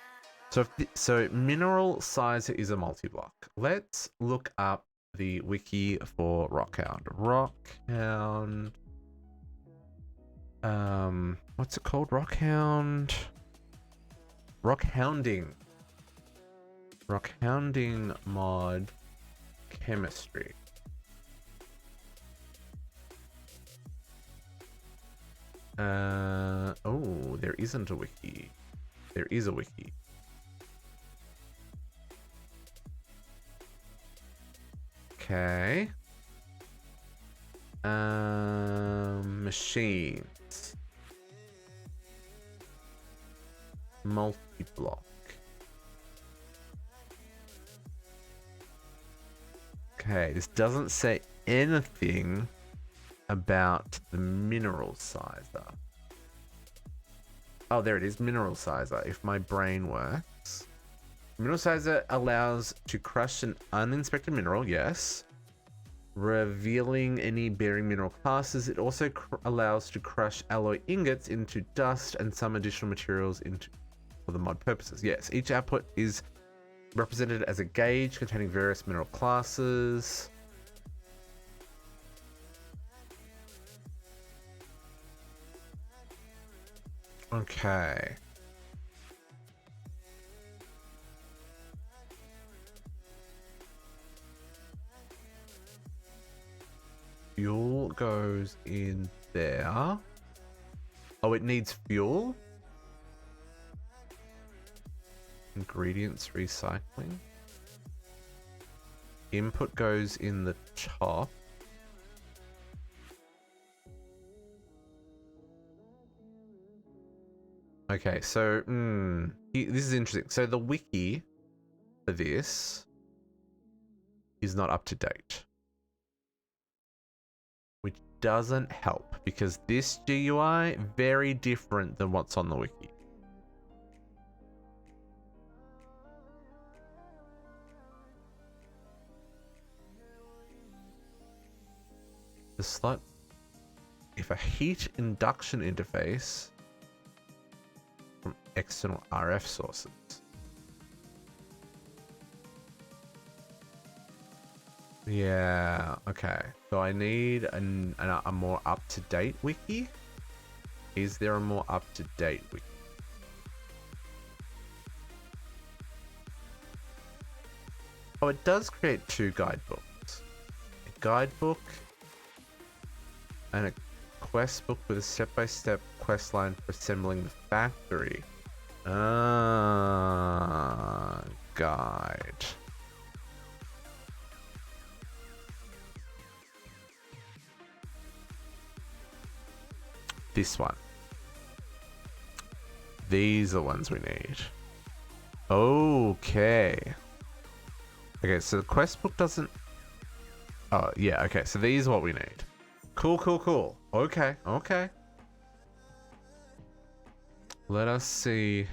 So mineral sizer is a multi-block. Let's look up the wiki for Rockhound. Rockhound. What's it called? Rockhound. Rockhounding mod chemistry. Oh, there isn't a wiki. There is a wiki. Okay. Machines. Multi-block. Okay, this doesn't say anything about the mineral sizer. Oh, there it is, mineral sizer. If my brain works. Mineral sizer allows to crush an uninspected mineral, yes. Revealing any bearing mineral classes. It also allows to crush alloy ingots into dust and some additional materials for the mod purposes. Yes, each output is represented as a gauge containing various mineral classes. Okay. Fuel goes in there. Oh, it needs fuel? Ingredients recycling. Input goes in the top. Okay, so this is interesting. So the wiki for this is not up to date, which doesn't help because this GUI very different than what's on the wiki. The slot, if a heat induction interface from external RF sources. Yeah, okay. So I need a more up-to-date wiki. Is there a more up-to-date wiki? Oh, it does create 2 guidebooks. A guidebook and a quest book with a step-by-step quest line for assembling the factory. Ah, guide. This one. These are the ones we need. Okay. Okay, so the quest book doesn't... Oh, yeah, okay. So these are what we need. Cool, cool, cool. Okay, okay. Let us see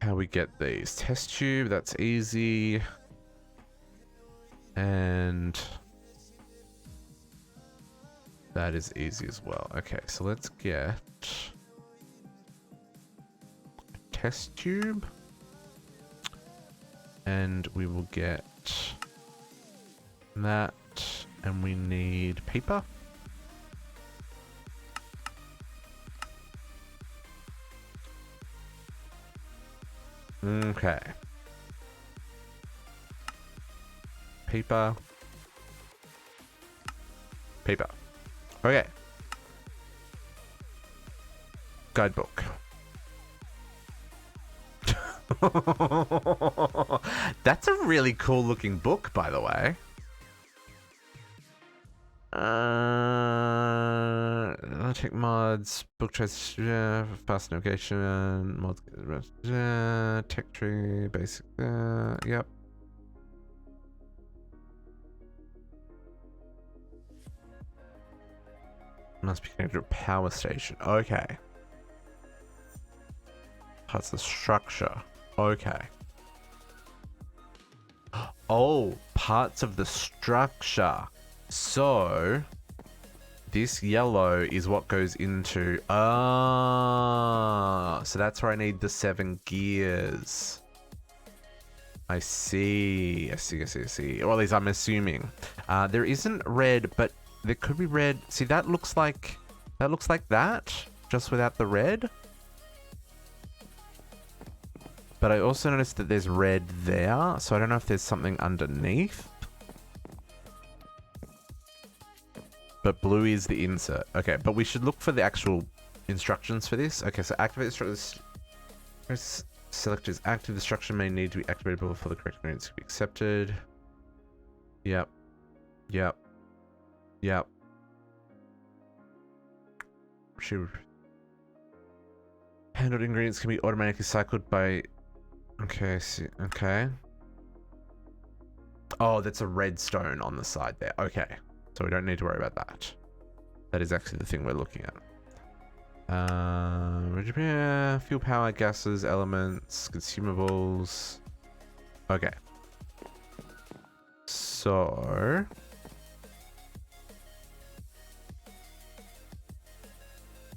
how we get these. Test tube, that's easy. And that is easy as well. Okay, so let's get a test tube. And we will get that. And we need paper. Okay. Paper. Paper. Okay. Guidebook. That's a really cool looking book, by the way. Check mods, book trace, fast navigation, mods, tech tree, basic, yep. Must be connected to a power station. Okay. Parts of the structure. Okay. Oh, parts of the structure. So, this yellow is what goes into... Ah, so that's where I need the 7 gears. I see. I see, I see, I see. Or at least I'm assuming. There isn't red, but there could be red. See, that looks like that, just without the red. But I also noticed that there's red there, so I don't know if there's something underneath. But blue is the insert. Okay, but we should look for the actual instructions for this. Okay, so activate the structure. Select is active. The structure may need to be activated before the correct ingredients can be accepted. Yep. Yep. Yep. Handled ingredients can be automatically cycled by... Okay, see. Okay. Oh, that's a red stone on the side there. Okay. So we don't need to worry about that. That is actually the thing we're looking at. Fuel, power, gases, elements, consumables. Okay. So...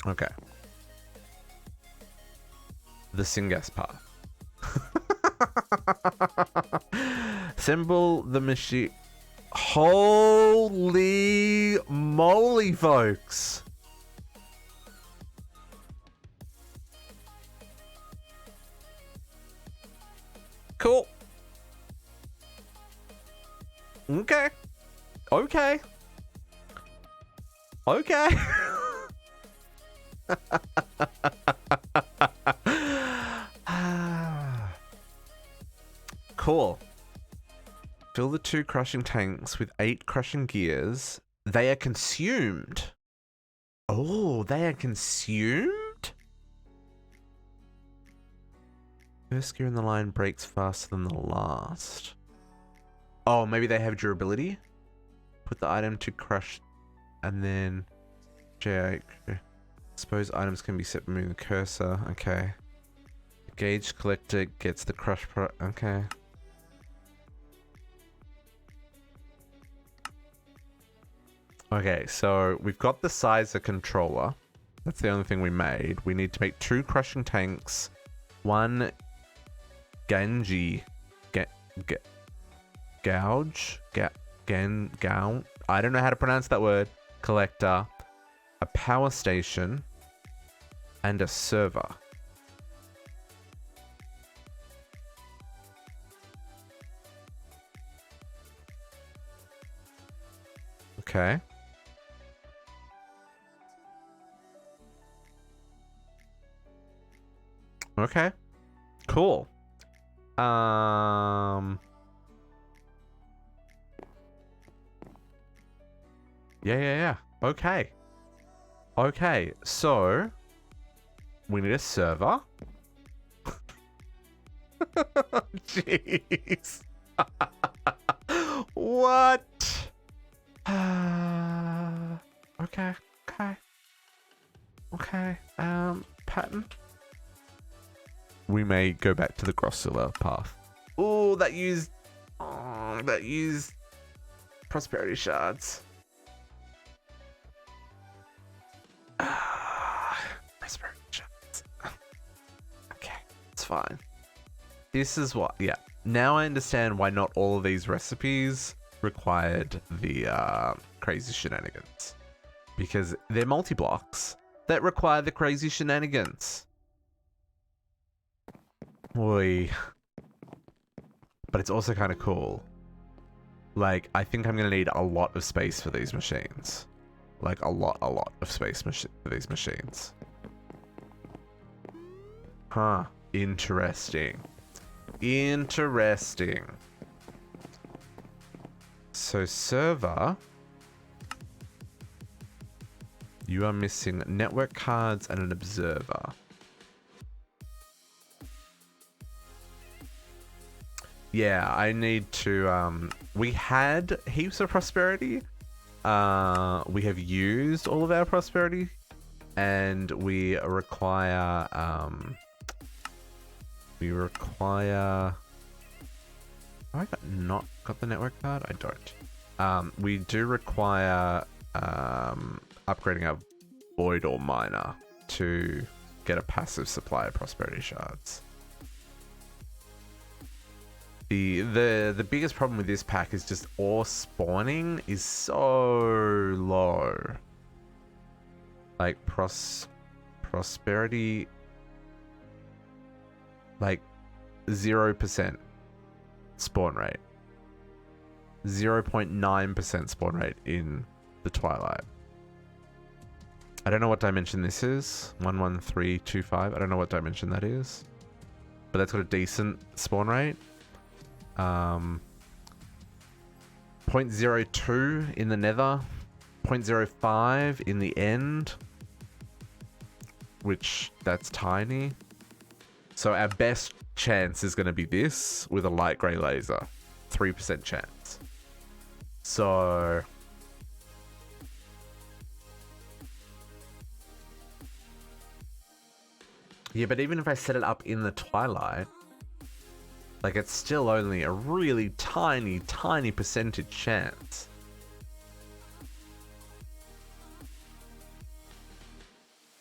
Okay. The syngas part. Assemble the machine. Holy moly, folks. Cool. Okay. Okay. Okay. Cool. Fill the 2 crushing tanks with 8 crushing gears. They are consumed. Oh, they are consumed? First gear in the line breaks faster than the last. Oh, maybe they have durability? Put the item to crush and then... Suppose items can be set by moving the cursor. Okay. The gauge collector gets the crush okay. Okay, so we've got the sizer controller. That's the only thing we made. We need to make 2 crushing tanks, 1 Genji, gouge, I don't know how to pronounce that word, collector, a power station, and a server. Okay. Okay. Cool. Yeah. Okay. Okay, so we need a server. Jeez. What? Okay. Pattern. We may go back to the Grossula path. Oh, that used prosperity shards. Prosperity shards. Okay, it's fine. This is what, yeah. Now I understand why not all of these recipes required the crazy shenanigans. Because they're multi-blocks that require the crazy shenanigans. Boy. But it's also kind of cool. Like, I think I'm going to need a lot of space for these machines. Like, a lot of space for these machines. Huh. Interesting. So, server... You are missing network cards and an observer. Yeah, I need to, we had heaps of prosperity. We have used all of our prosperity. And we require, Have I not got the network card? I don't. We do require, upgrading our void or miner to get a passive supply of prosperity shards. The biggest problem with this pack is just ore spawning is so low. Like prosperity, like 0% spawn rate, 0.9% spawn rate in the Twilight. I don't know what dimension this is. 11325. I don't know what dimension that is. But that's got a decent spawn rate. 0.02 in the nether. 0.05 in the end. Which, that's tiny. So our best chance is going to be this with a light grey laser. 3% chance. So... Yeah, but even if I set it up in the Twilight, like, it's still only a really tiny percentage chance.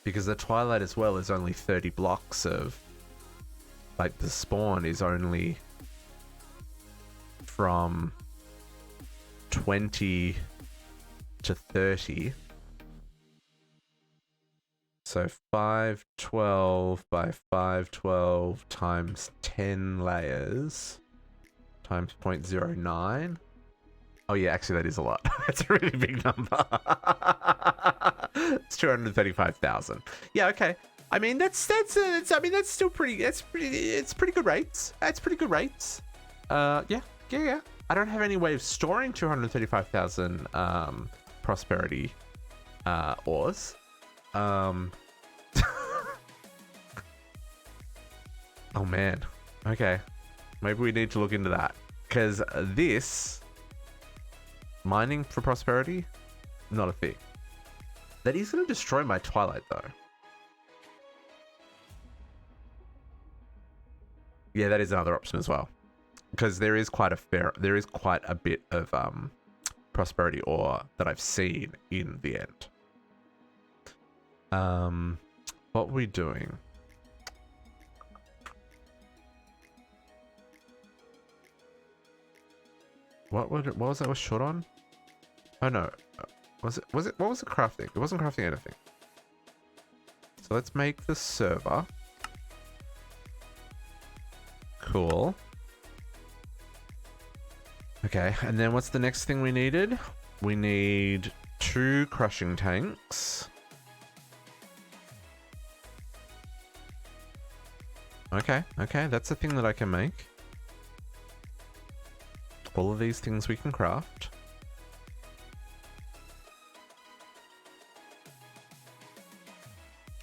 Because the Twilight as well is only 30 blocks of... Like, the spawn is only from 20 to 30. So 512 by 512 times 10 layers times 0.09. Oh yeah, actually that is a lot. That's a really big number. It's 235,000. Yeah, okay. I mean that's still pretty. It's pretty good rates. That's pretty good rates. Yeah. I don't have any way of storing 235,000 prosperity ores. Oh man. Okay. Maybe we need to look into that. Because this... Mining for prosperity? Not a thing. That is going to destroy my Twilight though. Yeah, that is another option as well. Because there is quite a bit of prosperity ore that I've seen in the end. What are we doing? What was that was short on? Oh no. What was it crafting? It wasn't crafting anything. So let's make the server. Cool. Okay, and then what's the next thing we needed? We need 2 crushing tanks. Okay, okay, that's a thing that I can make. All of these things we can craft.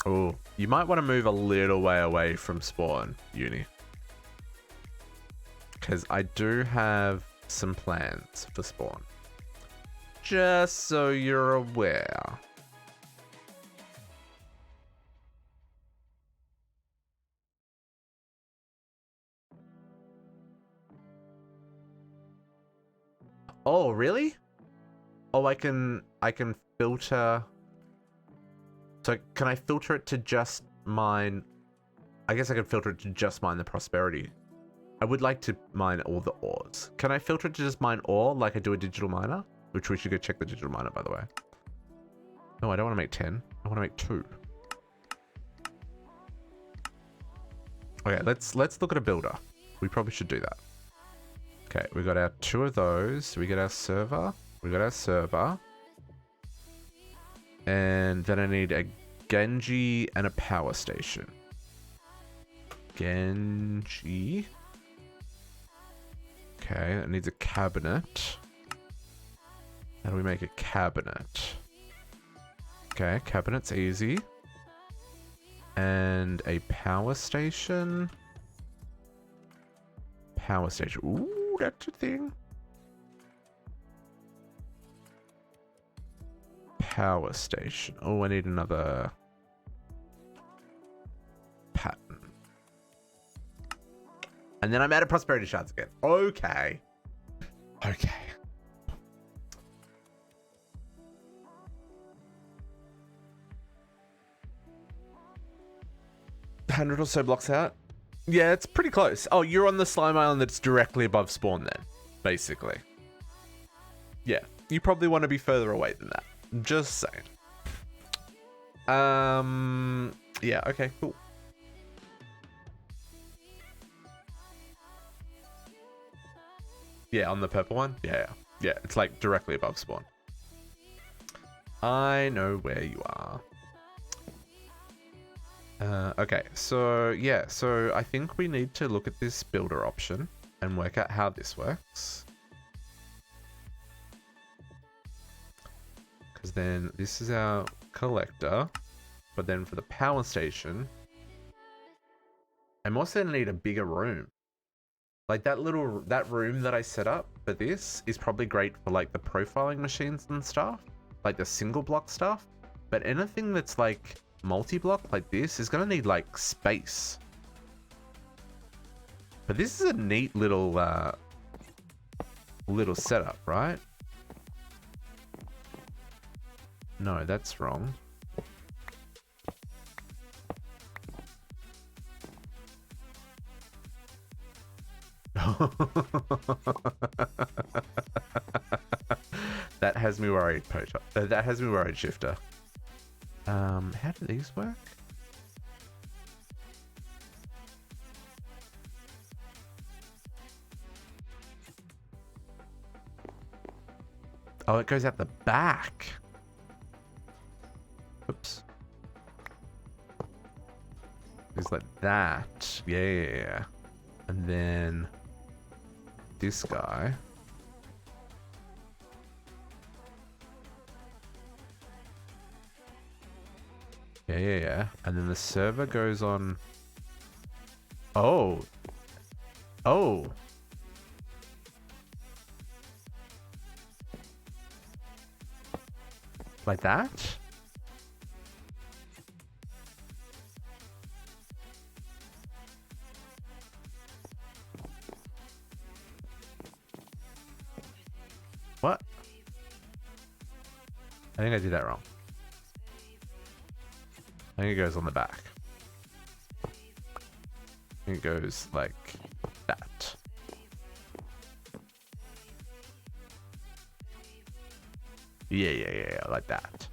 Oh, you might want to move a little way away from spawn, Uni. Because I do have some plans for spawn. Just so you're aware. Oh, really? Oh, I can filter. So can I filter it to just mine? I guess I can filter it to just mine the prosperity. I would like to mine all the ores. Can I filter it to just mine ore like I do a digital miner? Which we should go check the digital miner, by the way. No, I don't want to make 10. I want to make 2. Okay, let's look at a builder. We probably should do that. Okay, we got our 2 of those. We get our server. We got our server. And then I need a Genji and a power station. Genji. Okay, it needs a cabinet. How do we make a cabinet? Okay, cabinet's easy. And a power station. Power station. Ooh, that's a thing. Power station. Oh, I need another pattern. And then I'm out of prosperity shards again. Okay. Okay. 100 or so blocks out. Yeah, it's pretty close. Oh, you're on the slime island that's directly above spawn then, basically. Yeah, you probably want to be further away than that. Just saying. Yeah, okay, cool. Yeah, on the purple one? Yeah, yeah, it's like directly above spawn. I know where you are. Okay, so yeah, so I think we need to look at this builder option and work out how this works. Because then this is our collector, but then for the power station, I'm also gonna need a bigger room. Like that room that I set up for this is probably great for like the profiling machines and stuff, like the single block stuff, but anything that's like multi-block like this is gonna need like space. But this is a neat little setup, right? No, that's wrong. That has me worried, Poacher. That has me worried, Shifter. How do these work? Oh, it goes out the back. Oops. It's like that. Yeah. And then this guy. Yeah. And then the server goes on. Oh. Like that? What? I think I did that wrong. I think it goes on the back. I think it goes like that. Yeah, like that.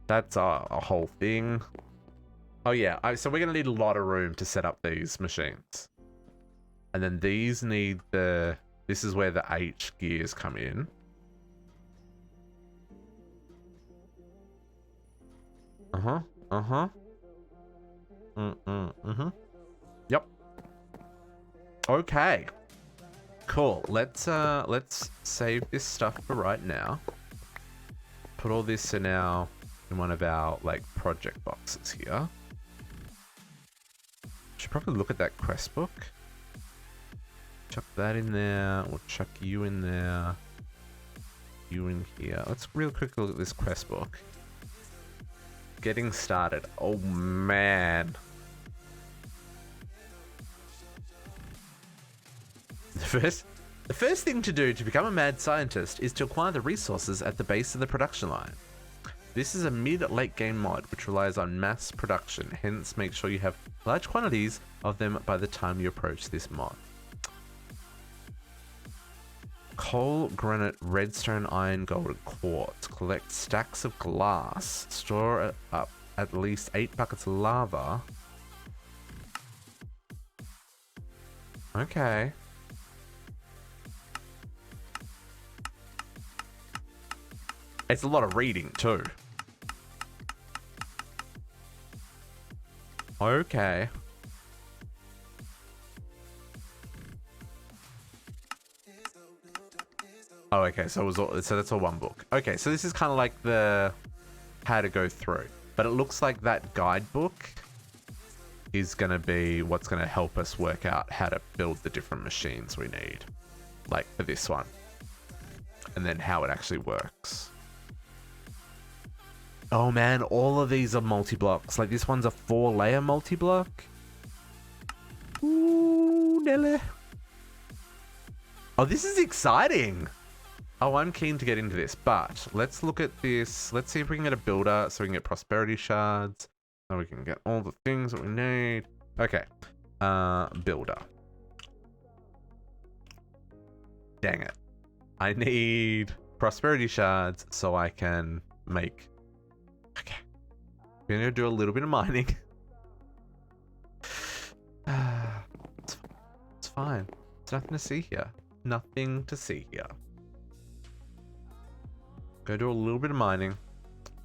That's a whole thing. Oh yeah, so we're gonna need a lot of room to set up these machines. And then these need this is where the H gears come in. Uh-huh. Uh-huh. Yep. Okay. Cool. Let's save this stuff for right now. Put all this in one of our like project boxes here. Should probably look at that quest book. Chuck that in there. We'll chuck you in there. You in here. Let's real quick look at this quest book. Getting started. Oh man. The first thing to do to become a mad scientist is to acquire the resources at the base of the production line. This is a mid-late game mod which relies on mass production, hence make sure you have large quantities of them by the time you approach this mod. Coal, granite, redstone, iron, gold, and quartz. Collect stacks of glass. Store up at least 8 buckets of lava. Okay. It's a lot of reading too. Okay. Oh, okay. So that's all one book. Okay, so this is kind of like the how to go through, but it looks like that guidebook is gonna be what's gonna help us work out how to build the different machines we need, like for this one, and then how it actually works. Oh man, all of these are multi-blocks. Like this one's a 4-layer multi-block. Ooh, Nelly. Oh, this is exciting. Oh, I'm keen to get into this, but let's look at this. Let's see if we can get a builder so we can get prosperity shards. So we can get all the things that we need. Okay. Builder. Dang it. I need prosperity shards so I can make... Okay. We're going to do a little bit of mining. It's fine. There's nothing to see here. Nothing to see here. Go do a little bit of mining.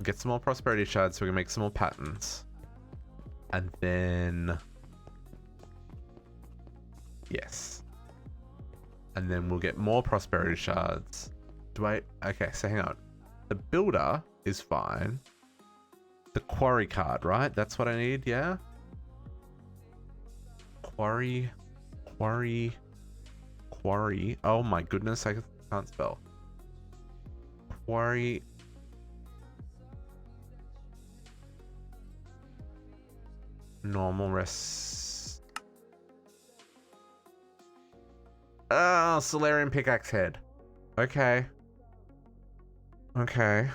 Get some more prosperity shards so we can make some more patterns. And then... Yes. And then we'll get more prosperity shards. Okay, so hang on. The builder is fine. The quarry card, right? That's what I need, yeah? Quarry. Oh my goodness, I can't spell. Quarry. Normal rest. Oh, Solarium pickaxe head. Okay. Okay.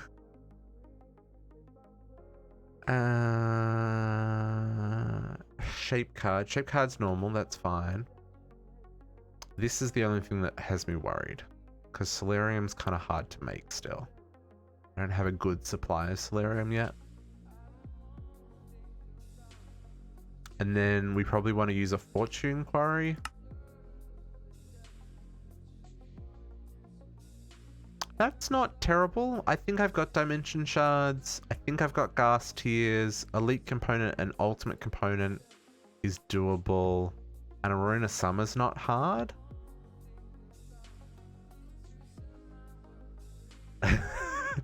Shape card. Shape card's normal, that's fine. This is the only thing that has me worried. Because Solarium's kind of hard to make still. I don't have a good supply of Solarium yet. And then we probably want to use a fortune quarry. That's not terrible. I think I've got dimension shards. I think I've got gas tiers. Elite component and ultimate component is doable. And Arena Summer's not hard.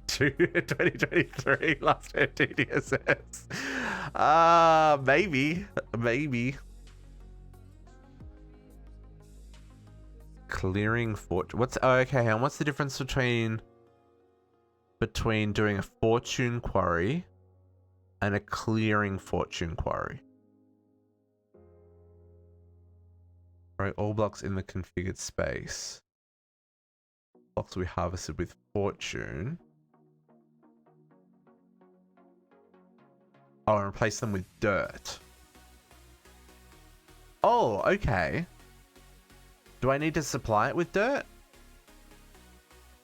2023 last year DDSS. Maybe. Clearing fortune. Okay, and what's the difference between doing a fortune quarry and a clearing fortune quarry? Right, all blocks in the configured space. Blocks we harvested with fortune. Oh, and replace them with dirt. Oh, okay. Do I need to supply it with dirt?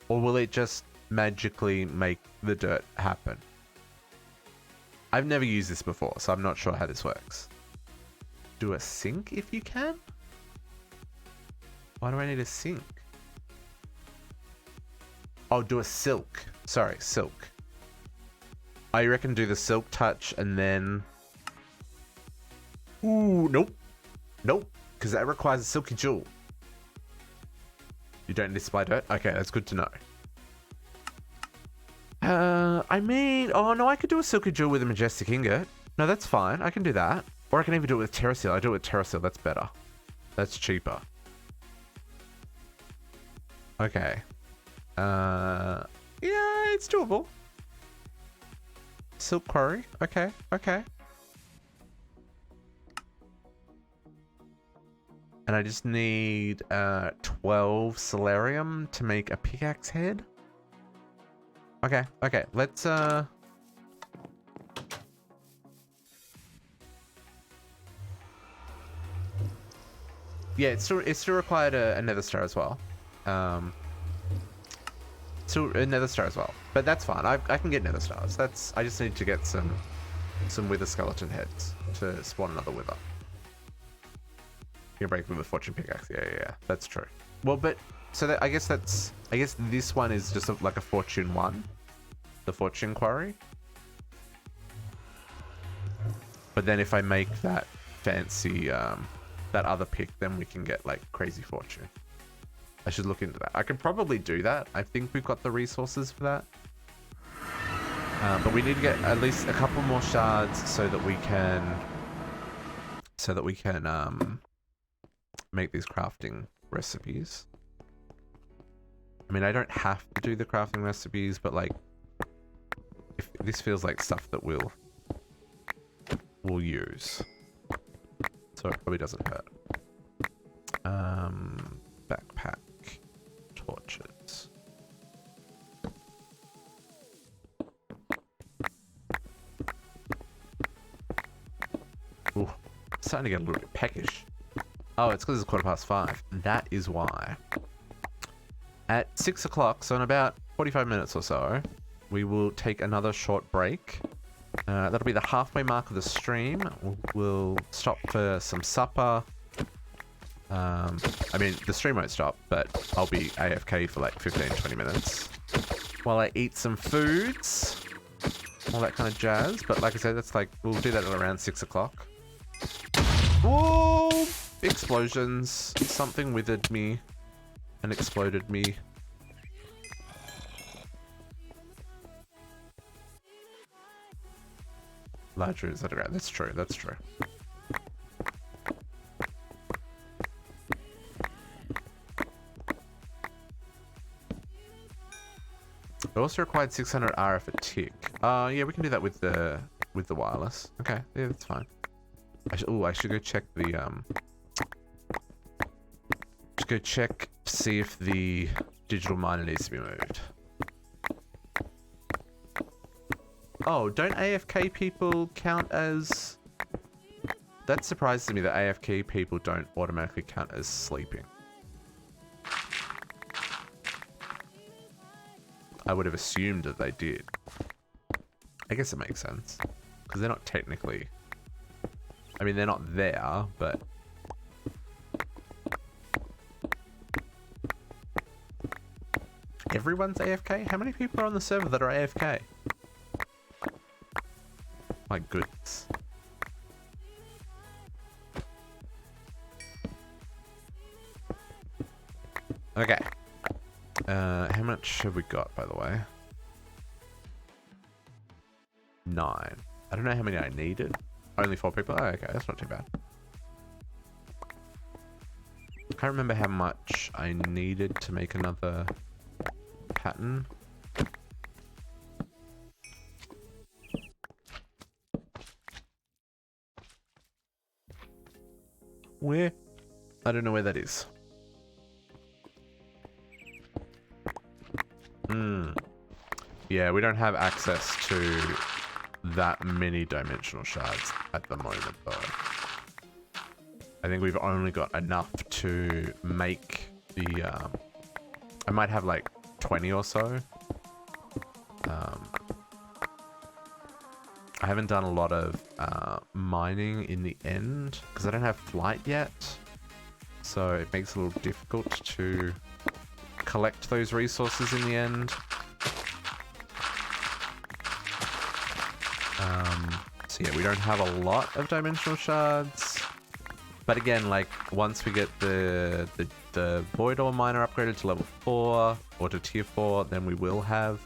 Or will it just magically make the dirt happen? I've never used this before, so I'm not sure how this works. Do a sink if you can? Why do I need a sink? Oh, do a silk. Sorry, silk. I reckon do the silk touch and then... Ooh, nope. Nope, because that requires a silky jewel. You don't display dirt? Okay, that's good to know. I mean... Oh, no, I could do a silky jewel with a majestic ingot. No, that's fine. I can do that. Or I can even do it with terrasil. I do it with terrasil. That's better. That's cheaper. Okay. Yeah, it's doable. Silk quarry. Okay, okay. And I just need 12 solarium to make a pickaxe head. Okay, okay. Let's yeah, it's still required a nether star as well. Still a nether star as well, but that's fine. I can get nether stars. I just need to get some wither skeleton heads to spawn another wither. You can break them with a fortune pickaxe. Yeah, that's true. Well, but so I guess this one is just like a fortune 1, the fortune quarry. But then if I make that fancy that other pick, then we can get like crazy fortune. I should look into that. I could probably do that. I think we've got the resources for that. But we need to get at least a couple more shards so that we can make these crafting recipes. I mean, I don't have to do the crafting recipes, but like, if this feels like stuff that we'll use, so it probably doesn't hurt. Backpack, torches. Ooh, starting to get a little bit peckish. Oh, it's because it's 5:15. That is why. At 6 o'clock, so in about 45 minutes or so, we will take another short break. That'll be the halfway mark of the stream. We'll stop for some supper. I mean, the stream won't stop, but I'll be AFK for like 15-20 minutes while I eat some foods, all that kind of jazz. But like I said, that's like, we'll do that at around 6 o'clock. Whoa! Explosions. Something withered me and exploded me. Larger is that around? That's true. That's true. It also required 600 RF a tick. Yeah, we can do that with the wireless. Okay, yeah, that's fine. I should go check the Just go check, see if the digital miner needs to be moved. Oh, don't AFK people count as... That surprises me that AFK people don't automatically count as sleeping. I would have assumed that they did. I guess it makes sense. Because they're not technically... I mean, they're not there, but... Everyone's AFK? How many people are on the server that are AFK? My goodness. Okay. How much have we got, by the way? 9. I don't know how many I needed. Only 4 people? Oh, okay, that's not too bad. I can't remember how much I needed to make another pattern. Where? I don't know where that is. Yeah, we don't have access to that many dimensional shards at the moment, though. I think we've only got enough to make the... I might have like 20 or so. I haven't done a lot of mining in the end because I don't have flight yet. So it makes it a little difficult to collect those resources in the end. So yeah, we don't have a lot of dimensional shards. But again, like, once we get the void ore miner upgraded to level 4 or to tier 4, then we will have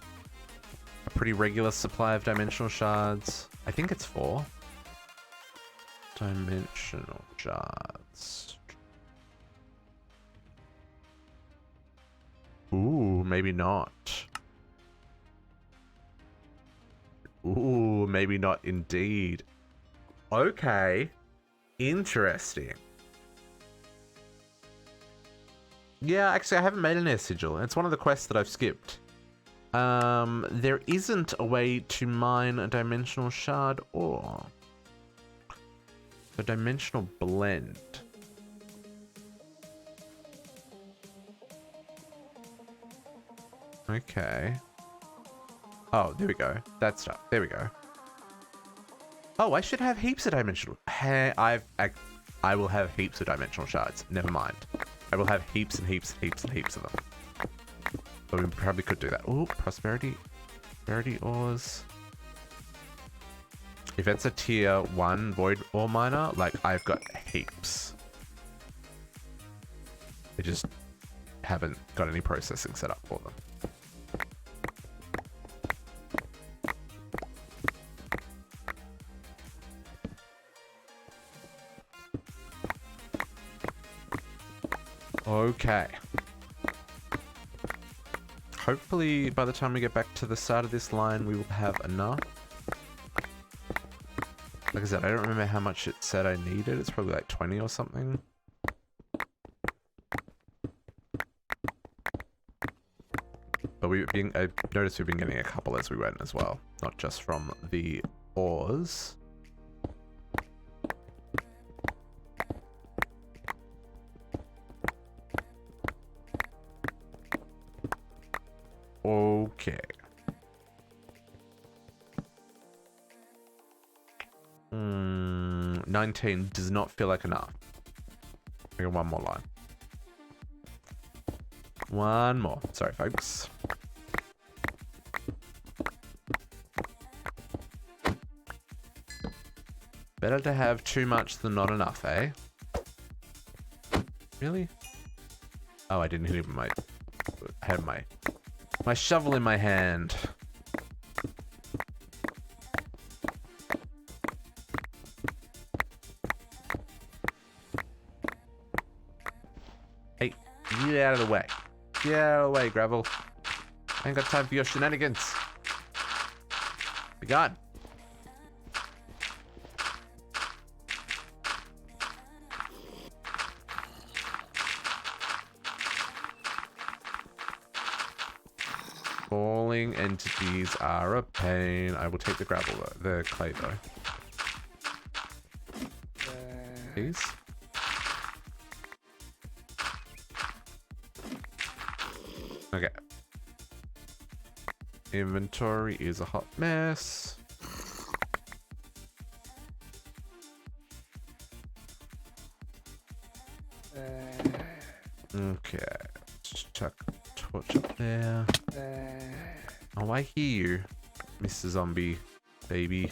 a pretty regular supply of dimensional shards. I think it's 4. Dimensional shards. Ooh, maybe not. Ooh, maybe not indeed. Okay. Interesting. Yeah, actually, I haven't made an air sigil. It's one of the quests that I've skipped. There isn't a way to mine a dimensional shard ore. The dimensional blend. Okay. Oh, there we go. That stuff. There we go. Oh, I should have heaps of dimensional. Hey, I will have heaps of dimensional shards. Never mind. I will have heaps and heaps and heaps and heaps of them. But we probably could do that. Oh, prosperity ores. If it's a tier 1 void ore miner, like, I've got heaps. I just haven't got any processing set up for them. Okay. Hopefully, by the time we get back to the start of this line, we will have enough. Like I said, I don't remember how much it said I needed. It's probably like 20 or something. But I noticed we've been getting a couple as we went as well. Not just from the ores. Okay. 19 does not feel like enough. I got one more line. One more. Sorry, folks. Better to have too much than not enough, eh? Really? Oh, I didn't even have my shovel in my hand. Hey, get out of the way. Get out of the way, Gravel. I ain't got time for your shenanigans. Be gone. Falling entities are a pain. I will take the gravel though, the clay though. Please. Okay. Inventory is a hot mess. Okay. Just chuck a torch up there. Oh, I hear you, Mr. Zombie baby.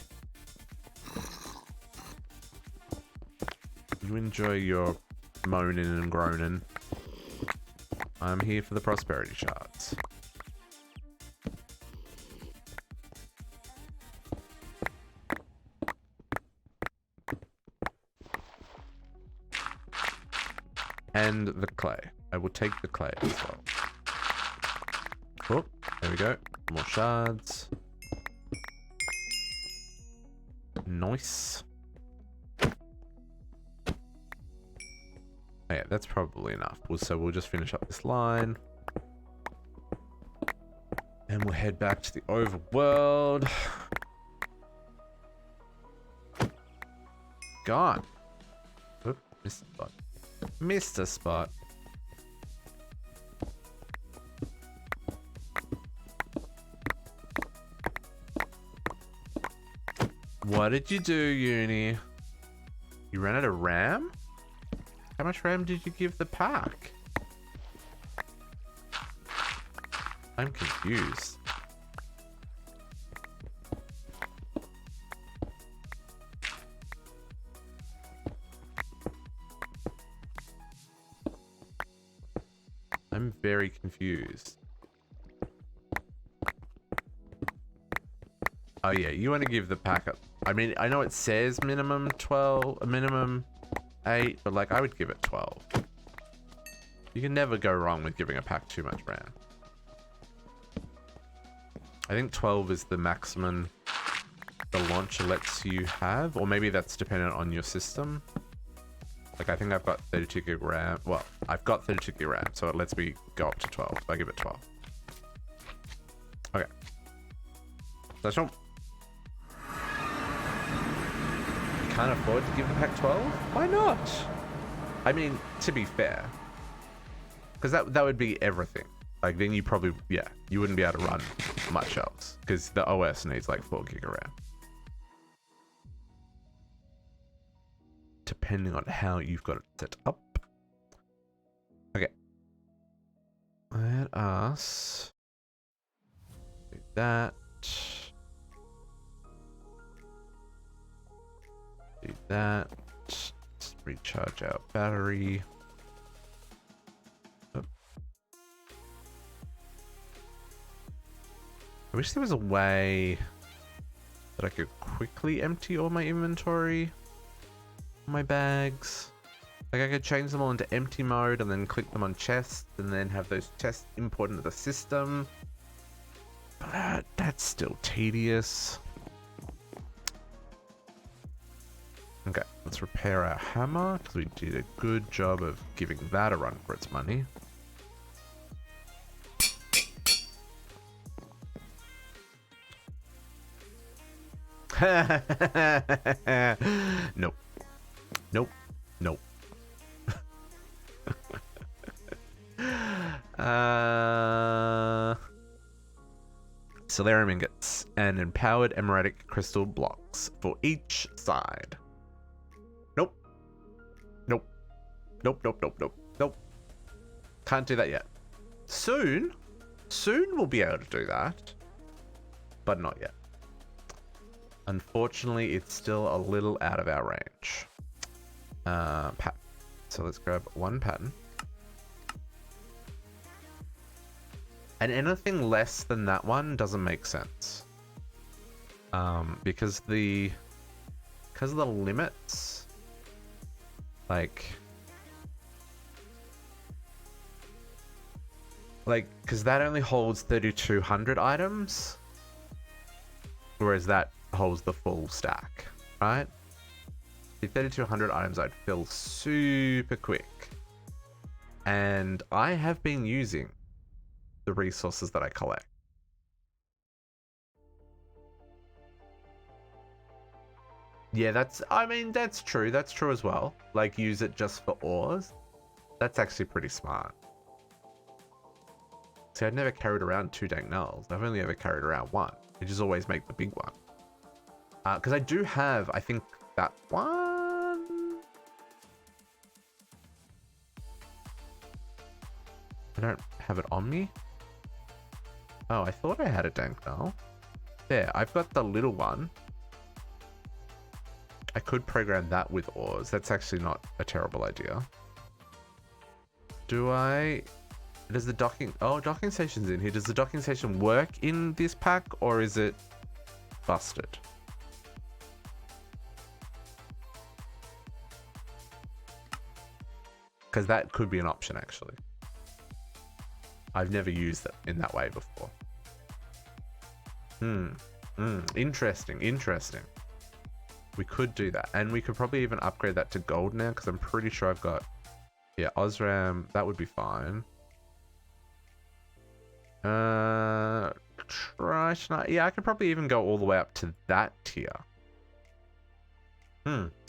You enjoy your moaning and groaning. I'm here for the prosperity shards. And the clay. I will take the clay as well. Oh, there we go. More shards. Nice. Oh yeah, that's probably enough. So we'll just finish up this line. And we'll head back to the overworld. Gone. Oop, Mr. Spot. Mr. Spot. What did you do, Uni? You ran out of RAM? How much RAM did you give the pack? I'm confused. I'm very confused. Oh yeah, you want to give the pack up. I mean, I know it says minimum 12, minimum 8, but like I would give it 12. You can never go wrong with giving a pack too much RAM. I think 12 is the maximum the launcher lets you have, or maybe that's dependent on your system. Like I think I've got 32 gig RAM. Well, I've got 32 gig RAM, so it lets me go up to 12. I give it 12. Okay. So you can't afford to give the pack 12? Why not? I mean, to be fair, because that would be everything. Like then you probably, yeah, you wouldn't be able to run much else because the OS needs like 4 gig of RAM. Depending on how you've got it set up. Okay. Let us do that. Do that. Let's recharge our battery. Oh. I wish there was a way that I could quickly empty all my inventory. My bags. Like I could change them all into empty mode and then click them on chests and then have those chests import into the system. But that's still tedious. Okay, let's repair our hammer because we did a good job of giving that a run for its money. Nope. Nope. Nope. Solarium ingots and empowered emeraldic crystal blocks for each side. Nope. Nope. Nope, nope, nope, nope, nope. Can't do that yet. Soon we'll be able to do that, but not yet. Unfortunately, it's still a little out of our range. Pattern. So let's grab one pattern. And anything less than that one doesn't make sense. Because of the limits, like because that only holds 3,200 items, whereas that holds the full stack, right? The 3,200 items I'd fill super quick, and I have been using the resources that I collect. Yeah, that's true. That's true as well. Like, use it just for ores. That's actually pretty smart. See, I've never carried around 2 dank nulls. I've only ever carried around 1. I just always make the big one. Because I do have, I think, that one. I don't have it on me. Oh, I thought I had a dank null. There, I've got the little one. I could program that with ores. That's actually not a terrible idea. Do I... Does the docking... Oh, docking station's in here. Does the docking station work in this pack, or is it busted? Because that could be an option, actually. I've never used it in that way before. Interesting, interesting. We could do that. And we could probably even upgrade that to gold now, because I'm pretty sure I've got... Yeah, Osram, that would be fine. Yeah, I could probably even go all the way up to that tier.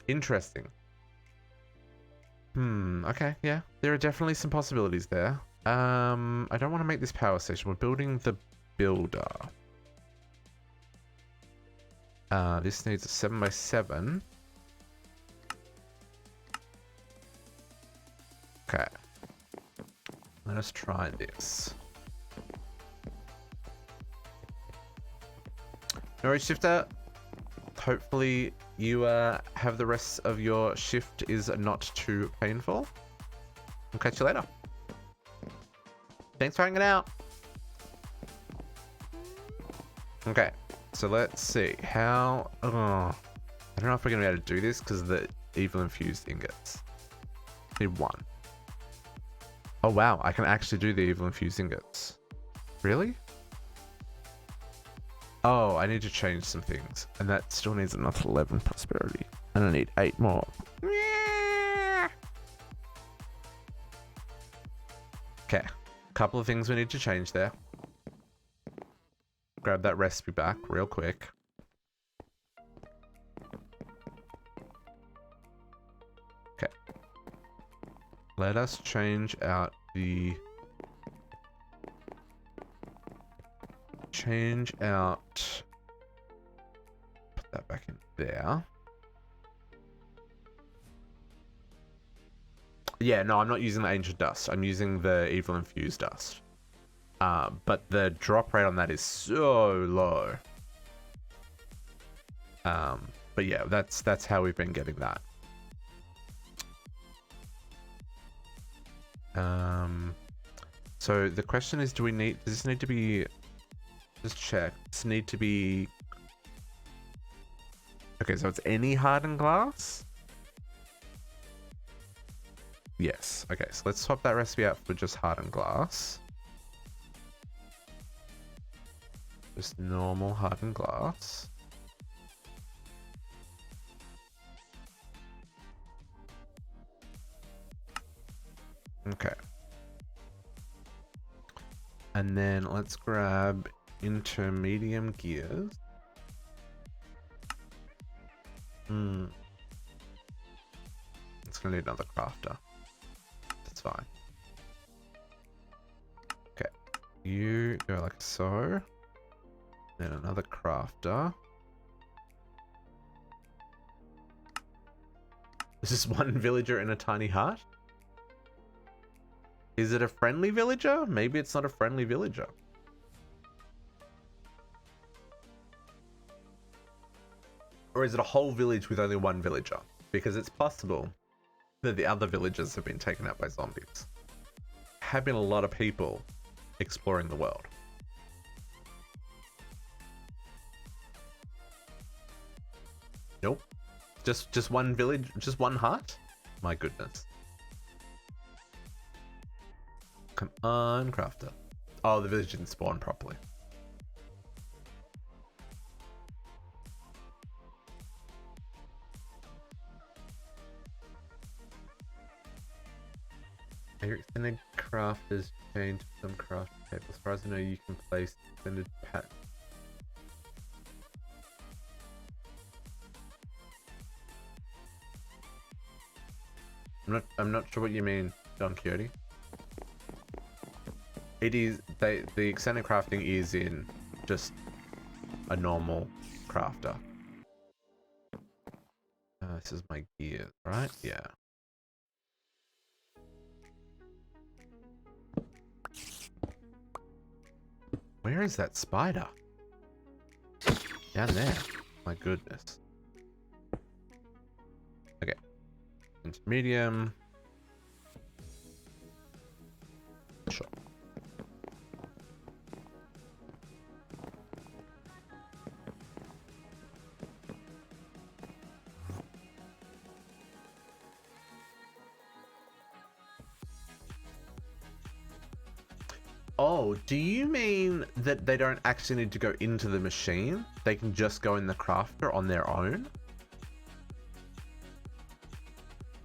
Interesting. Okay, yeah. There are definitely some possibilities there. I don't want to make this power station. We're building the builder. This needs a 7x7. Okay. Let us try this. No worries, Shifter. Hopefully you have the rest of your shift is not too painful. I'll catch you later. Thanks for hanging out. Okay, so let's see how. Oh, I don't know if we're gonna be able to do this because of the evil infused ingots. Need one. Oh wow, I can actually do the evil infused ingots. Really? Oh, I need to change some things, and that still needs another 11 prosperity, and I need 8 more. Okay, couple of things we need to change there. Grab that recipe back real quick. Okay. Let us change out the... Change out... Put that back in there. Yeah, no, I'm not using the ancient dust. I'm using the evil infused dust. But the drop rate on that is so low. But yeah, that's how we've been getting that. So the question is, does this need to be, just check, does this need to be, okay, so it's any hardened glass? Yes, okay, so let's swap that recipe out for just hardened glass. Just normal hardened glass. Okay. And then let's grab intermediate gears. It's gonna need another crafter. That's fine. Okay. You go like so. Then another crafter. Is this one villager in a tiny hut? Is it a friendly villager? Maybe it's not a friendly villager. Or is it a whole village with only one villager? Because it's possible that the other villagers have been taken out by zombies. Have been a lot of people exploring the world. Nope. Just one village, just one hut? My goodness. Come on, crafter. Oh, the village didn't spawn properly. Your extended crafters change some craft tables. As far as I know, you can place extended pat. I'm not sure what you mean, Don Quixote. It is the extended crafting is in just a normal crafter. This is my gear, right? Yeah. Where is that spider? Down there. My goodness. Okay. Into medium. Sure. Oh, do you mean that they don't actually need to go into the machine? They can just go in the crafter on their own?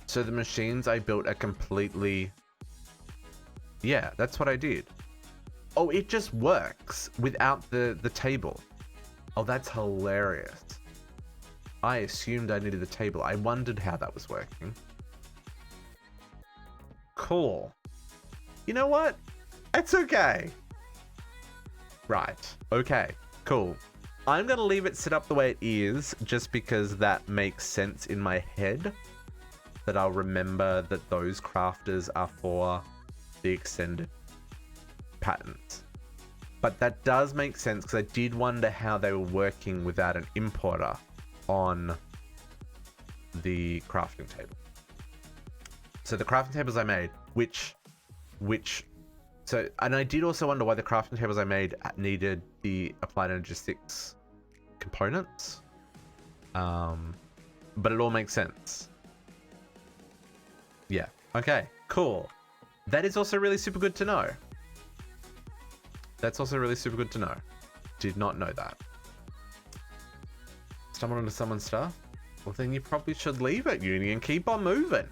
So the machines I built are completely... Yeah, that's what I did. Oh, it just works without the table. Oh, that's hilarious. I assumed I needed the table. I wondered how that was working. Cool. You know what? It's okay. Right. Okay. Cool. I'm going to leave it set up the way it is just because that makes sense in my head. That I'll remember that those crafters are for the extended patterns. But that does make sense because I did wonder how they were working without an importer on the crafting table. So the crafting tables I made, which So, and I did also wonder why the crafting tables I made needed the applied energistics components. But it all makes sense. Yeah. Okay, cool. That is also really super good to know. That's also really super good to know. Did not know that. Stumbled into someone's stuff? Well, then you probably should leave at uni and keep on moving.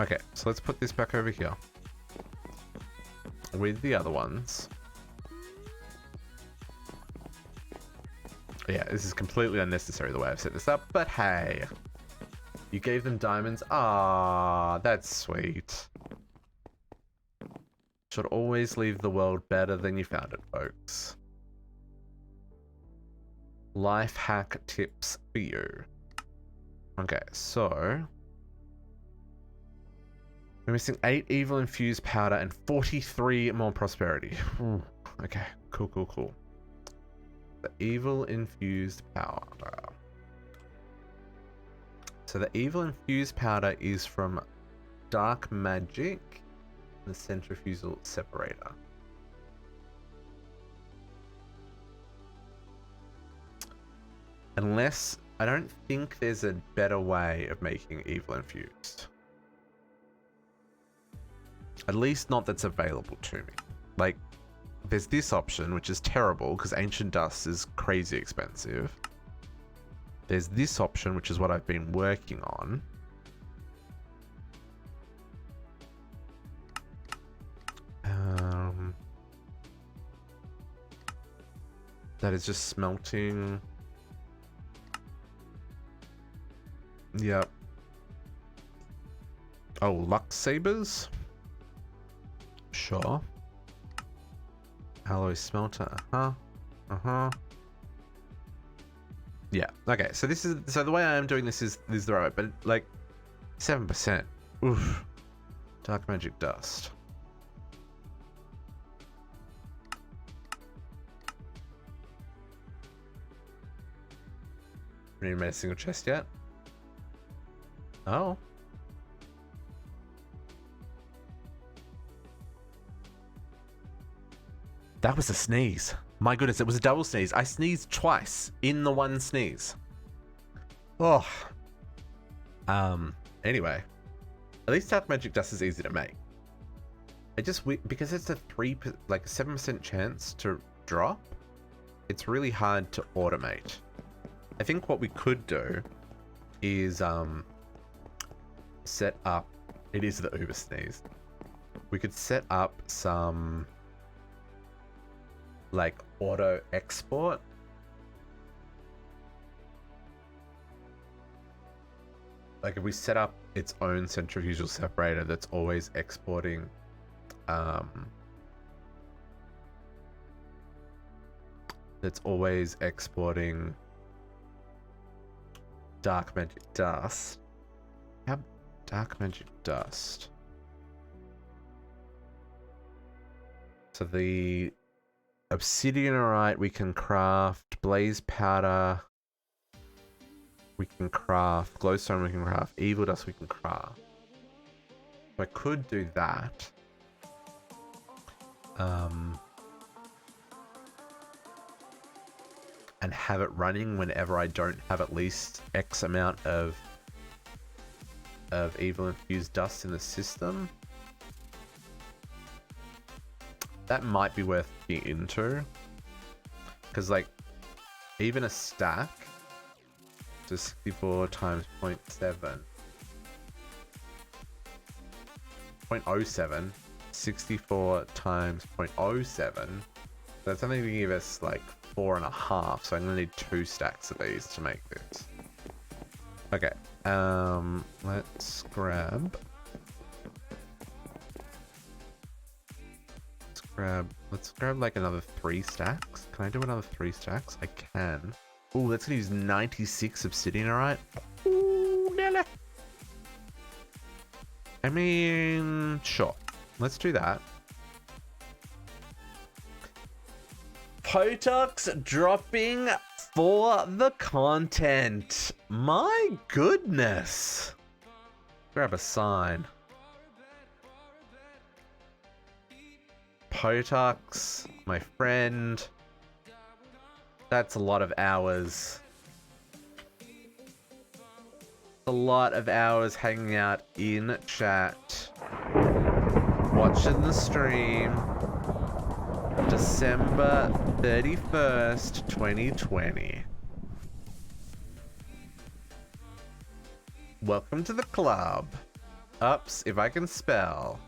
Okay, so let's put this back over here. With the other ones. Yeah, this is completely unnecessary the way I've set this up, but hey. You gave them diamonds? Ah, that's sweet. Should always leave the world better than you found it, folks. Life hack tips for you. Okay, so... we're missing 8 evil infused powder and 43 more prosperity. Ooh, okay, cool. The evil infused powder. So the evil infused powder is from Dark Magic, the centrifugal separator. Unless, I don't think there's a better way of making evil infused. At least not that's available to me. Like, there's this option, which is terrible because ancient dust is crazy expensive. There's this option, which is what I've been working on. That is just smelting. Yep. Oh, Lux Sabers? Sure. Alloy smelter, Yeah, okay, so this is, so the way I am doing this is the right way, but like 7%. Oof. Dark magic dust. We haven't made a single chest yet. Oh. That was a sneeze. My goodness, it was a double sneeze. I sneezed twice in the one sneeze. Oh. Anyway. At least Dark Magic Dust is easy to make. It just, because it's a 7% chance to drop, it's really hard to automate. I think what we could do is set up, it is the Uber sneeze. We could set up some like auto export. Like if we set up its own centrifugal separator that's always exporting dark magic dust. Yep, dark magic dust. So the obsidianite we can craft, blaze powder we can craft, glowstone we can craft, evil dust we can craft. So I could do that. And have it running whenever I don't have at least X amount of evil infused dust in the system. That might be worth looking into, because like even a stack to 64 times 0.07, 64 times 0.07, that's only going to give us like 4.5, so I'm going to need 2 stacks of these to make this. Okay, let's grab like another 3 stacks. Can I do another 3 stacks? I can. Ooh, that's gonna use 96 obsidianite. Ooh, nearly. I mean, sure. Let's do that. Potox dropping for the content. My goodness. Grab a sign. Potux, my friend. That's a lot of hours. A lot of hours hanging out in chat. Watching the stream. December 31st, 2020. Welcome to the club. Ups, if I can spell.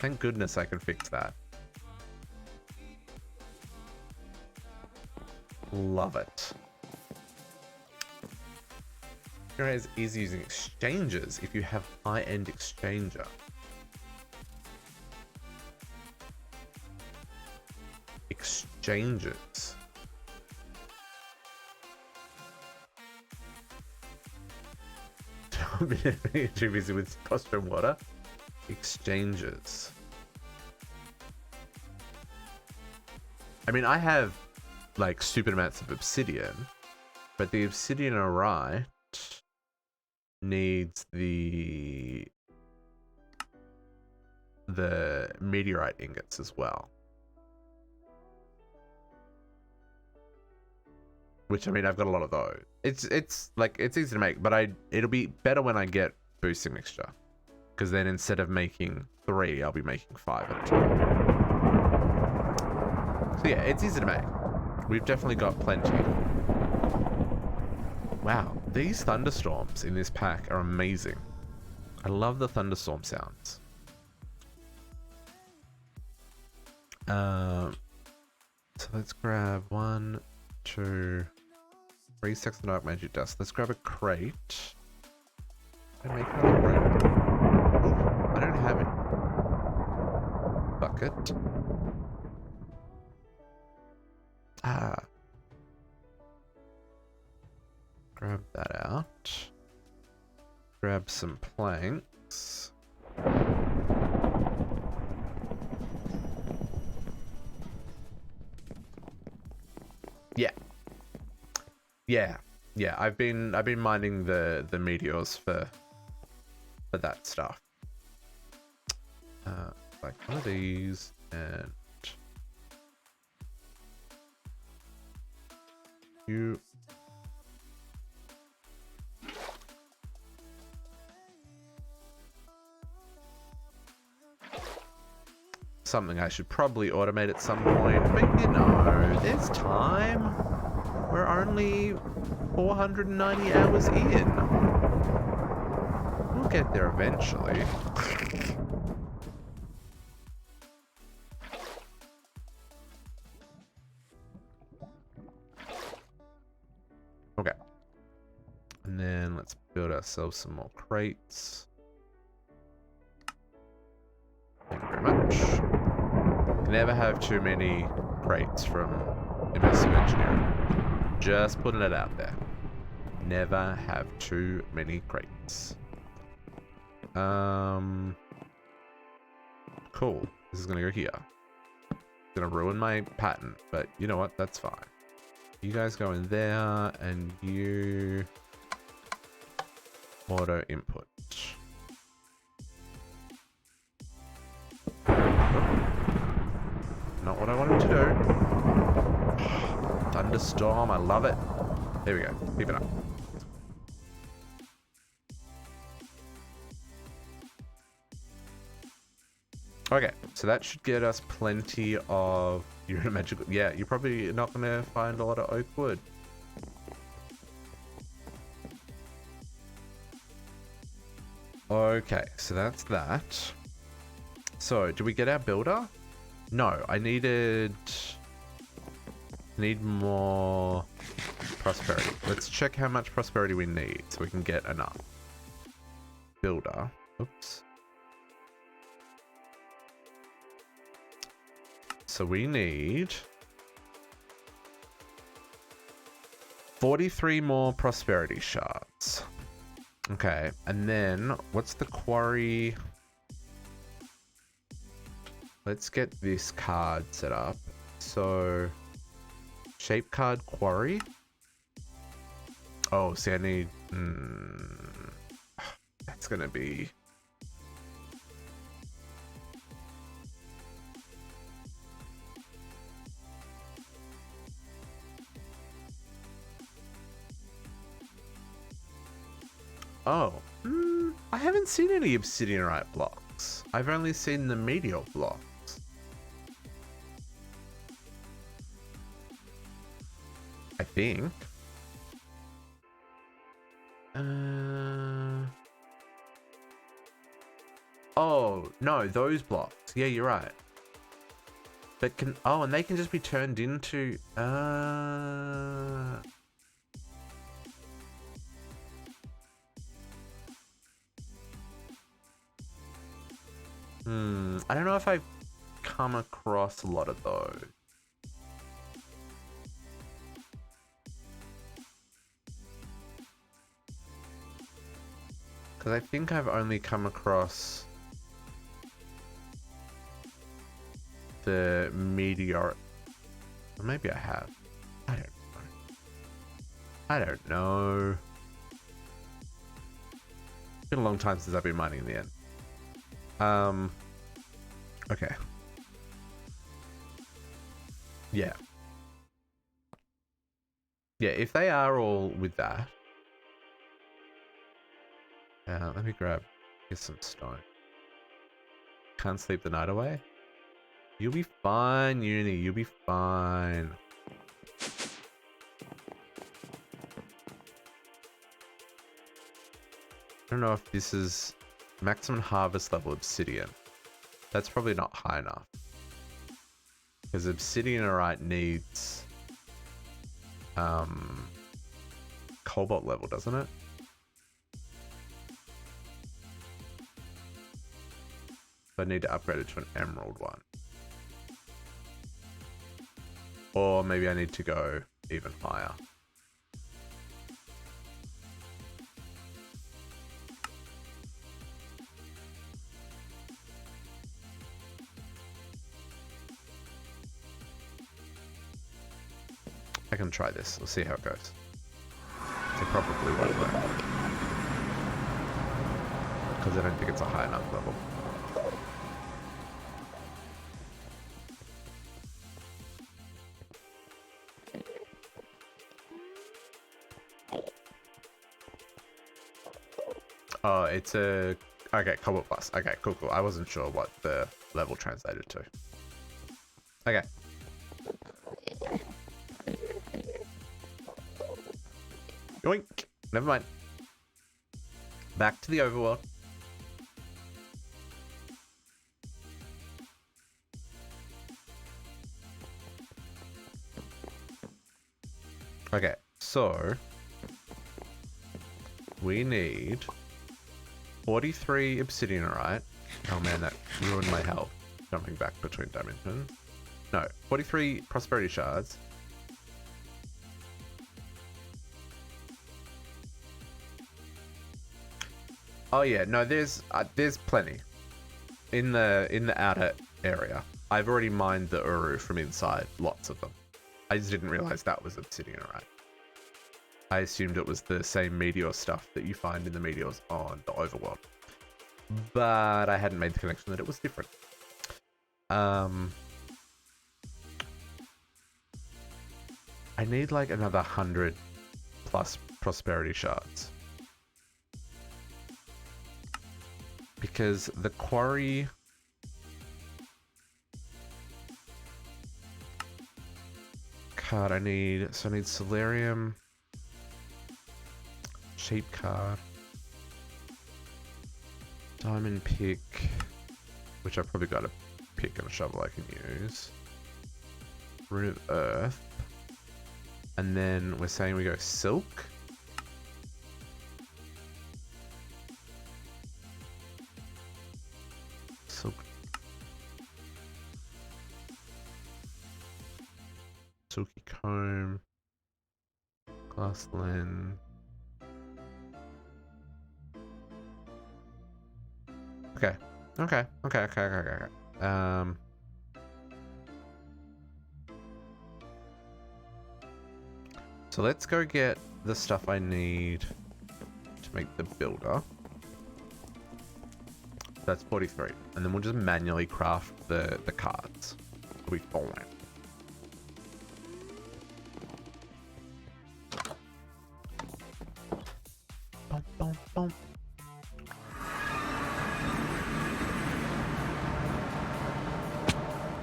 Thank goodness I can fix that. Love it. You're as easy using exchanges if you have high-end exchanger. Exchanges. Too busy with costume water. Exchanges. I mean, I have like stupid amounts of obsidian, but the obsidian right needs the meteorite ingots as well. Which, I mean, I've got a lot of those. It's like, it's easy to make, but it'll be better when I get boosting mixture. Because then instead of making 3, I'll be making 5 at a time. So yeah, it's easy to make. We've definitely got plenty. Wow, these thunderstorms in this pack are amazing. I love the thunderstorm sounds. So let's grab 1, 2, 3 stacks of dark magic dust. Let's grab a crate. Can I make another crate? I don't have it. Bucket. Ah. Grab that out. Grab some planks. Yeah. I've been mining the meteors for that stuff. Like one of these and you. Something I should probably automate at some point, but you know, there's time. We're only 490 hours in. We'll get there eventually. Okay. And then let's build ourselves some more crates. Thank you very much. Can never have too many crates from immersive engineering. Just putting it out there. Never have too many crates. Cool. This is gonna go here. It's gonna ruin my pattern, but you know what? That's fine. You guys go in there, and you auto input. Not what I wanted to do. Thunderstorm, I love it. There we go. Keep it up. Okay, so that should get us plenty of... You're in a magical... Yeah, you're probably not going to find a lot of oak wood. Okay, so that's that. So, do we get our builder? No, I need more prosperity. Let's check how much prosperity we need so we can get enough. Builder. Oops. So we need 43 more prosperity shards. Okay, and then what's the quarry? Let's get this card set up. So, shape card quarry. Oh, see, I need... that's gonna be... Oh. I haven't seen any obsidianite blocks. I've only seen the meteor blocks. I think. Oh, no, those blocks. Yeah, you're right. But can... Oh, and they can just be turned into... I don't know if I've come across a lot of those. Because I think I've only come across the meteor. Or maybe I have. I don't know. I don't know. It's been a long time since I've been mining in the end. Okay. Yeah. Yeah, if they are all with that. Let me grab here's some stone. Can't sleep the night away. You'll be fine, Uni. You'll be fine. I don't know if this is maximum harvest level obsidian. That's probably not high enough. Because obsidianite needs cobalt level, doesn't it? So I need to upgrade it to an emerald one. Or maybe I need to go even higher. I can try this. We'll see how it goes. It probably won't work. Because I don't think it's a high enough level. Oh, it's a... Okay, Cobalt Plus. Okay, cool, cool. I wasn't sure what the level translated to. Okay. Yoink! Never mind. Back to the overworld. Okay, so... we need... 43 obsidianite. Oh man, that ruined my health. Jumping back between dimensions. No, 43 prosperity shards. Oh yeah, no, there's plenty in the outer area. I've already mined the Uru from inside, lots of them. I just didn't realize that was obsidianite. I assumed it was the same meteor stuff that you find in the meteors on the overworld. But I hadn't made the connection that it was different. I need like another 100 plus prosperity shards. Because the quarry... card I need... So I need Solarium... Sheep card, diamond pick, which I've probably got a pick and a shovel I can use, rune of earth, and then we're saying we go silk. Silk. Silky comb, glass lens. Okay. So let's go get the stuff I need to make the builder. That's 43. And then we'll just manually craft the cards. It'll be fine. boom, boom.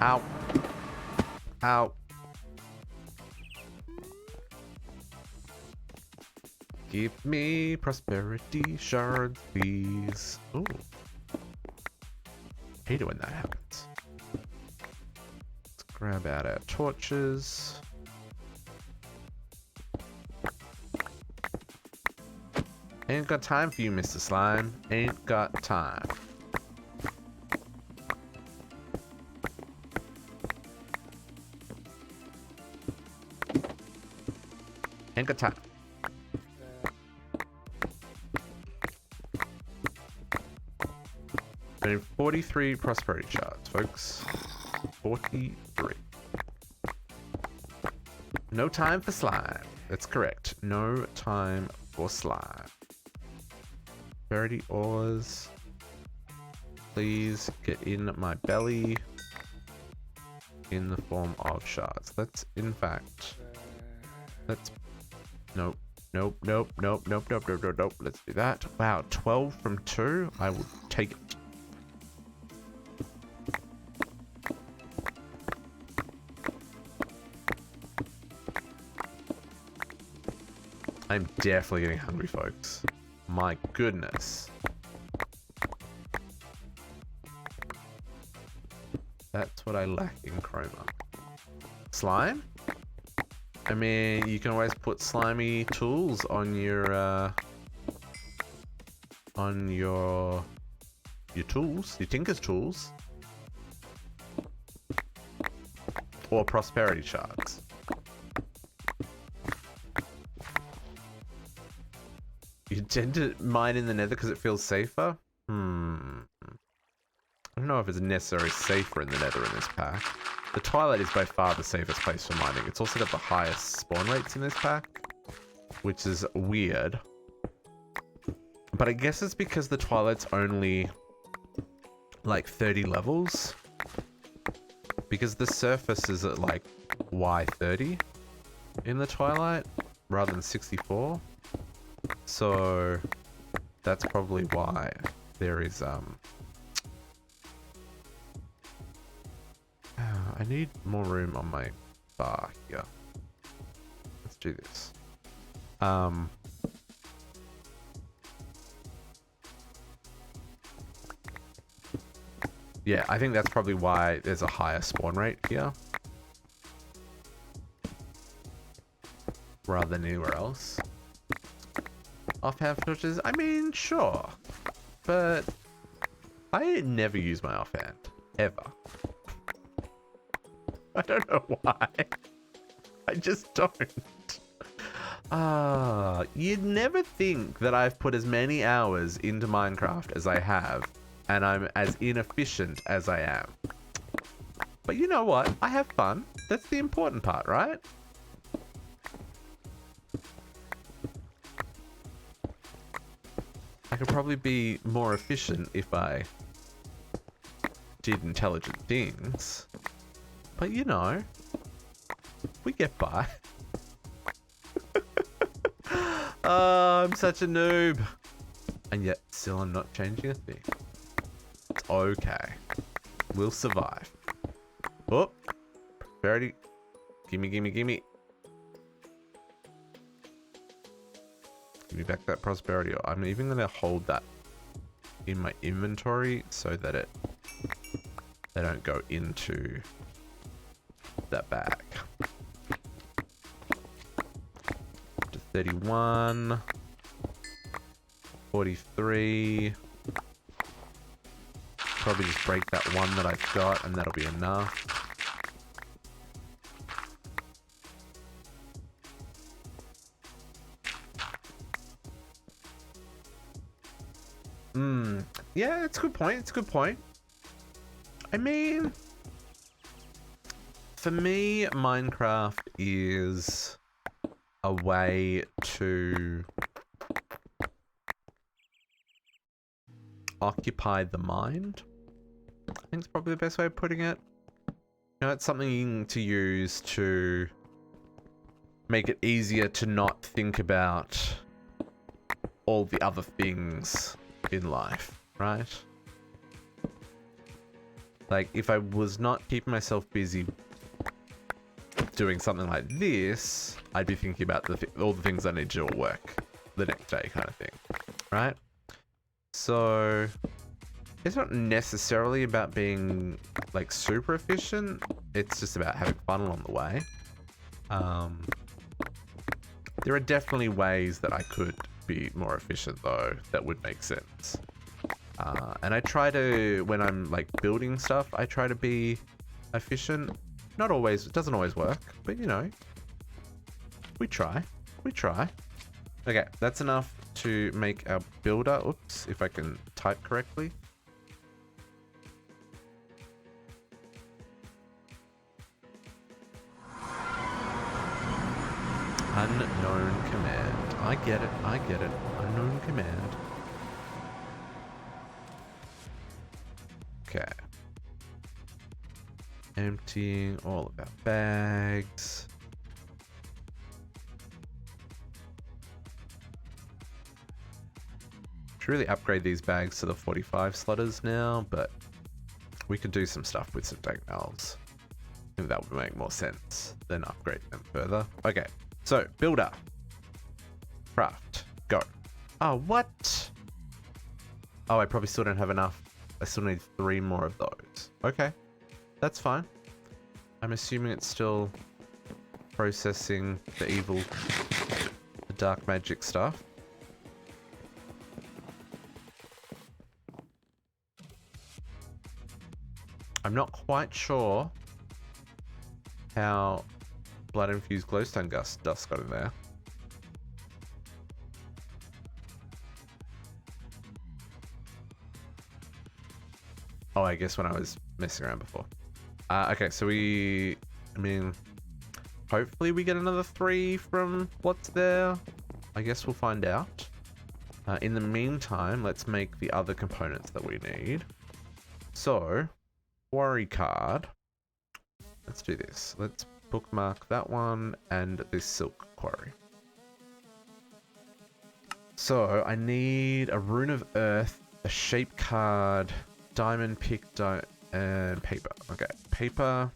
Ow. Ow. Give me prosperity shards, please. Ooh. Hate it when that happens. Let's grab out our torches. Ain't got time for you, Mr. Slime. Ain't got time. Ain't got time. 43 prosperity shards, folks. 43. No time for slime. That's correct. No time for slime. Prosperity ores. Please get in my belly in the form of shards. Let's, in fact, let's, nope, nope, nope, nope, nope, nope, nope, nope, nope. Let's do that. Wow, 12 from 2. I will take it. I'm definitely getting hungry, folks. My goodness. That's what I lack in chroma. Slime? I mean, you can always put slimy tools on your tools, your tinker's tools. Or prosperity shards. You tend to mine in the nether because it feels safer? I don't know if it's necessarily safer in the nether in this pack. The Twilight is by far the safest place for mining. It's also got the highest spawn rates in this pack, which is weird. But I guess it's because the Twilight's only like 30 levels. Because the surface is at like Y30 in the Twilight rather than 64. So that's probably why there is I need more room on my bar here. Let's do this. Yeah, I think that's probably why there's a higher spawn rate here rather than anywhere else. Offhand torches? I mean, sure. But I never use my offhand. Ever. I don't know why. I just don't. You'd never think that I've put as many hours into Minecraft as I have, and I'm as inefficient as I am. But you know what? I have fun. That's the important part, right? I could probably be more efficient if I did intelligent things. But you know, we get by. Oh, I'm such a noob. And yet, still I'm not changing a thing. It's okay. We'll survive. Oh, prosperity. Gimme, gimme, gimme. Give me back that prosperity. I'm even going to hold that in my inventory so that they don't go into that bag. To 31. 43. Probably just break that one that I've got and that'll be enough. Yeah, it's a good point. It's a good point. I mean, for me, Minecraft is a way to occupy the mind. I think it's probably the best way of putting it. You know, it's something to use to make it easier to not think about all the other things in life, right? Like, if I was not keeping myself busy doing something like this, I'd be thinking about all the things I need to do at work the next day kind of thing, right? So it's not necessarily about being like super efficient. It's just about having fun along the way. There are definitely ways that I could be more efficient though that would make sense. And I try to, when I'm like building stuff, I try to be efficient. Not always, it doesn't always work, but you know, we try. Okay, that's enough to make our builder. Oops, if I can type correctly. Unknown command. I get it. Unknown command. Okay. Emptying all of our bags. Should really upgrade these bags to the 45 slotters now, but we could do some stuff with some dank elves. I think that would make more sense than upgrading them further. Okay, so builder. Craft. Go. Oh, what? Oh, I probably still don't have enough. I still need 3 more of those. Okay, that's fine. I'm assuming it's still processing the evil, the dark magic stuff. I'm not quite sure how blood-infused glowstone dust got in there. Oh, I guess when I was messing around before. Okay, so I mean, hopefully we get another 3 from what's there. I guess we'll find out. In the meantime, let's make the other components that we need. So, quarry card. Let's do this. Let's bookmark that one and this silk quarry. So, I need a rune of earth, a shape card, diamond pick, and paper. Okay, paper.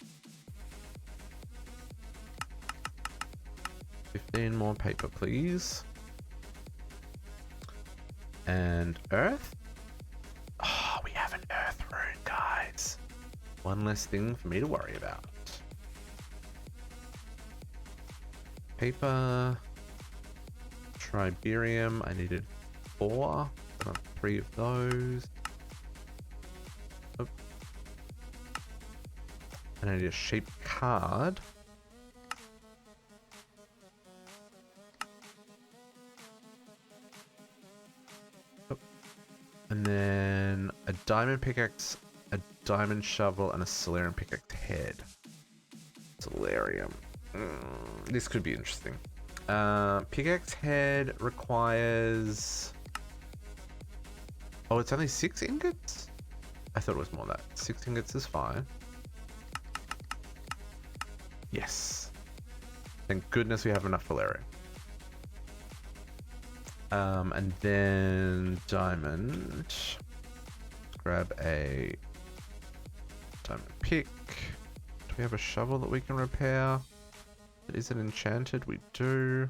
15 more paper, please. And earth. Oh, we have an earth rune, guys. One less thing for me to worry about. Paper. Triberium. I needed 4. I have 3 of those. Oh. And I need a shape card. Oh. And then a diamond pickaxe, a diamond shovel, and a solarium pickaxe head. Solarium. This could be interesting. Pickaxe head requires... Oh, it's only 6 ingots? I thought it was more than that. 6 ingots is fine. Yes. Thank goodness we have enough valerium. And then diamond. Grab a diamond pick. Do we have a shovel that we can repair? Is it enchanted? We do.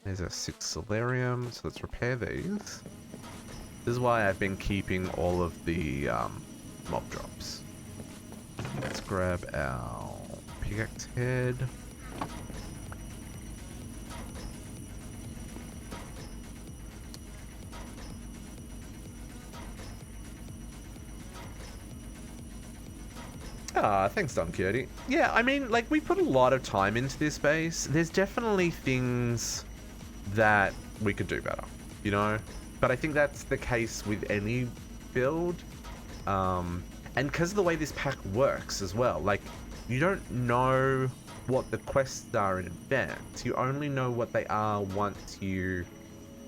There's a 6 solarium, so let's repair these. This is why I've been keeping all of the mob drops. Let's grab our pickaxe head. Ah, thanks, Don Curdy. Yeah, I mean, like, we put a lot of time into this base. There's definitely things that we could do better, you know? But I think that's the case with any build. And because of the way this pack works as well, like, you don't know what the quests are in advance. You only know what they are once you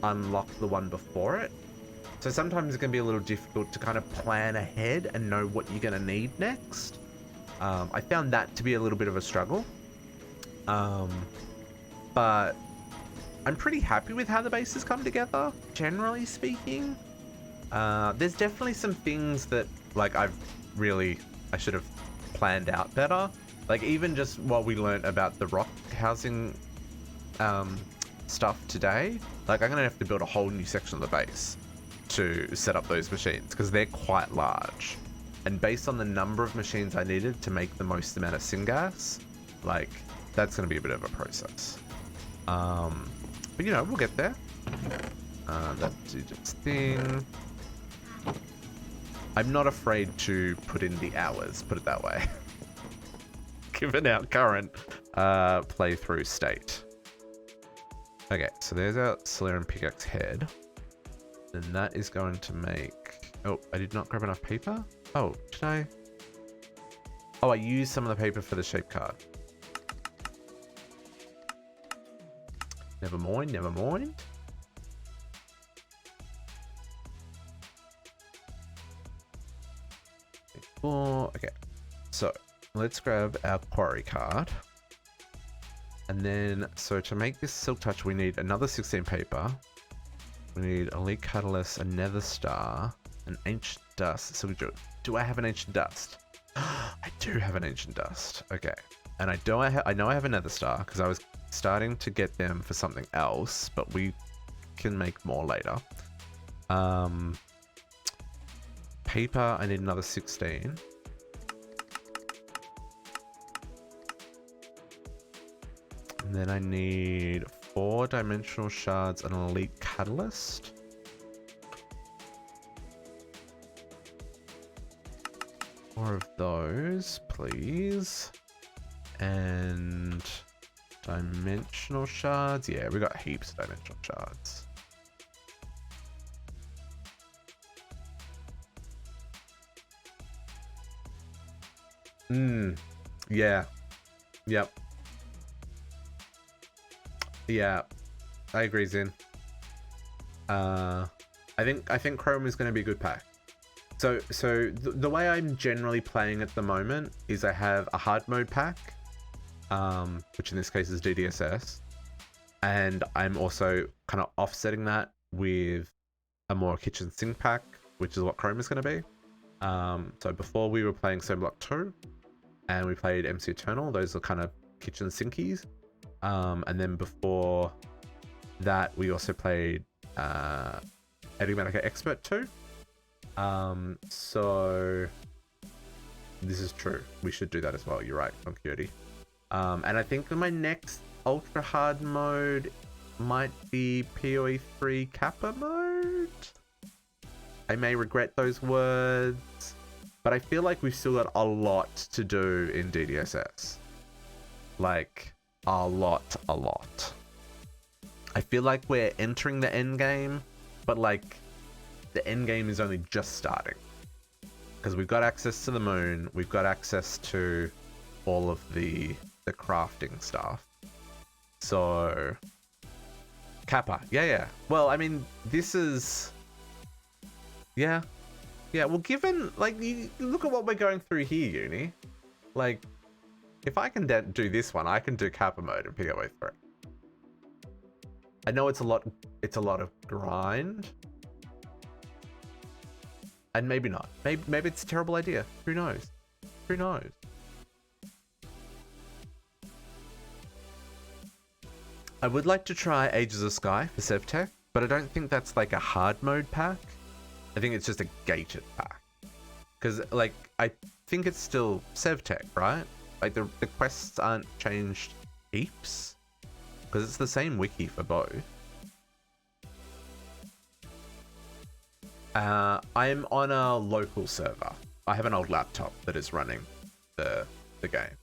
unlock the one before it. So sometimes it can be a little difficult to kind of plan ahead and know what you're going to need next. I found that to be a little bit of a struggle. But I'm pretty happy with how the base has come together, generally speaking. There's definitely some things that, like, I should have planned out better. Like, even just while we learned about the rock housing stuff today, like, I'm gonna have to build a whole new section of the base to set up those machines, because they're quite large. And based on the number of machines I needed to make the most amount of syngas, like, that's gonna be a bit of a process. But, you know, we'll get there. That did its thing. I'm not afraid to put in the hours, put it that way. Given our current playthrough state. Okay, so there's our Solarium pickaxe head. And that is going to make... Oh, I did not grab enough paper? Oh, did I? Oh, I used some of the paper for the shape card. Never mind, never mind. Okay, so let's grab our quarry card. And then, so to make this silk touch, we need another 16 paper. We need elite catalyst, a nether star, an ancient dust. So do I have an ancient dust? I do have an ancient dust. Okay. And I know I have a nether star because I was starting to get them for something else, but we can make more later. Paper, I need another 16. And then I need 4 dimensional shards and an elite catalyst. More of those, please. And dimensional shards. Yeah, we got heaps of dimensional shards. Yeah. Yep. Yeah. I agree, Zin. I think Chrome is going to be a good pack. So the way I'm generally playing at the moment is I have a hard mode pack, which in this case is DDSS, and I'm also kind of offsetting that with a more kitchen sink pack, which is what Chrome is going to be. So before we were playing Zone Block 2, and we played MC Eternal. Those are kind of kitchen sinkies. And then before that, we also played Enigmatica Expert 2. So this is true. We should do that as well. You're right, Don Quixote. And I think my next ultra hard mode might be PoE 3 Kappa mode. I may regret those words, but I feel like we've still got a lot to do in DDSS. Like, a lot. I feel like we're entering the end game, but like, the end game is only just starting. Because we've got access to the moon, we've got access to all of the crafting stuff. So, Kappa, yeah. Well, I mean, this is... Yeah, well, given, like, you look at what we're going through here, Uni. Like, if I can do this one, I can do Kappa mode in PoE 3. I know it's a lot of grind. And maybe not. Maybe it's a terrible idea. Who knows? I would like to try Ages of Sky for SevTech, but I don't think that's like a hard mode pack. I think it's just a gated pack. Because, like, I think it's still SevTech, right? Like, the quests aren't changed heaps. Because it's the same wiki for both. I'm on a local server. I have an old laptop that is running the game.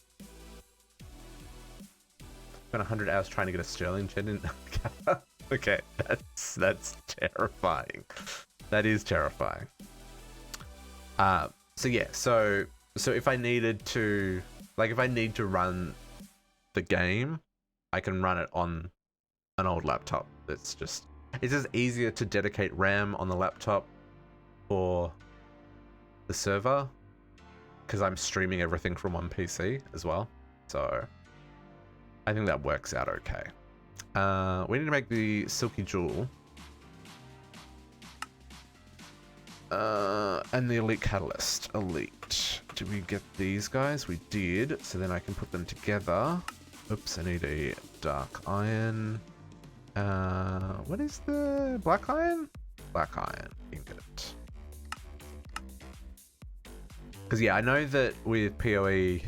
Spent 100 hours trying to get a Sterling gen in Kappa. Okay, that's terrifying. That is terrifying. So yeah, so if I needed to, like, if I need to run the game, I can run it on an old laptop. It's just easier to dedicate RAM on the laptop for the server, because I'm streaming everything from one PC as well. So I think that works out okay. We need to make the silky jewel. And the elite catalyst. Elite. Did we get these guys? We did. So then I can put them together. Oops, I need a dark iron. What is the black iron? Black iron ingot. Because yeah, I know that with PoE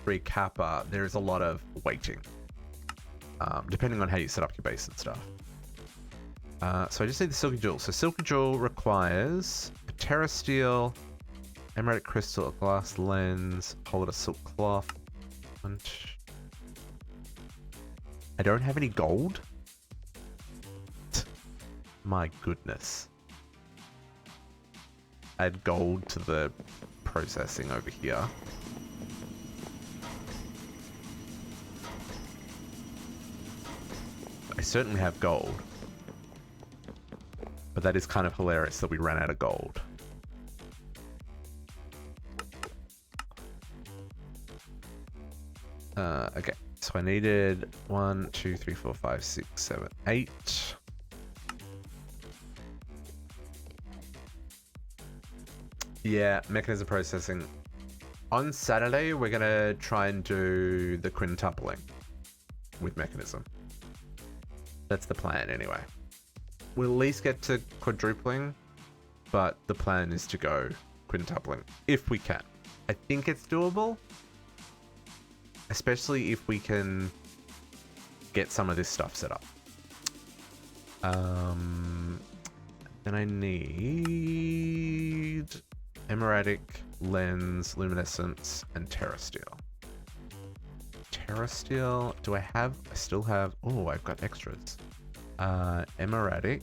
3 Kappa, there is a lot of waiting. Depending on how you set up your base and stuff. So I just need the silky jewel. So silky jewel requires a terra steel, emerald crystal, a glass lens, hold a silk cloth. And I don't have any gold. My goodness. Add gold to the processing over here. I certainly have gold. But that is kind of hilarious that we ran out of gold. Okay, so I needed 1, 2, 3, 4, 5, 6, 7, 8. Yeah, mechanism processing. On Saturday, we're gonna try and do the quintupling with mechanism. That's the plan anyway. We'll at least get to quadrupling, but the plan is to go quintupling if we can. I think it's doable, especially if we can get some of this stuff set up. Then I need emeradic, lens, luminescence, and terra steel. Terra steel, do I have? I still have. Oh, I've got extras. Emeradic,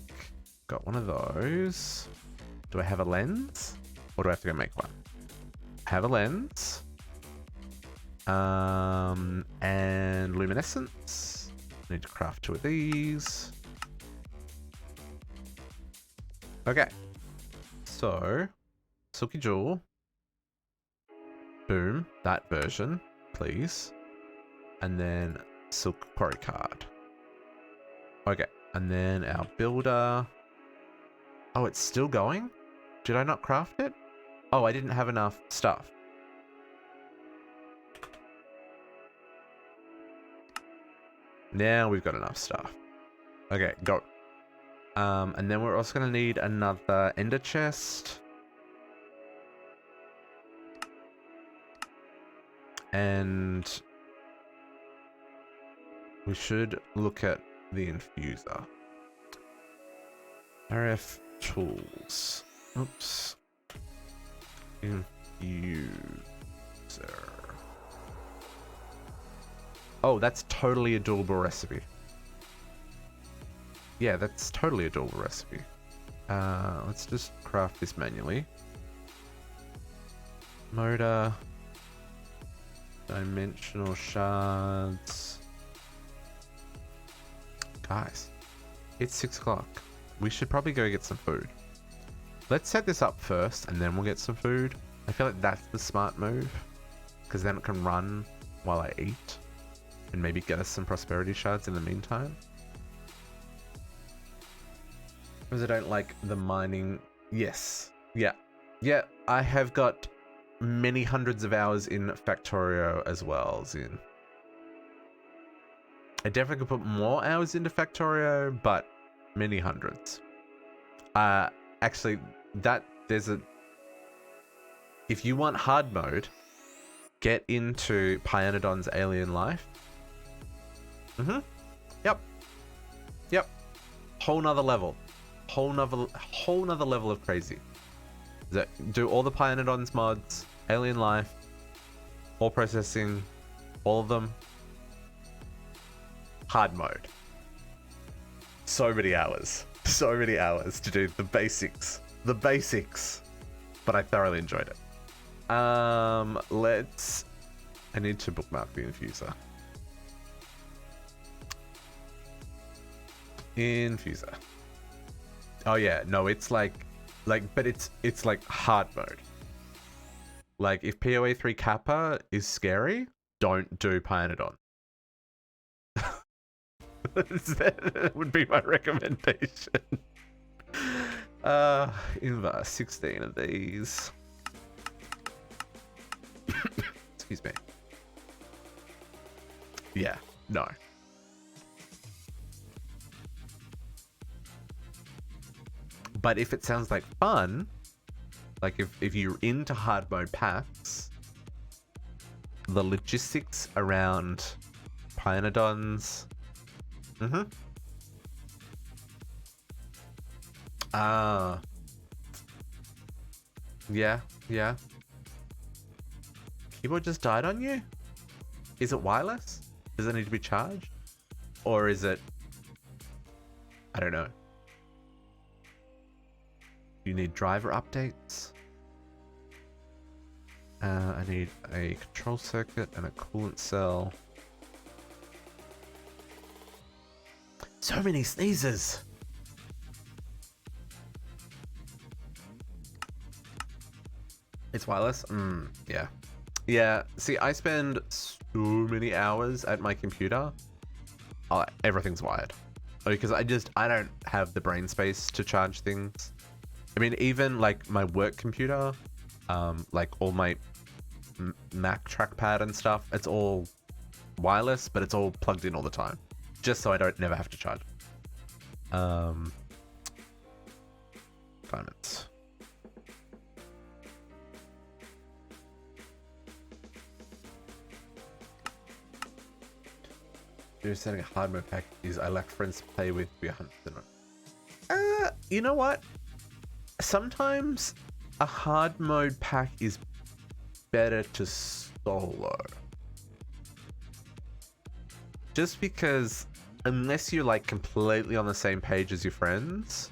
got one of those. Do I have a lens? Or do I have to go make one? I have a lens. And luminescence. Need to craft 2 of these. Okay. So, silky jewel. Boom, that version, please. And then silk quarry card. Okay, and then our builder. Oh, it's still going? Did I not craft it? Oh, I didn't have enough stuff. Now we've got enough stuff. Okay, go. And then we're also going to need another ender chest. And we should look at the infuser. RF tools. Oops. Infuser. Oh, that's totally a doable recipe. Yeah, that's totally a doable recipe. Let's just craft this manually. Motor. Dimensional shards. Guys, it's 6 o'clock. We should probably go get some food. Let's set this up first and then we'll get some food. I feel like that's the smart move. Because then it can run while I eat. And maybe get us some prosperity shards in the meantime. Because I don't like the mining. Yes. Yeah. Yeah, I have got many hundreds of hours in Factorio as well, Zin. I definitely could put more hours into Factorio, but many hundreds. Actually, if you want hard mode, get into Pyanodon's Alien Life. Yep. Whole nother level. Whole nother level of crazy. Do all the Pyanodon's mods, Alien Life, all processing, all of them. Hard mode. So many hours to do the basics. But I thoroughly enjoyed it. I need to bookmark the infuser. Infuser. Oh yeah, no, it's but it's like hard mode. Like if PoE 3 Kappa is scary, don't do Pyanodon. That would be my recommendation. Inverse 16 of these. Excuse me. Yeah, no. But if it sounds like fun, like if you're into hard mode packs, the logistics around Pionodons. Yeah. Keyboard just died on you? Is it wireless? Does it need to be charged? Or is it... I don't know. You need driver updates. I need a control circuit and a coolant cell. So many sneezes! It's wireless? Yeah. Yeah, see, I spend so many hours at my computer. Everything's wired. Because I don't have the brain space to charge things. I mean, even like my work computer, like all my Mac trackpad and stuff, it's all wireless, but it's all plugged in all the time. Just so I never have to charge. Diamonds. Setting a hard mode pack is I lack friends to play with. Be 100%. You know what? Sometimes a hard mode pack is better to solo. Just because unless you're like completely on the same page as your friends,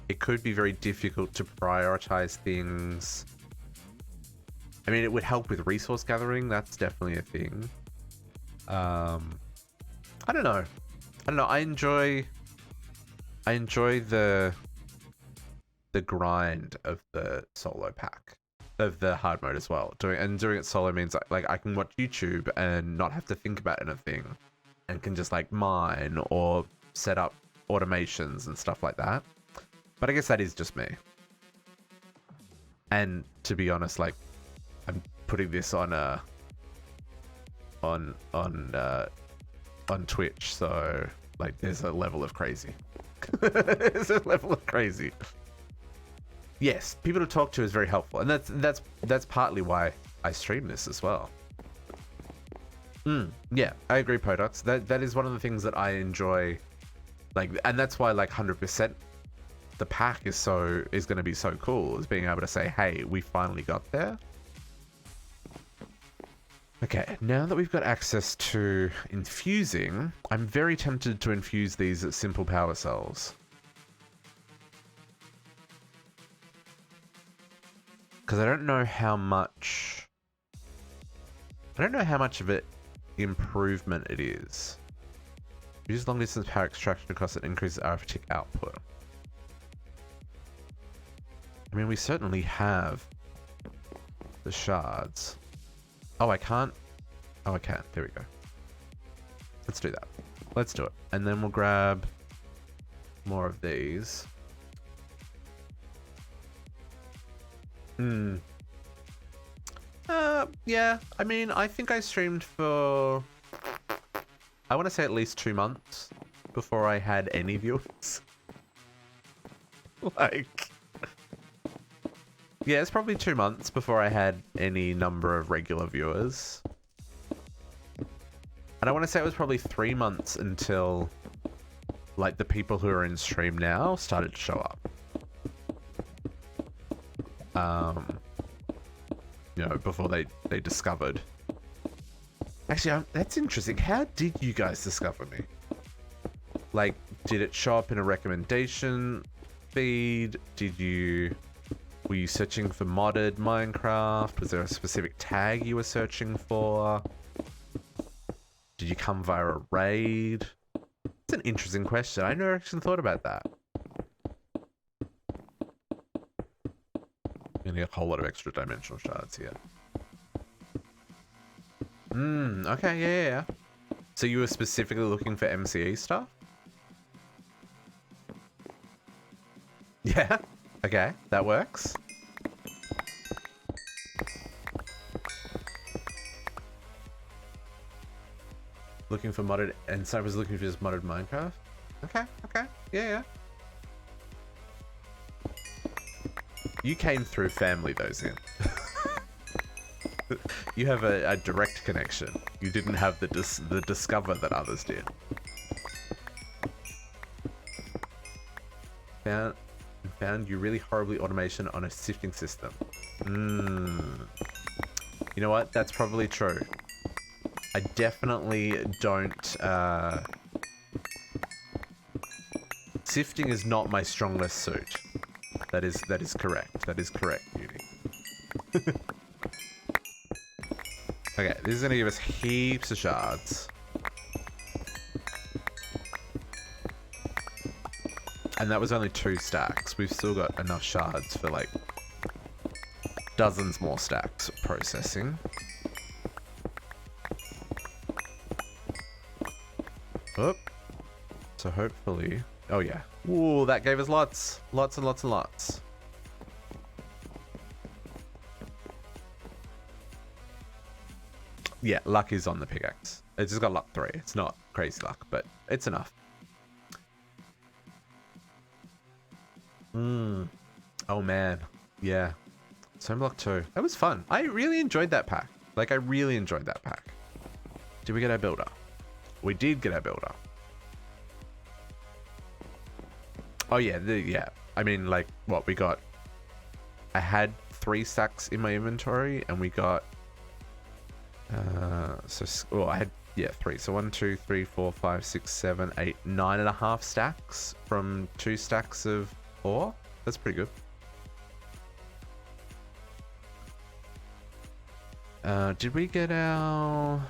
it could be very difficult to prioritize things. I mean, it would help with resource gathering. That's definitely a thing. I don't know. I enjoy the grind of the solo pack, of the hard mode as well. Doing it solo means like I can watch YouTube and not have to think about anything, and can just like mine or set up automations and stuff like that. But I guess that is just me. And to be honest, like I'm putting this on Twitch, so like there's a level of crazy. There's a level of crazy. Yes, people to talk to is very helpful, and that's partly why I stream this as well. Yeah, I agree, Podox. That is one of the things that I enjoy, like, and that's why like 100% the pack is going to be so cool, is being able to say, hey, we finally got there. Okay, now that we've got access to infusing, I'm very tempted to infuse these at simple power cells. Because I don't know how much of it improvement it is. Use long distance power extraction because it increases arithmetic output. I mean, we certainly have the shards. Oh, I can't. Oh, I can. There we go. Let's do that. Let's do it. And then we'll grab more of these. Yeah. I mean, I think I streamed for, I want to say at least 2 months before I had any viewers. Like... Yeah, it's probably 2 months before I had any number of regular viewers. And I want to say it was probably 3 months until, like, the people who are in stream now started to show up. You know, before they discovered. Actually, that's interesting. How did you guys discover me? Like, did it show up in a recommendation feed? Were you searching for modded Minecraft? Was there a specific tag you were searching for? Did you come via a raid? It's an interesting question. I never actually thought about that. Getting a whole lot of extra dimensional shards here. Okay, yeah. So you were specifically looking for MCE stuff? Yeah. Okay, that works. Looking for modded, and Cyber's looking for just modded Minecraft. Okay, okay, yeah. You came through family though, Zin. You have a direct connection. You didn't have the discover that others did. Found you really horribly automation on a sifting system. You know what? That's probably true. I definitely don't. Sifting is not my strongest suit. That is correct. That is correct, Beauty. Okay, this is gonna give us heaps of shards. And that was only 2 stacks. We've still got enough shards for like dozens more stacks of processing. Oh. So hopefully... Oh yeah. Ooh, that gave us lots. Lots and lots and lots. Yeah, luck is on the pickaxe. It's just got luck 3. It's not crazy luck, but it's enough. Oh man. Yeah. Stone block 2. That was fun. I really enjoyed that pack. Like, I really enjoyed that pack. Did we get our builder? We did get our builder. Oh yeah, yeah. I mean, like, what we got? I had 3 stacks in my inventory, and we got... well, I had, yeah, 3. So 1, 2, 3, 4, 5, 6, 7, 8, 9.5 stacks from 2 stacks of ore. That's pretty good. Did we get our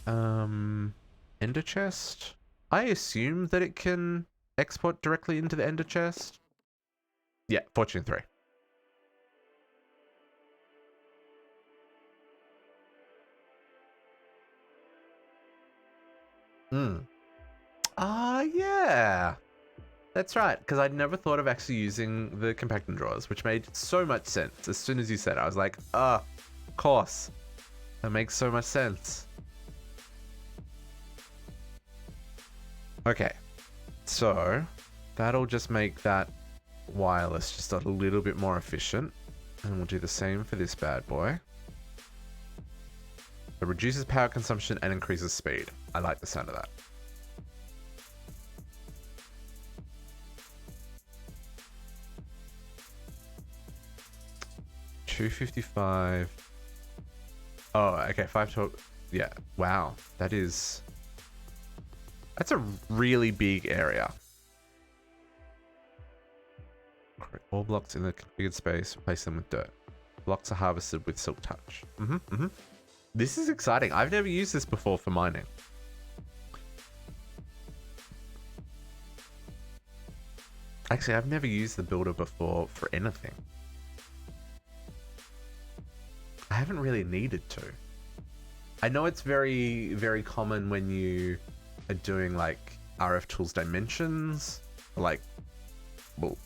ender chest? I assume that it can export directly into the ender chest. Yeah, fortune 3. Yeah. That's right, because I'd never thought of actually using the compacting drawers, which made so much sense. As soon as you said it, I was like, of course. That makes so much sense. Okay, so that'll just make that wireless just a little bit more efficient. And we'll do the same for this bad boy. It reduces power consumption and increases speed. I like the sound of that. $255. Oh, okay, 512. Yeah, wow. That's a really big area. Create all blocks in the configured space, replace them with dirt. Blocks are harvested with silk touch. This is exciting. I've never used this before for mining. Actually, I've never used the builder before for anything. I haven't really needed to. I know it's very, very common when you are doing like RF Tools dimensions, like, well,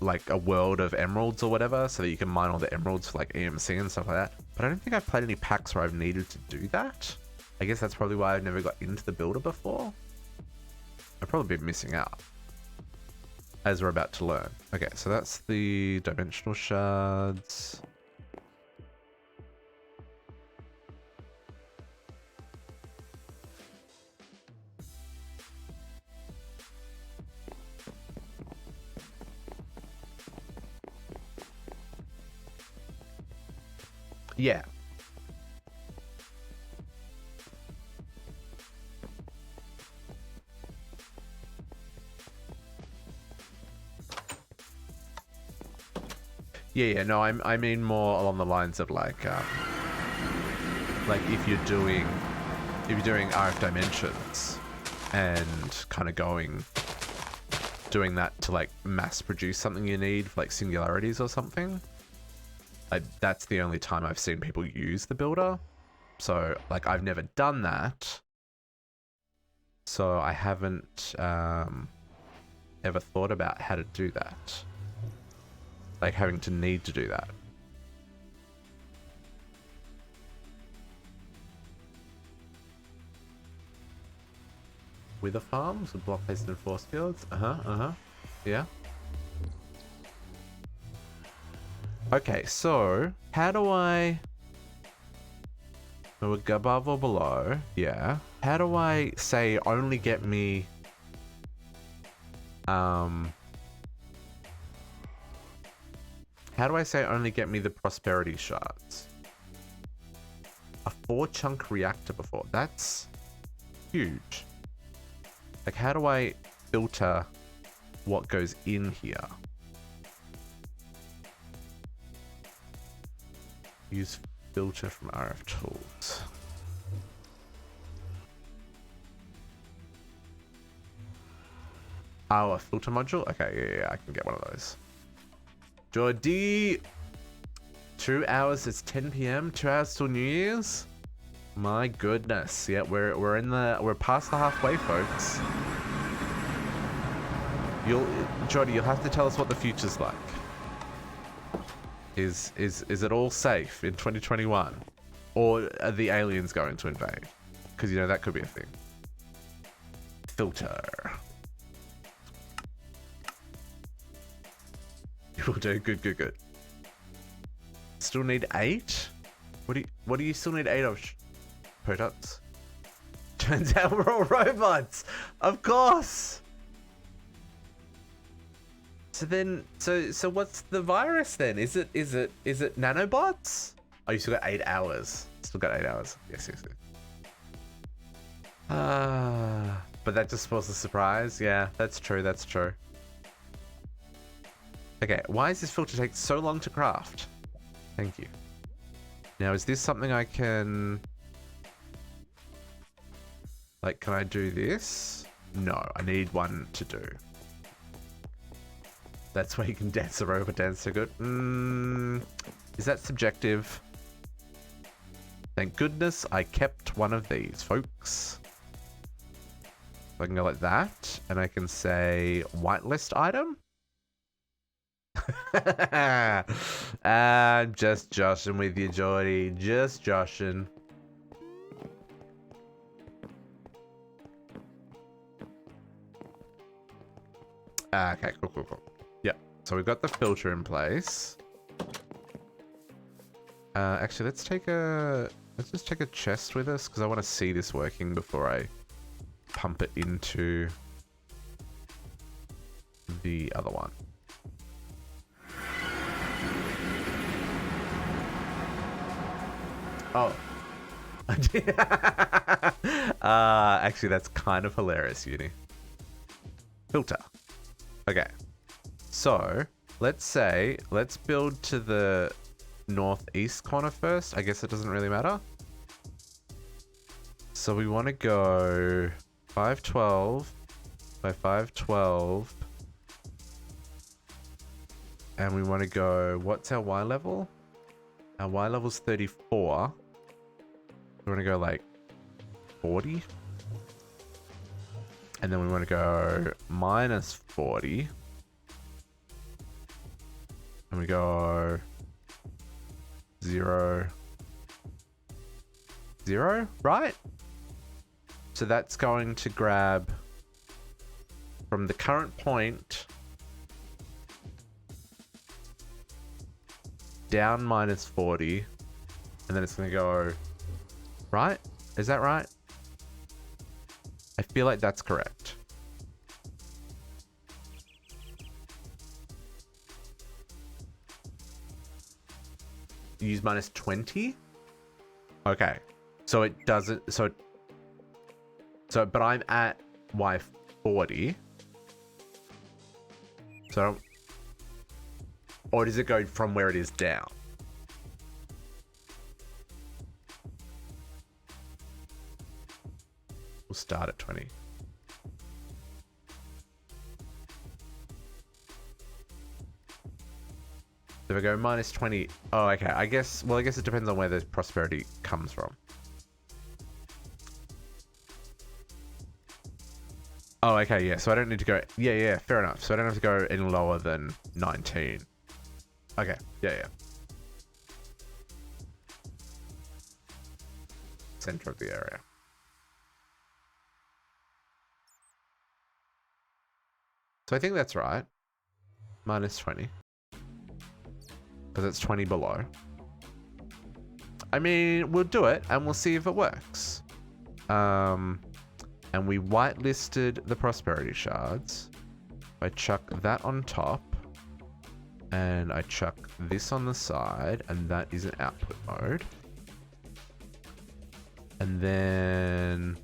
like a world of emeralds or whatever, so that you can mine all the emeralds for like EMC and stuff like that. But I don't think I've played any packs where I've needed to do that. I guess that's probably why I've never got into the builder before. I've probably been missing out, as we're about to learn. Okay, so that's the dimensional shards. Yeah. Yeah, no, I mean more along the lines of like if you're doing RF dimensions and kind of doing that to like mass produce something you need for like singularities or something. That's the only time I've seen people use the builder. So like I've never done that. So I haven't ever thought about how to do that. like having to need to do that. Wither farms with block placed in force fields. Yeah. Okay, so how do I? So we're above or below. Yeah. How do I say only get me? How do I say only get me the prosperity shards? A 4-chunk reactor before. That's huge. Like, how do I filter what goes in here? Use filter from RF tools. Oh, a filter module? Okay, yeah, I can get one of those. Jordi, 2 hours, it's 10 p.m. 2 hours till New Year's. My goodness, yeah, we're past the halfway, folks. Jordi, you'll have to tell us what the future's like. Is it all safe in 2021, or are the aliens going to invade? Because you know that could be a thing. Filter. You will do good. Still need 8. What do you still need 8 of? Products. Turns out we're all robots. Of course. So then, so what's the virus then? Is it nanobots? Oh, you still got 8 hours. Still got 8 hours. Yes. But that just spoils the surprise. Yeah, that's true. Okay, why does this filter take so long to craft? Thank you. Now, is this something I can... Like, can I do this? No, I need one to do. That's where you can dance the robot dance so good. Is that subjective? Thank goodness I kept one of these, folks. So I can go like that, and I can say whitelist item. I'm just joshing with you, Geordie. Just joshing. Okay, cool. Yeah, so we've got the filter in place. Actually, let's just take a chest with us because I want to see this working before I pump it into the other one. Oh. Actually, that's kind of hilarious, Uni. Filter. Okay. So, let's build to the northeast corner first. I guess it doesn't really matter. So we want to go 512 by 512. And we want to go, what's our Y level? Our Y level's 34. We want to go like 40. And then we want to go minus 40. And we go 0, 0, right? So that's going to grab from the current point down minus 40. And then it's going to go, right? Is that right? I feel like that's correct. Use minus 20? Okay. So it doesn't... So, but I'm at Y40. So... Or does it go from where it is down? We'll start at 20. So if I go minus 20... Oh, okay. I guess it depends on where the prosperity comes from. Oh, okay, yeah. So I don't need to go... Yeah, fair enough. So I don't have to go any lower than 19. Okay. Yeah. Center of the area. So I think that's right. Minus 20. Because it's 20 below. I mean, we'll do it and we'll see if it works. And we whitelisted the prosperity shards. I chuck that on top. And I chuck this on the side. And that is an output mode. And then...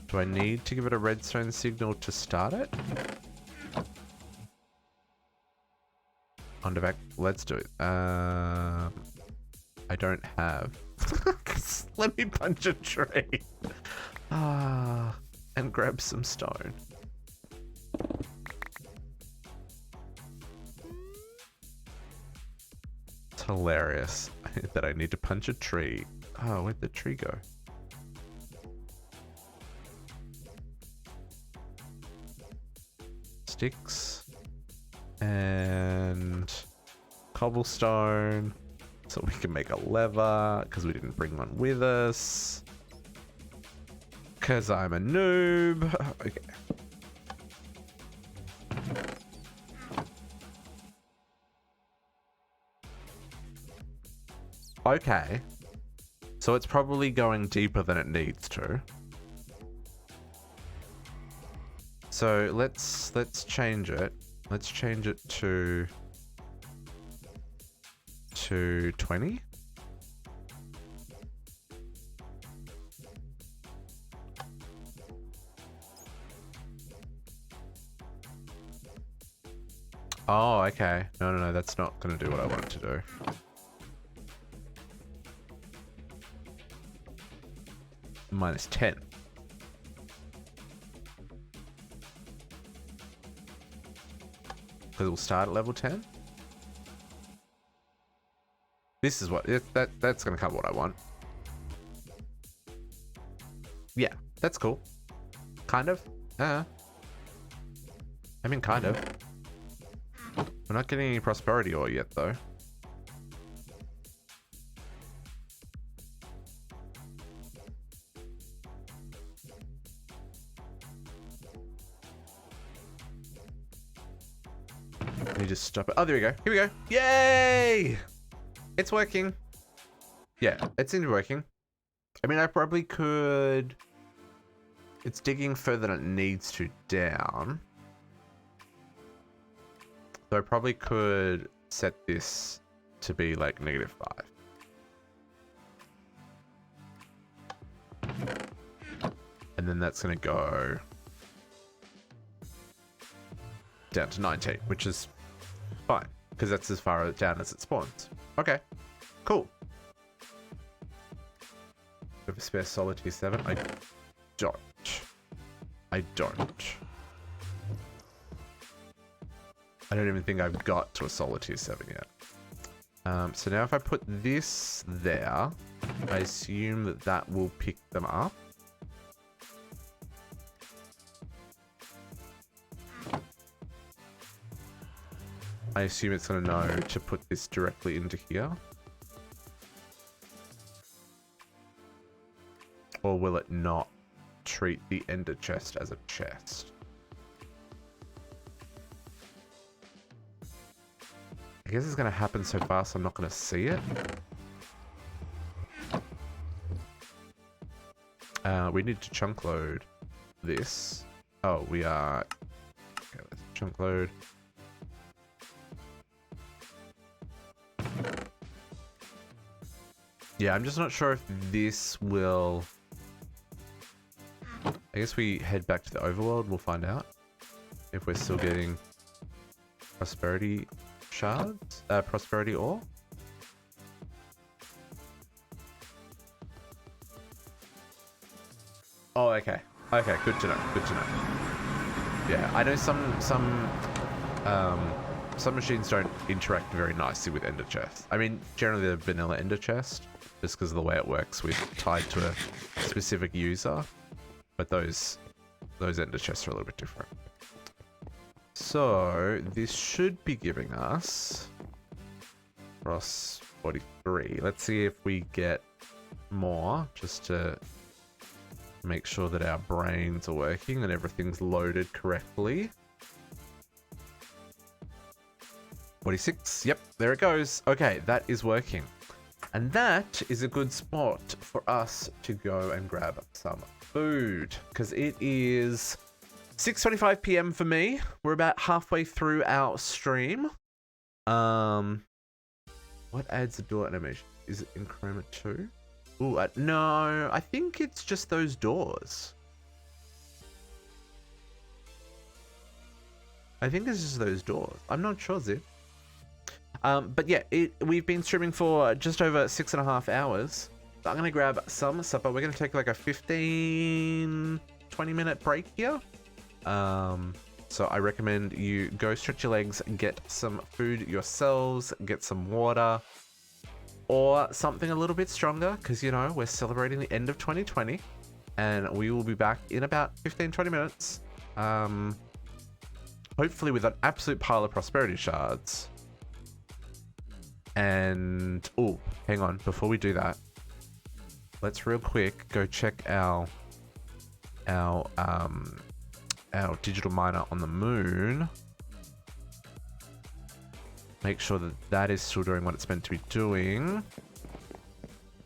do I need to give it a redstone signal to start it? On the back, let's do it. I don't have. Let me punch a tree. And grab some stone. It's hilarious that I need to punch a tree. Oh, where'd the tree go? Sticks and cobblestone so we can make a lever because we didn't bring one with us because I'm a noob. Okay, so it's probably going deeper than it needs to. So let's change it. Let's change it to 20. Oh, okay. No, that's not going to do what I want it to do. Minus 10. Because it will start at level 10. This is what that's going to cover what I want. Yeah, that's cool. Kind of. I mean, kind of. We're not getting any prosperity ore yet, though. Let me just stop it. Oh, there we go. Here we go. Yay! It's working. Yeah, it seems working. I mean, I probably could... It's digging further than it needs to down. So I probably could set this to be like -5. And then that's going to go down to 19, which is fine, because that's as far down as it spawns. Okay, cool. Have a spare solid tier 7? I don't. I don't even think I've got to a solid tier 7 yet. So now if I put this there, I assume that that will pick them up. I assume it's going to know to put this directly into here. Or will it not treat the ender chest as a chest? I guess it's going to happen so fast I'm not going to see it. We need to chunk load this. Oh, we are... Okay, let's chunk load. Yeah, I'm just not sure if this will... I guess we head back to the overworld, we'll find out. If we're still getting prosperity shards? Prosperity ore? Oh, okay. Okay, good to know, good to know. Yeah, I know some machines don't interact very nicely with ender chests. I mean, generally the vanilla ender chest, just because of the way it works with tied to a specific user. But those ender chests are a little bit different. So this should be giving us across 43. Let's see if we get more, just to make sure that our brains are working and everything's loaded correctly. 46. Yep, there it goes. Okay, that is working. And that is a good spot for us to go and grab some food, because it is 6:25 p.m. for me. We're about halfway through our stream. What adds the door animation? Is it in Chroma 2? Ooh, no, I think it's just those doors. I think it's just those doors. I'm not sure, Zip. But yeah, we've been streaming for just over 6.5 hours. So I'm going to grab some supper. We're going to take like a 15-20 minute break here. So I recommend you go stretch your legs and get some food yourselves, get some water, or something a little bit stronger, because, you know, we're celebrating the end of 2020, and we will be back in about 15-20 minutes. Hopefully with an absolute pile of prosperity shards. And, oh, hang on, before we do that, let's real quick go check our digital miner on the moon. Make sure that that is still doing what it's meant to be doing.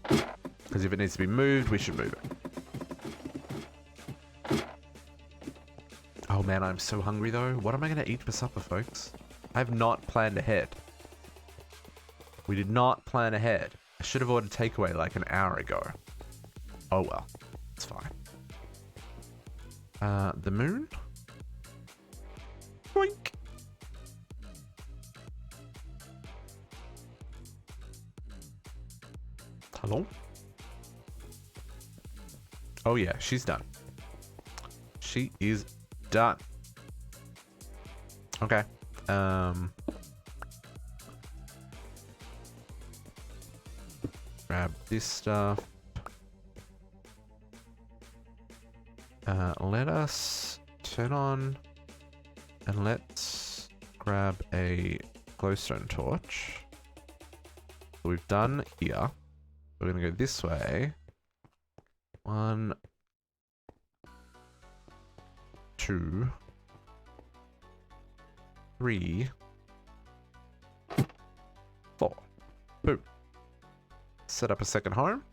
Because if it needs to be moved, we should move it. Oh man, I'm so hungry though. What am I going to eat for supper, folks? I have not planned ahead. We did not plan ahead. I should have ordered takeaway like an hour ago. Oh well, it's fine. The moon? Boink! Hello? Oh yeah, she's done. She is done. Okay. Grab this stuff. Let us turn on and let's grab a glowstone torch. We've done here. We're gonna go this way. 1, 2, 3, 4. Boom. Set up a second home.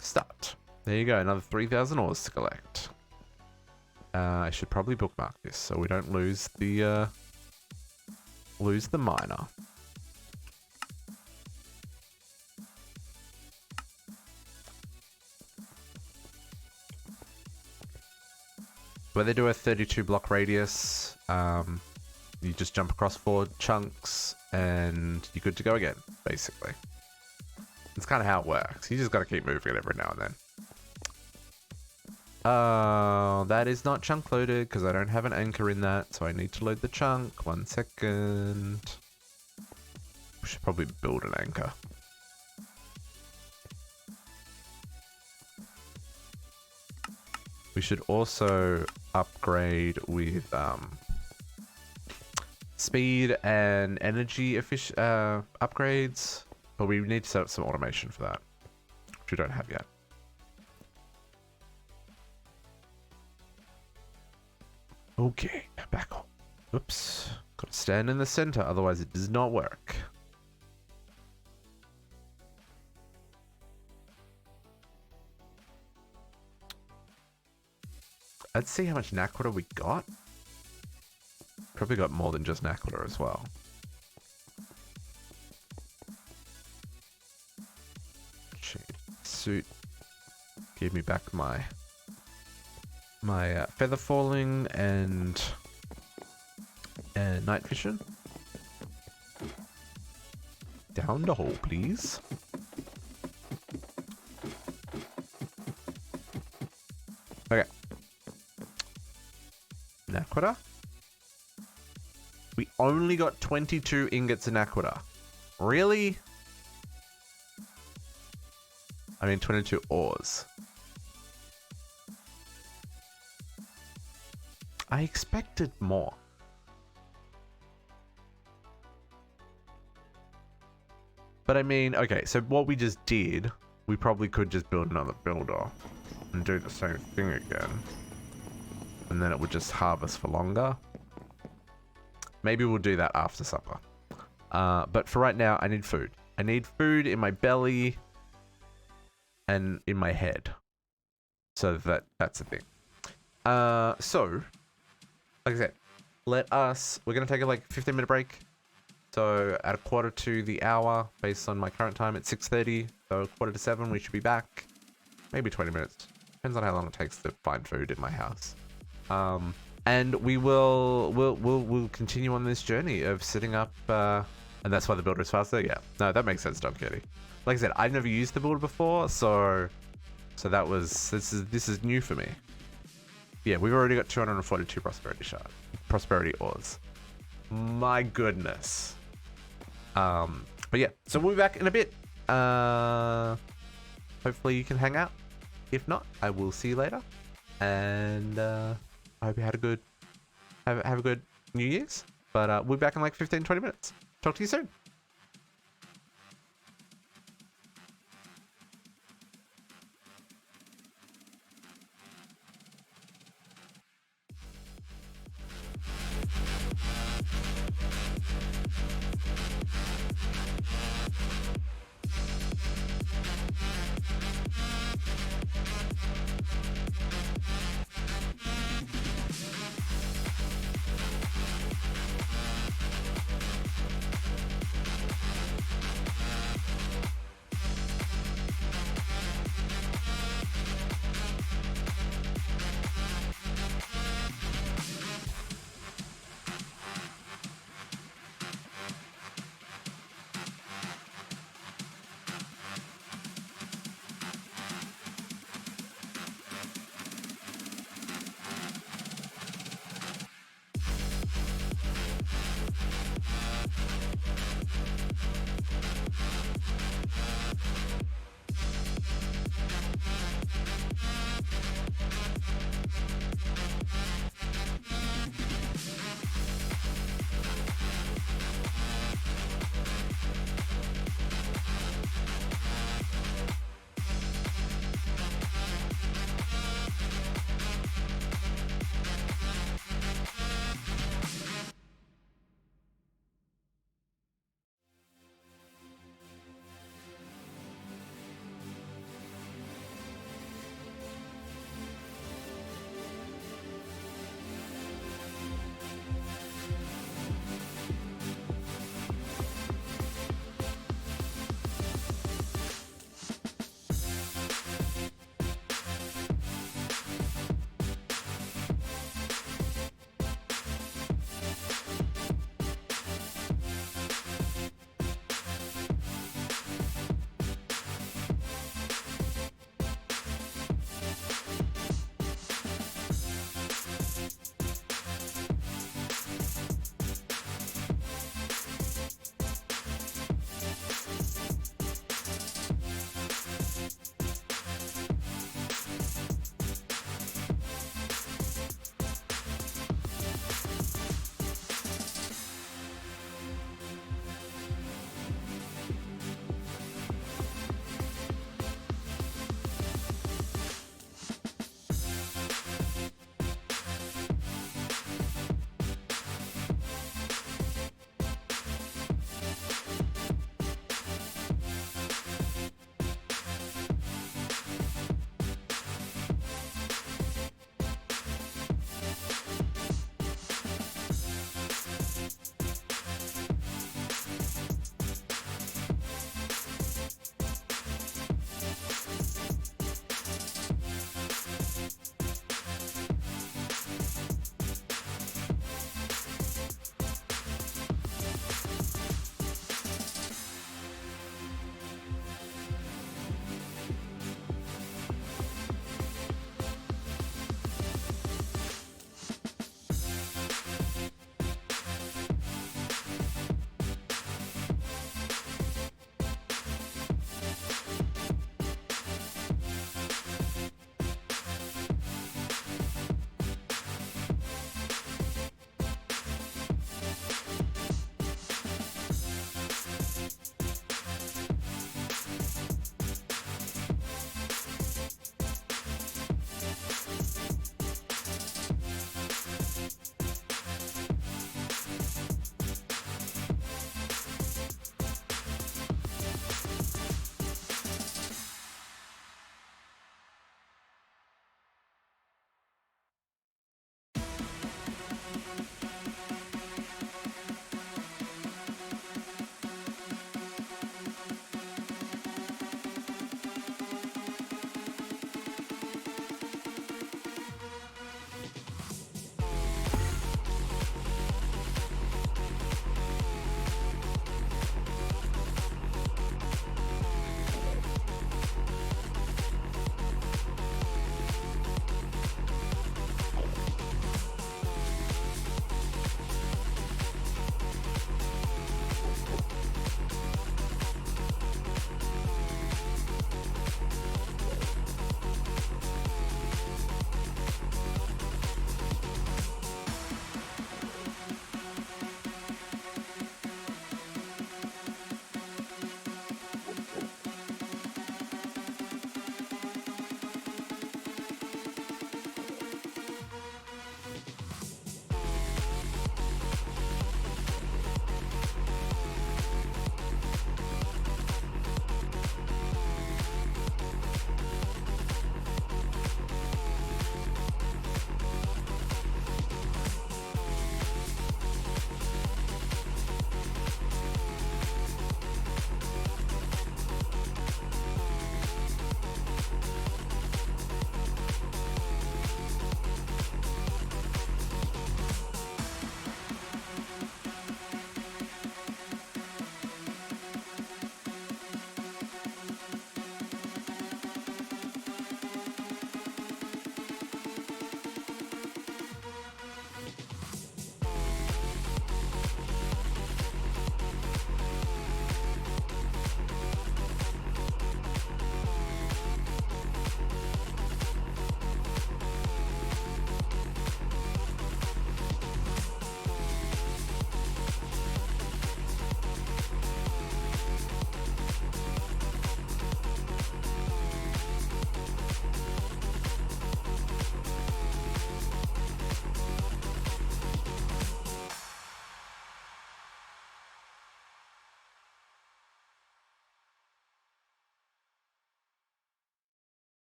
Start. There you go, another 3,000 ores to collect. I should probably bookmark this so we don't lose the miner. Where they do a 32 block radius, you just jump across 4 chunks and you're good to go again, basically. It's kind of how it works. You just got to keep moving it every now and then. Oh, that is not chunk loaded because I don't have an anchor in that, so I need to load the chunk. 1 second. We should probably build an anchor. We should also upgrade with speed and energy upgrades, but we need to set up some automation for that, which we don't have yet. Okay, back home. Oops, got to stand in the center, otherwise it does not work. Let's see how much Naquadah we got. Probably got more than just Naquadah as well. Suit. Give me back my feather falling and night vision. Down the hole, please. Okay. Naquadah. We only got 22 ingots of Naquadah. Really? I mean, 22 ores. I expected more. But I mean, okay, so what we just did, we probably could just build another builder and do the same thing again. And then it would just harvest for longer. Maybe we'll do that after supper. But for right now, I need food. I need food in my belly and in my head. So that's the thing. So, like I said, we're going to take a 15-minute break. So at 1/4 to the hour, based on my current time at 6:30, so 6:45, we should be back. Maybe 20 minutes. Depends on how long it takes to find food in my house. And we'll continue on this journey of setting up, and that's why the builder is faster. Yeah, no, that makes sense, Don Kitty. Like I said, I've never used the builder before, so this is new for me. Yeah, we've already got 242 prosperity ores. My goodness. But yeah, so we'll be back in a bit. Hopefully you can hang out. If not, I will see you later. And I hope you had a good have a good New Year's. But we'll be back in 15-20 minutes. Talk to you soon.